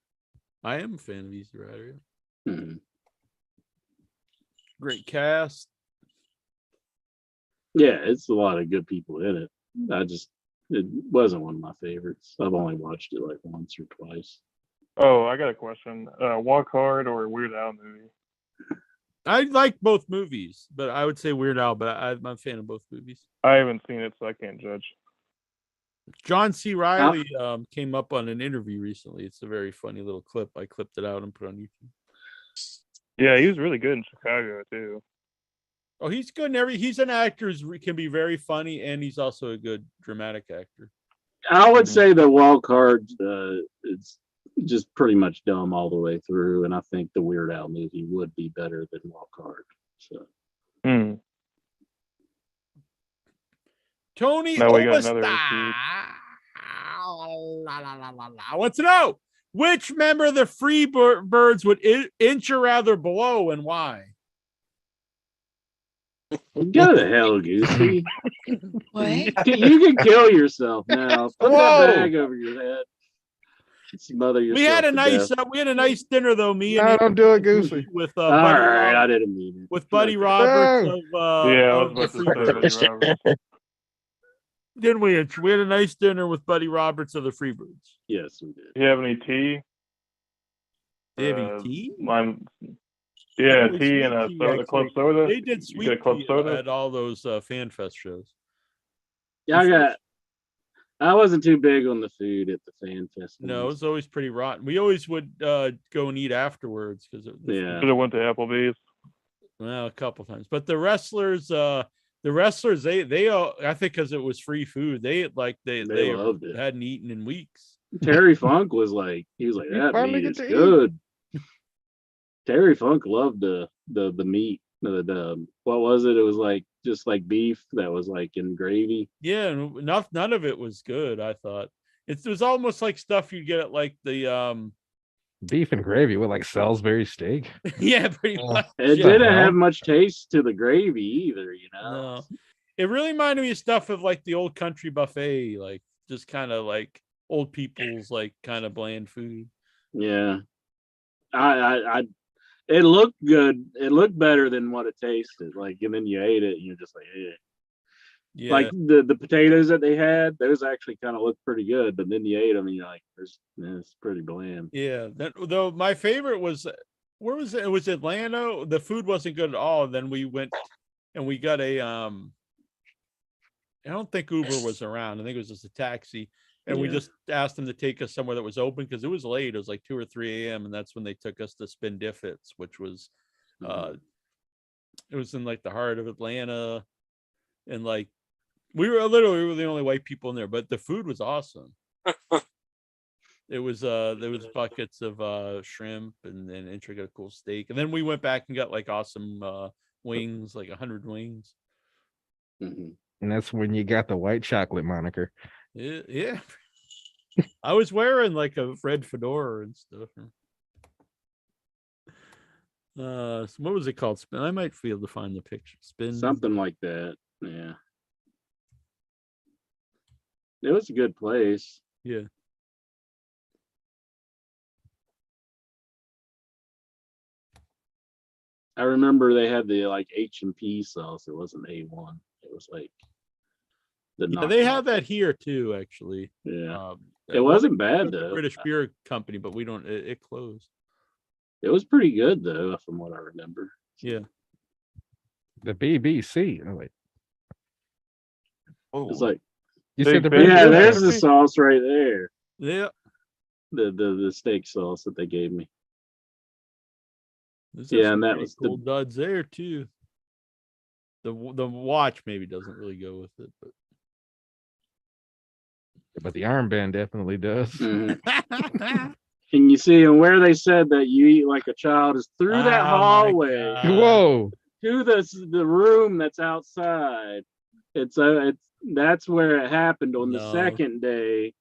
[SPEAKER 1] I am a fan of Easy Rider.
[SPEAKER 2] Mhm.
[SPEAKER 1] Great cast.
[SPEAKER 2] Yeah, it's a lot of good people in it. It wasn't one of my favorites. I've only watched it like once or twice.
[SPEAKER 9] Oh, I got a question. Walk Hard or Weird Al movie?
[SPEAKER 1] I like both movies, but I would say Weird Al, but I'm a fan of both movies.
[SPEAKER 9] I haven't seen it, so I can't judge.
[SPEAKER 1] John C. Riley came up on an interview recently. It's a very funny little clip. I clipped it out and put it on YouTube.
[SPEAKER 9] Yeah, he was really good in Chicago too.
[SPEAKER 1] Oh, he's good in he's an actor who can be very funny, and he's also a good dramatic actor.
[SPEAKER 2] I would say the wild card is just pretty much dumb all the way through, and I think the Weird Al movie would be better than wild card. So
[SPEAKER 1] Tony
[SPEAKER 9] Now we got another
[SPEAKER 1] Obasta wants to know which member of the Freebirds would inch or rather blow and why?
[SPEAKER 2] go to hell, Goosey.
[SPEAKER 7] What?
[SPEAKER 2] You can kill yourself now. Put
[SPEAKER 1] Whoa.
[SPEAKER 2] that bag over your head. Smother yourself.
[SPEAKER 1] We had a
[SPEAKER 2] to
[SPEAKER 1] nice
[SPEAKER 2] death.
[SPEAKER 1] dinner though. Me and
[SPEAKER 5] No,
[SPEAKER 1] you
[SPEAKER 5] don't do it, Goosey.
[SPEAKER 1] with
[SPEAKER 2] All
[SPEAKER 1] Buddy
[SPEAKER 2] right, I
[SPEAKER 1] Roberts,
[SPEAKER 2] didn't mean it.
[SPEAKER 1] with Buddy
[SPEAKER 2] Okay.
[SPEAKER 1] Roberts
[SPEAKER 5] No.
[SPEAKER 1] of
[SPEAKER 9] Yeah, I
[SPEAKER 1] of
[SPEAKER 9] was
[SPEAKER 1] the
[SPEAKER 9] about to say
[SPEAKER 1] Freebirds.
[SPEAKER 9] Buddy Roberts.
[SPEAKER 1] Didn't we? We had a nice dinner with Buddy Roberts of the Freebirds.
[SPEAKER 2] Yes, we did.
[SPEAKER 9] Do you have any tea?
[SPEAKER 1] Davey tea?
[SPEAKER 9] Lime. Yeah,
[SPEAKER 1] Oh,
[SPEAKER 9] tea and a
[SPEAKER 1] sweet tea,
[SPEAKER 9] soda, club
[SPEAKER 1] actually.
[SPEAKER 9] soda.
[SPEAKER 1] They did
[SPEAKER 9] You
[SPEAKER 1] sweet
[SPEAKER 9] get a club
[SPEAKER 1] tea
[SPEAKER 9] soda.
[SPEAKER 1] at all those fan fest shows.
[SPEAKER 2] Yeah, I wasn't too big on the food at the fan fest.
[SPEAKER 1] No, it was always pretty rotten. We always would go and eat afterwards because
[SPEAKER 2] Yeah.
[SPEAKER 9] Should have went to Applebee's.
[SPEAKER 1] well, a couple times. But the wrestlers, they I think because it was free food, they
[SPEAKER 2] loved it.
[SPEAKER 1] hadn't eaten in weeks.
[SPEAKER 2] Terry Funk was like, he was like,
[SPEAKER 5] You
[SPEAKER 2] that
[SPEAKER 5] finally
[SPEAKER 2] meat
[SPEAKER 5] get
[SPEAKER 2] is
[SPEAKER 5] to eat."
[SPEAKER 2] good. Terry Funk loved the meat. The what was it? It was like just like beef that was like in gravy.
[SPEAKER 1] Yeah, and none of it was good. I thought it was almost like stuff you get at like the
[SPEAKER 5] Beef and gravy with like Salisbury steak.
[SPEAKER 1] yeah, pretty much.
[SPEAKER 2] It
[SPEAKER 1] yeah.
[SPEAKER 2] didn't have much taste to the gravy either, you know.
[SPEAKER 1] No, it really reminded me of stuff of like the old country buffet, like just kind of like old people's like kind of bland food.
[SPEAKER 2] Yeah, I it looked good. It looked better than what it tasted. Like, and then you ate it, and you're just like, eh.
[SPEAKER 1] Yeah,
[SPEAKER 2] Like the potatoes that they had, those actually kind of looked pretty good. But then you ate them, and you're like, it's pretty bland.
[SPEAKER 1] yeah. Though my favorite was where was it? It was Atlanta. The food wasn't good at all. Then we went and we got a I don't think Uber was around. I think it was just a taxi. And we
[SPEAKER 2] Yeah.
[SPEAKER 1] just asked them to take us somewhere that was open because it was late. It was like 2 or 3 a.m. And that's when they took us to Spin Diffits, which was it was in like the heart of Atlanta. And like we were the only white people in there, but the food was awesome. It was there was buckets of shrimp and then Intra got a cool steak. And then we went back and got like awesome wings, like 100 wings.
[SPEAKER 2] Mhm.
[SPEAKER 5] And that's when you got the white chocolate moniker.
[SPEAKER 1] Yeah. I was wearing like a red fedora and stuff. So what was it called? Spin. I might be able to find the picture. Spin.
[SPEAKER 2] Something like that. Yeah. It was a good place.
[SPEAKER 1] Yeah.
[SPEAKER 2] I remember they had the like H&P sauce. It wasn't A1. It was like the
[SPEAKER 1] Yeah, they
[SPEAKER 2] knockoff.
[SPEAKER 1] have that here too, actually.
[SPEAKER 2] Yeah. It wasn't bad though.
[SPEAKER 1] British beer company, but we don't. It closed.
[SPEAKER 2] It was pretty good though, from what I remember.
[SPEAKER 1] Yeah.
[SPEAKER 5] The BBC. Oh wait,
[SPEAKER 2] It's like,
[SPEAKER 5] you
[SPEAKER 9] Big
[SPEAKER 5] said the
[SPEAKER 9] Bang.
[SPEAKER 5] British
[SPEAKER 2] yeah,
[SPEAKER 5] beer
[SPEAKER 2] there's the
[SPEAKER 5] company?
[SPEAKER 2] sauce right there.
[SPEAKER 1] Yeah.
[SPEAKER 2] The steak sauce that they gave me.
[SPEAKER 1] There's
[SPEAKER 2] Yeah,
[SPEAKER 1] some
[SPEAKER 2] and that
[SPEAKER 1] pretty
[SPEAKER 2] was the-
[SPEAKER 1] cool duds there too. The watch maybe doesn't really go with it, but
[SPEAKER 5] But the armband definitely does.
[SPEAKER 2] Mhm. And you see, and where they said that you eat like a child is through that
[SPEAKER 1] Oh my
[SPEAKER 2] hallway
[SPEAKER 1] God.
[SPEAKER 5] Whoa.
[SPEAKER 2] to the room that's outside. It's that's where it happened on the
[SPEAKER 1] No.
[SPEAKER 2] second day.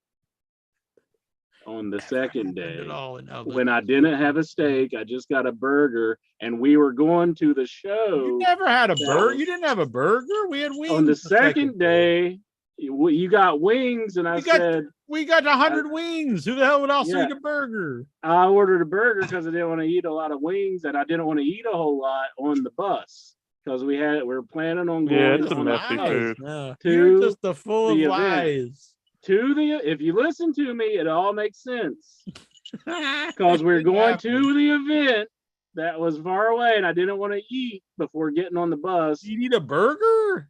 [SPEAKER 2] On the second
[SPEAKER 1] Happened
[SPEAKER 2] day,
[SPEAKER 1] at all in other-
[SPEAKER 2] when I didn't have a steak, I just got a burger, and we were going to the show.
[SPEAKER 1] You never had a
[SPEAKER 2] that
[SPEAKER 1] burger.
[SPEAKER 2] was-
[SPEAKER 1] You didn't have a burger. We had wings
[SPEAKER 2] On the second day, you got wings, and I
[SPEAKER 1] We got-
[SPEAKER 2] said
[SPEAKER 1] We got 100 wings. Who the hell would also
[SPEAKER 2] Yeah.
[SPEAKER 1] eat a burger?
[SPEAKER 2] I ordered a burger because I didn't want to eat a lot of wings, and I didn't want to eat a whole lot on the bus because we were planning on going.
[SPEAKER 9] Yeah, it's a
[SPEAKER 2] on
[SPEAKER 9] messy
[SPEAKER 1] Lies.
[SPEAKER 9] food.
[SPEAKER 1] No.
[SPEAKER 2] To
[SPEAKER 1] You're just a full of
[SPEAKER 2] the event.
[SPEAKER 1] lies.
[SPEAKER 2] If you listen to me, it all makes sense because we're going to the event that was far away, and I didn't want to eat before getting on the bus.
[SPEAKER 1] You need a burger?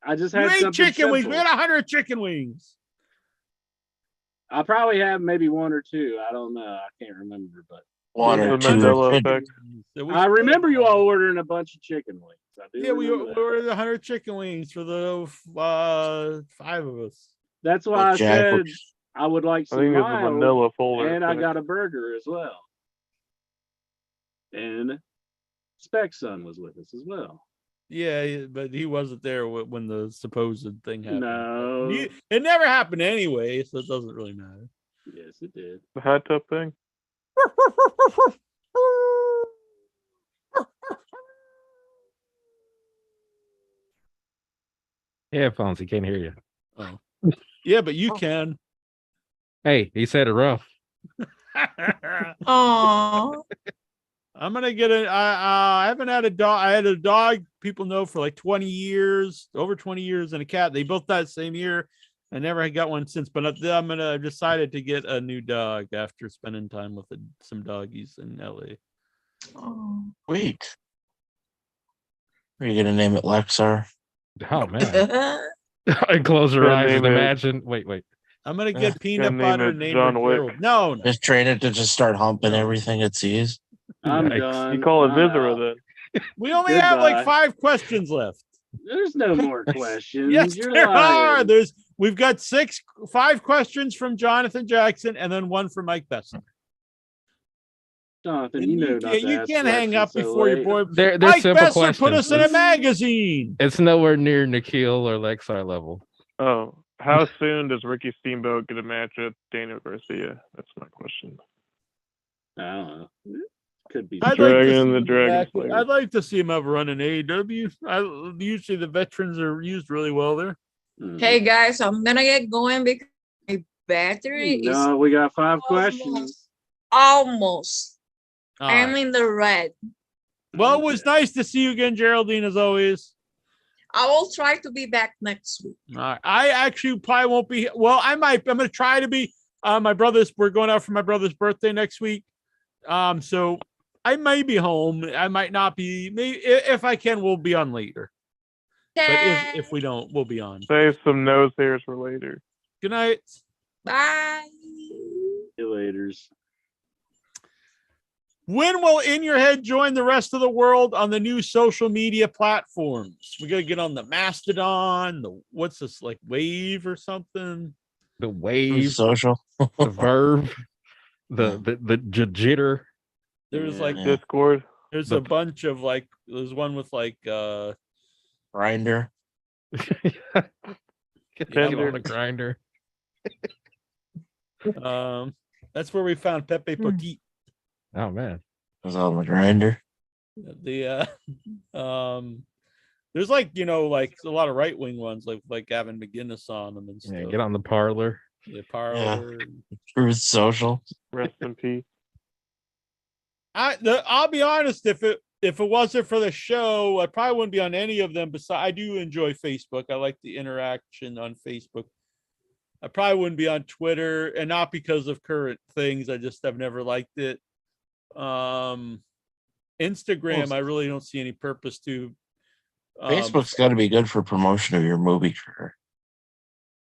[SPEAKER 2] I just
[SPEAKER 1] You
[SPEAKER 2] had
[SPEAKER 1] ate
[SPEAKER 2] something
[SPEAKER 1] chicken wings. We
[SPEAKER 2] simple.
[SPEAKER 1] had 100 chicken wings.
[SPEAKER 2] I probably have maybe one or two. I don't know. I can't remember, but
[SPEAKER 6] One
[SPEAKER 9] The
[SPEAKER 6] or two.
[SPEAKER 9] Mandela effect.
[SPEAKER 1] So we
[SPEAKER 2] I
[SPEAKER 1] split
[SPEAKER 2] remember you
[SPEAKER 1] them.
[SPEAKER 2] all ordering a bunch of chicken wings. I do
[SPEAKER 1] Yeah, we
[SPEAKER 2] remember that.
[SPEAKER 1] ordered 100 chicken wings for the 5 of us.
[SPEAKER 2] That's why
[SPEAKER 6] Well,
[SPEAKER 2] I
[SPEAKER 6] Jack,
[SPEAKER 2] said I would like
[SPEAKER 9] I
[SPEAKER 2] some
[SPEAKER 9] think it's a
[SPEAKER 2] mild,
[SPEAKER 9] vanilla folder.
[SPEAKER 2] and I
[SPEAKER 9] thing.
[SPEAKER 2] got a burger as well. And Spec Son was with us as well.
[SPEAKER 1] Yeah, but he wasn't there when the supposed thing happened.
[SPEAKER 2] No.
[SPEAKER 1] It never happened anyway, so it doesn't really matter.
[SPEAKER 2] Yes, it did.
[SPEAKER 9] The hot tub thing.
[SPEAKER 5] Headphones, he can't hear you.
[SPEAKER 1] Oh, yeah, but you can.
[SPEAKER 5] Hey, he said it rough.
[SPEAKER 7] Oh,
[SPEAKER 1] I'm gonna get I haven't had a dog. I had a dog. People know for like 20 years, over 20 years, and a cat. They both died the same year. I never had got one since, but I've decided to get a new dog after spending time with some doggies in LA.
[SPEAKER 7] oh.
[SPEAKER 6] Wait. Are you gonna name it Lexar?
[SPEAKER 5] Oh man. I close her
[SPEAKER 9] Good
[SPEAKER 5] eyes and
[SPEAKER 9] name is-
[SPEAKER 5] imagine. Wait.
[SPEAKER 1] I'm gonna get peanut
[SPEAKER 9] name
[SPEAKER 1] butter
[SPEAKER 9] it
[SPEAKER 1] and name
[SPEAKER 9] John
[SPEAKER 1] her
[SPEAKER 9] Wick.
[SPEAKER 1] Gerald. No.
[SPEAKER 6] Just train it to just start humping everything it sees.
[SPEAKER 2] I'm
[SPEAKER 5] Yikes.
[SPEAKER 2] done.
[SPEAKER 9] You call it
[SPEAKER 2] I'm
[SPEAKER 9] Viscera
[SPEAKER 2] out.
[SPEAKER 9] then.
[SPEAKER 1] We only have like
[SPEAKER 2] Goodbye.
[SPEAKER 1] 5 questions left.
[SPEAKER 2] There's no more questions.
[SPEAKER 1] Yes,
[SPEAKER 2] You're
[SPEAKER 1] there are.
[SPEAKER 2] lying.
[SPEAKER 1] We've got 5 questions from Jonathan Jackson and then 1 from Mike Besson.
[SPEAKER 2] Jonathan,
[SPEAKER 1] And
[SPEAKER 2] you know not to
[SPEAKER 1] you
[SPEAKER 2] ask
[SPEAKER 1] can't hang up
[SPEAKER 2] questions so
[SPEAKER 1] before your
[SPEAKER 2] late.
[SPEAKER 1] boy.
[SPEAKER 5] They're
[SPEAKER 1] Mike
[SPEAKER 5] simple
[SPEAKER 1] Besson put us in a
[SPEAKER 5] questions.
[SPEAKER 1] magazine.
[SPEAKER 5] It's nowhere near Nikhil or Lexar level.
[SPEAKER 9] Oh, how soon does Ricky Steamboat get a match at Daniel Garcia? That's my question.
[SPEAKER 2] I don't know. Could be.
[SPEAKER 1] I'd like to
[SPEAKER 9] Dragon,
[SPEAKER 1] see
[SPEAKER 9] the
[SPEAKER 1] him
[SPEAKER 9] Dragon
[SPEAKER 1] back.
[SPEAKER 9] Slayer.
[SPEAKER 1] I'd like to see him have a run in AEW. Usually the veterans are used really well there.
[SPEAKER 2] Mhm.
[SPEAKER 7] Hey guys, I'm gonna get going because my battery is
[SPEAKER 2] No, we got 5 questions.
[SPEAKER 7] almost.
[SPEAKER 1] All
[SPEAKER 7] I'm
[SPEAKER 1] right.
[SPEAKER 7] in the red.
[SPEAKER 1] Well, it was nice to see you again, Geraldine, as always.
[SPEAKER 7] I will try to be back next week.
[SPEAKER 1] All right. I actually probably won't be. Well, I might. I'm going to try to be. We're going out for my brother's birthday next week. So I may be home. I might not be. Maybe if I can, we'll be on later. But if we don't, we'll be on.
[SPEAKER 9] Save some nose hairs for later.
[SPEAKER 1] Good night.
[SPEAKER 7] Bye.
[SPEAKER 2] See you laters.
[SPEAKER 1] When will In Your Head join the rest of the world on the new social media platforms? We got to get on the Mastodon. What's this, like Wave or something?
[SPEAKER 5] The Wave,
[SPEAKER 6] Social.
[SPEAKER 5] the Verve, the jitter.
[SPEAKER 1] There's like
[SPEAKER 9] Discord.
[SPEAKER 1] there's a bunch of like there's one with like
[SPEAKER 6] Grinder.
[SPEAKER 5] Get
[SPEAKER 9] Tinder.
[SPEAKER 5] on the grinder.
[SPEAKER 1] that's where we found Pepe Petit.
[SPEAKER 5] Oh man.
[SPEAKER 6] It was on the grinder.
[SPEAKER 1] The there's like like a lot of right wing ones like Gavin McGinnis on them and stuff.
[SPEAKER 5] Yeah, get on the parlor.
[SPEAKER 1] The Parlor.
[SPEAKER 6] Truth Social.
[SPEAKER 9] Rest in peace.
[SPEAKER 1] I'll be honest, if it wasn't for the show, I probably wouldn't be on any of them. Besides, I do enjoy Facebook. I like the interaction on Facebook. I probably wouldn't be on Twitter, and not because of current things. I just have never liked it. Instagram, I really don't see any purpose to.
[SPEAKER 6] Facebook's got to be good for promotion of your movie career.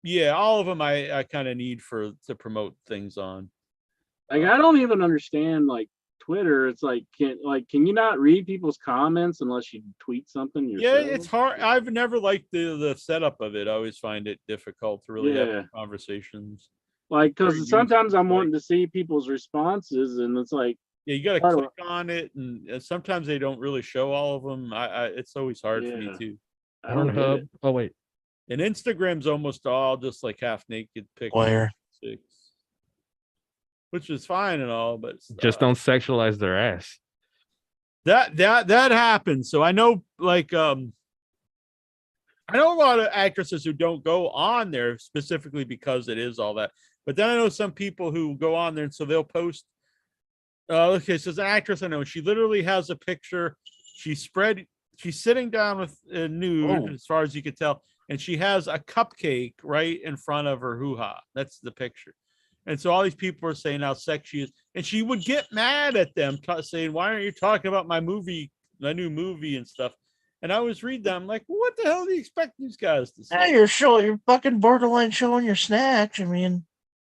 [SPEAKER 1] Yeah, all of them I kind of need to promote things on.
[SPEAKER 2] Like, I don't even understand like Twitter. It's like can you not read people's comments unless you tweet something yourself?
[SPEAKER 1] Yeah, it's hard. I've never liked the setup of it. I always find it difficult to really have conversations.
[SPEAKER 2] Like,
[SPEAKER 1] Very
[SPEAKER 2] because sometimes I'm
[SPEAKER 1] useful,
[SPEAKER 2] wanting to see people's responses, and it's like,
[SPEAKER 1] yeah, you got to
[SPEAKER 2] I don't-
[SPEAKER 1] click on it, and sometimes they don't really show all of them. It's always hard for me
[SPEAKER 2] Yeah.
[SPEAKER 1] too.
[SPEAKER 2] I don't get
[SPEAKER 5] Pornhub.
[SPEAKER 2] it.
[SPEAKER 5] Oh wait.
[SPEAKER 1] And Instagram's almost all just like half naked pictures,
[SPEAKER 6] Where?
[SPEAKER 1] which is fine and all, but
[SPEAKER 5] Just don't sexualize their ass.
[SPEAKER 1] that happens. So I know I know a lot of actresses who don't go on there specifically because it is all that. But then I know some people who go on there, and so they'll post. Okay, so there's an actress I know. She literally has a picture. She's sitting down with nude, as far as you could tell, and she has a cupcake right in front of her hoo-ha. That's the picture. And so all these people are saying how sexy she is, and she would get mad at them, saying, "Why aren't you talking about my new movie and stuff?" And I always read them like, what the hell do you expect these guys to say?
[SPEAKER 6] Yeah, you're fucking borderline showing your snatch. I mean,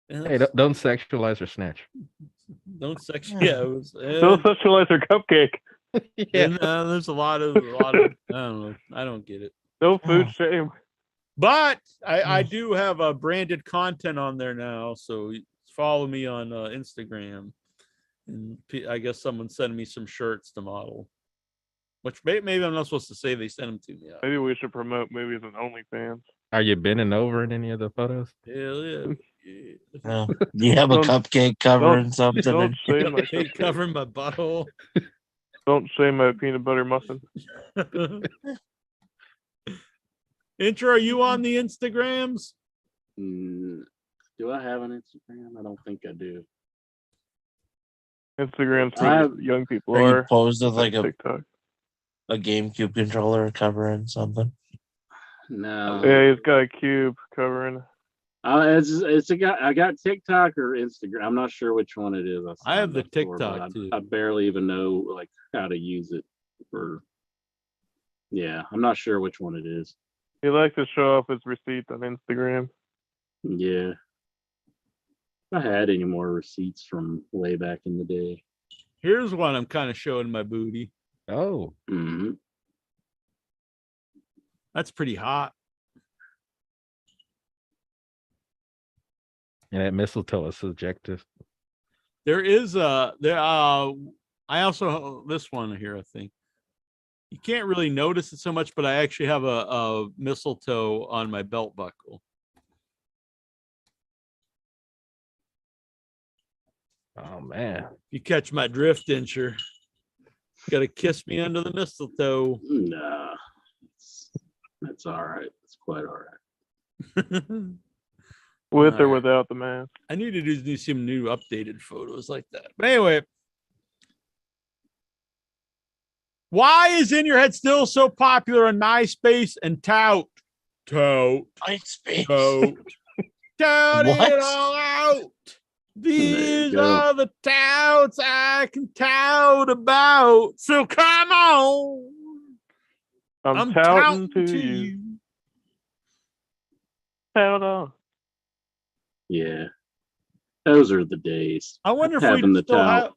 [SPEAKER 5] Hey, don't sexualize or snatch.
[SPEAKER 1] don't sex. Yeah,
[SPEAKER 9] Don't sexualize her cupcake.
[SPEAKER 1] And, there's a lot of I don't know. I don't get it.
[SPEAKER 9] No food shame.
[SPEAKER 1] But I do have a branded content on there now, so follow me on Instagram. And I guess someone's sending me some shirts to model, which maybe I'm not supposed to say they sent them to me.
[SPEAKER 9] Maybe we should promote movies on OnlyFans.
[SPEAKER 5] Are you bending over in any of the photos?
[SPEAKER 1] Hell yeah.
[SPEAKER 6] no. You have a cupcake covering something.
[SPEAKER 9] Don't say my
[SPEAKER 1] Cupcake covering my butthole.
[SPEAKER 9] Don't say my peanut butter muffin.
[SPEAKER 1] Intro, are you on the Instagrams?
[SPEAKER 2] Do I have an Instagram? I don't think I do.
[SPEAKER 9] Instagram's
[SPEAKER 2] I
[SPEAKER 9] where
[SPEAKER 2] have-
[SPEAKER 9] the young people
[SPEAKER 6] Are you
[SPEAKER 9] are.
[SPEAKER 6] posed with like a
[SPEAKER 9] TikTok.
[SPEAKER 6] GameCube controller covering something?
[SPEAKER 2] No.
[SPEAKER 9] Yeah, he's got a cube covering.
[SPEAKER 2] It's a guy. I got TikTok or Instagram. I'm not sure which one it is.
[SPEAKER 1] I have the
[SPEAKER 2] signed up for, but
[SPEAKER 1] TikTok, too.
[SPEAKER 2] I barely even know like how to use it. Yeah, I'm not sure which one it is.
[SPEAKER 9] He likes to show off his receipts on Instagram.
[SPEAKER 2] Yeah. If I had any more receipts from way back in the day.
[SPEAKER 1] Here's one I'm kind of showing my booty.
[SPEAKER 5] Oh,
[SPEAKER 2] Mhm.
[SPEAKER 1] That's pretty hot.
[SPEAKER 5] and that mistletoe is subjective.
[SPEAKER 1] There is I also this one here, I think. You can't really notice it so much, but I actually have a mistletoe on my belt buckle.
[SPEAKER 5] Oh man.
[SPEAKER 1] You catch my drift, Incher. Gotta kiss me under the mistletoe.
[SPEAKER 2] Nah. That's all right. It's quite all right.
[SPEAKER 9] With or
[SPEAKER 1] Alright.
[SPEAKER 9] without the mask.
[SPEAKER 1] I need to do some new updated photos like that. But anyway, why is In Your Head still so popular on MySpace and Tout?
[SPEAKER 6] MySpace.
[SPEAKER 1] Tout it
[SPEAKER 6] What?
[SPEAKER 1] all out. These
[SPEAKER 2] go.
[SPEAKER 1] are the touts I can tout about. So come on.
[SPEAKER 9] I'm
[SPEAKER 1] touting
[SPEAKER 9] touting to you.
[SPEAKER 1] you.
[SPEAKER 9] Tout on.
[SPEAKER 2] Yeah, those are the days.
[SPEAKER 1] I wonder if
[SPEAKER 2] Having
[SPEAKER 1] we
[SPEAKER 2] the
[SPEAKER 1] still
[SPEAKER 2] tout.
[SPEAKER 1] have.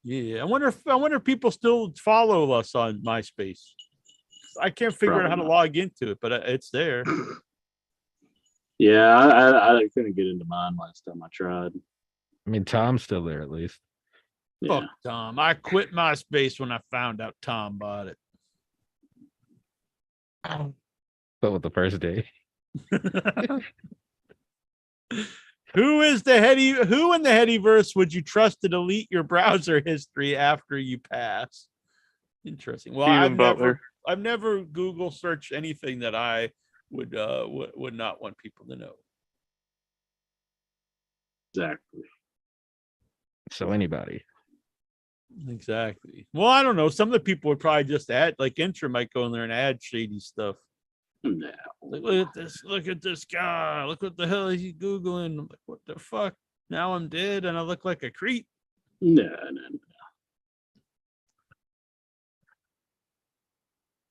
[SPEAKER 1] Yeah, I wonder if people still follow us on MySpace. I can't figure out how to
[SPEAKER 2] Probably not.
[SPEAKER 1] log into it, but it's there.
[SPEAKER 2] Yeah, I couldn't get into mine last time I tried.
[SPEAKER 5] I mean, Tom's still there at least.
[SPEAKER 2] Yeah.
[SPEAKER 1] Fuck Tom. I quit MySpace when I found out Tom bought it.
[SPEAKER 5] But with the first day.
[SPEAKER 1] Who in the Headyverse would you trust to delete your browser history after you pass? Interesting. Well,
[SPEAKER 9] Steven Butler.
[SPEAKER 1] I've never Google searched anything that I would not want people to know.
[SPEAKER 2] Exactly.
[SPEAKER 5] So anybody.
[SPEAKER 1] Exactly. Well, I don't know. Some of the people would probably just add, like Intra might go in there and add shady stuff.
[SPEAKER 2] No.
[SPEAKER 1] Like, look at this guy. Look what the hell is he Googling? I'm like, what the fuck? Now I'm dead and I look like a creep.
[SPEAKER 2] No.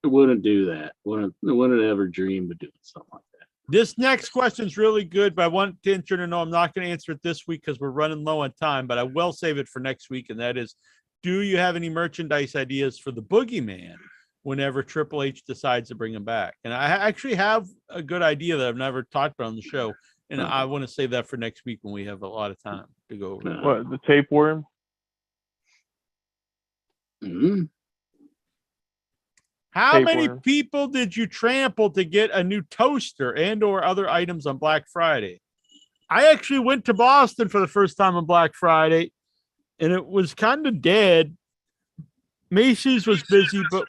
[SPEAKER 2] I wouldn't do that. Wouldn't ever dream of doing something like that.
[SPEAKER 1] This next question is really good, but I want Intra to know I'm not going to answer it this week because we're running low on time, but I will save it for next week. And that is, do you have any merchandise ideas for the Boogeyman whenever Triple H decides to bring him back? And I actually have a good idea that I've never talked about on the show. And I want to save that for next week when we have a lot of time to go over.
[SPEAKER 2] No.
[SPEAKER 9] What, the tapeworm?
[SPEAKER 2] Mm-hmm.
[SPEAKER 1] How many
[SPEAKER 9] Tapeworm.
[SPEAKER 1] people did you trample to get a new toaster and or other items on Black Friday? I actually went to Boston for the first time on Black Friday, and it was kind of dead. Macy's was busy, but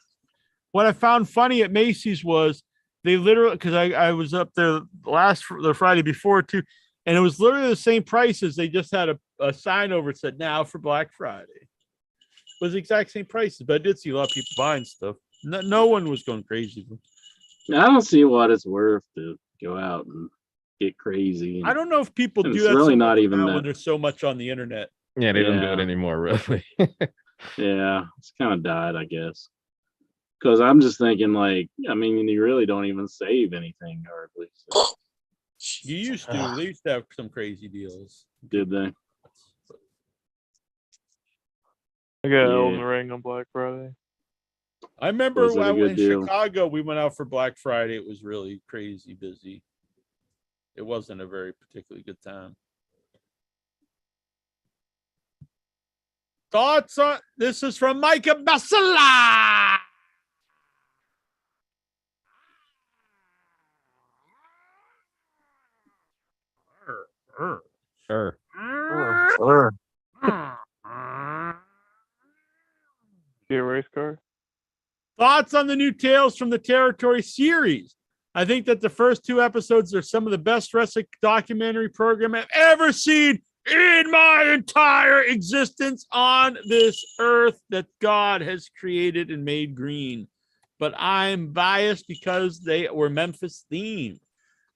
[SPEAKER 1] what I found funny at Macy's was they literally, because I was up there the Friday before too, and it was literally the same prices. They just had a sign over it said now for Black Friday. It was the exact same prices, but I did see a lot of people buying stuff. No one was going crazy.
[SPEAKER 2] I don't see what it's worth to go out and get crazy.
[SPEAKER 1] I don't know if people
[SPEAKER 2] And
[SPEAKER 1] do
[SPEAKER 2] it's
[SPEAKER 1] that
[SPEAKER 2] really
[SPEAKER 1] so
[SPEAKER 2] not
[SPEAKER 1] much
[SPEAKER 2] even
[SPEAKER 1] now
[SPEAKER 2] that-
[SPEAKER 1] when there's so much on the internet.
[SPEAKER 5] Yeah, they don't do it
[SPEAKER 2] Yeah.
[SPEAKER 5] anymore, really.
[SPEAKER 2] Yeah, it's kind of died, I guess. Because I'm just thinking, like, I mean, you really don't even save anything hardly. So,
[SPEAKER 1] You used to. They used to have some crazy deals.
[SPEAKER 2] did they?
[SPEAKER 9] I got
[SPEAKER 2] Yeah.
[SPEAKER 9] Elden Ring on Black Friday.
[SPEAKER 1] I remember
[SPEAKER 2] Was it a good
[SPEAKER 1] in
[SPEAKER 2] deal?
[SPEAKER 1] Chicago, we went out for Black Friday. It was really crazy busy. It wasn't a very particularly good time. Thoughts on this is from Micah Bassala.
[SPEAKER 5] Sure.
[SPEAKER 9] See a race car?
[SPEAKER 1] Thoughts on the new Tales from the Territory series? I think that the first two episodes are some of the best wrestling documentary program I've ever seen in my entire existence on this earth that God has created and made green. But I'm biased because they were Memphis themed.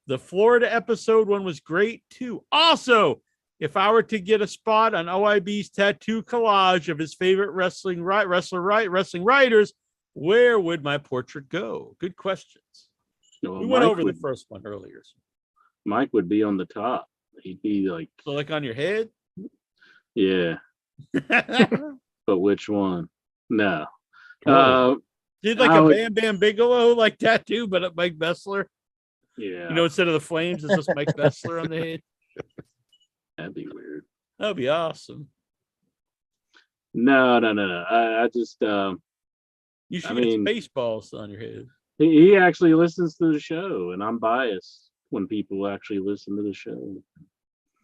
[SPEAKER 1] The Florida episode one was great too. Also, if I were to get a spot on OIB's tattoo collage of his favorite wrestling writers, where would my portrait go? Good questions.
[SPEAKER 2] Well,
[SPEAKER 1] We went
[SPEAKER 2] Mike
[SPEAKER 1] over
[SPEAKER 2] would,
[SPEAKER 1] the first one earlier.
[SPEAKER 2] Mike would be on the top. He'd be like,
[SPEAKER 1] So like on your head?
[SPEAKER 2] yeah, but which one? No.
[SPEAKER 5] Whoa.
[SPEAKER 1] Did like
[SPEAKER 2] I
[SPEAKER 1] a
[SPEAKER 2] would-
[SPEAKER 1] Bam Bam Bigelow like tattoo, but at Mike Bessler?
[SPEAKER 2] Yeah,
[SPEAKER 1] You know, instead of the flames, it's just Mike Bessler on the head.
[SPEAKER 2] that'd be weird.
[SPEAKER 1] That'd be awesome.
[SPEAKER 2] No. I just,
[SPEAKER 1] You should
[SPEAKER 2] I
[SPEAKER 1] get
[SPEAKER 2] mean-
[SPEAKER 1] Spaceballs on your head.
[SPEAKER 2] he actually listens to the show, and I'm biased when people actually listen to the show.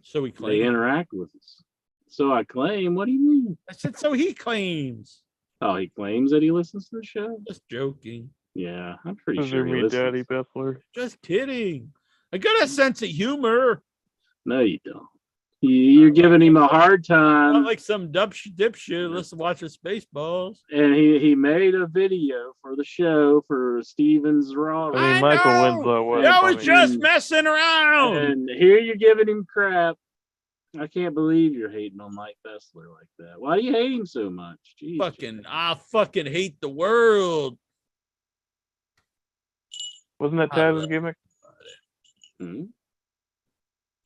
[SPEAKER 1] So he
[SPEAKER 2] They
[SPEAKER 1] claims.
[SPEAKER 2] interact with us. So I claim. What do you mean?
[SPEAKER 1] I said, so he claims.
[SPEAKER 2] Oh, he claims that he listens to the show.
[SPEAKER 1] Just joking.
[SPEAKER 2] Yeah, I'm pretty
[SPEAKER 9] Those
[SPEAKER 2] sure
[SPEAKER 9] are
[SPEAKER 2] he
[SPEAKER 9] me,
[SPEAKER 2] listens.
[SPEAKER 9] Daddy Bessler.
[SPEAKER 1] Just kidding. I got a sense of humor.
[SPEAKER 2] No, you don't. You're giving him a hard
[SPEAKER 1] Not
[SPEAKER 2] time.
[SPEAKER 1] like some dipshit. Let's watch the Spaceballs.
[SPEAKER 2] And he made a video for the show for Steven's Raw.
[SPEAKER 9] I mean,
[SPEAKER 1] I
[SPEAKER 9] Michael
[SPEAKER 1] know!
[SPEAKER 9] Winslow was
[SPEAKER 1] That was
[SPEAKER 9] funny.
[SPEAKER 1] just messing around.
[SPEAKER 2] And here you're giving him crap I can't believe you're hating on Mike Bessler like that. Why do you hate him so much? Jeez,
[SPEAKER 1] I fucking hate the world.
[SPEAKER 9] Wasn't that
[SPEAKER 1] I
[SPEAKER 9] Taz's
[SPEAKER 1] love-
[SPEAKER 9] gimmick?
[SPEAKER 2] Hmm?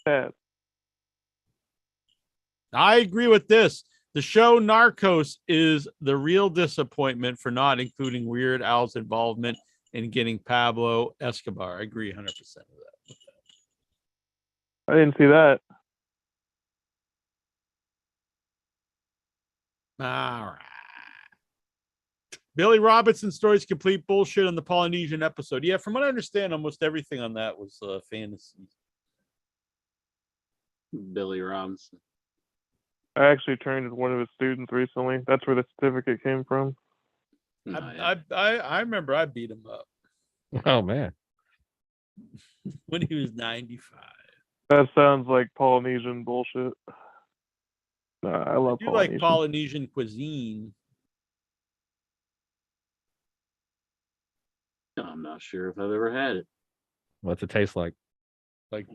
[SPEAKER 9] Taz.
[SPEAKER 1] I agree with this. The show Narcos is the real disappointment for not including Weird Al's involvement in getting Pablo Escobar. I agree 100% with that.
[SPEAKER 9] I didn't see that.
[SPEAKER 1] All right. Billy Robinson stories complete bullshit on the Polynesian episode. Yeah, from what I understand, almost everything on that was fantasy.
[SPEAKER 2] Billy Robinson.
[SPEAKER 9] I actually trained with one of his students recently. That's where the certificate came from.
[SPEAKER 2] Oh, yeah.
[SPEAKER 1] I remember I beat him up
[SPEAKER 5] Oh man.
[SPEAKER 1] when he was 95.
[SPEAKER 9] That sounds like Polynesian bullshit. Nah, I love
[SPEAKER 1] I do like
[SPEAKER 9] Polynesian.
[SPEAKER 1] Polynesian cuisine.
[SPEAKER 2] I'm not sure if I've ever had it.
[SPEAKER 5] What's it taste like?
[SPEAKER 1] Like,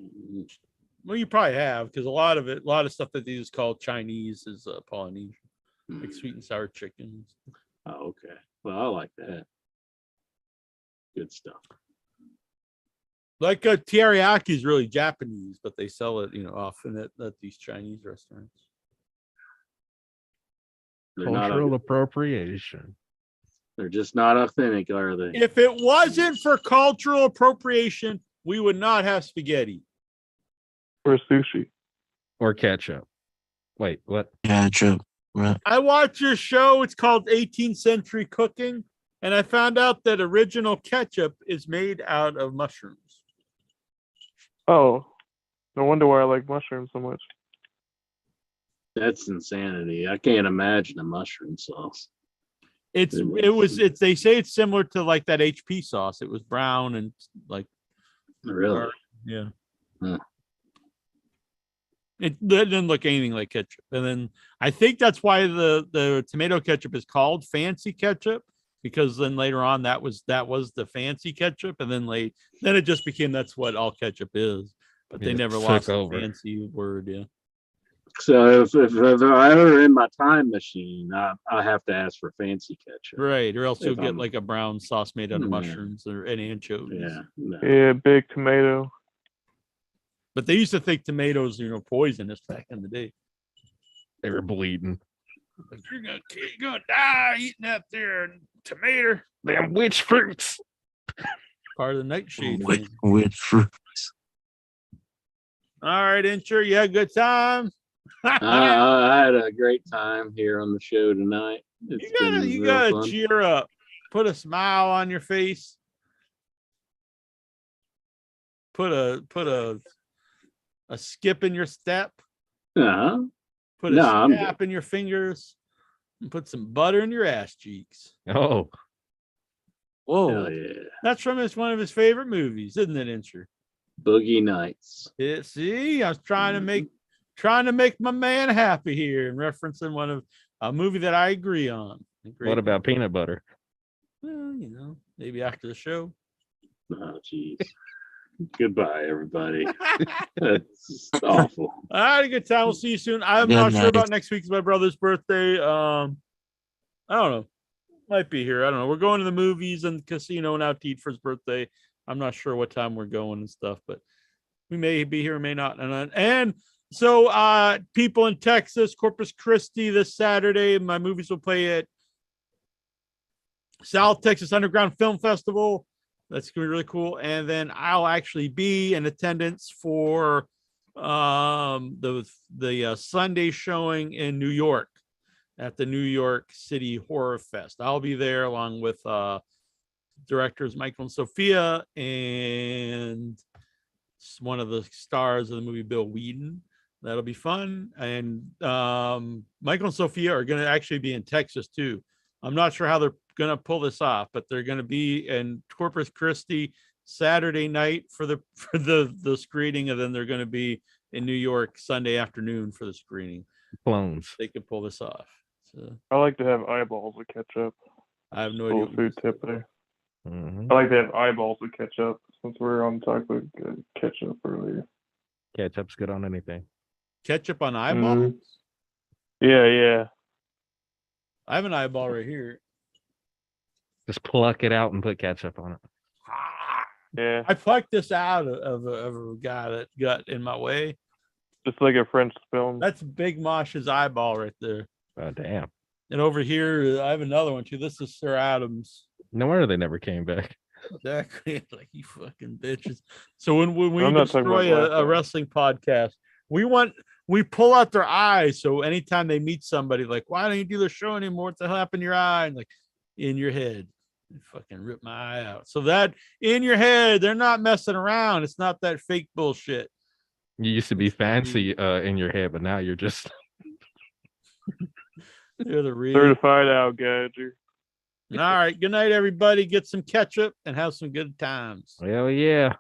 [SPEAKER 1] well, you probably have, because a lot of stuff that they use called Chinese is Polynesian, like sweet and sour chicken.
[SPEAKER 2] Oh, okay. Well, I like that. Good stuff.
[SPEAKER 1] Like teriyaki is really Japanese, but they sell it, often at these Chinese restaurants.
[SPEAKER 2] They're not.
[SPEAKER 5] Cultural appropriation.
[SPEAKER 2] They're just not authentic, are they?
[SPEAKER 1] If it wasn't for cultural appropriation, we would not have spaghetti.
[SPEAKER 9] Or sushi.
[SPEAKER 5] Or ketchup. Wait, what?
[SPEAKER 6] Ketchup. Right.
[SPEAKER 1] I watched your show. It's called 18th Century Cooking, and I found out that original ketchup is made out of mushrooms.
[SPEAKER 9] Oh, no wonder why I like mushrooms so much.
[SPEAKER 2] That's insanity. I can't imagine a mushroom sauce.
[SPEAKER 1] They say it's similar to like that HP sauce. It was brown and like
[SPEAKER 2] Really?
[SPEAKER 1] yeah.
[SPEAKER 2] Huh.
[SPEAKER 1] It didn't look anything like ketchup. And then I think that's why the tomato ketchup is called fancy ketchup, because then later on that was the fancy ketchup, and then it just became that's what all ketchup is. But they
[SPEAKER 5] It
[SPEAKER 1] never
[SPEAKER 5] took
[SPEAKER 1] lost the
[SPEAKER 5] over.
[SPEAKER 1] fancy word, yeah.
[SPEAKER 2] So if I ever in my time machine, I have to ask for fancy ketchup.
[SPEAKER 1] Right, or else you'll
[SPEAKER 2] If
[SPEAKER 1] get
[SPEAKER 2] I'm-
[SPEAKER 1] like a brown sauce made out of
[SPEAKER 2] Yeah.
[SPEAKER 1] mushrooms or anchovies.
[SPEAKER 2] Yeah. No.
[SPEAKER 9] Yeah, big tomato.
[SPEAKER 1] But they used to think tomatoes, poisonous back in the day.
[SPEAKER 5] They were bleeding.
[SPEAKER 1] Like, you're gonna die eating that there tomato.
[SPEAKER 5] Damn witch fruits.
[SPEAKER 1] Part of the nightshade.
[SPEAKER 6] With,
[SPEAKER 1] thing.
[SPEAKER 6] with fruit.
[SPEAKER 1] All right, Incher, you had a good time.
[SPEAKER 2] I had a great time here on the show tonight.
[SPEAKER 1] You gotta cheer up. Put a smile on your face. Put a skip in your step.
[SPEAKER 2] Uh-huh.
[SPEAKER 1] Put a
[SPEAKER 2] No, I'm
[SPEAKER 1] snap in your fingers. And put some butter in your ass cheeks.
[SPEAKER 5] Oh,
[SPEAKER 6] Whoa.
[SPEAKER 2] Hell yeah.
[SPEAKER 1] That's from one of his favorite movies, isn't it, Incher?
[SPEAKER 2] Boogie Nights.
[SPEAKER 1] Yeah, see, I was trying to make my man happy here and referencing a movie that I agree on.
[SPEAKER 5] what about peanut butter?
[SPEAKER 1] Well, maybe after the show.
[SPEAKER 2] Oh, jeez. Goodbye, everybody. That's awful.
[SPEAKER 1] I had a good time. We'll see you soon. I'm
[SPEAKER 6] Good
[SPEAKER 1] not sure
[SPEAKER 6] night.
[SPEAKER 1] about next week. It's my brother's birthday. I don't know. Might be here. I don't know. We're going to the movies and casino and out to eat for his birthday. I'm not sure what time we're going and stuff, but we may be here, may not. And so people in Texas, Corpus Christi this Saturday, my movies will play at South Texas Underground Film Festival. That's gonna be really cool. And then I'll actually be in attendance for the Sunday showing in New York at the New York City Horror Fest. I'll be there along with directors Michael and Sophia and one of the stars of the movie, Bill Whedon. That'll be fun. And Michael and Sophia are going to actually be in Texas too. I'm not sure how they're going to pull this off, but they're going to be in Corpus Christi Saturday night for the screening, and then they're going to be in New York Sunday afternoon for the screening.
[SPEAKER 5] Clones.
[SPEAKER 1] They can pull this off. So
[SPEAKER 9] I like to have eyeballs with ketchup.
[SPEAKER 1] I have no
[SPEAKER 9] Little
[SPEAKER 1] idea.
[SPEAKER 9] food tip there.
[SPEAKER 5] Mhm.
[SPEAKER 9] I like to have eyeballs with ketchup since we were on talk with ketchup earlier.
[SPEAKER 5] Ketchup's good on anything.
[SPEAKER 1] Ketchup on eyeball?
[SPEAKER 2] Mhm.
[SPEAKER 9] Yeah.
[SPEAKER 1] I have an eyeball right here.
[SPEAKER 5] Just pluck it out and put ketchup on it.
[SPEAKER 9] Yeah.
[SPEAKER 1] I plucked this out of a guy that got in my way.
[SPEAKER 9] Just like a French film.
[SPEAKER 1] That's Big Mosh's eyeball right there.
[SPEAKER 5] Oh damn!
[SPEAKER 1] And over here, I have another one too. This is Sir Adams.
[SPEAKER 5] No wonder they never came back.
[SPEAKER 1] Exactly. Like, you fucking bitches. So when we
[SPEAKER 9] I'm not talking
[SPEAKER 1] destroy
[SPEAKER 9] about black
[SPEAKER 1] a
[SPEAKER 9] guys.
[SPEAKER 1] wrestling podcast, we pull out their eyes. So anytime they meet somebody, like, why don't you do the show anymore? What the hell happened to your eye? And like, in your head. You fucking rip my eye out. So that in your head, they're not messing around. It's not that fake bullshit.
[SPEAKER 5] You used to be fancy in your head, but now you're just
[SPEAKER 1] They're the real.
[SPEAKER 9] Certified out, Gadger.
[SPEAKER 1] All right. Good night, everybody. Get some ketchup and have some good times.
[SPEAKER 5] hell yeah.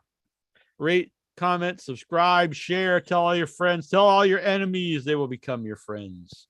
[SPEAKER 1] Rate, comment, subscribe, share, tell all your friends, tell all your enemies. They will become your friends.